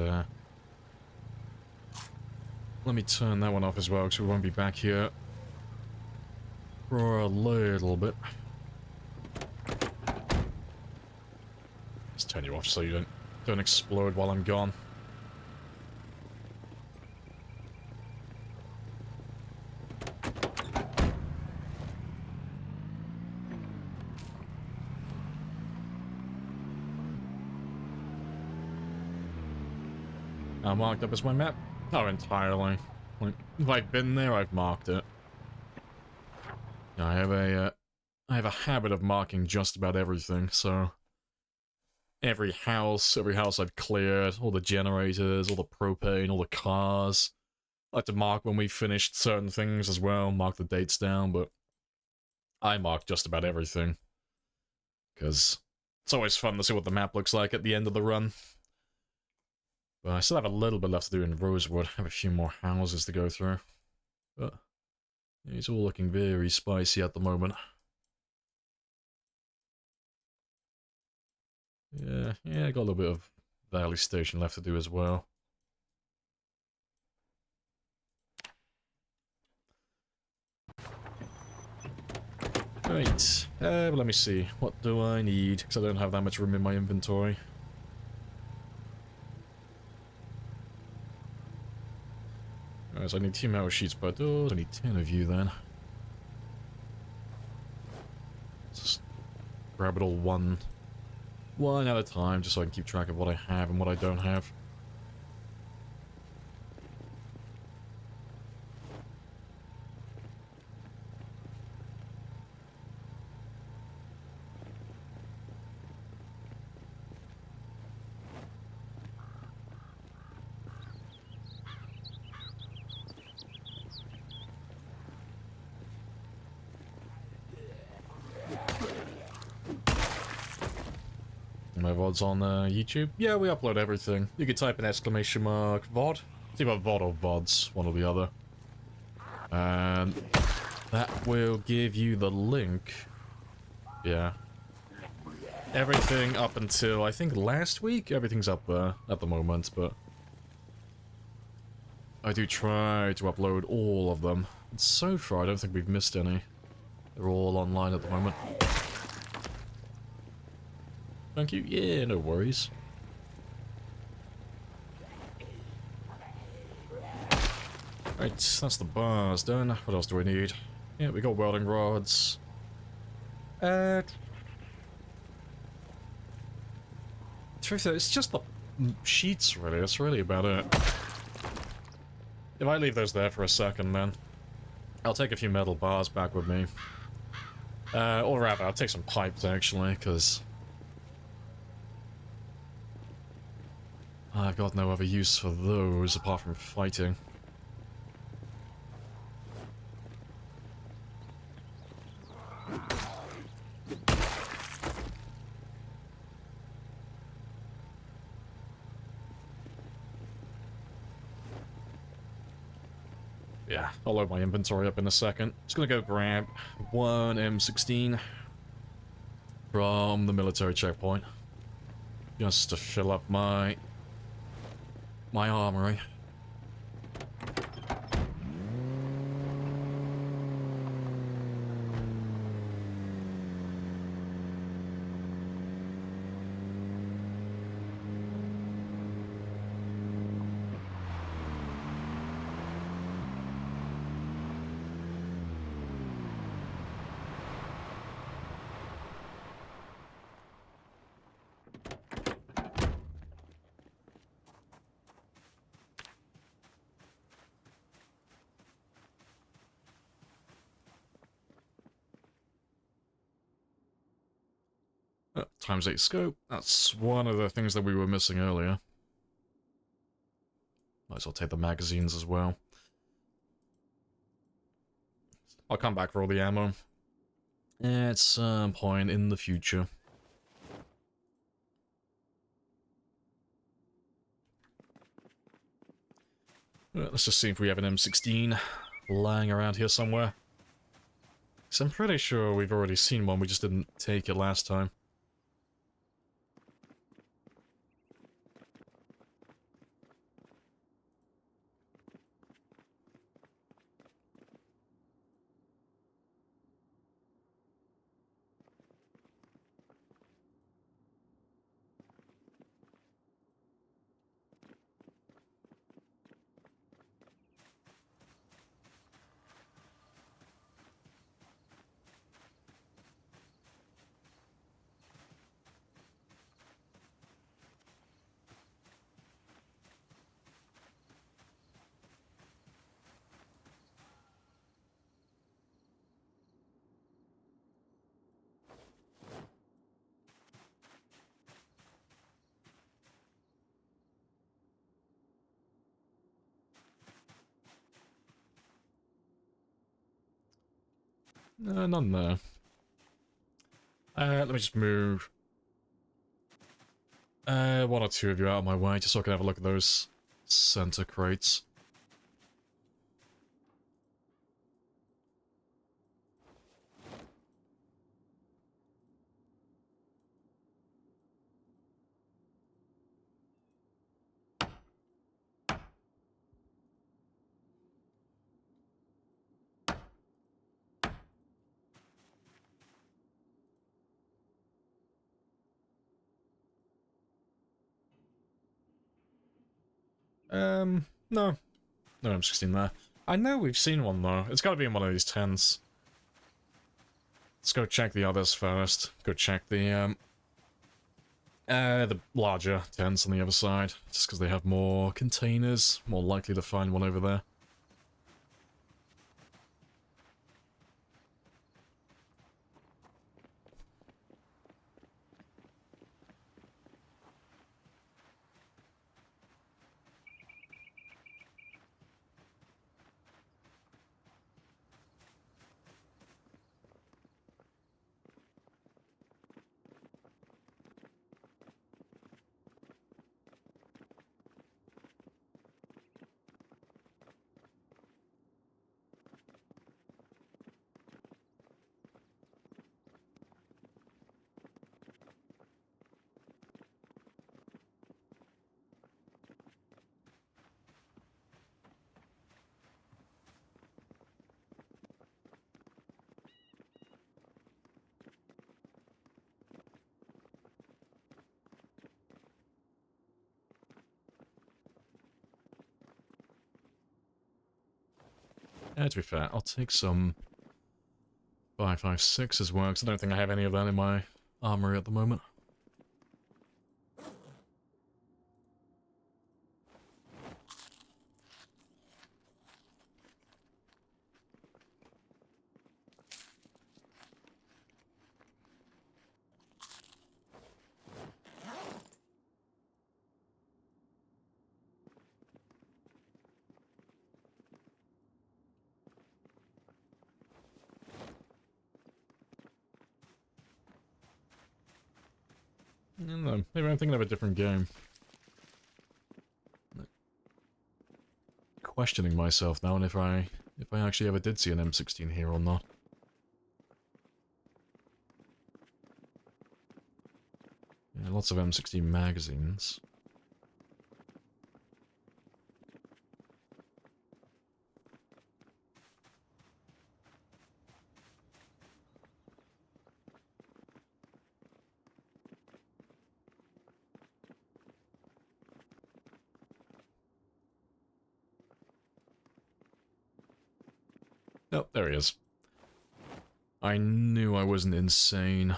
let me turn that one off as well, because we won't be back here for a little bit. Let's turn you off so you don't explode while I'm gone. marked up as my map? Not entirely. Like, if I've been there, I've marked it. I have a habit of marking just about everything, so every house I've cleared, all the generators, all the propane, all the cars. I like to mark when we finished certain things as well, mark the dates down, but I mark just about everything. Because it's always fun to see what the map looks like at the end of the run. But I still have a little bit left to do in Rosewood. I have a few more houses to go through. But it's all looking very spicy at the moment. Yeah, I got a little bit of Valley Station left to do as well. Right, but let me see. What do I need? Because I don't have that much room in my inventory. Alright, so I need 2 metal sheets per door. I need 10 of you then. Just grab it all one at a time, just so I can keep track of what I have and what I don't have. My VOD's on YouTube. Yeah, we upload everything. You can type in exclamation mark VOD. It's either VOD or VODs, one or the other. And that will give you the link. Yeah. Everything up until, I think, last week? Everything's up there at the moment, but I do try to upload all of them. And so far, I don't think we've missed any. They're all online at the moment. Thank you. Yeah, no worries. Right, that's the bars done. What else do we need? Yeah, we got welding rods. Truth is, it's just the sheets, really. That's really about it. If I leave those there for a second, then I'll take a few metal bars back with me. Or rather, I'll take some pipes, actually, because I've got no other use for those apart from fighting. Yeah, I'll load my inventory up in a second. Just gonna go grab one M16 from the military checkpoint. Just to fill up my armory. Times 8 scope. That's one of the things that we were missing earlier. Might as well take the magazines as well. I'll come back for all the ammo at some point in the future. Let's just see if we have an M16 lying around here somewhere. Because I'm pretty sure we've already seen one, we just didn't take it last time. None there. Let me just move one or two of you out of my way, just so I can have a look at those center crates. No. No M16 there. I know we've seen one, though. It's gotta be in one of these tents. Let's go check the others first. Go check the larger tents on the other side. Just because they have more containers. More likely to find one over there. Yeah, to be fair, I'll take some 5.56 as well, because I don't think I have any of that in my armory at the moment. I don't know, maybe I'm thinking of a different game. Questioning myself now, and if I actually ever did see an M16 here or not. Yeah, lots of M16 magazines. Oh, there he is. I knew I wasn't insane.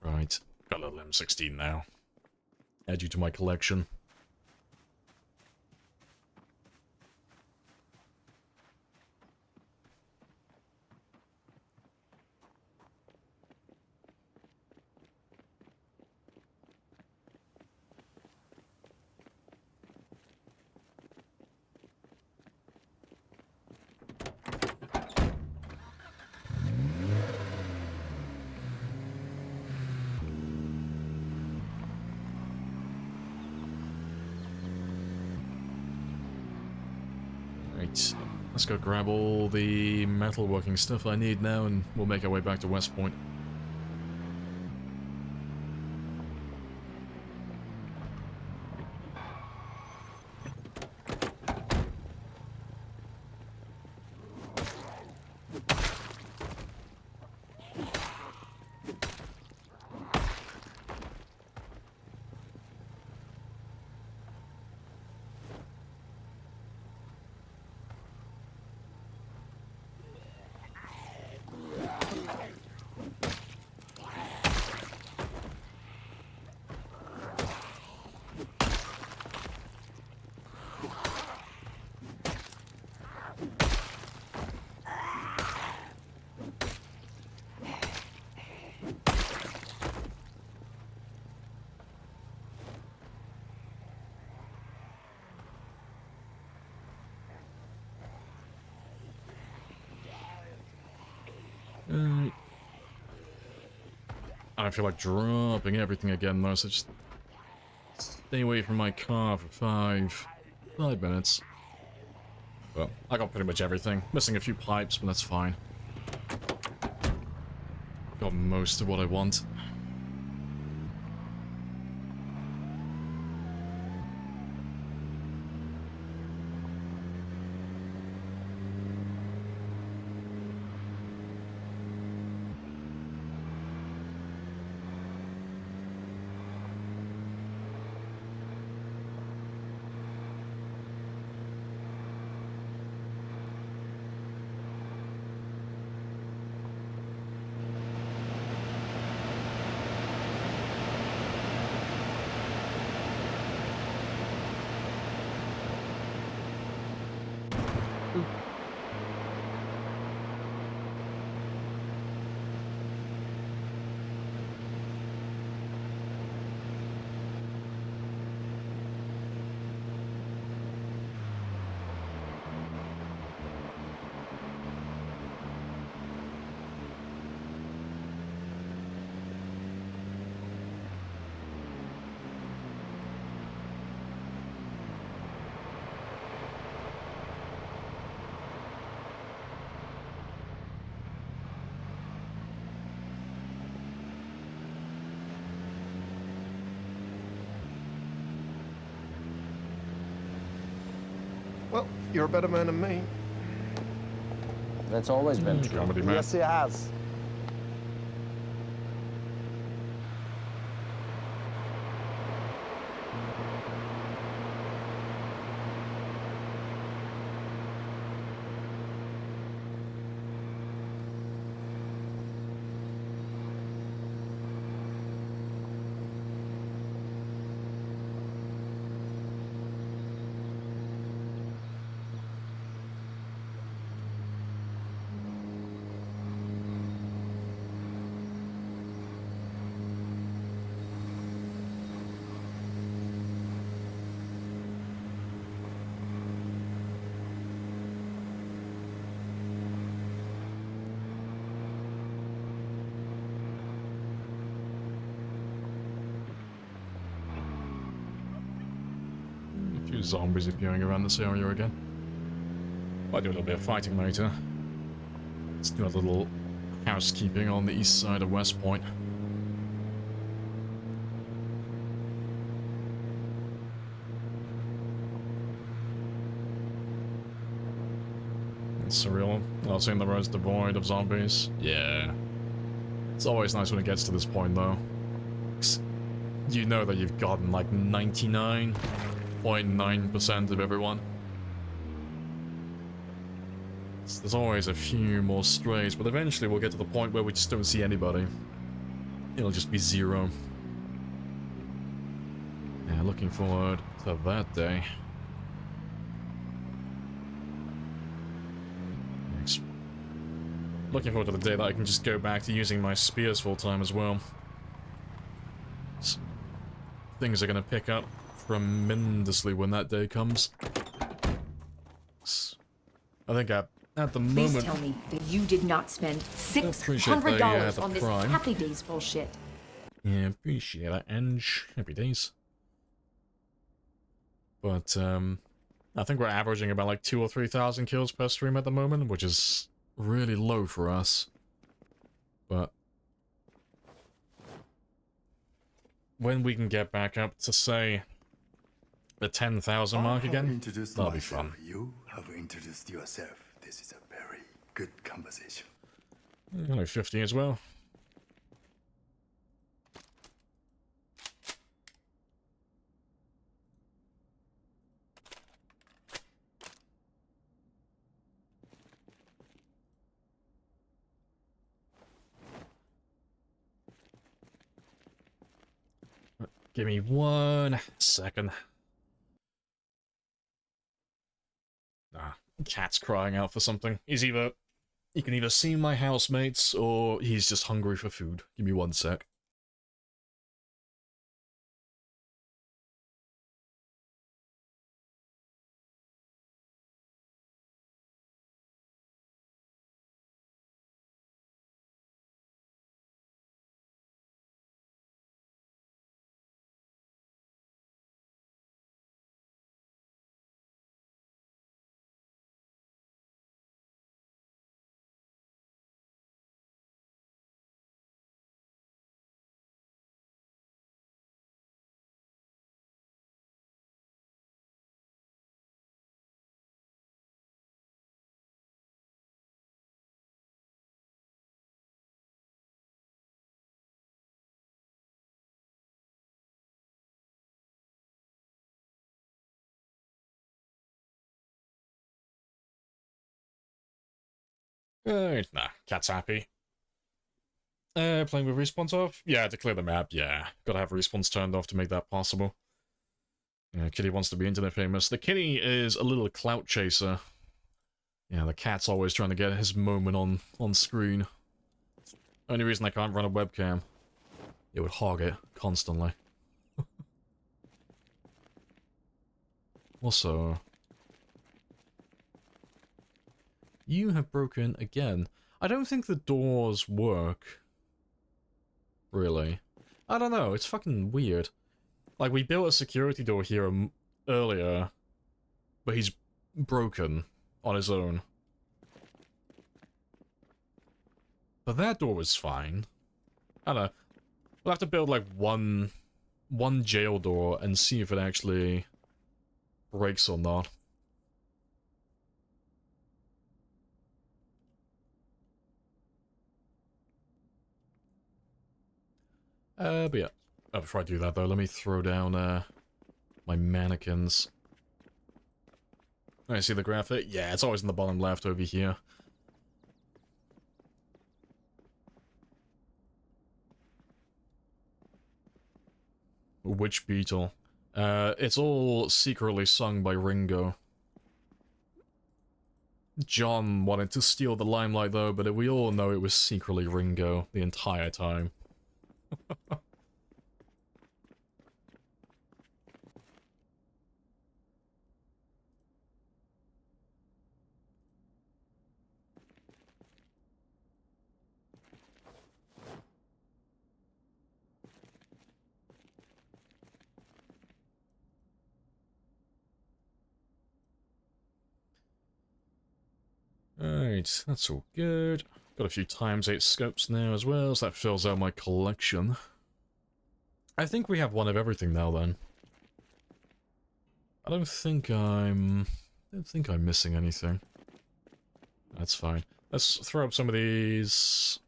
Right, got a little M16 now. Add you to my collection. Right, let's go grab all the metalworking stuff I need now, and we'll make our way back to West Point. I don't feel like dropping everything again though, so just stay away from my car for 5 minutes. Well, I got pretty much everything. Missing a few pipes, but that's fine. Got most of what I want. Well, you're a better man than me. That's always been true. Comedy man. Yes, he has. A few zombies appearing around this area again. Might do a little bit of fighting later. Let's do a little housekeeping on the east side of West Point. It's surreal. Not seeing the roads devoid of zombies. Yeah. It's always nice when it gets to this point, though. 'Cause you know that you've gotten like 99.9% of everyone. There's always a few more strays, but eventually we'll get to the point where we just don't see anybody. It'll just be zero. Yeah, looking forward to that day. Thanks. Looking forward to the day that I can just go back to using my spears full time as well. Things are going to pick up tremendously when that day comes. I think at the Please moment... tell me that you did not spend appreciate $600 the on this prime. Happy Days bullshit. Yeah, appreciate that, Ange. Happy days. But, I think we're averaging about like 2,000 or 3,000 kills per stream at the moment, which is really low for us. But when we can get back up to, say, the 10,000 mark I have again, introduced that'll be myself. fun. You have introduced yourself. This is a very good conversation. Only 50 as well. Give me 1 second. Ah, cat's crying out for something. He can either see my housemates, or he's just hungry for food. Give me 1 sec. Nah, cat's happy. Playing with respawns off? Yeah, to clear the map, yeah. Gotta have respawns turned off to make that possible. Yeah, Kitty wants to be internet famous. The kitty is a little clout chaser. Yeah, the cat's always trying to get his moment on screen. Only reason I can't run a webcam. It would hog it constantly. Also, you have broken again. I don't think the doors work. Really. I don't know, it's fucking weird. Like, we built a security door here earlier, but he's broken on his own. But that door was fine. I don't know. We'll have to build, like, one jail door and see if it actually breaks or not. But yeah. Oh, before I do that, though, let me throw down, my mannequins. I see the graphic? Yeah, it's always in the bottom left over here. Witch Beetle. It's all secretly sung by Ringo. John wanted to steal the limelight, though, but we all know it was secretly Ringo the entire time. Alright, that's all good. Got a few ×8 scopes now as well, so that fills out my collection. I think we have one of everything now, then. I don't think I'm missing anything. That's fine. Let's throw up some of these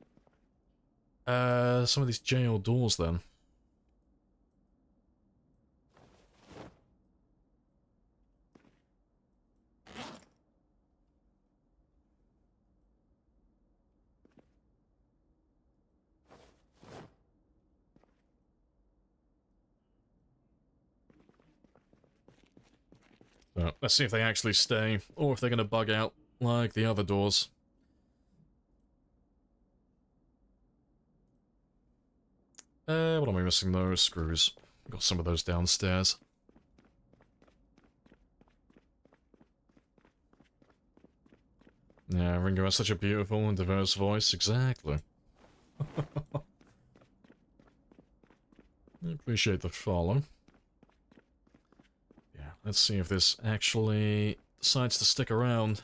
jail doors, then. So, let's see if they actually stay, or if they're going to bug out like the other doors. What am I missing though? Screws. Got some of those downstairs. Yeah, Ringo has such a beautiful and diverse voice, exactly. I appreciate the follow. Yeah, let's see if this actually decides to stick around.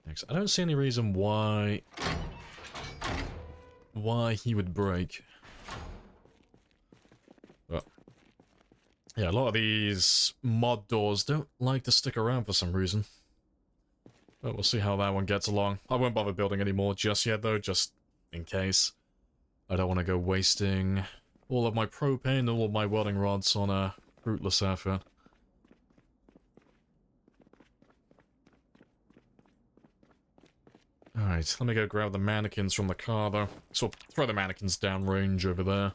Next, I don't see any reason why he would break. But yeah, a lot of these mod doors don't like to stick around for some reason. But we'll see how that one gets along. I won't bother building any more just yet, though, just in case. I don't want to go wasting all of my propane and all of my welding rods on a fruitless effort. Alright, let me go grab the mannequins from the car, though. So, throw the mannequins downrange over there.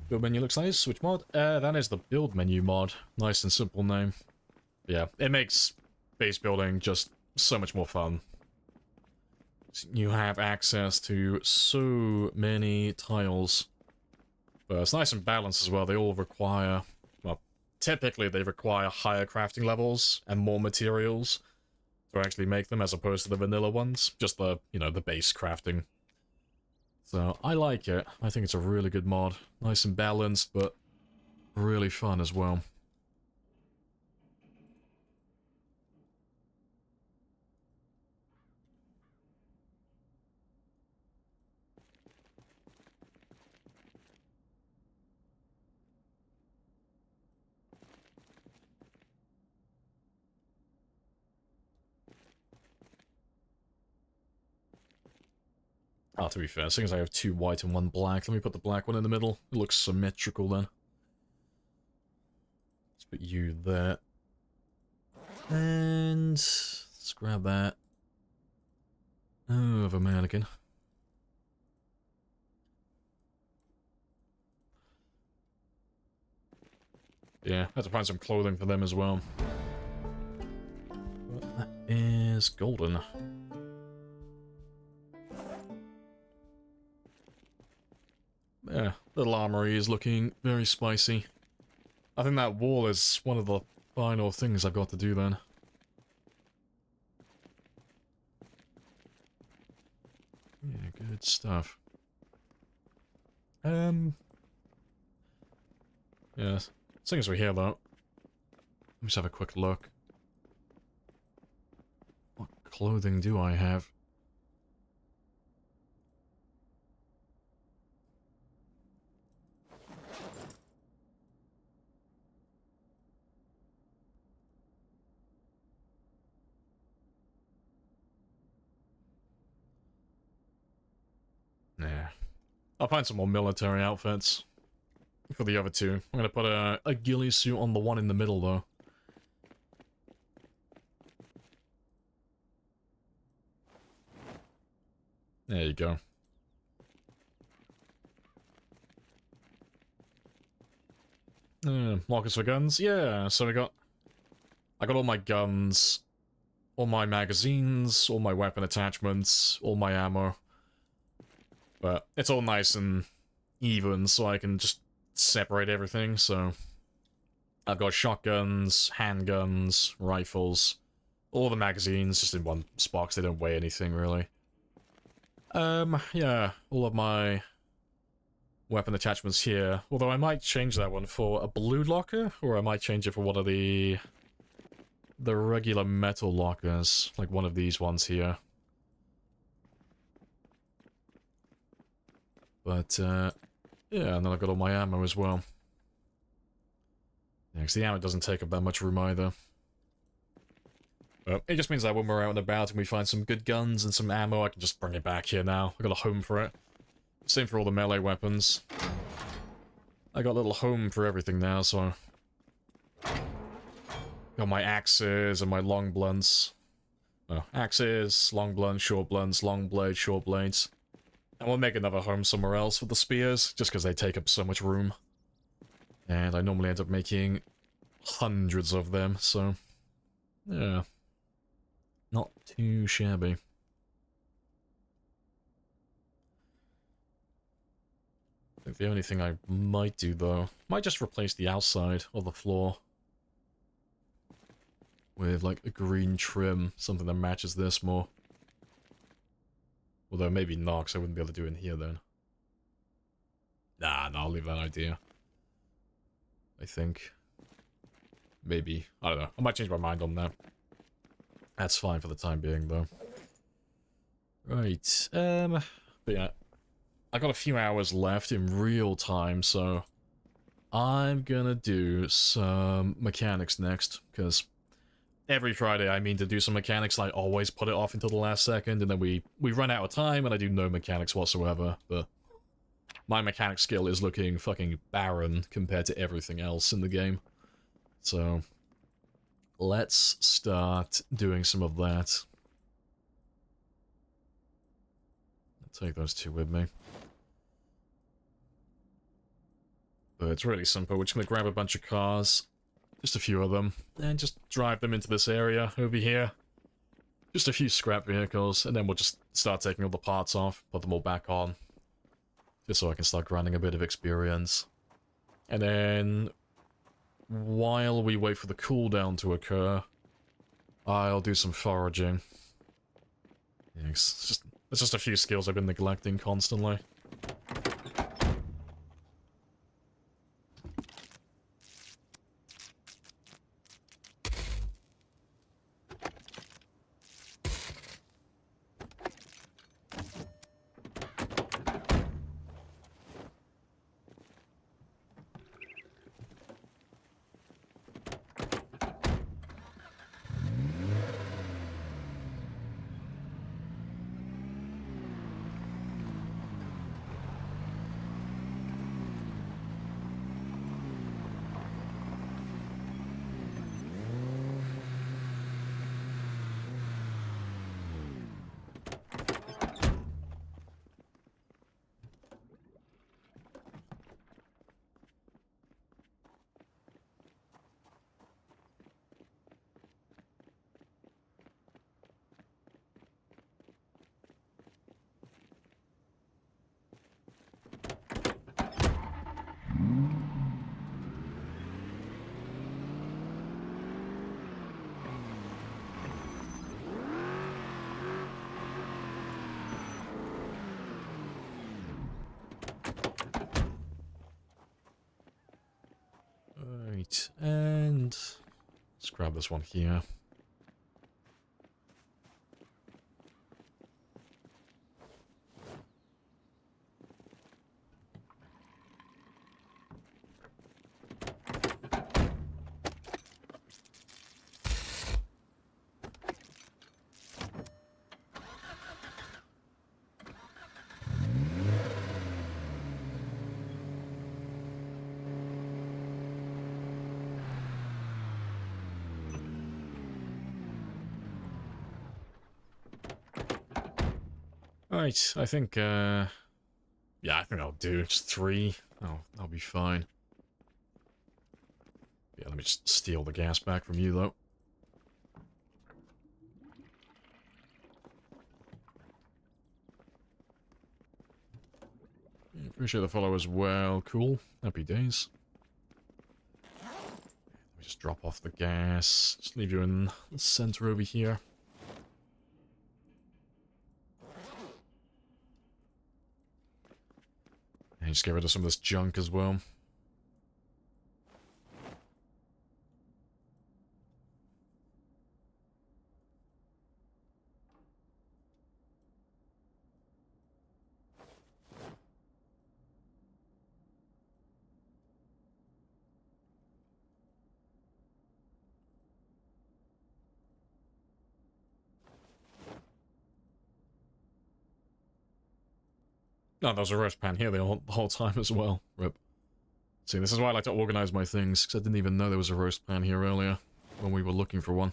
Build menu looks nice. Which mod? That is the build menu mod. Nice and simple name. Yeah, it makes base building just so much more fun. You have access to so many tiles. But it's nice and balanced as well. They all require, well, typically they require higher crafting levels and more materials to actually make them, as opposed to the vanilla ones. Just the, you know, the base crafting. So, I like it. I think it's a really good mod. Nice and balanced, but really fun as well. Oh, to be fair, seeing as I have 2 white and 1 black, let me put the black one in the middle. It looks symmetrical then. Let's put you there. And let's grab that. Oh, of a mannequin. Yeah, I have to find some clothing for them as well. That is golden. Yeah, the Lamprey is looking very spicy. I think that wall is one of the final things I've got to do then. Yeah, good stuff. Yeah, seeing as we're here though, let me just have a quick look. What clothing do I have? Nah. I'll find some more military outfits for the other two. I'm gonna put a ghillie suit on the one in the middle, though. There you go. Lockers for guns? Yeah, so I got all my guns, all my magazines, all my weapon attachments, all my ammo. But it's all nice and even, so I can just separate everything, so... I've got shotguns, handguns, rifles, all the magazines just in one spot, 'cause they don't weigh anything, really. Yeah, all of my weapon attachments here, although I might change that one for a blue locker, or I might change it for one of the regular metal lockers, like one of these ones here. But, yeah, and then I've got all my ammo as well. Yeah, because the ammo doesn't take up that much room either. But it just means that when we're out and about and we find some good guns and some ammo, I can just bring it back here now. I've got a home for it. Same for all the melee weapons. I got a little home for everything now, so... Got my axes and my long blunts. Oh, axes, long blunts, short blunts, long blades, short blades. And we'll make another home somewhere else for the spears, just because they take up so much room. And I normally end up making hundreds of them, so... Yeah. Not too shabby. I think the only thing I might do, though, might just replace the outside of the floor with, like, a green trim, something that matches this more. Although maybe not, because I wouldn't be able to do it in here then. Nah, I'll leave that idea. I think. Maybe. I don't know. I might change my mind on that. That's fine for the time being, though. Right. But yeah. I got a few hours left in real time, so... I'm gonna do some mechanics next, because... Every Friday I mean to do some mechanics, and I always put it off until the last second, and then we run out of time, and I do no mechanics whatsoever, but... My mechanic skill is looking fucking barren compared to everything else in the game. So... Let's start doing some of that. I'll take those two with me. But it's really simple. We're just gonna grab a bunch of cars. Just a few of them. And just drive them into this area over here. Just a few scrap vehicles. And then we'll just start taking all the parts off. Put them all back on. Just so I can start grinding a bit of experience. And then... while we wait for the cooldown to occur, I'll do some foraging. Yeah, it's just a few skills I've been neglecting constantly. Right, and let's grab this one here. Right, I think, yeah, I think I'll do just 3. I'll be fine. Yeah, let me just steal the gas back from you, though. Yeah, appreciate the follow as well. Cool. Happy days. Let me just drop off the gas. Just leave you in the center over here. And just get rid of some of this junk as well. No, there was a roast pan here the whole time as well. Rip. See, this is why I like to organize my things, because I didn't even know there was a roast pan here earlier, when we were looking for one.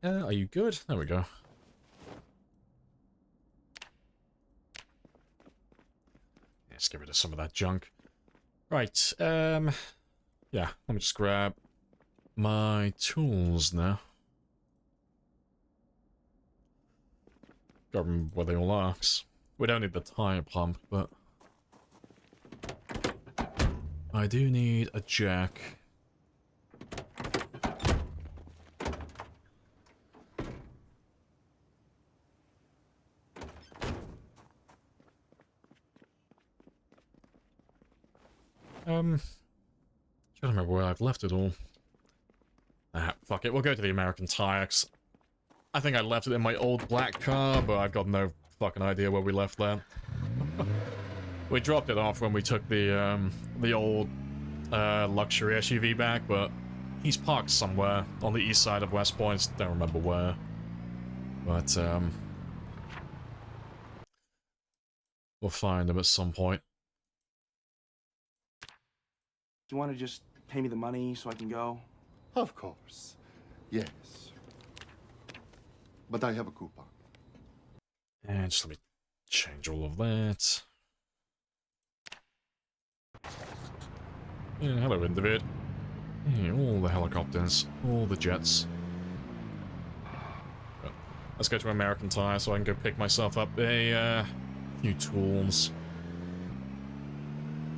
Are you good? There we go. Let's get rid of some of that junk. Right, yeah, let me just grab my tools now. Got them where they all are. 'Cause we don't need the tire pump, but I do need a jack. Trying to remember where I've left it all. Ah, fuck it, we'll go to the American tire. I think I left it in my old black car, but I've got no fucking idea where we left that. We dropped it off when we took the old luxury SUV back, but he's parked somewhere on the east side of West Point. Don't remember where. But we'll find him at some point. Do you want to just pay me the money so I can go? Of course. Yes. but I have a coupon. And just let me change all of that. Yeah, hello, Individ. Yeah, all the helicopters, all the jets. But let's go to American Tire so I can go pick myself up a few tools.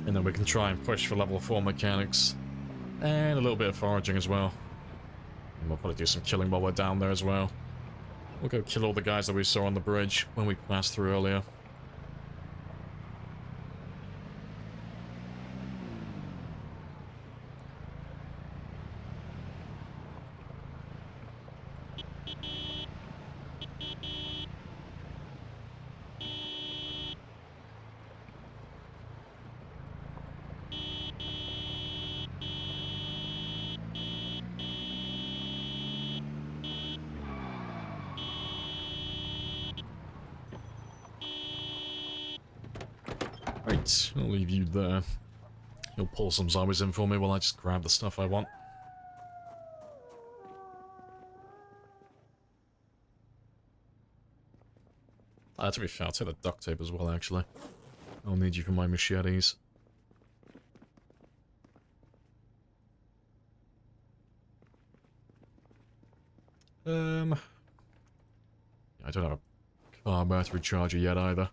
And then we can try and push for level 4 mechanics. And a little bit of foraging as well. And we'll probably do some killing while we're down there as well. We'll go kill all the guys that we saw on the bridge when we passed through earlier. Right, I'll leave you there. You'll pull some zombies in for me while I just grab the stuff I want. To be fair, I'll take the duct tape as well, actually. I'll need you for my machetes. I don't have a car battery charger yet either.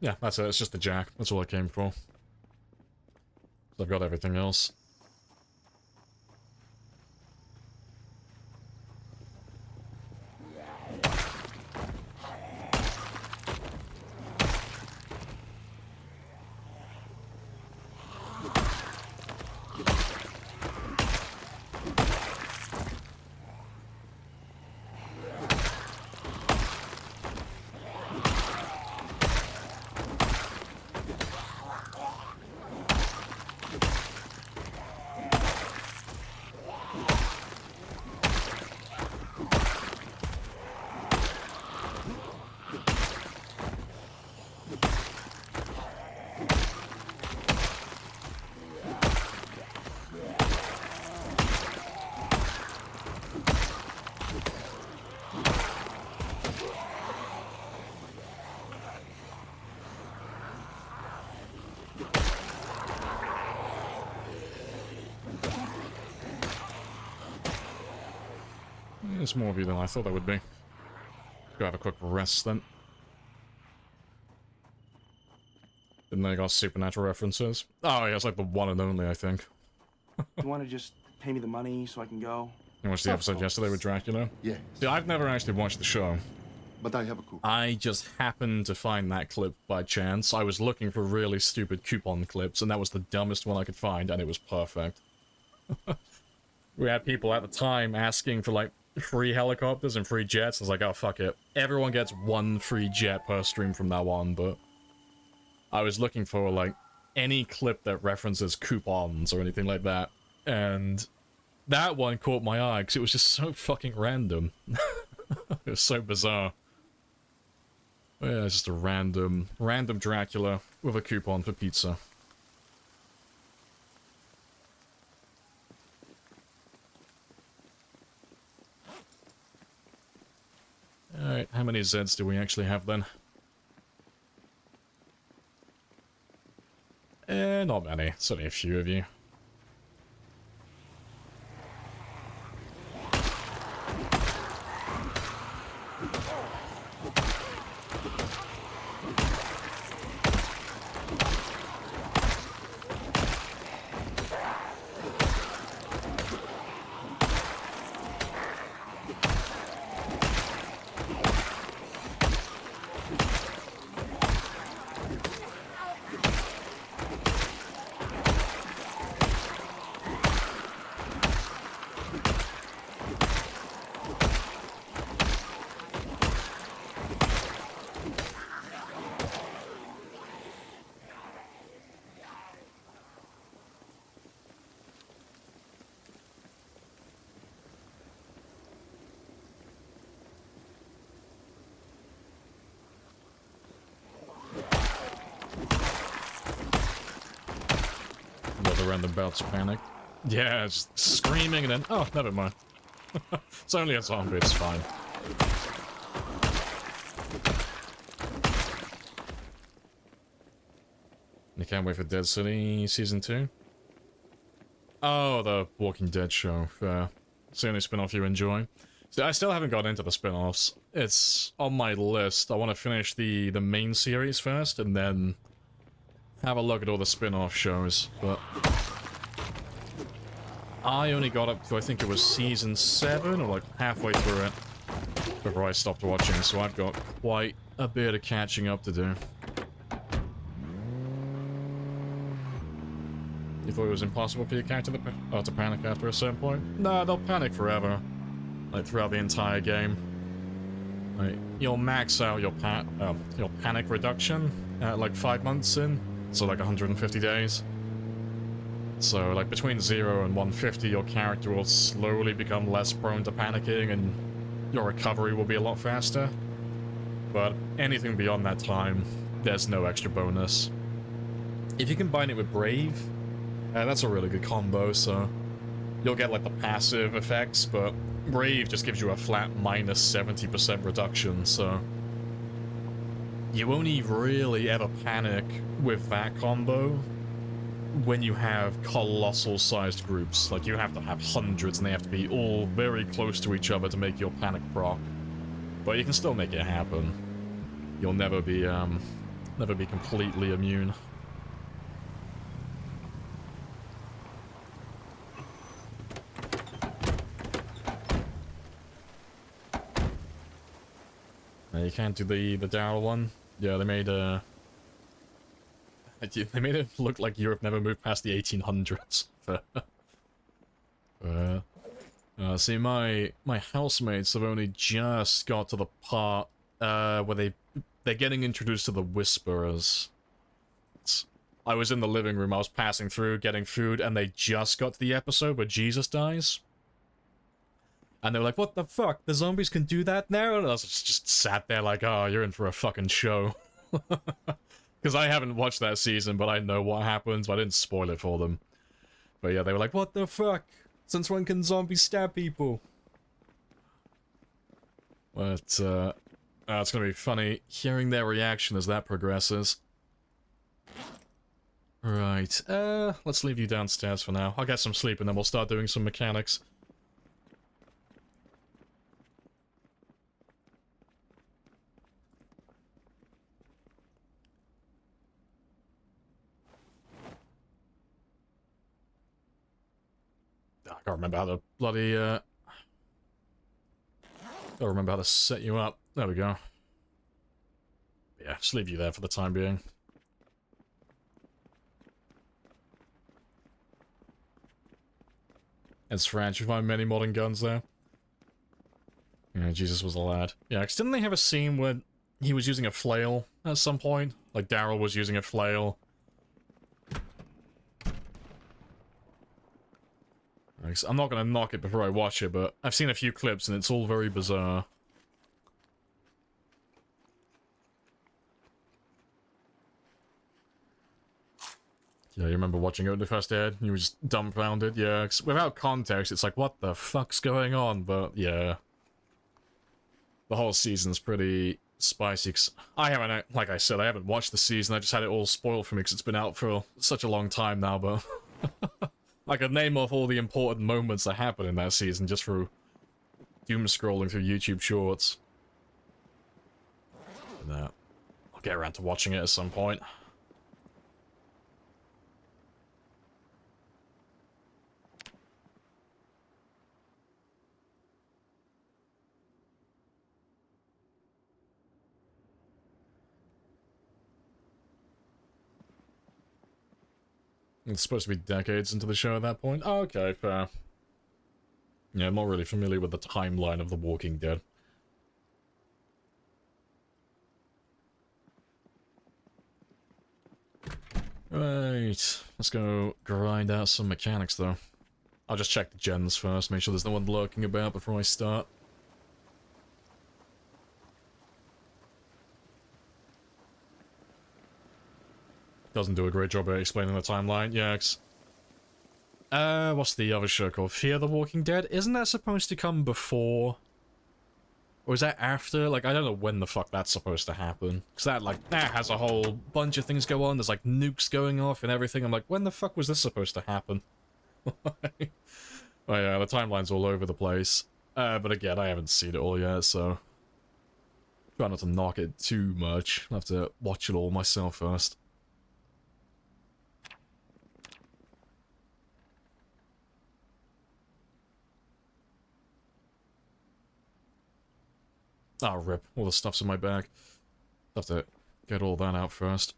Yeah, that's it. It's just the jack. That's all I came for. I've got everything else. There's more of you than I thought there would be. Go have a quick rest then. Didn't they got supernatural references? Oh yeah, it's like the one and only, I think. You want to just pay me the money so I can go? You watched the episode yesterday with Dracula? Yes, See, I've never actually watched the show. but I have a coupon. I just happened to find that clip by chance. I was looking for really stupid coupon clips, and that was the dumbest one I could find, and it was perfect. We had people at the time asking for, like, free helicopters and free jets. I was like, oh, fuck it. Everyone gets one free jet per stream from now on, but I was looking for, like, any clip that references coupons or anything like that, and that one caught my eye, because it was just so fucking random. It was so bizarre. Yeah, it's just a random Dracula with a coupon for pizza. Alright, how many Zeds do we actually have then? Not many. It's only a few of you. the random bouts of panic. Yeah, just screaming and then, oh, never mind. It's only a zombie, it's fine. You can't wait for Dead City Season 2? Oh, the Walking Dead show. It's the only spin-off you enjoy. So I still haven't got into the spin-offs. It's on my list. I want to finish the main series first, and then have a look at all the spin-off shows, but I only got up to, I think it was Season 7, or like halfway through it, before I stopped watching, so I've got quite a bit of catching up to do. You thought it was impossible for your character to panic after a certain point? Nah, they'll panic forever. Like, throughout the entire game. Like, you'll max out your panic reduction at like 5 months in, so like 150 days. So, like, between 0 and 150, your character will slowly become less prone to panicking, and your recovery will be a lot faster. But anything beyond that time, there's no extra bonus. If you combine it with Brave, that's a really good combo, so you'll get, like, the passive effects, but Brave just gives you a flat minus 70% reduction, so you only really ever panic with that combo when you have colossal-sized groups. Like, you have to have hundreds, and they have to be all very close to each other to make your panic proc. But you can still make it happen. You'll never be completely immune. You can't do the Daryl one. Yeah, they made it look like Europe never moved past the 1800s. See, my housemates have only just got to the part where they're getting introduced to the Whisperers. I was in the living room, I was passing through, getting food, and they just got to the episode where Jesus dies. And they were like, what the fuck? The zombies can do that now? And I was just sat there like, oh, you're in for a fucking show. Because I haven't watched that season, but I know what happens, but I didn't spoil it for them. But yeah, they were like, what the fuck? Since when can zombies stab people? But, it's gonna be funny hearing their reaction as that progresses. Right, let's leave you downstairs for now. I'll get some sleep and then we'll start doing some mechanics. I can't remember how to bloody, Gotta remember how to set you up. There we go. Yeah, just leave you there for the time being. It's French. You find many modern guns there. Yeah, Jesus was a lad. Yeah, because didn't they have a scene where he was using a flail at some point? Like, Daryl was using a flail. I'm not gonna knock it before I watch it, but I've seen a few clips and it's all very bizarre. Yeah, you remember watching it when it first aired? You were just dumbfounded? Yeah, 'cause without context, it's like, what the fuck's going on? But, yeah. The whole season's pretty spicy, 'cause I haven't, like I said, I haven't watched the season, I just had it all spoiled for me because it's been out for such a long time now, but... I could name off all the important moments that happened in that season just through doom scrolling through YouTube shorts. But, I'll get around to watching it at some point. It's supposed to be decades into the show at that point. Oh, okay, fair. Yeah, I'm not really familiar with the timeline of The Walking Dead. Right, let's go grind out some mechanics, though. I'll just check the gens first, make sure there's no one lurking about before I start. Doesn't do a great job at explaining the timeline. Yeah, What's the other show called? Fear the Walking Dead? Isn't that supposed to come before? Or is that after? Like, I don't know when the fuck that's supposed to happen. Because that has a whole bunch of things go on. There's, like, nukes going off and everything. I'm like, when the fuck was this supposed to happen? Oh, yeah, the timeline's all over the place. But again, I haven't seen it all yet, so... Try not to knock it too much. I'll have to watch it all myself first. Ah, rip. All the stuff's in my bag. Have to get all that out first.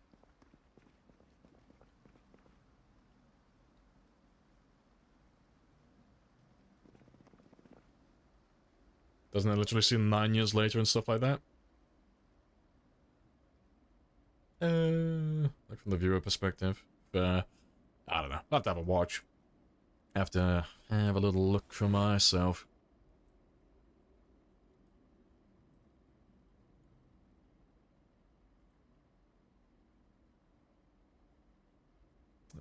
Doesn't it literally seem 9 years later and stuff like that? Like from the viewer perspective. I don't know. I'll have to have a watch. Have to have a little look for myself.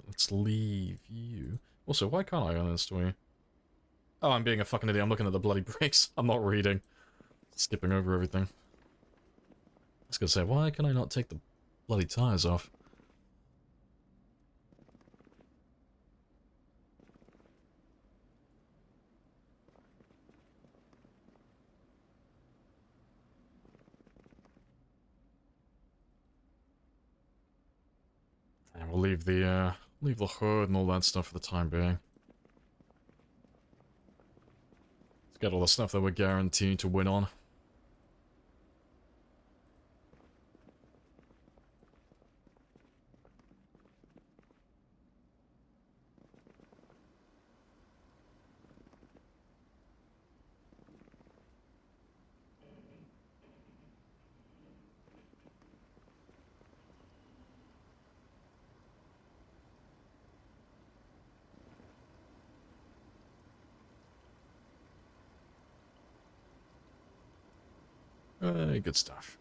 Let's leave you. Also, why can't I earn this story? Oh, I'm being a fucking idiot. I'm looking at the bloody bricks. I'm not reading. Skipping over everything. I was gonna say, why can I not take the bloody tires off? And we'll leave the hood and all that stuff for the time being. Let's get all the stuff that we're guaranteed to win on. Good stuff.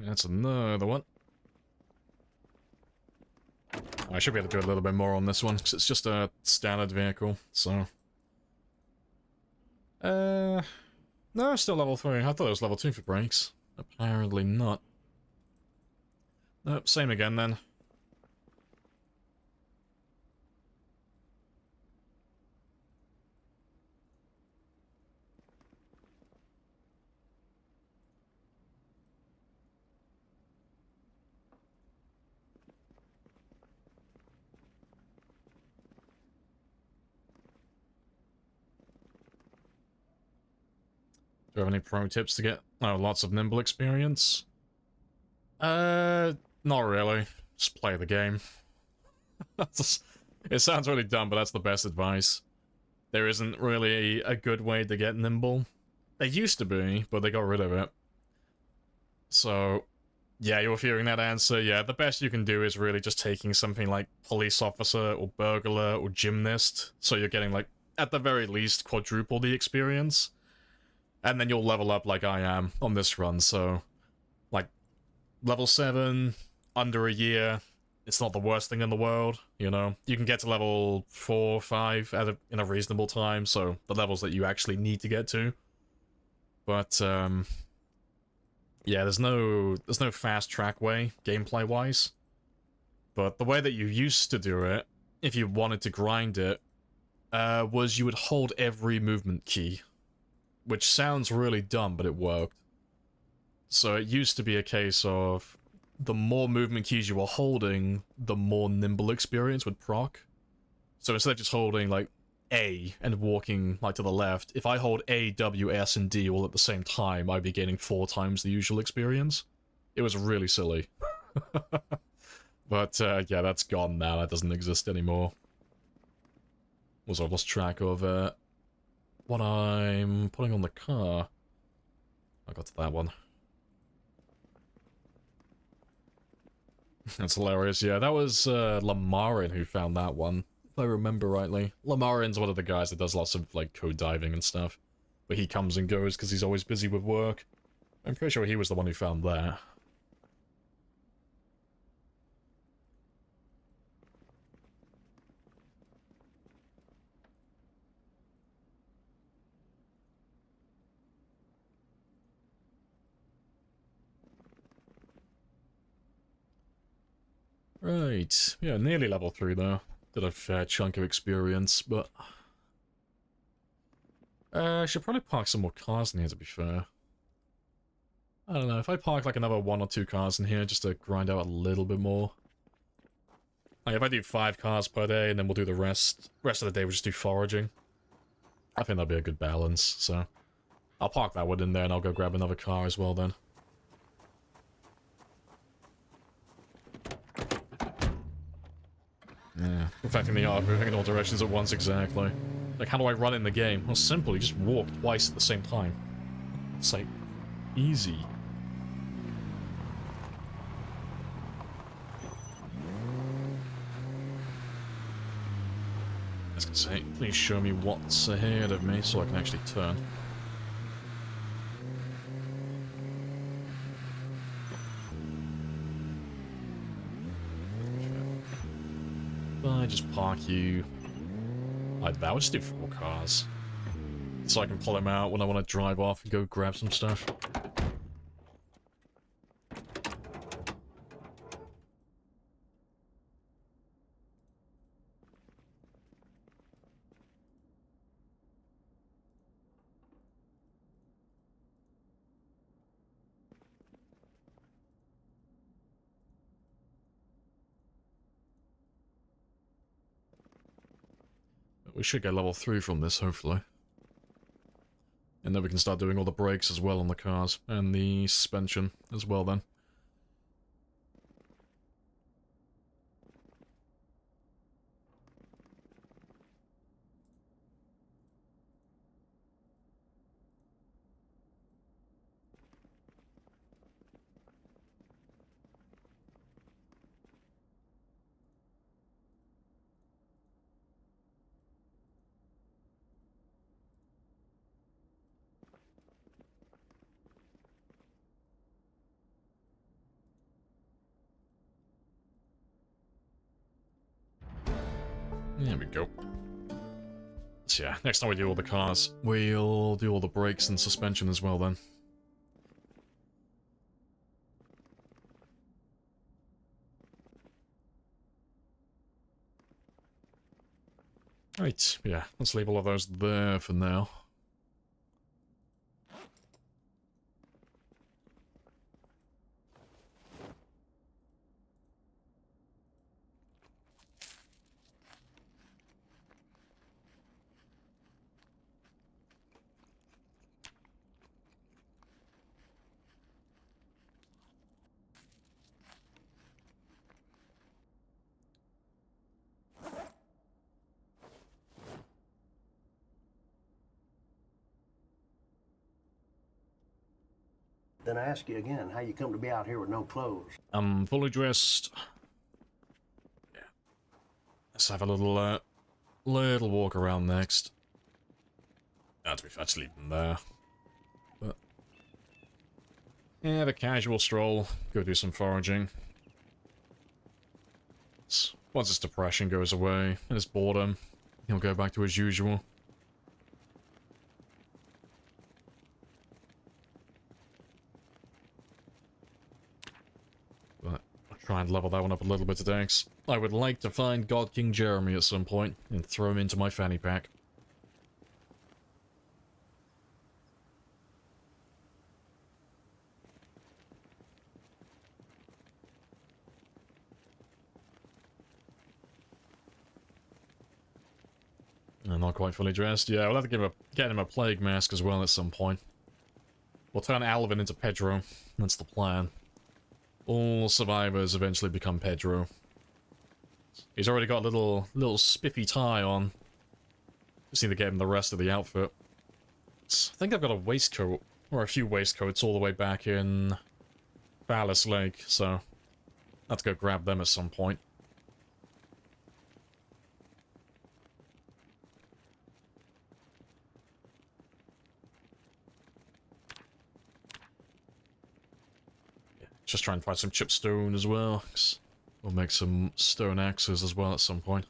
That's another one. I should be able to do a little bit more on this one, because it's just a standard vehicle, so... No, still level 3. I thought it was level 2 for brakes. Apparently not. Nope, same again then. Do you have any pro tips to get lots of nimble experience? Not really. Just play the game. It sounds really dumb, but that's the best advice. There isn't really a good way to get nimble. There used to be, but they got rid of it. So, yeah, you're hearing that answer. Yeah, the best you can do is really just taking something like police officer or burglar or gymnast. So you're getting like at the very least, quadruple the experience. And then you'll level up like I am on this run, so... Like, level 7, under a year, it's not the worst thing in the world, you know? You can get to level 4, 5 in a reasonable time, so the levels that you actually need to get to. But, yeah, there's no fast track way, gameplay-wise. But the way that you used to do it, if you wanted to grind it, was you would hold every movement key. Which sounds really dumb, but it worked. So it used to be a case of the more movement keys you were holding, the more nimble experience would proc. So instead of just holding, like, A and walking, like, to the left, if I hold A, W, S, and D all at the same time, I'd be gaining 4 times the usual experience. It was really silly. But, yeah, that's gone now. That doesn't exist anymore. Also, I've lost track of, what I'm putting on the car. I got to that one. That's hilarious. Yeah, that was Lamprey who found that one, if I remember rightly. Lamprey's one of the guys that does lots of like code diving and stuff, but he comes and goes because he's always busy with work. I'm pretty sure he was the one who found that. Right, yeah, nearly level 3 though. Did a fair chunk of experience, but... I should probably park some more cars in here, to be fair. I don't know, if I park like another 1 or 2 cars in here just to grind out a little bit more. Like if I do 5 cars per day and then we'll do the rest of the day we'll just do foraging. I think that'd be a good balance, so... I'll park that one in there and I'll go grab another car as well then. Yeah, perfecting the art, moving in all directions at once exactly. Like, how do I run in the game? Well, simple, you just walk twice at the same time. It's like, easy. I was gonna say, please show me what's ahead of me so I can actually turn. I just park you like that. I'll just do 4 cars so I can pull them out when I want to drive off and go grab some stuff. We should get level 3 from this, hopefully. And then we can start doing all the brakes as well on the cars, and the suspension as well then. There we go. So yeah, next time we do all the cars, we'll do all the brakes and suspension as well then. Right, yeah, let's leave all of those there for now. Then I ask you again, how you come to be out here with no clothes? I'm fully dressed. Yeah. Let's have a little walk around next. to be fair, just leave them there. But yeah, the casual stroll, go do some foraging. Once his depression goes away and his boredom, he'll go back to his usual. But I'll try and level that one up a little bit today, 'cause I would like to find God King Jeremy at some point and throw him into my fanny pack. I'm not quite fully dressed. Yeah, we'll have to get him a plague mask as well at some point. We'll turn Alvin into Pedro. That's the plan. All survivors eventually become Pedro. He's already got a little spiffy tie on. Just need to get him the rest of the outfit. I think I've got a waistcoat, or a few waistcoats all the way back in Palace Lake, so I'll have to go grab them at some point. Just try and find some chipstone as well, 'cause we'll make some stone axes as well at some point.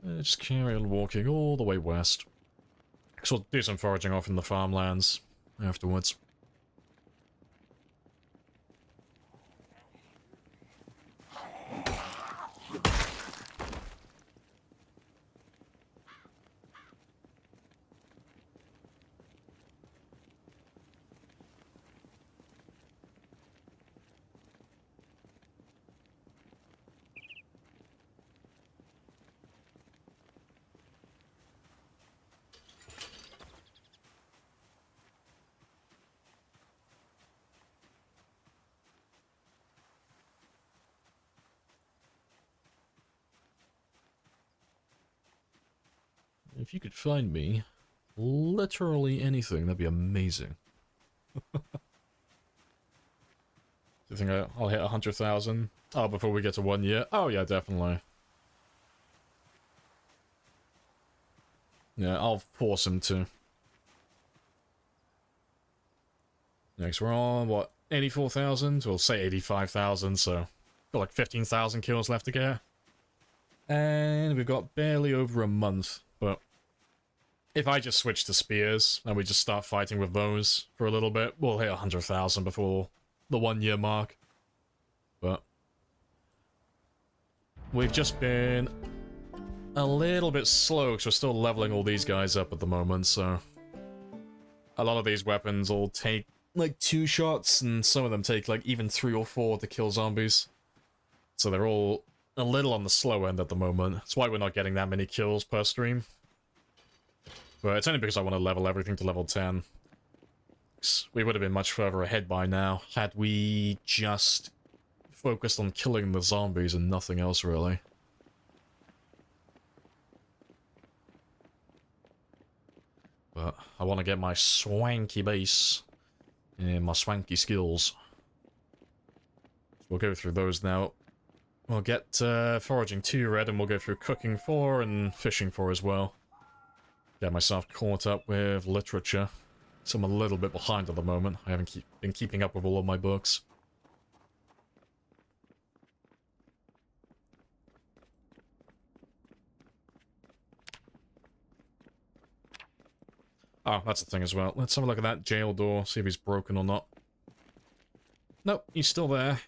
Just carry on walking all the way west. So we'll do some foraging off in the farmlands afterwards. If you could find me literally anything, that'd be amazing. Do you think I'll hit 100,000? Oh, before we get to 1 year? Oh yeah, definitely. Yeah, I'll force him to. Next, we're on, what, 84,000? We'll say 85,000, so got like 15,000 kills left to get. And we've got barely over a month, but if I just switch to spears and we just start fighting with those for a little bit, we'll hit 100,000 before the 1 year mark. But we've just been a little bit slow because we're still leveling all these guys up at the moment, so a lot of these weapons will take like 2 shots, and some of them take like even 3 or 4 to kill zombies. So they're all a little on the slow end at the moment. That's why we're not getting that many kills per stream. But it's only because I want to level everything to level 10. We would have been much further ahead by now had we just focused on killing the zombies and nothing else, really. But I want to get my swanky base and my swanky skills. We'll go through those now. We'll get foraging 2 red, and we'll go through cooking 4 and fishing 4 as well. Get myself caught up with literature. So I'm a little bit behind at the moment. I haven't been keeping up with all of my books. Oh, that's the thing as well. Let's have a look at that jail door, see if he's broken or not. Nope, he's still there.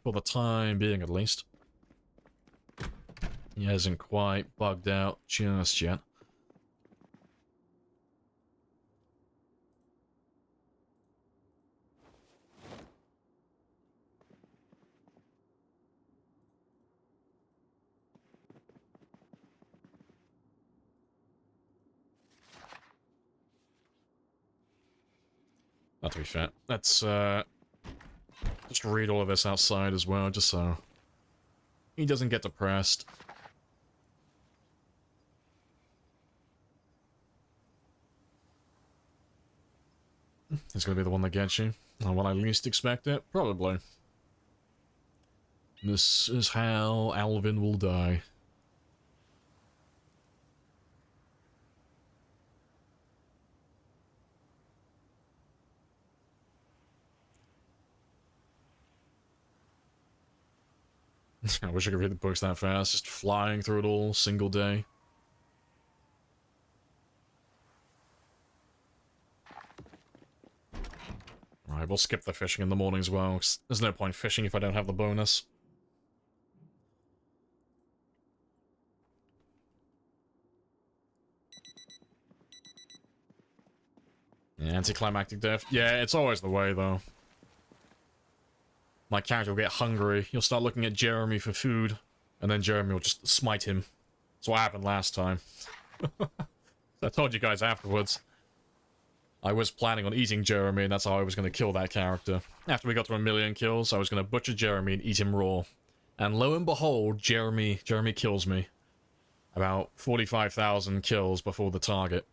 For the time being, at least. He hasn't quite bugged out just yet. Not to be fair. Let's just read all of this outside as well, just so he doesn't get depressed. It's gonna be the one that gets you. And when I least expect it, probably. This is how Alvin will die. I wish I could read the books that fast, just flying through it all, single day. Alright, we'll skip the fishing in the morning as well, 'cause there's no point fishing if I don't have the bonus. Yeah, anticlimactic death. Yeah, it's always the way, though. My character will get hungry, he'll start looking at Jeremy for food, and then Jeremy will just smite him. That's what happened last time. I told you guys afterwards. I was planning on eating Jeremy, and that's how I was going to kill that character. After we got to 1,000,000 kills, I was going to butcher Jeremy and eat him raw. And lo and behold, Jeremy kills me. About 45,000 kills before the target.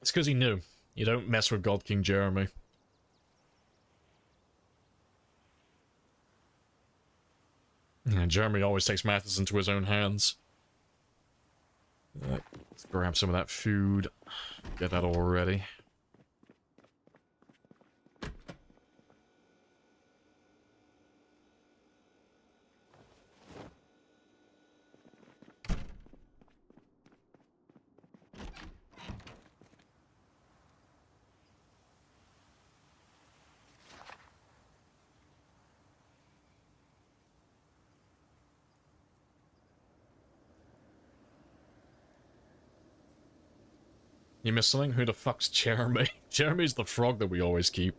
It's because he knew. You don't mess with God King Jeremy. Yeah, Jeremy always takes matters into his own hands. Let's grab some of that food. Get that all ready. You missed something? Who the fuck's Jeremy? Jeremy's the frog that we always keep.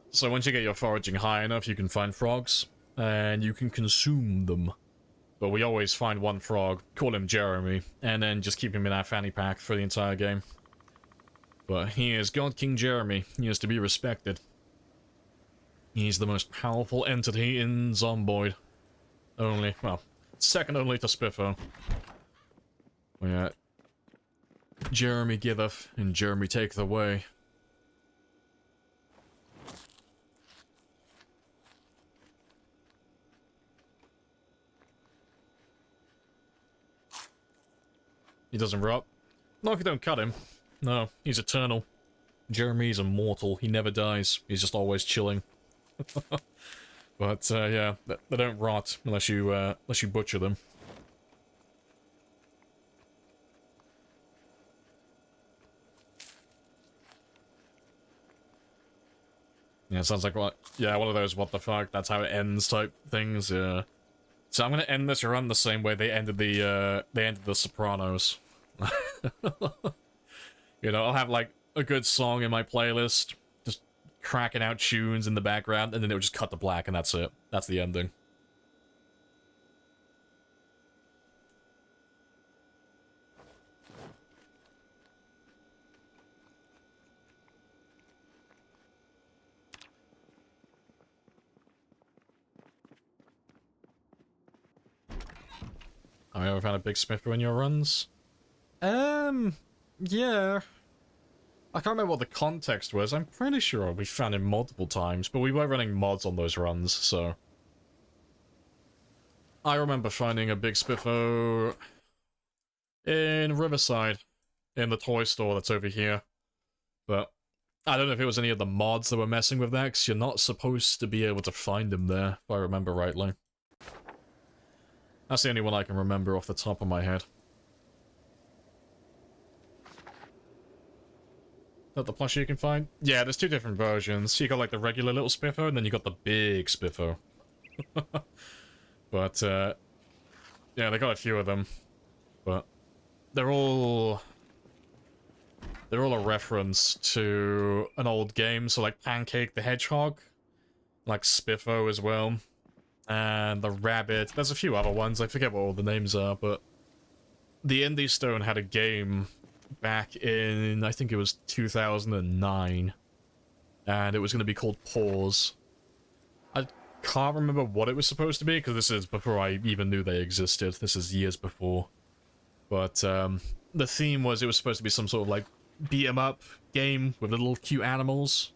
So once you get your foraging high enough, you can find frogs, and you can consume them. But we always find one frog, call him Jeremy, and then just keep him in our fanny pack for the entire game. But he is God King Jeremy. He is to be respected. He's the most powerful entity in Zomboid. Only, well, second only to Spiffo. Yeah. Jeremy giveth, and Jeremy taketh away. He doesn't rot. No, if you don't cut him. No, he's eternal. Jeremy's immortal. He never dies. He's just always chilling. But, yeah, they don't rot unless you butcher them. Yeah, sounds like what? Yeah, one of those what the fuck, that's how it ends type things, yeah. So I'm gonna end this run the same way they ended the Sopranos. You know, I'll have like a good song in my playlist, just cracking out tunes in the background, and then it'll just cut to black and that's it. That's the ending. Have you ever found a big Spiffo in your runs? Yeah. I can't remember what the context was. I'm pretty sure we found him multiple times, but we were running mods on those runs, so... I remember finding a big Spiffo in Riverside, in the toy store that's over here. But I don't know if it was any of the mods that were messing with that, because you're not supposed to be able to find him there, if I remember rightly. That's the only one I can remember off the top of my head. Is that the plushie you can find? Yeah, there's two different versions. You got like the regular little Spiffo, and then you got the big Spiffo. But, yeah, they got a few of them. But they're all a reference to an old game, so like Pancake the Hedgehog, like Spiffo as well. And the rabbit. There's a few other ones. I forget what all the names are, but the Indie Stone had a game back in, I think it was 2009, and it was going to be called Pause. I can't remember what it was supposed to be, because this is before I even knew they existed. This is years before. But the theme was it was supposed to be some sort of like beat-em-up game with little cute animals.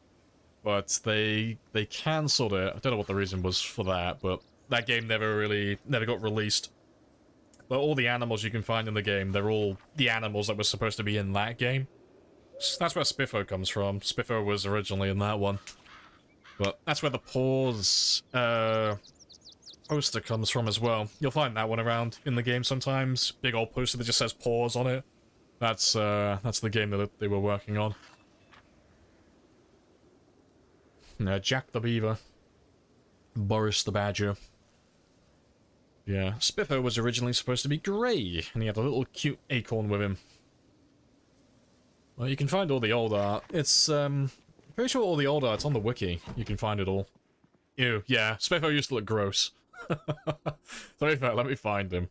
But they cancelled it. I don't know what the reason was for that, but that game never got released. But all the animals you can find in the game, they're all the animals that were supposed to be in that game. So that's where Spiffo comes from. Spiffo was originally in that one. But that's where the paws poster comes from as well. You'll find that one around in the game sometimes. Big old poster that just says paws on it. That's the game that they were working on. Jack the Beaver. Boris the Badger. Yeah, Spiffo was originally supposed to be grey, and he had a little cute acorn with him. Well, you can find all the old art. It's, pretty sure all the old art's on the wiki. You can find it all. Ew, yeah, Spiffo used to look gross. Let me find him.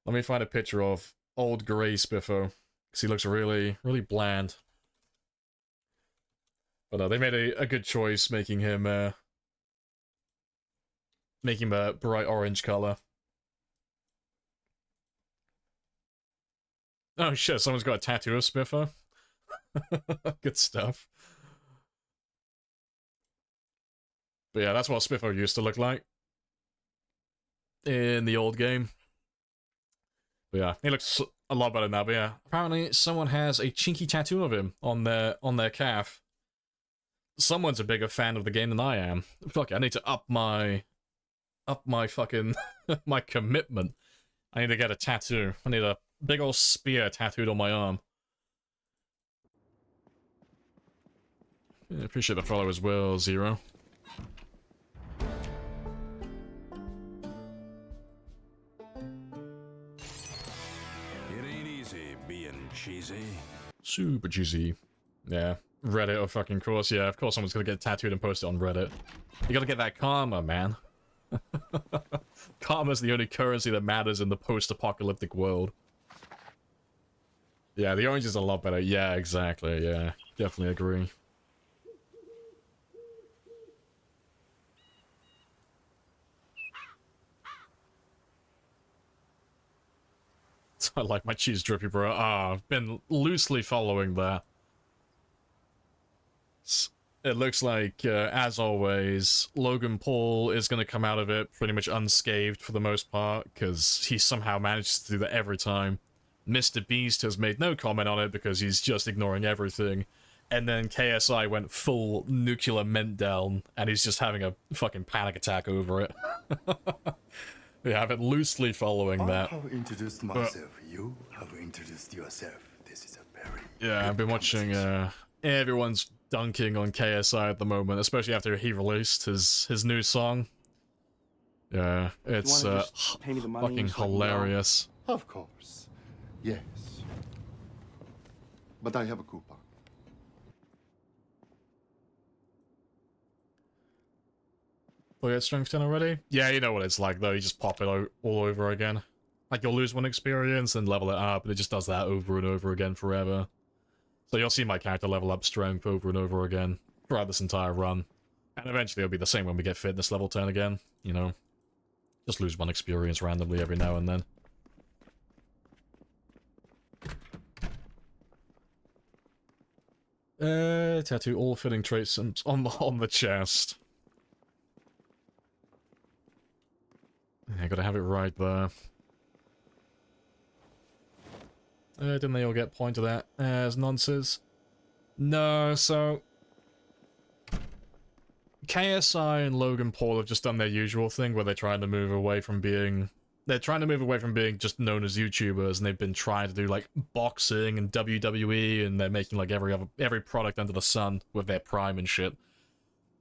Let me find a picture of old grey Spiffo, because he looks really, really bland. But no, they made a good choice making him, making him a bright orange color. Oh shit, someone's got a tattoo of Spiffo. Good stuff. But yeah, that's what Spiffo used to look like in the old game. But yeah, he looks a lot better now. But yeah, apparently someone has a chinky tattoo of him on their calf. Someone's a bigger fan of the game than I am. Fuck, I need to up my fucking my commitment. I need to get a tattoo. I need a big old spear tattooed on my arm. Yeah, appreciate the follow as well, Zero. It ain't easy being cheesy. Super cheesy. Yeah. Reddit, of fucking course. Yeah, of course someone's gonna get tattooed and post it on Reddit. You gotta get that karma, man. Karma's the only currency that matters in the post-apocalyptic world. Yeah, the orange is a lot better. Yeah, exactly. Yeah, definitely agree. I like my cheese drippy, bro. I've been loosely following that. It looks like, as always, Logan Paul is going to come out of it pretty much unscathed for the most part, because he somehow manages to do that every time. Mr. Beast has made no comment on it because he's just ignoring everything. And then KSI went full nuclear meltdown, and he's just having a fucking panic attack over it. Yeah, I've been loosely following that. I have introduced myself. You have introduced yourself. This is a very Yeah, I've been watching, everyone's dunking on KSI at the moment, especially after he released his new song. Yeah, it's pay me the money fucking so I can go? hilarious. Of course. Yes. But I have a coupon. Oh, yeah, strength 10 already? Yeah, you know what it's like though, you just pop it all over again. Like, you'll lose one experience and level it up, and it just does that over and over again forever. So you'll see my character level up strength over and over again throughout this entire run. And eventually it'll be the same when we get fitness level 10 again, you know. Just lose one experience randomly every now and then. Tattoo all fitting traits on the chest. I gotta have it right there. Didn't they all get pointed at as nonces? No, so... KSI and Logan Paul have just done their usual thing where they're trying to move away from being... They're trying to move away from being just known as YouTubers, and they've been trying to do, like, boxing and WWE, and they're making, like, every product under the sun with their Prime and shit.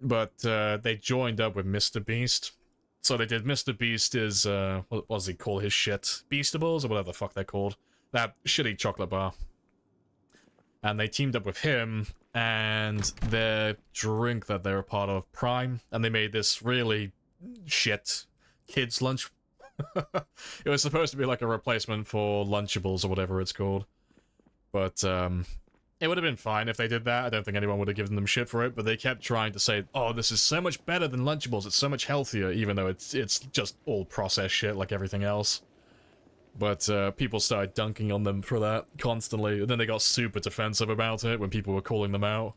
But, they joined up with Mr. Beast. So they did Mr. Beast is, what does he call his shit? Beastables, or whatever the fuck they're called. That shitty chocolate bar. And they teamed up with him and their drink that they're a part of, Prime, and they made this really shit kids lunch. It was supposed to be like a replacement for Lunchables or whatever it's called. But it would have been fine if they did that. I don't think anyone would have given them shit for it, but they kept trying to say, oh, this is so much better than Lunchables, it's so much healthier, even though it's just all processed shit like everything else. But people started dunking on them for that constantly, and then they got super defensive about it when people were calling them out.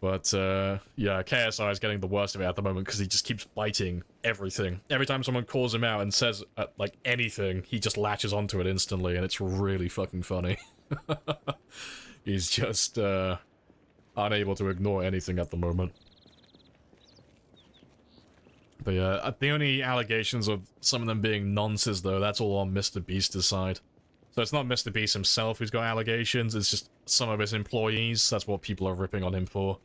But, yeah, KSI is getting the worst of it at the moment because he just keeps biting everything. Every time someone calls him out and says, like, anything, he just latches onto it instantly, and it's really fucking funny. He's just, unable to ignore anything at the moment. But yeah, the only allegations of some of them being nonsense, though, that's all on Mr. Beast's side. So it's not Mr. Beast himself who's got allegations, it's just some of his employees. That's what people are ripping on him for.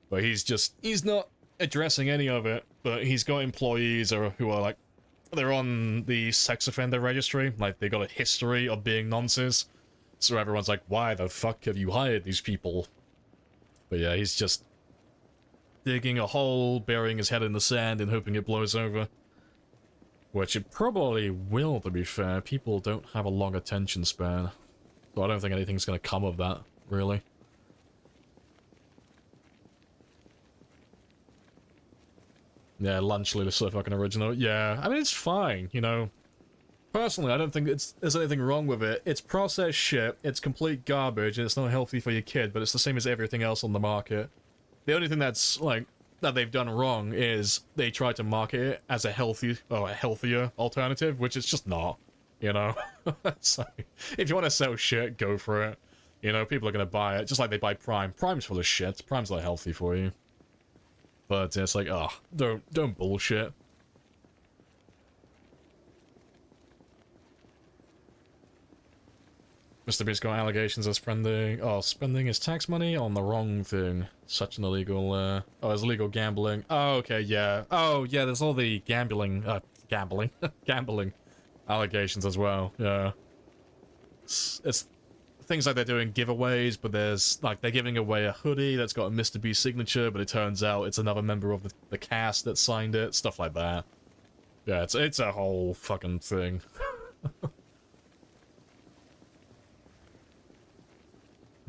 But he's not addressing any of it, but he's got employees who are like, they're on the sex offender registry, like they got a history of being nonsense. So everyone's like, why the fuck have you hired these people? But yeah, he's just digging a hole, burying his head in the sand and hoping it blows over. Which it probably will, to be fair. People don't have a long attention span. So I don't think anything's gonna come of that, really. Yeah, lunch lid is so fucking original. Yeah, I mean, it's fine, you know. Personally, I don't think there's anything wrong with it. It's processed shit, it's complete garbage, and it's not healthy for your kid, but it's the same as everything else on the market. The only thing that's, like, that they've done wrong is they try to market it as a healthier alternative, which it's just not, you know? So, if you want to sell shit, go for it. You know, people are gonna buy it, just like they buy Prime. Prime's full of shit. Prime's not healthy for you. But it's like, oh, don't bullshit. Mr. Beast got allegations of spending his tax money on the wrong thing. Such an illegal, it's illegal gambling. Oh, okay, yeah. Oh, yeah, there's all the gambling allegations as well, yeah. It's things like they're doing giveaways, but there's, like, they're giving away a hoodie that's got a Mr. Beast signature, but it turns out it's another member of the cast that signed it, stuff like that. Yeah, it's a whole fucking thing.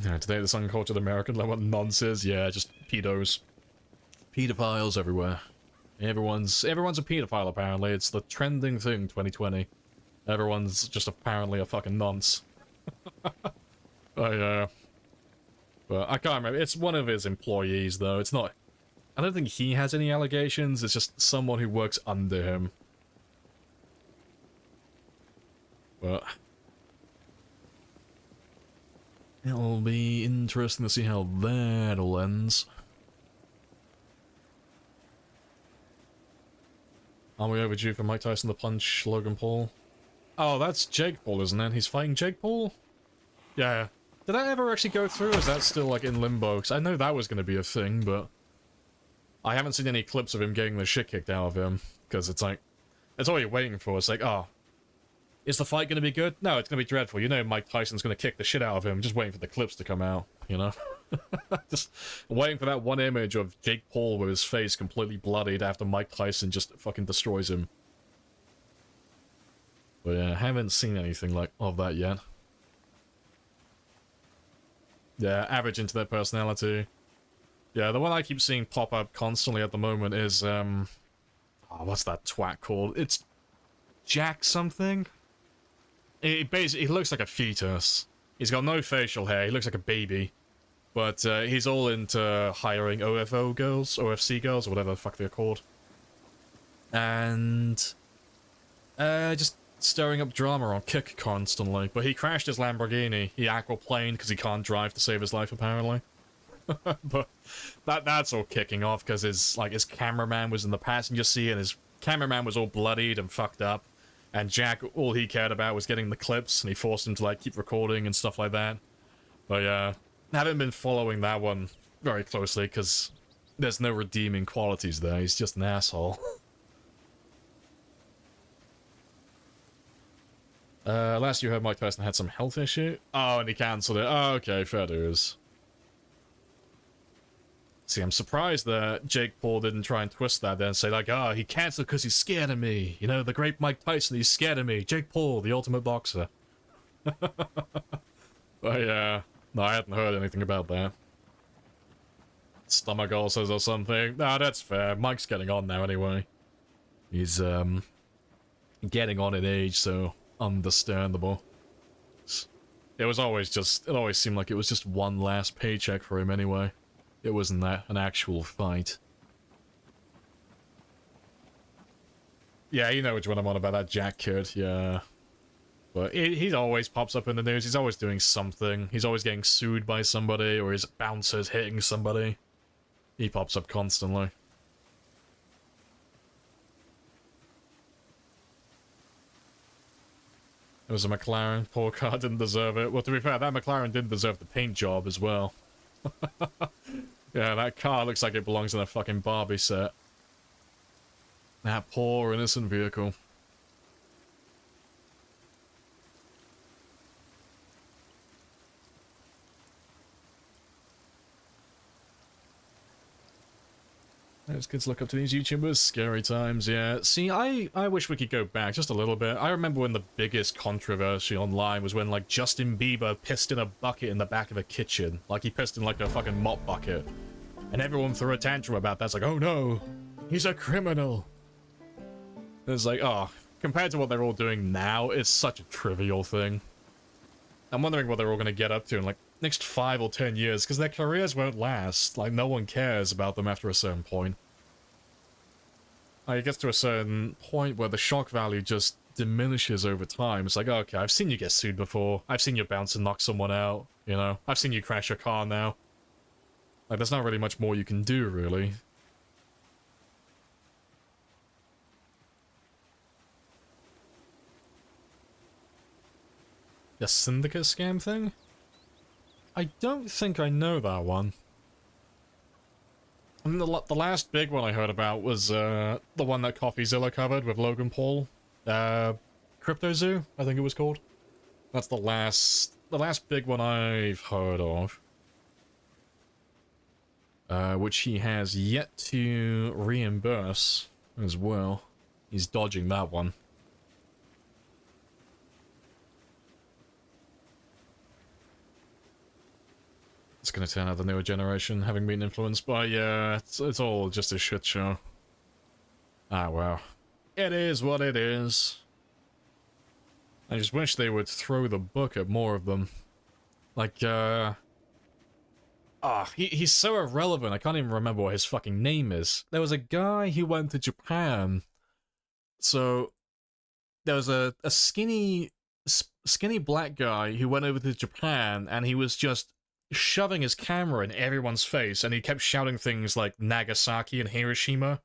Yeah, today the uncultured American level nonsense. Yeah, just pedos. Pedophiles everywhere. Everyone's a pedophile apparently. It's the trending thing 2020. Everyone's just apparently a fucking nonce. Oh yeah. But I can't remember. It's one of his employees though. It's not. I don't think he has any allegations. It's just someone who works under him. But it'll be interesting to see how that all ends. Are we overdue for Mike Tyson to punch Logan Paul? Oh, that's Jake Paul, isn't it? He's fighting Jake Paul? Yeah. Did that ever actually go through, or is that still, like, in limbo? Because I know that was going to be a thing, but I haven't seen any clips of him getting the shit kicked out of him. Because it's like, it's all you're waiting for. It's like, oh, is the fight going to be good? No, it's going to be dreadful. You know Mike Tyson's going to kick the shit out of him. Just waiting for the clips to come out, you know? Just waiting for that one image of Jake Paul with his face completely bloodied after Mike Tyson just fucking destroys him. But yeah, I haven't seen anything like of that yet. Yeah, average internet personality. Yeah, the one I keep seeing pop up constantly at the moment is, oh, what's that twat called? It's Jack something? He looks like a fetus. He's got no facial hair, he looks like a baby. But he's all into hiring OFC girls, or whatever the fuck they're called. And just stirring up drama on Kick constantly. But he crashed his Lamborghini. He aquaplaned because he can't drive to save his life, apparently. But that's all kicking off because his cameraman was in the passenger seat and his cameraman was all bloodied and fucked up. And Jack, all he cared about was getting the clips, and he forced him to, like, keep recording and stuff like that. But, yeah, I haven't been following that one very closely, because there's no redeeming qualities there. He's just an asshole. Last you heard Mike Tyson had some health issue? Oh, and he cancelled it. Oh, okay, fair dues. See, I'm surprised that Jake Paul didn't try and twist that then and say, like, oh, he cancelled because he's scared of me. You know, the great Mike Tyson, he's scared of me. Jake Paul, the ultimate boxer. But yeah, no, I hadn't heard anything about that. Stomach ulcers or something. No, that's fair. Mike's getting on now anyway. He's, getting on in age, so understandable. It always seemed like it was just one last paycheck for him anyway. It wasn't that an actual fight. Yeah, you know which one I'm on about, that Jack kid, yeah. But he always pops up in the news, he's always doing something. He's always getting sued by somebody, or his bouncers hitting somebody. He pops up constantly. It was a McLaren, poor car didn't deserve it. Well, to be fair, that McLaren didn't deserve the paint job as well. Yeah, that car looks like it belongs in a fucking Barbie set. That poor innocent vehicle. Those kids look up to these YouTubers. Scary times, yeah. See, I wish we could go back just a little bit. I remember when the biggest controversy online was when, like, Justin Bieber pissed in a bucket in the back of a kitchen. Like, he pissed in, like, a fucking mop bucket. And everyone threw a tantrum about that. It's like, oh no, he's a criminal. And it's like, oh, compared to what they're all doing now, it's such a trivial thing. I'm wondering what they're all going to get up to in, like, next 5 or 10 years, because their careers won't last. Like, no one cares about them after a certain point. Like, it gets to a certain point where the shock value just diminishes over time. It's like, okay, I've seen you get sued before. I've seen you bounce and knock someone out, you know? I've seen you crash your car now. Like, there's not really much more you can do, really. The Syndicate scam thing? I don't think I know that one. And the last big one I heard about was the one that CoffeeZilla covered with Logan Paul. CryptoZoo, I think it was called. That's the last big one I've heard of. Which he has yet to reimburse as well. He's dodging that one. It's gonna turn out the newer generation having been influenced by, yeah, it's all just a shit show. Ah, well. It is what it is. I just wish they would throw the book at more of them. Like, he's so irrelevant, I can't even remember what his fucking name is. There was a guy who went to Japan. So, there was a skinny black guy who went over to Japan, and he was just shoving his camera in everyone's face, and he kept shouting things like Nagasaki and Hiroshima,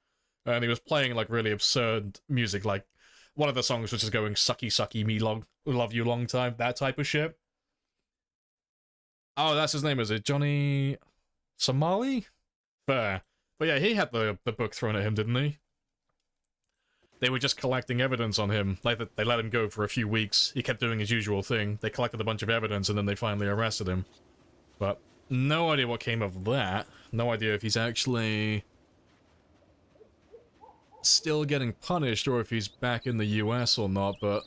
and he was playing like really absurd music, like one of the songs was just going sucky sucky me love you long time, that type of shit. Oh, that's his name, is it? Johnny Somali? Fair. But yeah, he had the book thrown at him, didn't he? They were just collecting evidence on him. Like, they let him go for a few weeks. He kept doing his usual thing. They collected a bunch of evidence, and then they finally arrested him. But no idea what came of that. No idea if he's actually still getting punished or if he's back in the US or not, but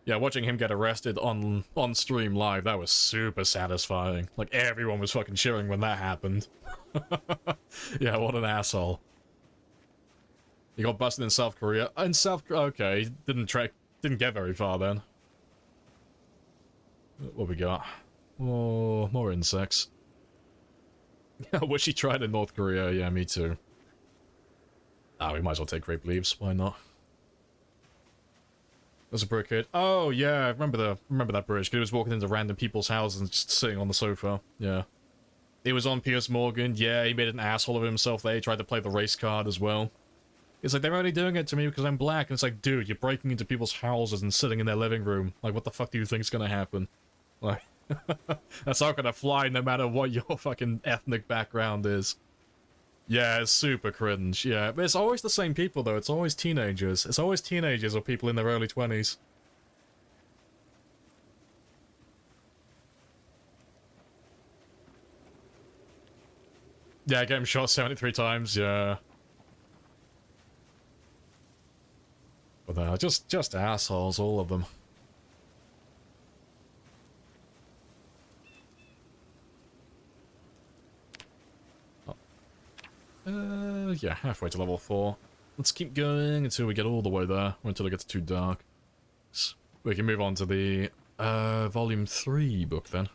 yeah, watching him get arrested on stream live, that was super satisfying. Like, everyone was fucking cheering when that happened. Yeah, what an asshole. He got busted in South Korea. In South Korea, okay, didn't get very far then. What we got? Oh, more insects. I wish he tried in North Korea. Yeah, me too. Ah, we might as well take grape leaves. Why not? There's a brickhead. Oh yeah, I remember that bridge. He was walking into random people's houses and just sitting on the sofa. Yeah. He was on Piers Morgan. Yeah, he made an asshole of himself there. He tried to play the race card as well. It's like, they're only doing it to me because I'm black. And it's like, dude, you're breaking into people's houses and sitting in their living room. Like, what the fuck do you think's gonna happen? Like, that's not gonna fly no matter what your fucking ethnic background is. Yeah, it's super cringe, yeah. But it's always the same people, though. It's always teenagers. It's always teenagers or people in their early 20s. Yeah, get him shot 73 times, yeah. But they're just assholes, all of them. Yeah, halfway to level 4. Let's keep going until we get all the way there, or until it gets too dark. So we can move on to the, Volume 3 book, then.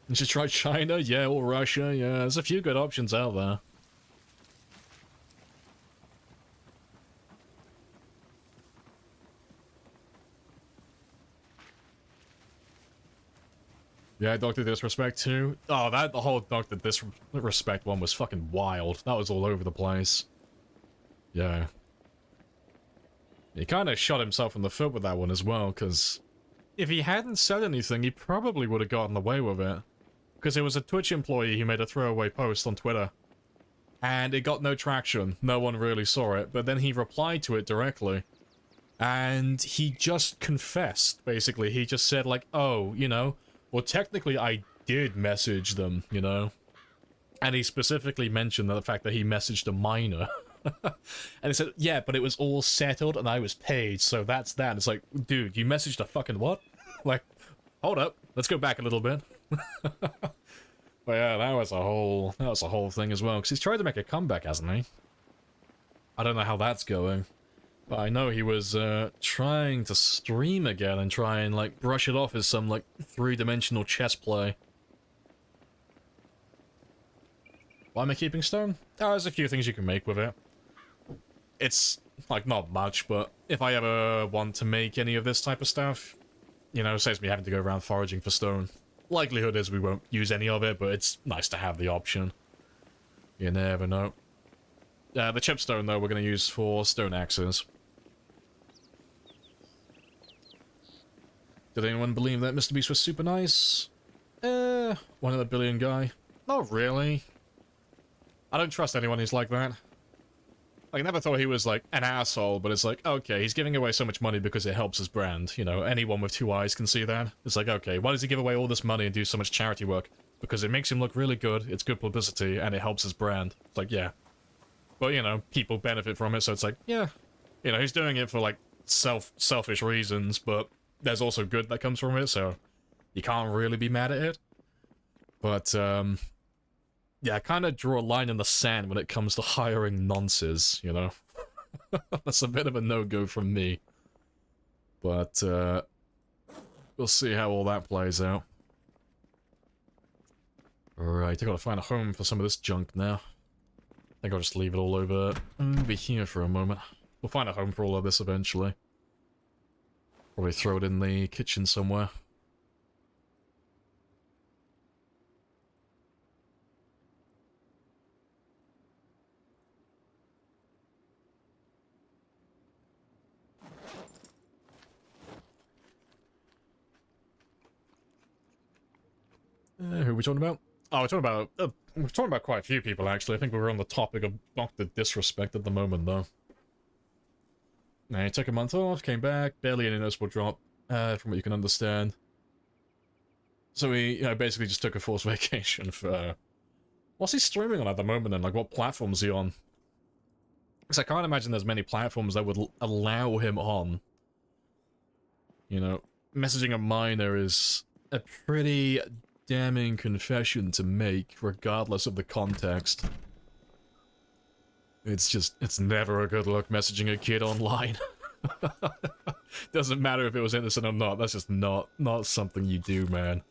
You should try China, yeah, or Russia, yeah. There's a few good options out there. Yeah, Dr. Disrespect too. Oh, the whole Dr. Disrespect one was fucking wild. That was all over the place. Yeah. He kind of shot himself in the foot with that one as well, because if he hadn't said anything, he probably would have gotten away with it. Because it was a Twitch employee who made a throwaway post on Twitter. And it got no traction. No one really saw it. But then he replied to it directly. And he just confessed, basically. He just said, like, oh, you know, well, technically I did message them, you know. And he specifically mentioned the fact that he messaged a minor. And he said, yeah, but it was all settled and I was paid, so that's that. It's like, dude, you messaged a fucking what? Like, hold up, let's go back a little bit. But yeah, that was a whole thing as well, because he's tried to make a comeback, hasn't he? I don't know how that's going, but I know he was trying to stream again and try and like brush it off as some like three-dimensional chess play. Why am I keeping stone? Oh, there's a few things you can make with it. It's like not much, but if I ever want to make any of this type of stuff, you know, saves me having to go around foraging for stone. Likelihood is we won't use any of it, but it's nice to have the option. You never know. The chipstone, though, we're going to use for stone axes. Did anyone believe that Mr. Beast was super nice? 1 in a billion guy. Not really. I don't trust anyone who's like that. I never thought he was, like, an asshole, but it's like, okay, he's giving away so much money because it helps his brand. You know, anyone with 2 eyes can see that. It's like, okay, why does he give away all this money and do so much charity work? Because it makes him look really good, it's good publicity, and it helps his brand. It's like, yeah. But, you know, people benefit from it, so it's like, yeah. You know, he's doing it for, like, selfish reasons, but there's also good that comes from it, so you can't really be mad at it. But, yeah, I kind of draw a line in the sand when it comes to hiring nonces, you know? That's a bit of a no-go from me. But, we'll see how all that plays out. Right, I gotta find a home for some of this junk now. I think I'll just leave it all over here for a moment. We'll find a home for all of this eventually. Probably throw it in the kitchen somewhere. Who are we talking about? Oh, we're talking about quite a few people, actually. I think we were on the topic of Dr. Disrespect at the moment, though. Now, he took a month off, came back, barely any noticeable drop, from what you can understand. So he, you know, basically just took a forced vacation for... What's he streaming on at the moment, and, like, what platform is he on? Because I can't imagine there's many platforms that would allow him on. You know, messaging a minor is a pretty damning confession to make, regardless of the context. It's never a good look messaging a kid online. Doesn't matter if it was innocent or not, that's just not something you do, man.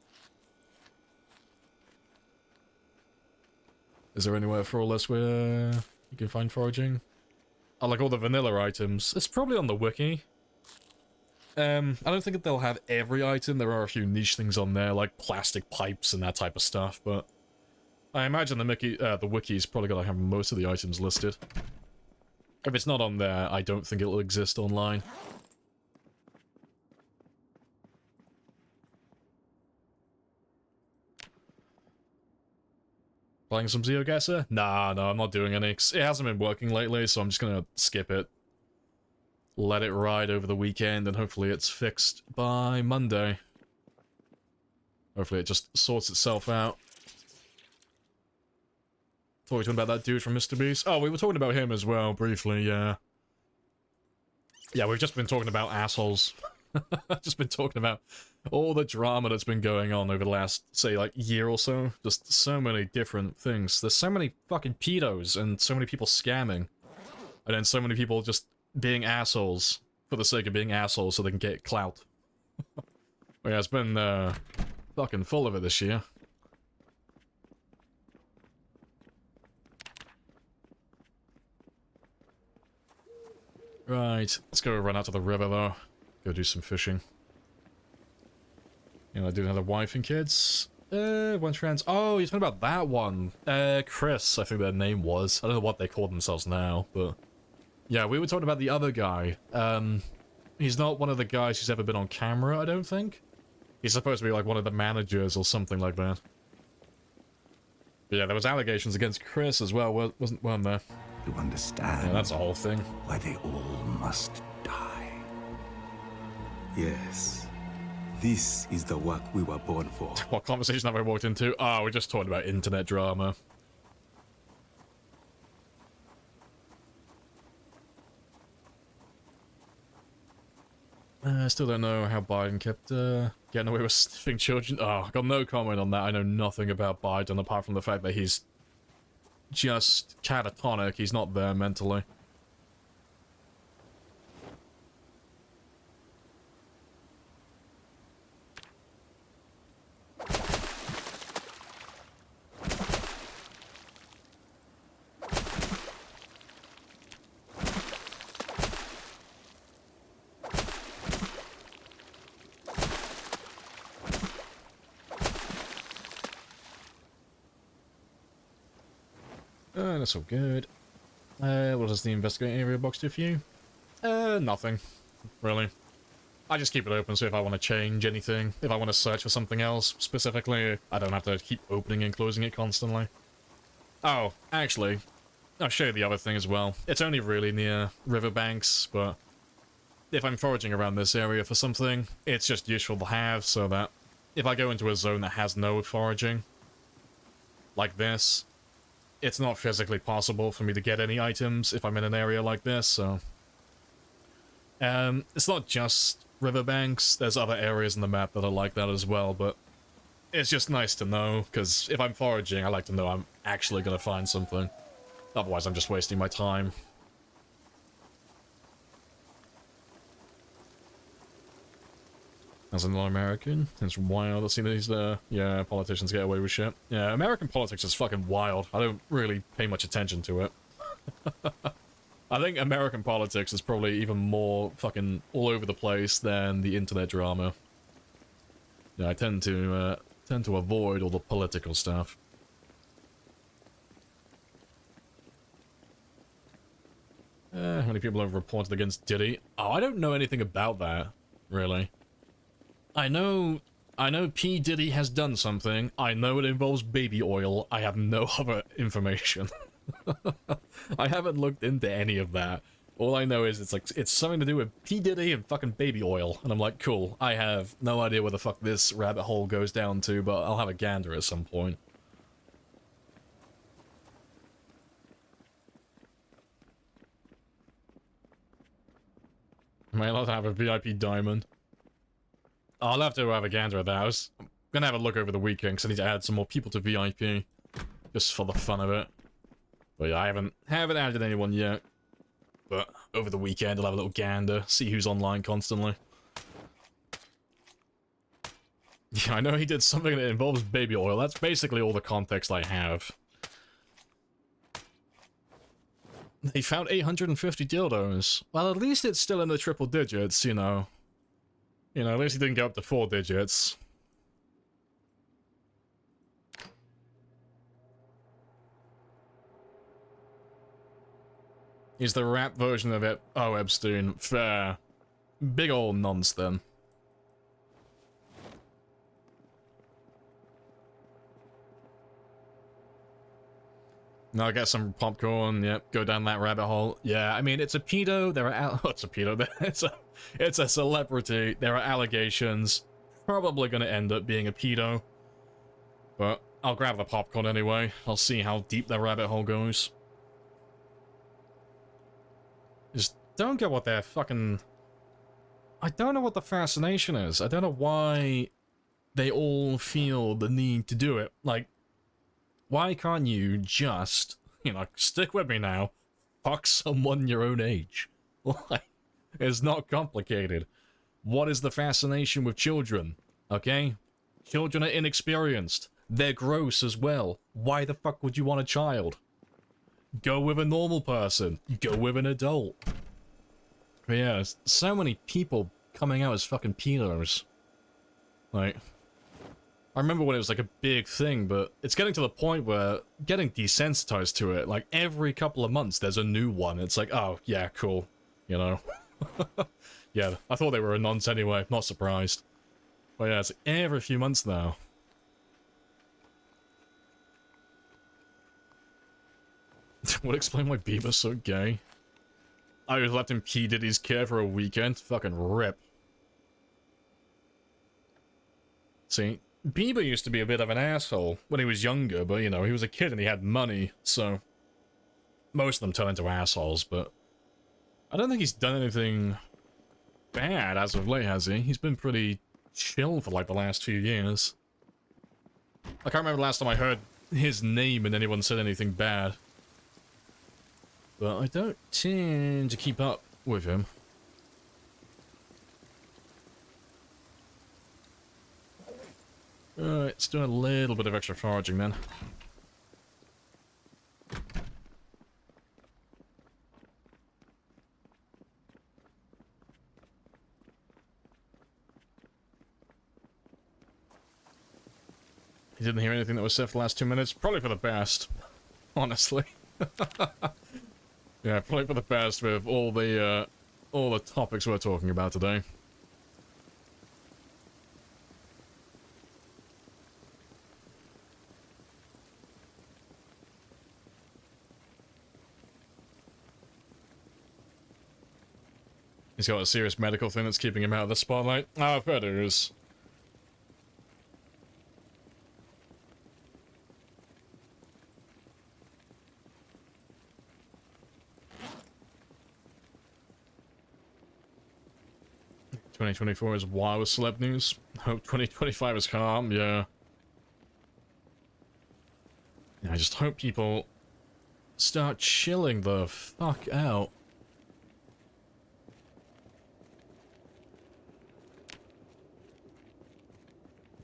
Is there anywhere for all this where you can find foraging? Oh, like all the vanilla items. It's probably on the wiki. I don't think that they'll have every item. There are a few niche things on there, like plastic pipes and that type of stuff, but I imagine the wiki's probably gonna have most of the items listed. If it's not on there, I don't think it'll exist online. Playing some Geoguessr? Nah, no, I'm not doing any. It hasn't been working lately, so I'm just gonna skip it. Let it ride over the weekend, and hopefully it's fixed by Monday. Hopefully it just sorts itself out. Thought we were talking about that dude from Mr. Beast. Oh, we were talking about him as well, briefly, yeah. Yeah, we've just been talking about assholes. Just been talking about all the drama that's been going on over the last, say, like, year or so. Just so many different things. There's so many fucking pedos, and so many people scamming. And then so many people just being assholes for the sake of being assholes so they can get clout. Well, yeah, it's been fucking full of it this year. Right, let's go run out to the river, though. Go do some fishing. You know, I do another wife and kids. One trans. Oh, you're talking about that one. Chris, I think their name was. I don't know what they call themselves now, but... Yeah, we were talking about the other guy. He's not one of the guys who's ever been on camera, I don't think. He's supposed to be like one of the managers or something like that. But yeah, there was allegations against Chris as well, weren't there? You understand? Yeah, that's the whole thing. Why they all must die. Yes. This is the work we were born for. What conversation have I walked into? Oh, we're just talking about internet drama. I still don't know how Biden kept getting away with sniffing children. Oh, I got no comment on that. I know nothing about Biden apart from the fact that he's just catatonic. He's not there mentally. That's all good. What does the investigate area box do for you? Nothing. Really. I just keep it open, so if I want to change anything, if I want to search for something else, specifically, I don't have to keep opening and closing it constantly. Oh, actually, I'll show you the other thing as well. It's only really near riverbanks, but if I'm foraging around this area for something, it's just useful to have, so that if I go into a zone that has no foraging, like this, it's not physically possible for me to get any items if I'm in an area like this, so... it's not just riverbanks, there's other areas in the map that are like that as well, but it's just nice to know, because if I'm foraging, I like to know I'm actually going to find something. Otherwise, I'm just wasting my time. As an American, it's wild to see these, yeah, politicians get away with shit. Yeah, American politics is fucking wild. I don't really pay much attention to it. I think American politics is probably even more fucking all over the place than the internet drama. Yeah, I tend to avoid all the political stuff. How many people have reported against Diddy? Oh, I don't know anything about that, really. I know P. Diddy has done something. I know it involves baby oil. I have no other information. I haven't looked into any of that. All I know is it's something to do with P. Diddy and fucking baby oil. And I'm like, cool. I have no idea where the fuck this rabbit hole goes down to, but I'll have a gander at some point. Am I allowed to have a VIP diamond? I'll have to have a gander at that. I was gonna have a look over the weekend because I need to add some more people to VIP. Just for the fun of it. But yeah, I haven't added anyone yet. But over the weekend I'll have a little gander, see who's online constantly. Yeah, I know he did something that involves baby oil. That's basically all the context I have. They found 850 dildos. Well, at least it's still in the triple digits, you know. You know, at least he didn't get up to 4 digits. He's the rap version of it. Oh, Epstein. Fair. Big ol' nonce, then. Now get some popcorn, yep, go down that rabbit hole. Yeah, I mean, it's a pedo, there are it's a pedo, it's a celebrity, there are allegations, probably gonna end up being a pedo. But I'll grab the popcorn anyway, I'll see how deep the rabbit hole goes. Just don't get what they're fucking... I don't know what the fascination is, I don't know why they all feel the need to do it, like... Why can't you just, you know, stick with me now, fuck someone your own age? Like, it's not complicated. What is the fascination with children? Okay? Children are inexperienced. They're gross as well. Why the fuck would you want a child? Go with a normal person. Go with an adult. But yeah, there's so many people coming out as fucking pedos. Like, I remember when it was like a big thing, but it's getting to the point where getting desensitized to it, like every couple of months there's a new one. It's like, oh, yeah, cool, you know? Yeah, I thought they were a nonce anyway, not surprised. But yeah, it's every few months now. Would explain why Bieber's so gay. I just left him P. Diddy's care for a weekend. Fucking rip. See, Bieber used to be a bit of an asshole when he was younger, but you know, he was a kid and he had money, so most of them turn into assholes, but I don't think he's done anything bad as of late, has he? He's been pretty chill for like the last few years. I can't remember the last time I heard his name and anyone said anything bad. But I don't tend to keep up with him. Alright, let's do a little bit of extra foraging then. You didn't hear anything that was said for the last 2 minutes? Probably for the best, honestly. Yeah, probably for the best with all the topics we're talking about today. He's got a serious medical thing that's keeping him out of the spotlight. Oh, I've heard it is. "2024 is wild with celeb news. Hope 2025 is calm." Yeah. I just hope people start chilling the fuck out.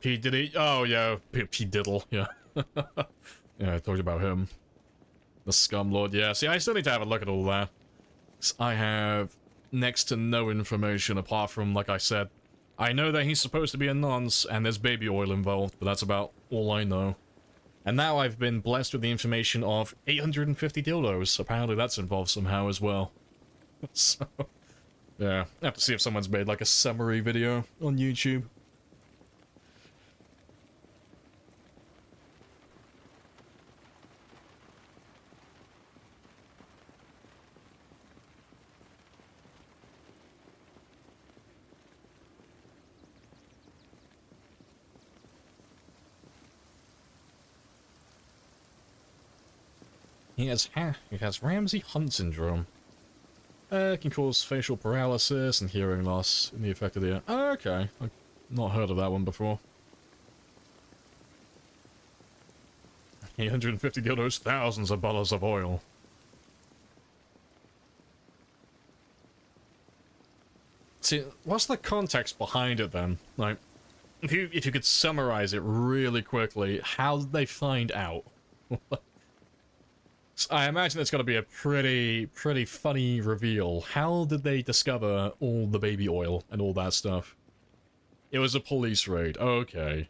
P. Diddy? Oh, yeah. P. Diddle, yeah. Yeah, I talked about him. The Scumlord, yeah. See, I still need to have a look at all that. I have next to no information apart from, like I said, I know that he's supposed to be a nonce and there's baby oil involved, but that's about all I know. And now I've been blessed with the information of 850 dildos. Apparently that's involved somehow as well. So, yeah. I have to see if someone's made like a summary video on YouTube. He has Ramsay Hunt syndrome. It can cause facial paralysis and hearing loss in the affected ear. Oh, okay. I've not heard of that one before. 850 dildos, thousands of bottles of oil. See, what's the context behind it then? Like, if you could summarize it really quickly, how did they find out? I imagine it's going to be a pretty funny reveal. How did they discover all the baby oil and all that stuff? It was a police raid. Okay.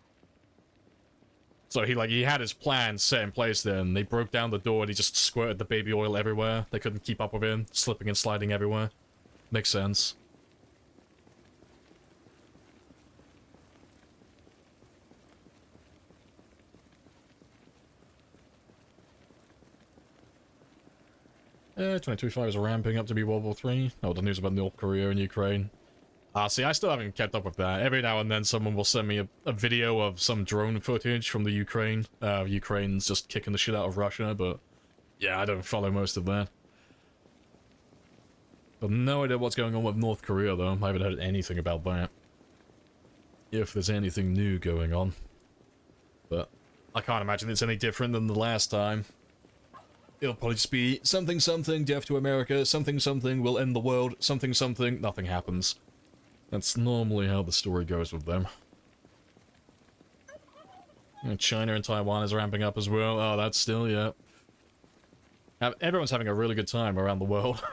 So he had his plan set in place then. They broke down the door and he just squirted the baby oil everywhere. They couldn't keep up with him, slipping and sliding everywhere. Makes sense. Yeah, 2025 is ramping up to be World War III. Oh, the news about North Korea and Ukraine. See, I still haven't kept up with that. Every now and then someone will send me a video of some drone footage from the Ukraine. Ukraine's just kicking the shit out of Russia, but yeah, I don't follow most of that. I've no idea what's going on with North Korea, though. I haven't heard anything about that. If there's anything new going on. But I can't imagine it's any different than the last time. It'll probably just be something something, death to America, something something will end the world, something something, nothing happens. That's normally how the story goes with them. And China and Taiwan is ramping up as well. Oh, that's still, yeah. Everyone's having a really good time around the world.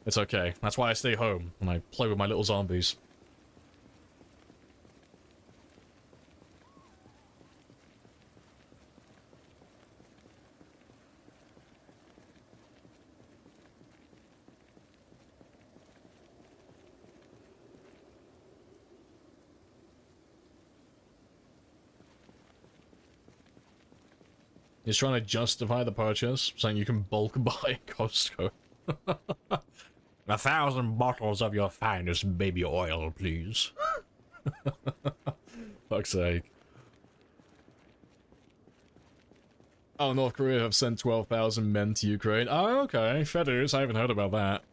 It's okay. That's why I stay home and I play with my little zombies. He's trying to justify the purchase, saying you can bulk buy at Costco. 1,000 bottles of your finest baby oil, please. Fuck's sake. Oh, North Korea have sent 12,000 men to Ukraine. Oh, okay. Fair dues. I haven't heard about that.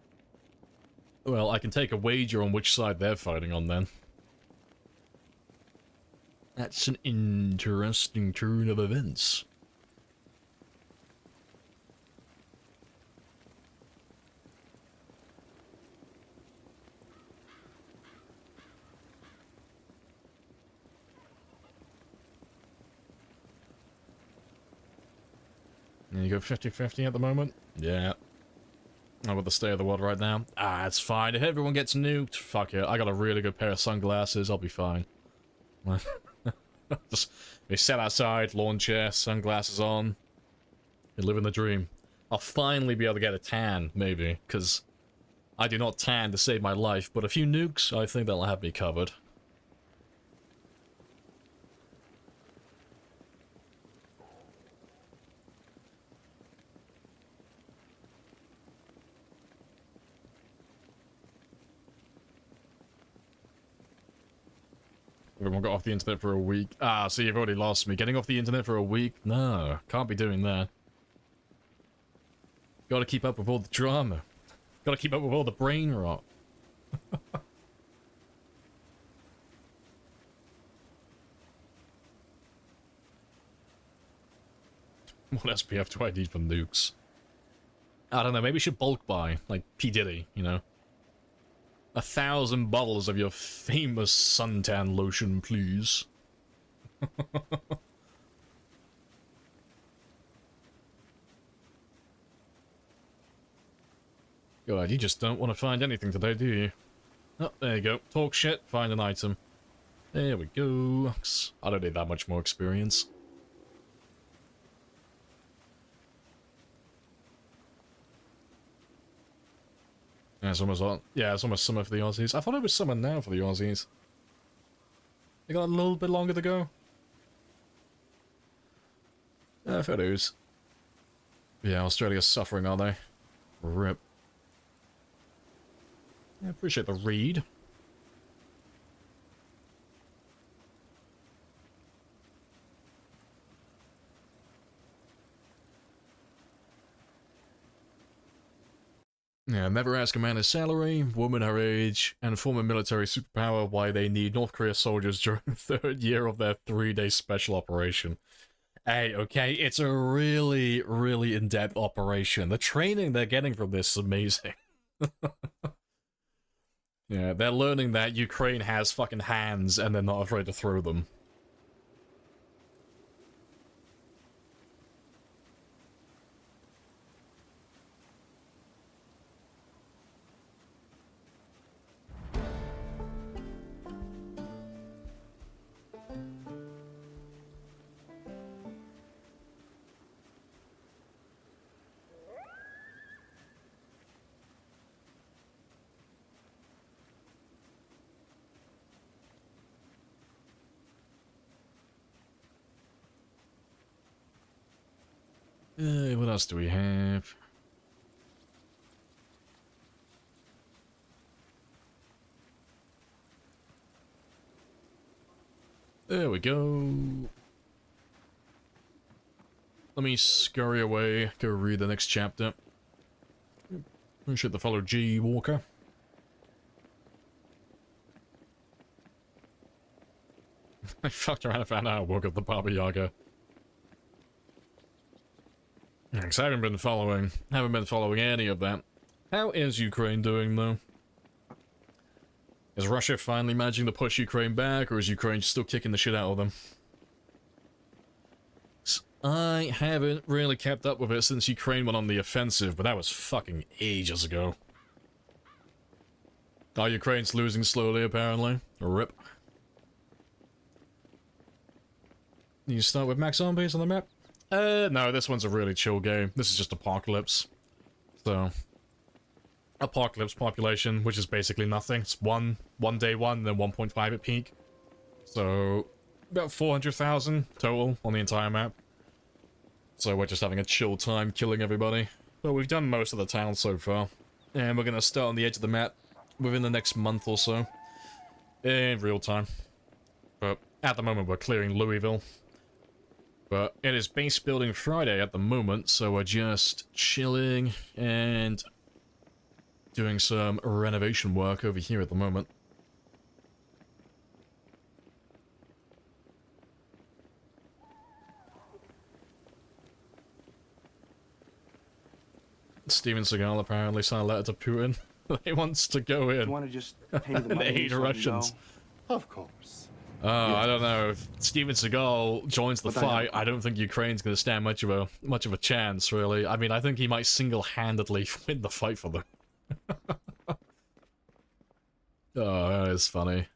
Well, I can take a wager on which side they're fighting on then. That's an interesting turn of events. And you go 50-50 at the moment? Yeah. How about the state of the world right now? Ah, it's fine. If everyone gets nuked, fuck it. I got a really good pair of sunglasses. I'll be fine. Just be set outside, lawn chair, sunglasses on. You're living the dream. I'll finally be able to get a tan, maybe, because I do not tan to save my life, but a few nukes, I think that'll have me covered. Everyone got off the internet for a week. Ah, so you've already lost me. Getting off the internet for a week? No, can't be doing that. Gotta keep up with all the drama. Gotta keep up with all the brain rot. What SPF do I need for nukes? I don't know, maybe we should bulk buy, like P. Diddy, you know? 1,000 bottles of your famous suntan lotion, please. God, you just don't want to find anything today, do you? Oh, there you go. Talk shit, find an item. There we go. I don't need that much more experience. Yeah, it's almost on. Yeah, it's almost summer for the Aussies. I thought it was summer now for the Aussies. They got a little bit longer to go. Fair dues. Yeah, Australia's suffering, are they? Rip. I appreciate the read. Yeah, never ask a man his salary, woman her age, and former military superpower why they need North Korea soldiers during the 3rd year of their 3-day special operation. Hey, okay, it's a really, really in-depth operation. The training they're getting from this is amazing. Yeah, they're learning that Ukraine has fucking hands and they're not afraid to throw them. What else do we have? There we go. Let me scurry away, go read the next chapter. Appreciate the follow, G. Walker. I fucked around and found out I woke up the Baba Yaga. Thanks, I haven't been following any of that. How is Ukraine doing, though? Is Russia finally managing to push Ukraine back, or is Ukraine still kicking the shit out of them? I haven't really kept up with it since Ukraine went on the offensive, but that was fucking ages ago. Oh, Ukraine's losing slowly, apparently. Rip. You start with max zombies on the map? No, this one's a really chill game. This is just Apocalypse. So... Apocalypse population, which is basically nothing. It's one day one, then 1.5 at peak. So, about 400,000 total on the entire map. So we're just having a chill time killing everybody. But we've done most of the town so far. And we're gonna start on the edge of the map within the next month or so. In real time. But at the moment we're clearing Louisville. But it is base building Friday at the moment, so we're just chilling and doing some renovation work over here at the moment. Steven Seagal apparently sent a letter to Putin. He wants to go in. You want to just pay me the and money aid so I can Russians. go? Of course. I don't know. If Steven Seagal joins the fight, I don't think Ukraine's going to stand much of a chance, really. I mean, I think he might single-handedly win the fight for them. Oh, that is funny.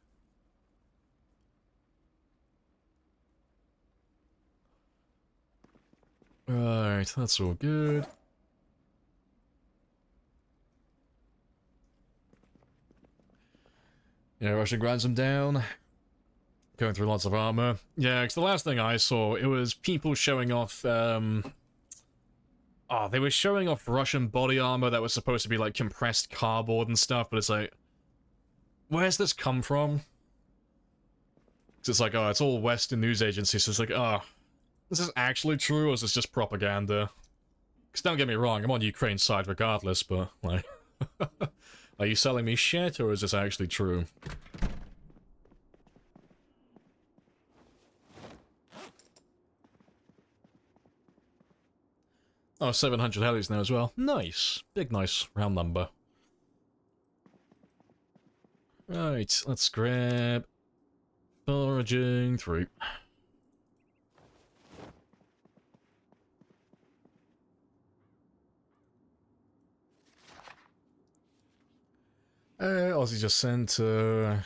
Right, that's all good. Yeah, Russia grinds them down. Going through lots of armor. Yeah, because the last thing I saw, it was people showing off, oh, they were showing off Russian body armor that was supposed to be, like, compressed cardboard and stuff, but it's like, where's this come from? Because it's like, oh, it's all Western news agencies, so it's like, oh, this is actually true, or is this just propaganda? Because don't get me wrong, I'm on Ukraine's side regardless, but, like, are you selling me shit, or is this actually true? Oh, 700 helis now as well. Nice. Big nice round number. Right, let's grab foraging through. Aussie just sent send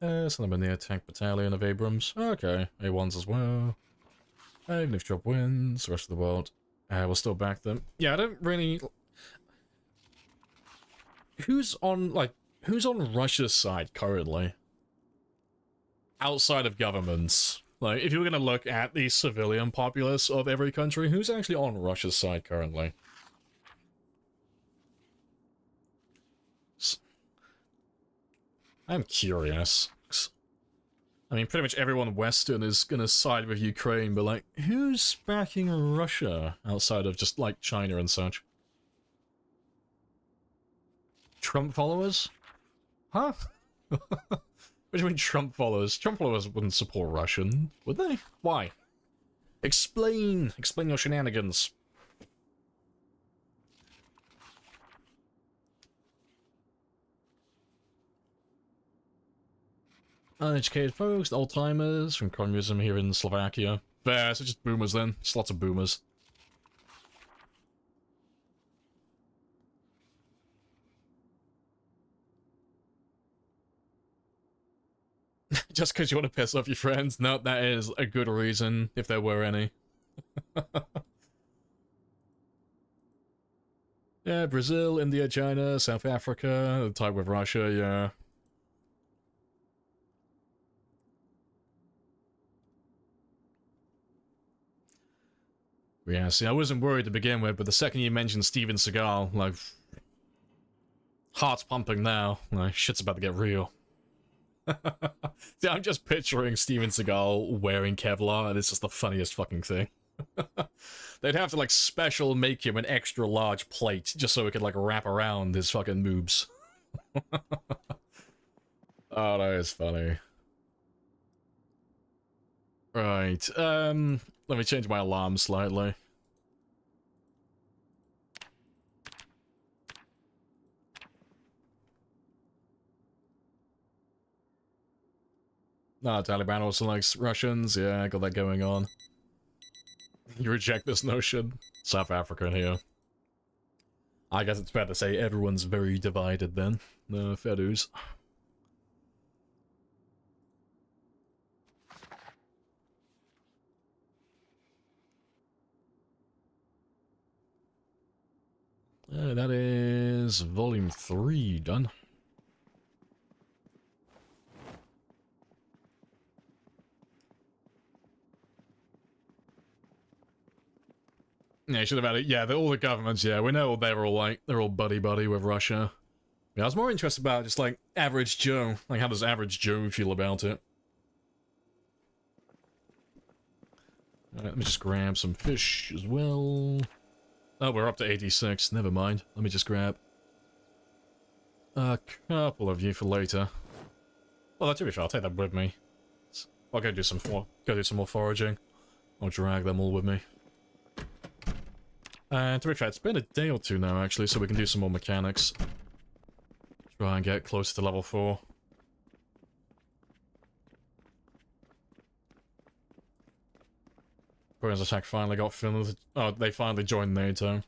them a near tank battalion of Abrams. Okay, A1s as well. Even if drop wins, the rest of the world, we'll still back them. Yeah, I don't really... Who's on Russia's side currently? Outside of governments. Like, if you were gonna look at the civilian populace of every country, who's actually on Russia's side currently? I'm curious. I mean, pretty much everyone Western is gonna side with Ukraine, but, like, who's backing Russia outside of just, like, China and such? Trump followers? Huh? What do you mean Trump followers? Trump followers wouldn't support Russian, would they? Why? Explain! Explain your shenanigans. Uneducated folks, old-timers from communism here in Slovakia. Fair, so just boomers then. Just lots of boomers. Just because you want to piss off your friends? No, that is a good reason, if there were any. Yeah, Brazil, India, China, South Africa, the type with Russia, yeah. Yeah, see, I wasn't worried to begin with, but the second you mentioned Steven Seagal, like, heart's pumping now. Like, shit's about to get real. See, I'm just picturing Steven Seagal wearing Kevlar, and it's just the funniest fucking thing. They'd have to, like, special make him an extra large plate, just so it could, like, wrap around his fucking moobs. Oh, that is funny. Right, let me change my alarm slightly. No, Taliban also likes Russians. Yeah, I got that going on. You reject this notion? South Africa here. I guess it's fair to say everyone's very divided then. The fair dues. That is volume 3 done. Yeah, you should have had it. Yeah, all the governments, yeah, we know they're all buddy-buddy with Russia. Yeah, I was more interested about just, like, average Joe. Like, how does average Joe feel about it? Alright, let me just grab some fish as well. Oh, we're up to 86. Never mind. Let me just grab a couple of you for later. Well, to be fair, I'll take that with me. I'll go do some more foraging. I'll drag them all with me. And to be fair, it's been a day or two now, actually, so we can do some more mechanics. Try and get closer to level 4. Korea's attack finally got Finland. Oh, they finally joined NATO.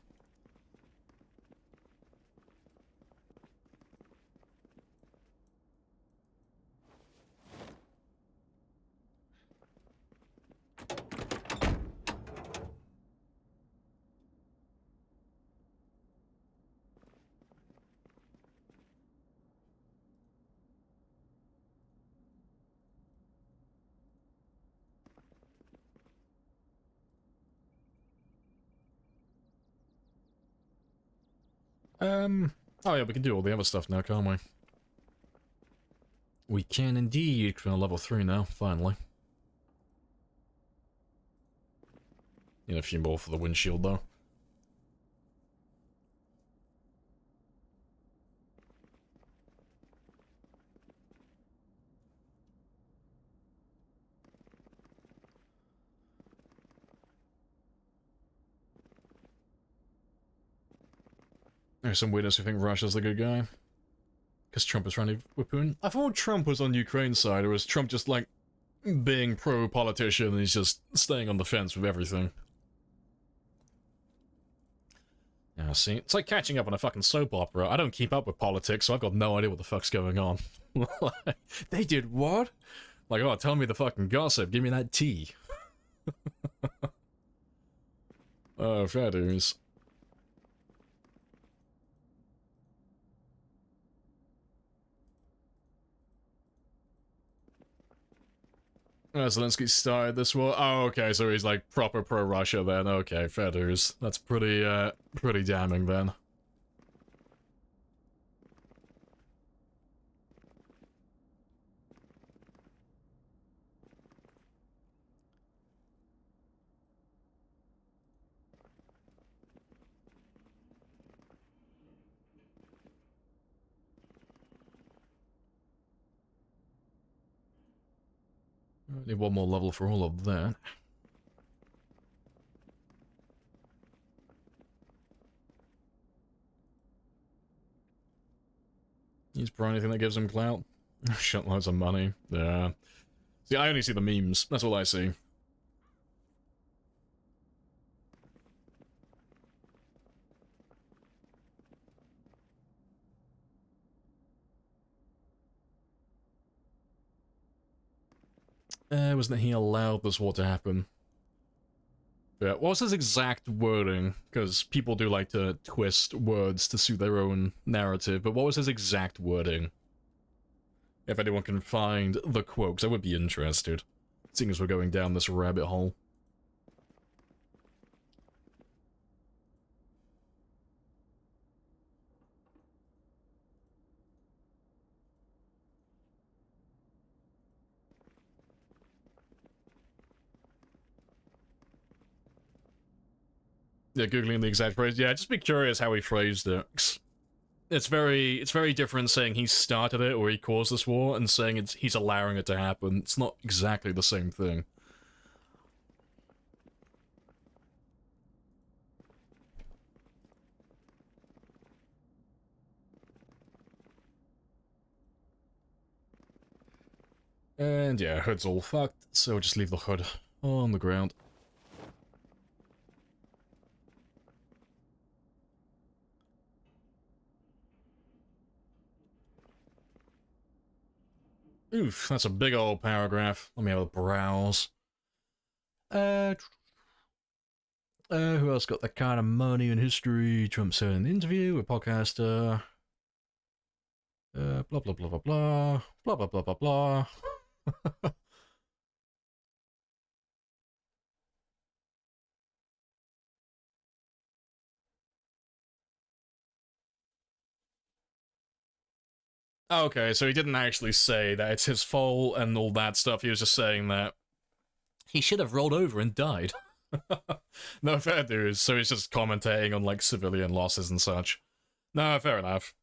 Oh yeah, we can do all the other stuff now, can't we? We can indeed. We're on level 3 now, finally. Need a few more for the windshield, though. There's some weirdos who think Russia's the good guy. Because Trump is trying to whip Putin. I thought Trump was on Ukraine's side, or was Trump just, like, being pro-politician and he's just staying on the fence with everything? Yeah, see? It's like catching up on a fucking soap opera. I don't keep up with politics, so I've got no idea what the fuck's going on. They did what? Like, oh, tell me the fucking gossip. Give me that tea. Oh, fair dues. Zelensky started this war. Oh, okay, so he's like proper pro-Russia then. Okay, fair dues. That's pretty damning then. Need one more level for all of that. He's probably anything that gives him clout. Shitloads of money. Yeah. See, I only see the memes. That's all I see. Wasn't he allowed this war to happen? Yeah, what was his exact wording? Because people do like to twist words to suit their own narrative, but what was his exact wording? If anyone can find the quote, 'cause I would be interested, seeing as we're going down this rabbit hole. Yeah, googling the exact phrase. Yeah, just be curious how he phrased it. It's very different saying he started it or he caused this war and saying he's allowing it to happen. It's not exactly the same thing. And yeah, hood's all fucked, so just leave the hood on the ground. Oof, that's a big old paragraph. Let me have a browse. Who else got that kind of money in history? Trump said in an interview, a podcaster. Blah, blah, blah, blah, blah. Blah, blah, blah, blah, blah. Okay, so he didn't actually say that it's his fault and all that stuff. He was just saying that he should have rolled over and died. No, fair dues. So he's just commentating on, like, civilian losses and such. No, fair enough.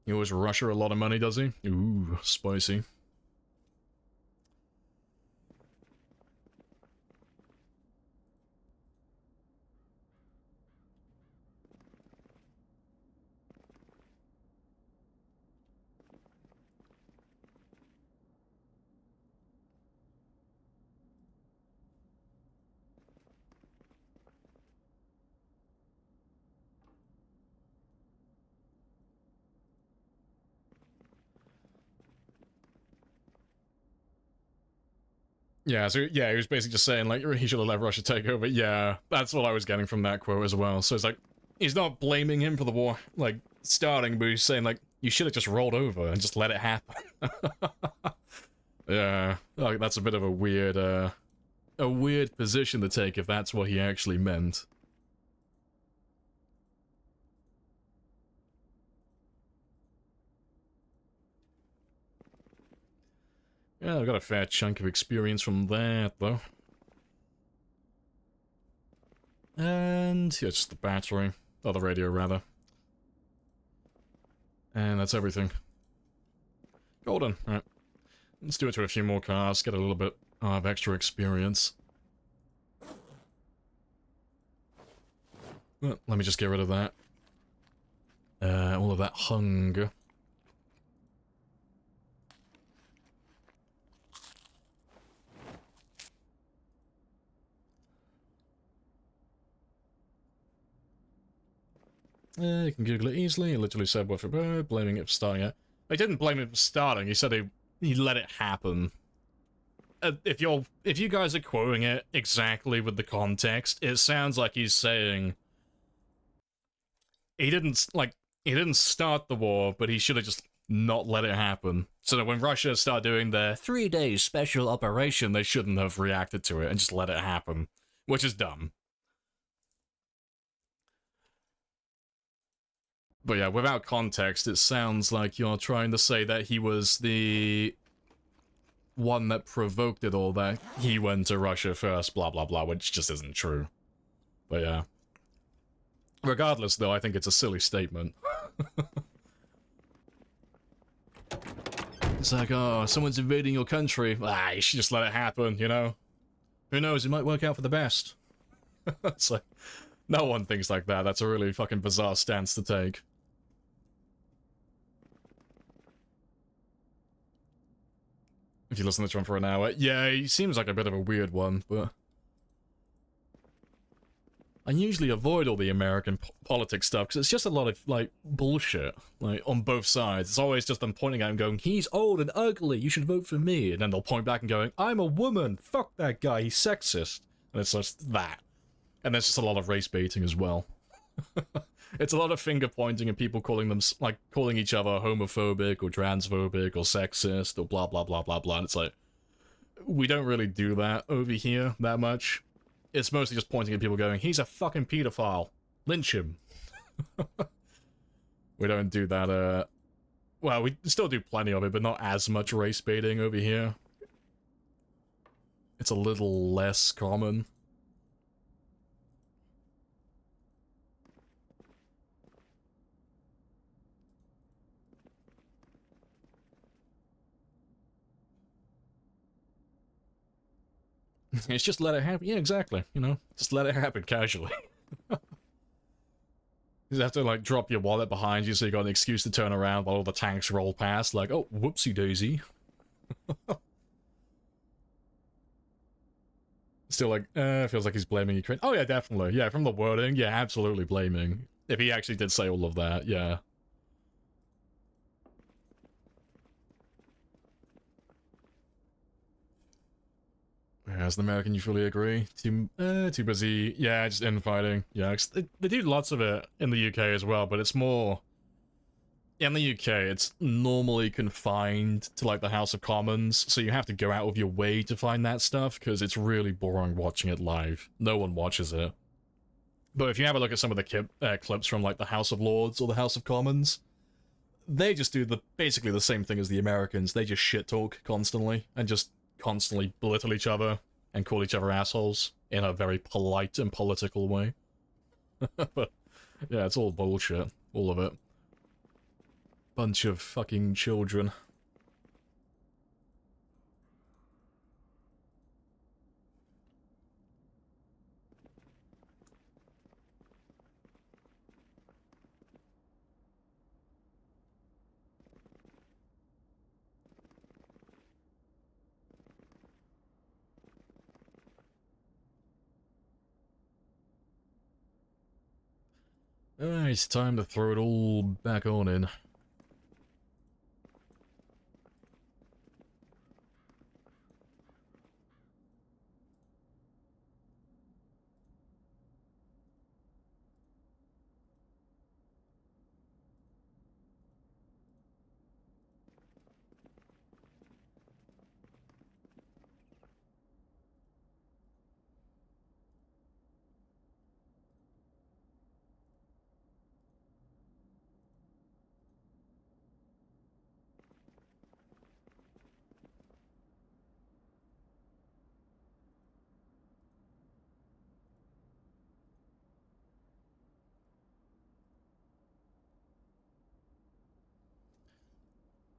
He owes Russia a lot of money, does he? Ooh, spicy. Yeah, so yeah, he was basically just saying, like, he should have let Russia take over. Yeah, that's what I was getting from that quote as well. So it's like, he's not blaming him for the war, like, starting, but he's saying, like, you should have just rolled over and just let it happen. Yeah, like, that's a bit of a weird position to take if that's what he actually meant. Yeah, I've got a fair chunk of experience from that, though. And yeah, just the battery. Or the radio, rather. And that's everything. Golden. Alright. Let's do it to a few more cars, get a little bit of extra experience. Well, let me just get rid of that. All of that hunger. You can Google it easily. He literally said word for word, blaming it for starting it. He didn't blame it for starting. He said he let it happen. If you guys are quoting it exactly with the context, it sounds like he's saying he didn't start the war, but he should have just not let it happen. So that when Russia started doing their 3-day special operation, they shouldn't have reacted to it and just let it happen, which is dumb. But yeah, without context, it sounds like you're trying to say that he was the one that provoked it all, that he went to Russia first, blah blah blah, which just isn't true. But yeah. Regardless, though, I think it's a silly statement. It's like, oh, someone's invading your country. Ah, you should just let it happen, you know? Who knows, it might work out for the best. It's like, no one thinks like that. That's a really fucking bizarre stance to take. If you listen to Trump for an hour. Yeah, he seems like a bit of a weird one, but I usually avoid all the American politics stuff, because it's just a lot of, like, bullshit, like, on both sides. It's always just them pointing at him going, he's old and ugly, you should vote for me. And then they'll point back and going, I'm a woman, fuck that guy, he's sexist. And it's just that. And there's just a lot of race baiting as well. It's a lot of finger pointing and people calling them, like, calling each other homophobic or transphobic or sexist or blah blah blah blah blah. And it's like, we don't really do that over here that much. It's mostly just pointing at people going, he's a fucking pedophile. Lynch him. We don't do that, well, we still do plenty of it, but not as much race baiting over here. It's a little less common. It's just let it happen. Yeah, exactly. You know, just let it happen casually. You have to, like, drop your wallet behind you so you got an excuse to turn around while all the tanks roll past. Like, oh, whoopsie daisy. Still like, feels like he's blaming Ukraine. Oh yeah, definitely. Yeah, from the wording, yeah, absolutely blaming. If he actually did say all of that, yeah. As an American, you fully agree? Too busy. Yeah, just infighting. Yeah, they do lots of it in the UK as well, but it's more... In the UK, it's normally confined to, like, the House of Commons, so you have to go out of your way to find that stuff, because it's really boring watching it live. No one watches it. But if you have a look at some of the clips from, like, the House of Lords or the House of Commons, they just do basically the same thing as the Americans. They just shit-talk constantly, and just constantly belittle each other, and call each other assholes, in a very polite and political way. But, yeah, it's all bullshit. All of it. Bunch of fucking children. Alright, it's time to throw it all back on in.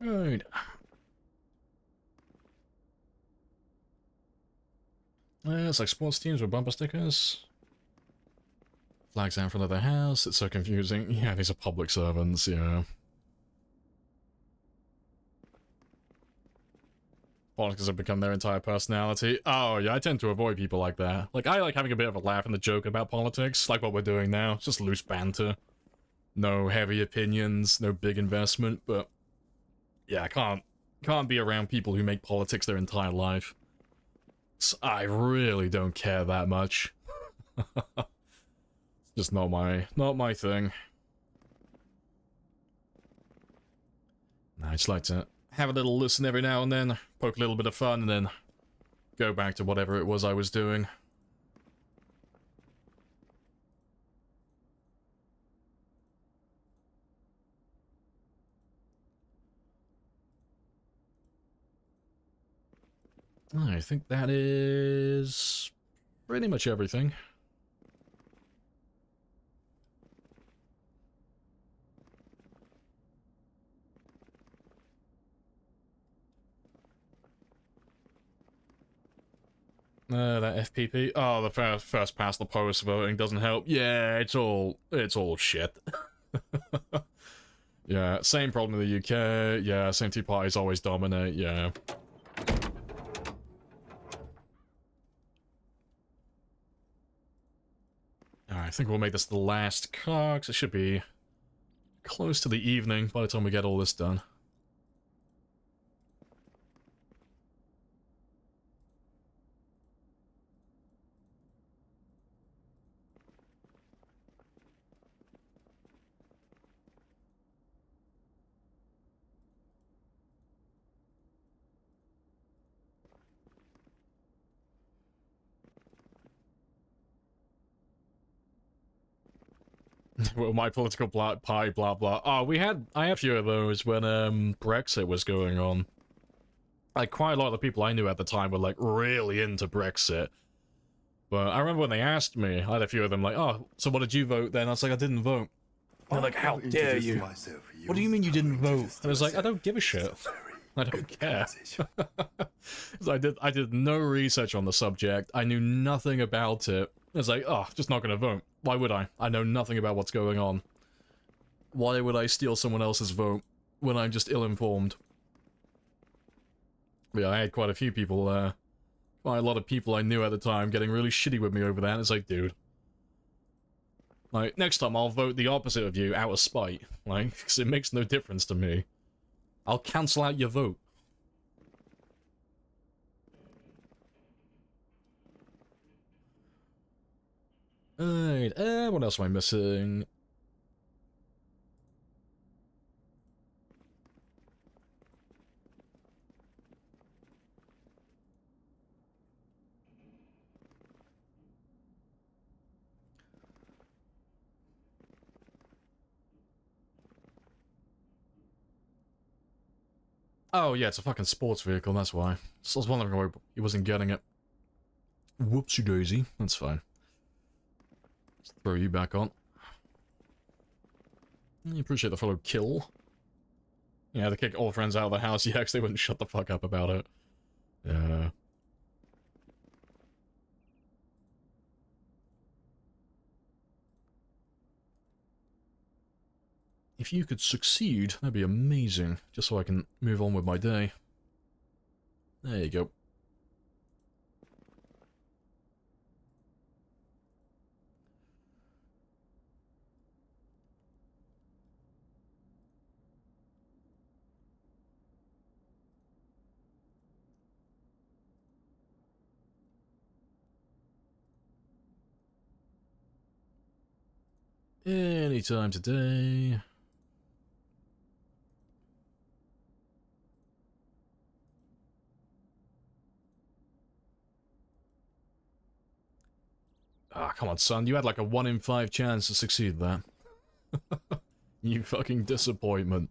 Right. It's like sports teams with bumper stickers. Flags out in front of their house. It's so confusing. Yeah, these are public servants, yeah. Politics have become their entire personality. Oh, yeah, I tend to avoid people like that. Like, I like having a bit of a laugh and a joke about politics, like what we're doing now. It's just loose banter. No heavy opinions, no big investment, but... Yeah, I can't be around people who make politics their entire life. I really don't care that much. It's just not my thing. I just like to have a little listen every now and then, poke a little bit of fun, and then go back to whatever it was I was doing. I think that is pretty much everything. That FPP. Oh, the first past the post voting doesn't help. Yeah, it's all shit. Yeah, same problem in the UK. Yeah, same two parties always dominate. Yeah. I think we'll make this the last car, because it should be close to the evening by the time we get all this done. Well, my political party, blah blah. Oh, I had a few of those when Brexit was going on. Like, quite a lot of the people I knew at the time were like really into Brexit. But I remember when they asked me, I had a few of them like, "Oh, so what did you vote then?" I was like, "I didn't vote." They're like, "How dare you? What do you mean you didn't vote?" And I was like, "I don't give a shit. I don't care." So I did no research on the subject. I knew nothing about it. I was like, oh, just not gonna vote. Why would I? I know nothing about what's going on. Why would I steal someone else's vote when I'm just ill-informed? Yeah, I had quite a few people Quite a lot of people I knew at the time getting really shitty with me over that. It's like, dude. Like, next time I'll vote the opposite of you out of spite. Like, because it makes no difference to me. I'll cancel out your vote. Alright, what else am I missing? Oh, yeah, it's a fucking sports vehicle, that's why. So I was wondering why he wasn't getting it. Whoopsie daisy, that's fine. Let's throw you back on. I appreciate the fellow kill. Yeah, they kick all friends out of the house, yeah, because they wouldn't shut the fuck up about it. Yeah. If you could succeed, that'd be amazing, just so I can move on with my day. There you go. Anytime today. Ah, come on, son. You had like a 1 in 5 chance to succeed there. You fucking disappointment.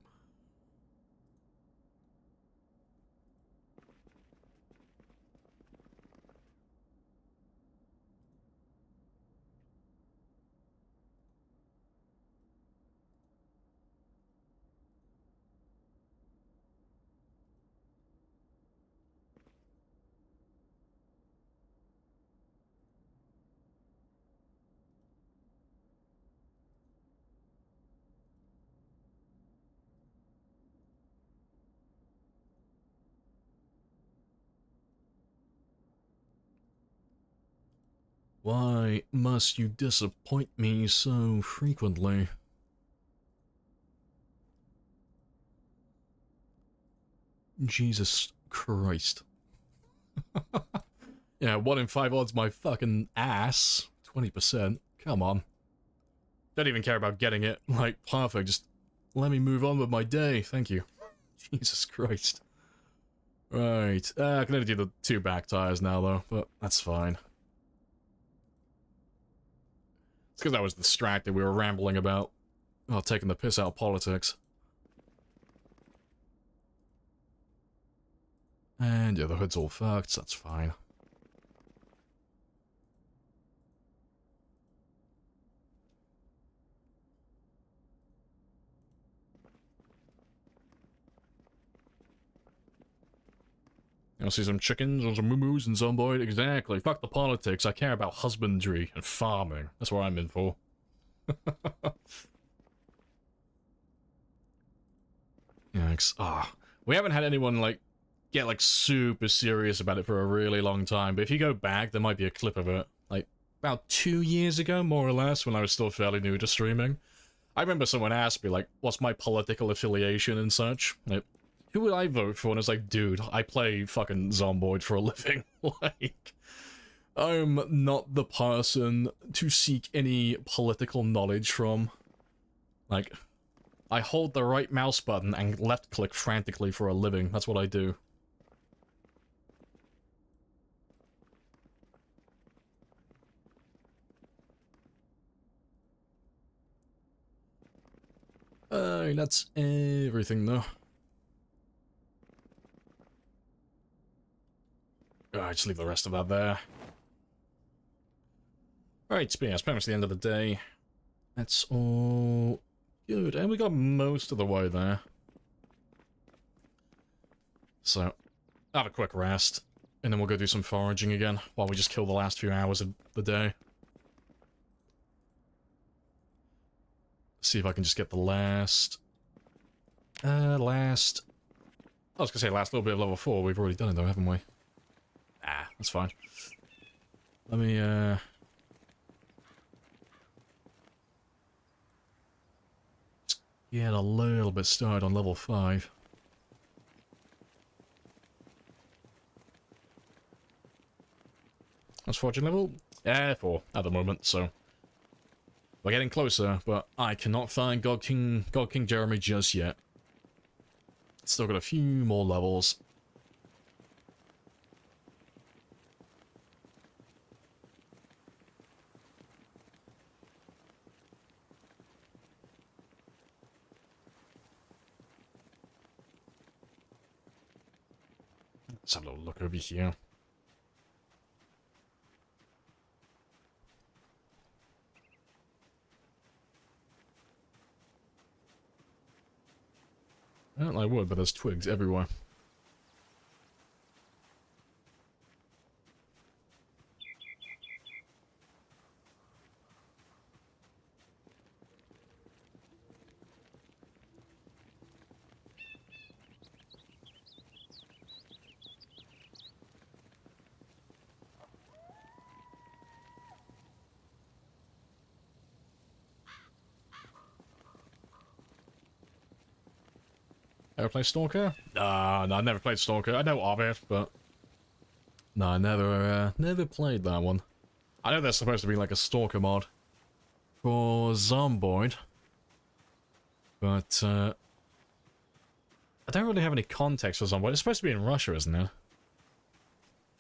Why must you disappoint me so frequently? Jesus Christ. Yeah, 1 in 5 odds my fucking ass. 20%. Come on. Don't even care about getting it. Like, perfect. Just let me move on with my day. Thank you. Jesus Christ. Right. I can only do the 2 back tires now, though, but that's fine. It's because I was distracted. We were rambling about, well, taking the piss out of politics. And yeah, the hood's all fucked, so that's fine. I'll see some chickens or some moo-moos and zomboid. Exactly. Fuck the politics. I care about husbandry and farming. That's what I'm in for. Yikes. Ah. We haven't had anyone, like, get, like, super serious about it for a really long time. But if you go back, there might be a clip of it. Like, about 2 years ago, more or less, when I was still fairly new to streaming. I remember someone asked me, like, what's my political affiliation and such? Like, who would I vote for? And it's like, dude, I play fucking Zomboid for a living. Like, I'm not the person to seek any political knowledge from. Like, I hold the right mouse button and left-click frantically for a living. That's what I do. That's everything, though. Alright, just leave the rest of that there. Right, but yeah, it's pretty much the end of the day. That's all good. And we got most of the way there. So, have a quick rest. And then we'll go do some foraging again, while we just kill the last few hours of the day. See if I can just get the last... I was gonna say last little bit of level 4. We've already done it though, haven't we? Ah, That's fine. Let me, just get a little bit started on level 5. That's fortune level? 4 at the moment, so... We're getting closer, but I cannot find God King Jeremy just yet. Still got a few more levels. Let's have a little look over here. Well, I would, but there's twigs everywhere. Ever play Stalker? No, I never played Stalker. I know of it, but... No, I never played that one. I know there's supposed to be like a Stalker mod for Zomboid, but I don't really have any context for Zomboid. It's supposed to be in Russia, isn't it?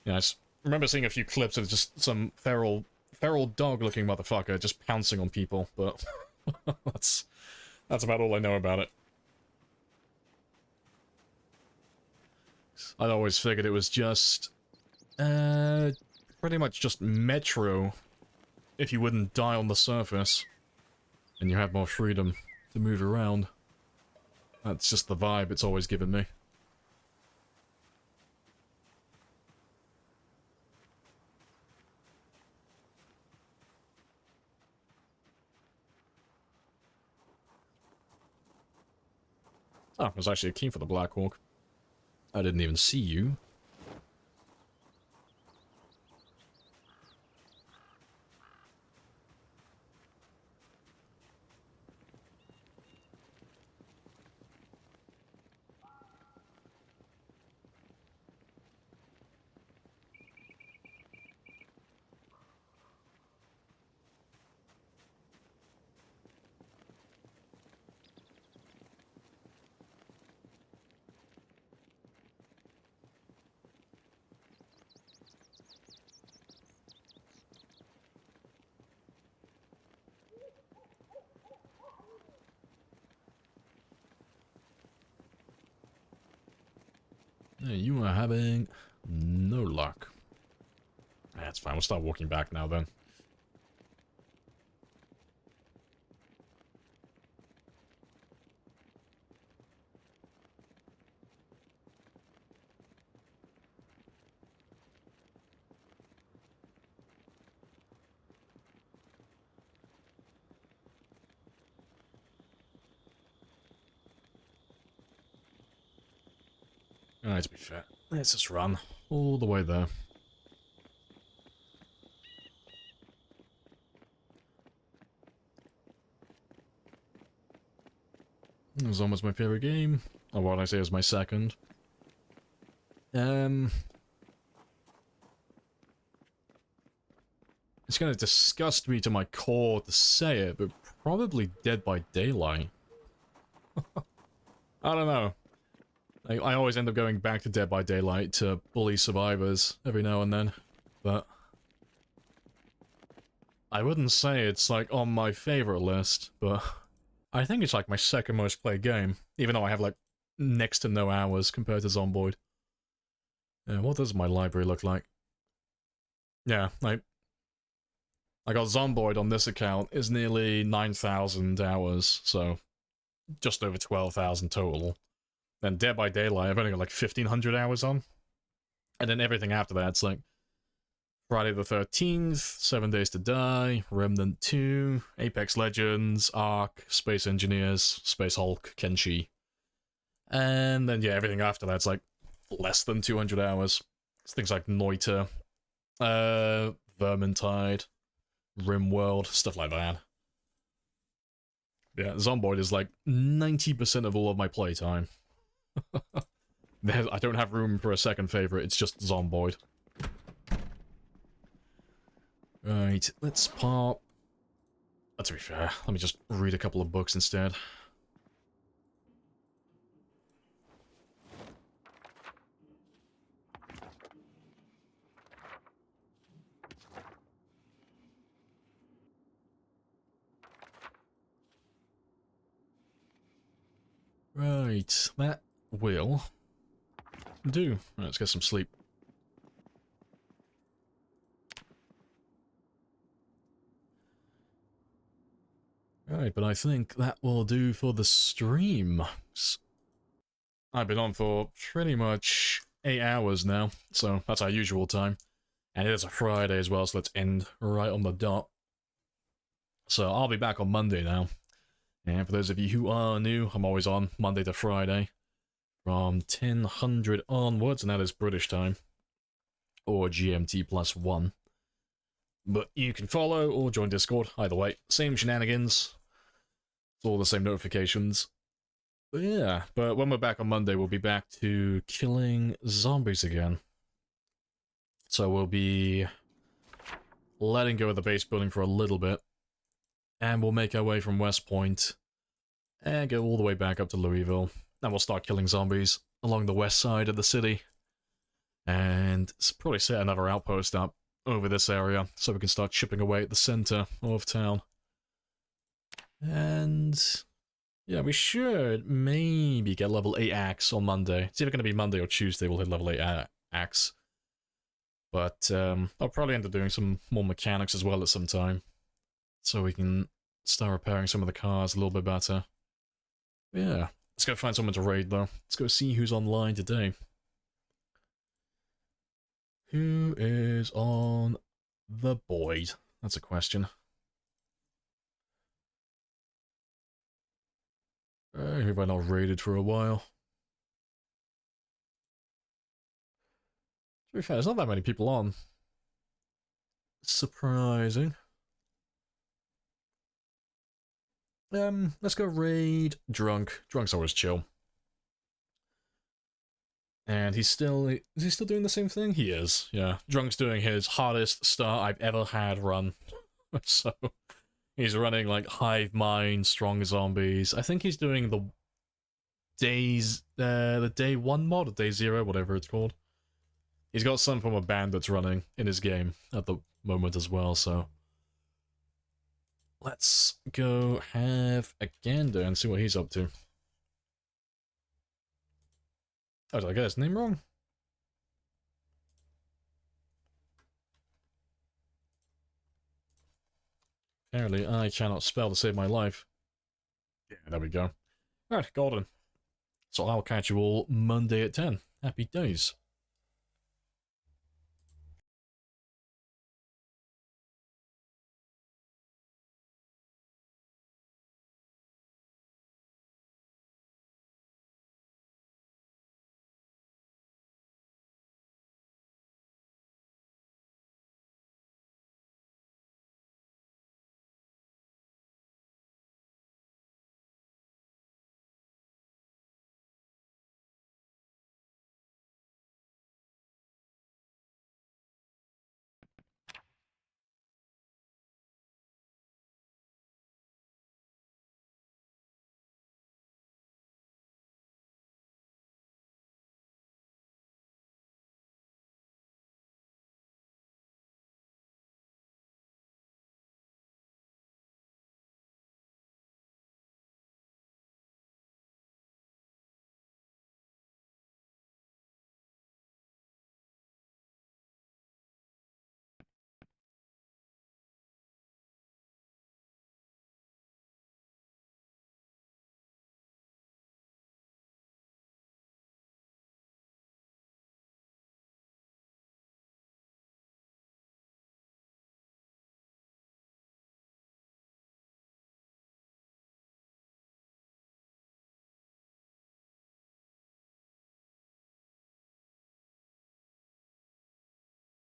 Yeah, I just remember seeing a few clips of just some feral dog-looking motherfucker just pouncing on people, but that's about all I know about it. I'd always figured it was just, pretty much just Metro, if you wouldn't die on the surface, and you have more freedom to move around. That's just the vibe it's always given me. Oh, there's actually a key for the Black Hawk. I didn't even see you. You are having no luck. That's fine, we'll start walking back now then. Alright, to be fair, let's just run all the way there. It was almost my favorite game, or what I say is my second. It's gonna disgust me to my core to say it, but probably Dead by Daylight. I don't know. I always end up going back to Dead by Daylight to bully survivors every now and then, but I wouldn't say it's like on my favorite list, but I think it's like my second most played game, even though I have like next to no hours compared to Zomboid. Yeah, what does my library look like? Yeah, I got Zomboid on this account is nearly 9,000 hours, so just over 12,000 total. Then Dead by Daylight, I've only got like 1,500 hours on. And then everything after that, it's like Friday the 13th, 7 Days to Die, Remnant 2, Apex Legends, Ark, Space Engineers, Space Hulk, Kenshi. And then, yeah, everything after that's like less than 200 hours. It's things like Noita, Vermintide, Rimworld, stuff like that. Yeah, Zomboid is like 90% of all of my playtime. I don't have room for a second favorite, it's just Zomboid. Right, let's pop... To be fair, let me just read a couple of books instead. Right, that will do. Right, let's get some sleep. Right, but I think that will do for the stream. I've been on for pretty much 8 hours now, so that's our usual time. And it is a Friday as well, so let's end right on the dot. So I'll be back on Monday now. And for those of you who are new, I'm always on Monday to Friday from 1000 onwards, and that is British time. Or GMT +1. But you can follow or join Discord, either way. Same shenanigans. It's all the same notifications. But yeah, but when we're back on Monday, we'll be back to killing zombies again. So we'll be letting go of the base building for a little bit. And we'll make our way from West Point and go all the way back up to Louisville. And we'll start killing zombies along the west side of the city. And probably set another outpost up over this area so we can start chipping away at the center of town. And yeah, we should maybe get level 8 axe on Monday. It's either going to be Monday or Tuesday we'll hit level 8 axe. But I'll probably end up doing some more mechanics as well at some time. So we can start repairing some of the cars a little bit better. Yeah, let's go find someone to raid though. Let's go see who's online today. Who is on the board? That's a question. Who have I not raided for a while? To be fair, there's not that many people on. Surprising. Let's go raid Drunk. Drunk's always chill. And is he still doing the same thing? He is, yeah. Drunk's doing his hardest start I've ever had run. So, he's running like Hive Mind, Strong Zombies. I think he's doing the day 1 mod, or day 0, whatever it's called. He's got some from a band that's running in his game at the moment as well, so... Let's go have a gander and see what he's up to. Oh, did I get his name wrong? Apparently, I cannot spell to save my life. Yeah, there we go. Alright, golden. So I'll catch you all Monday at 10. Happy days.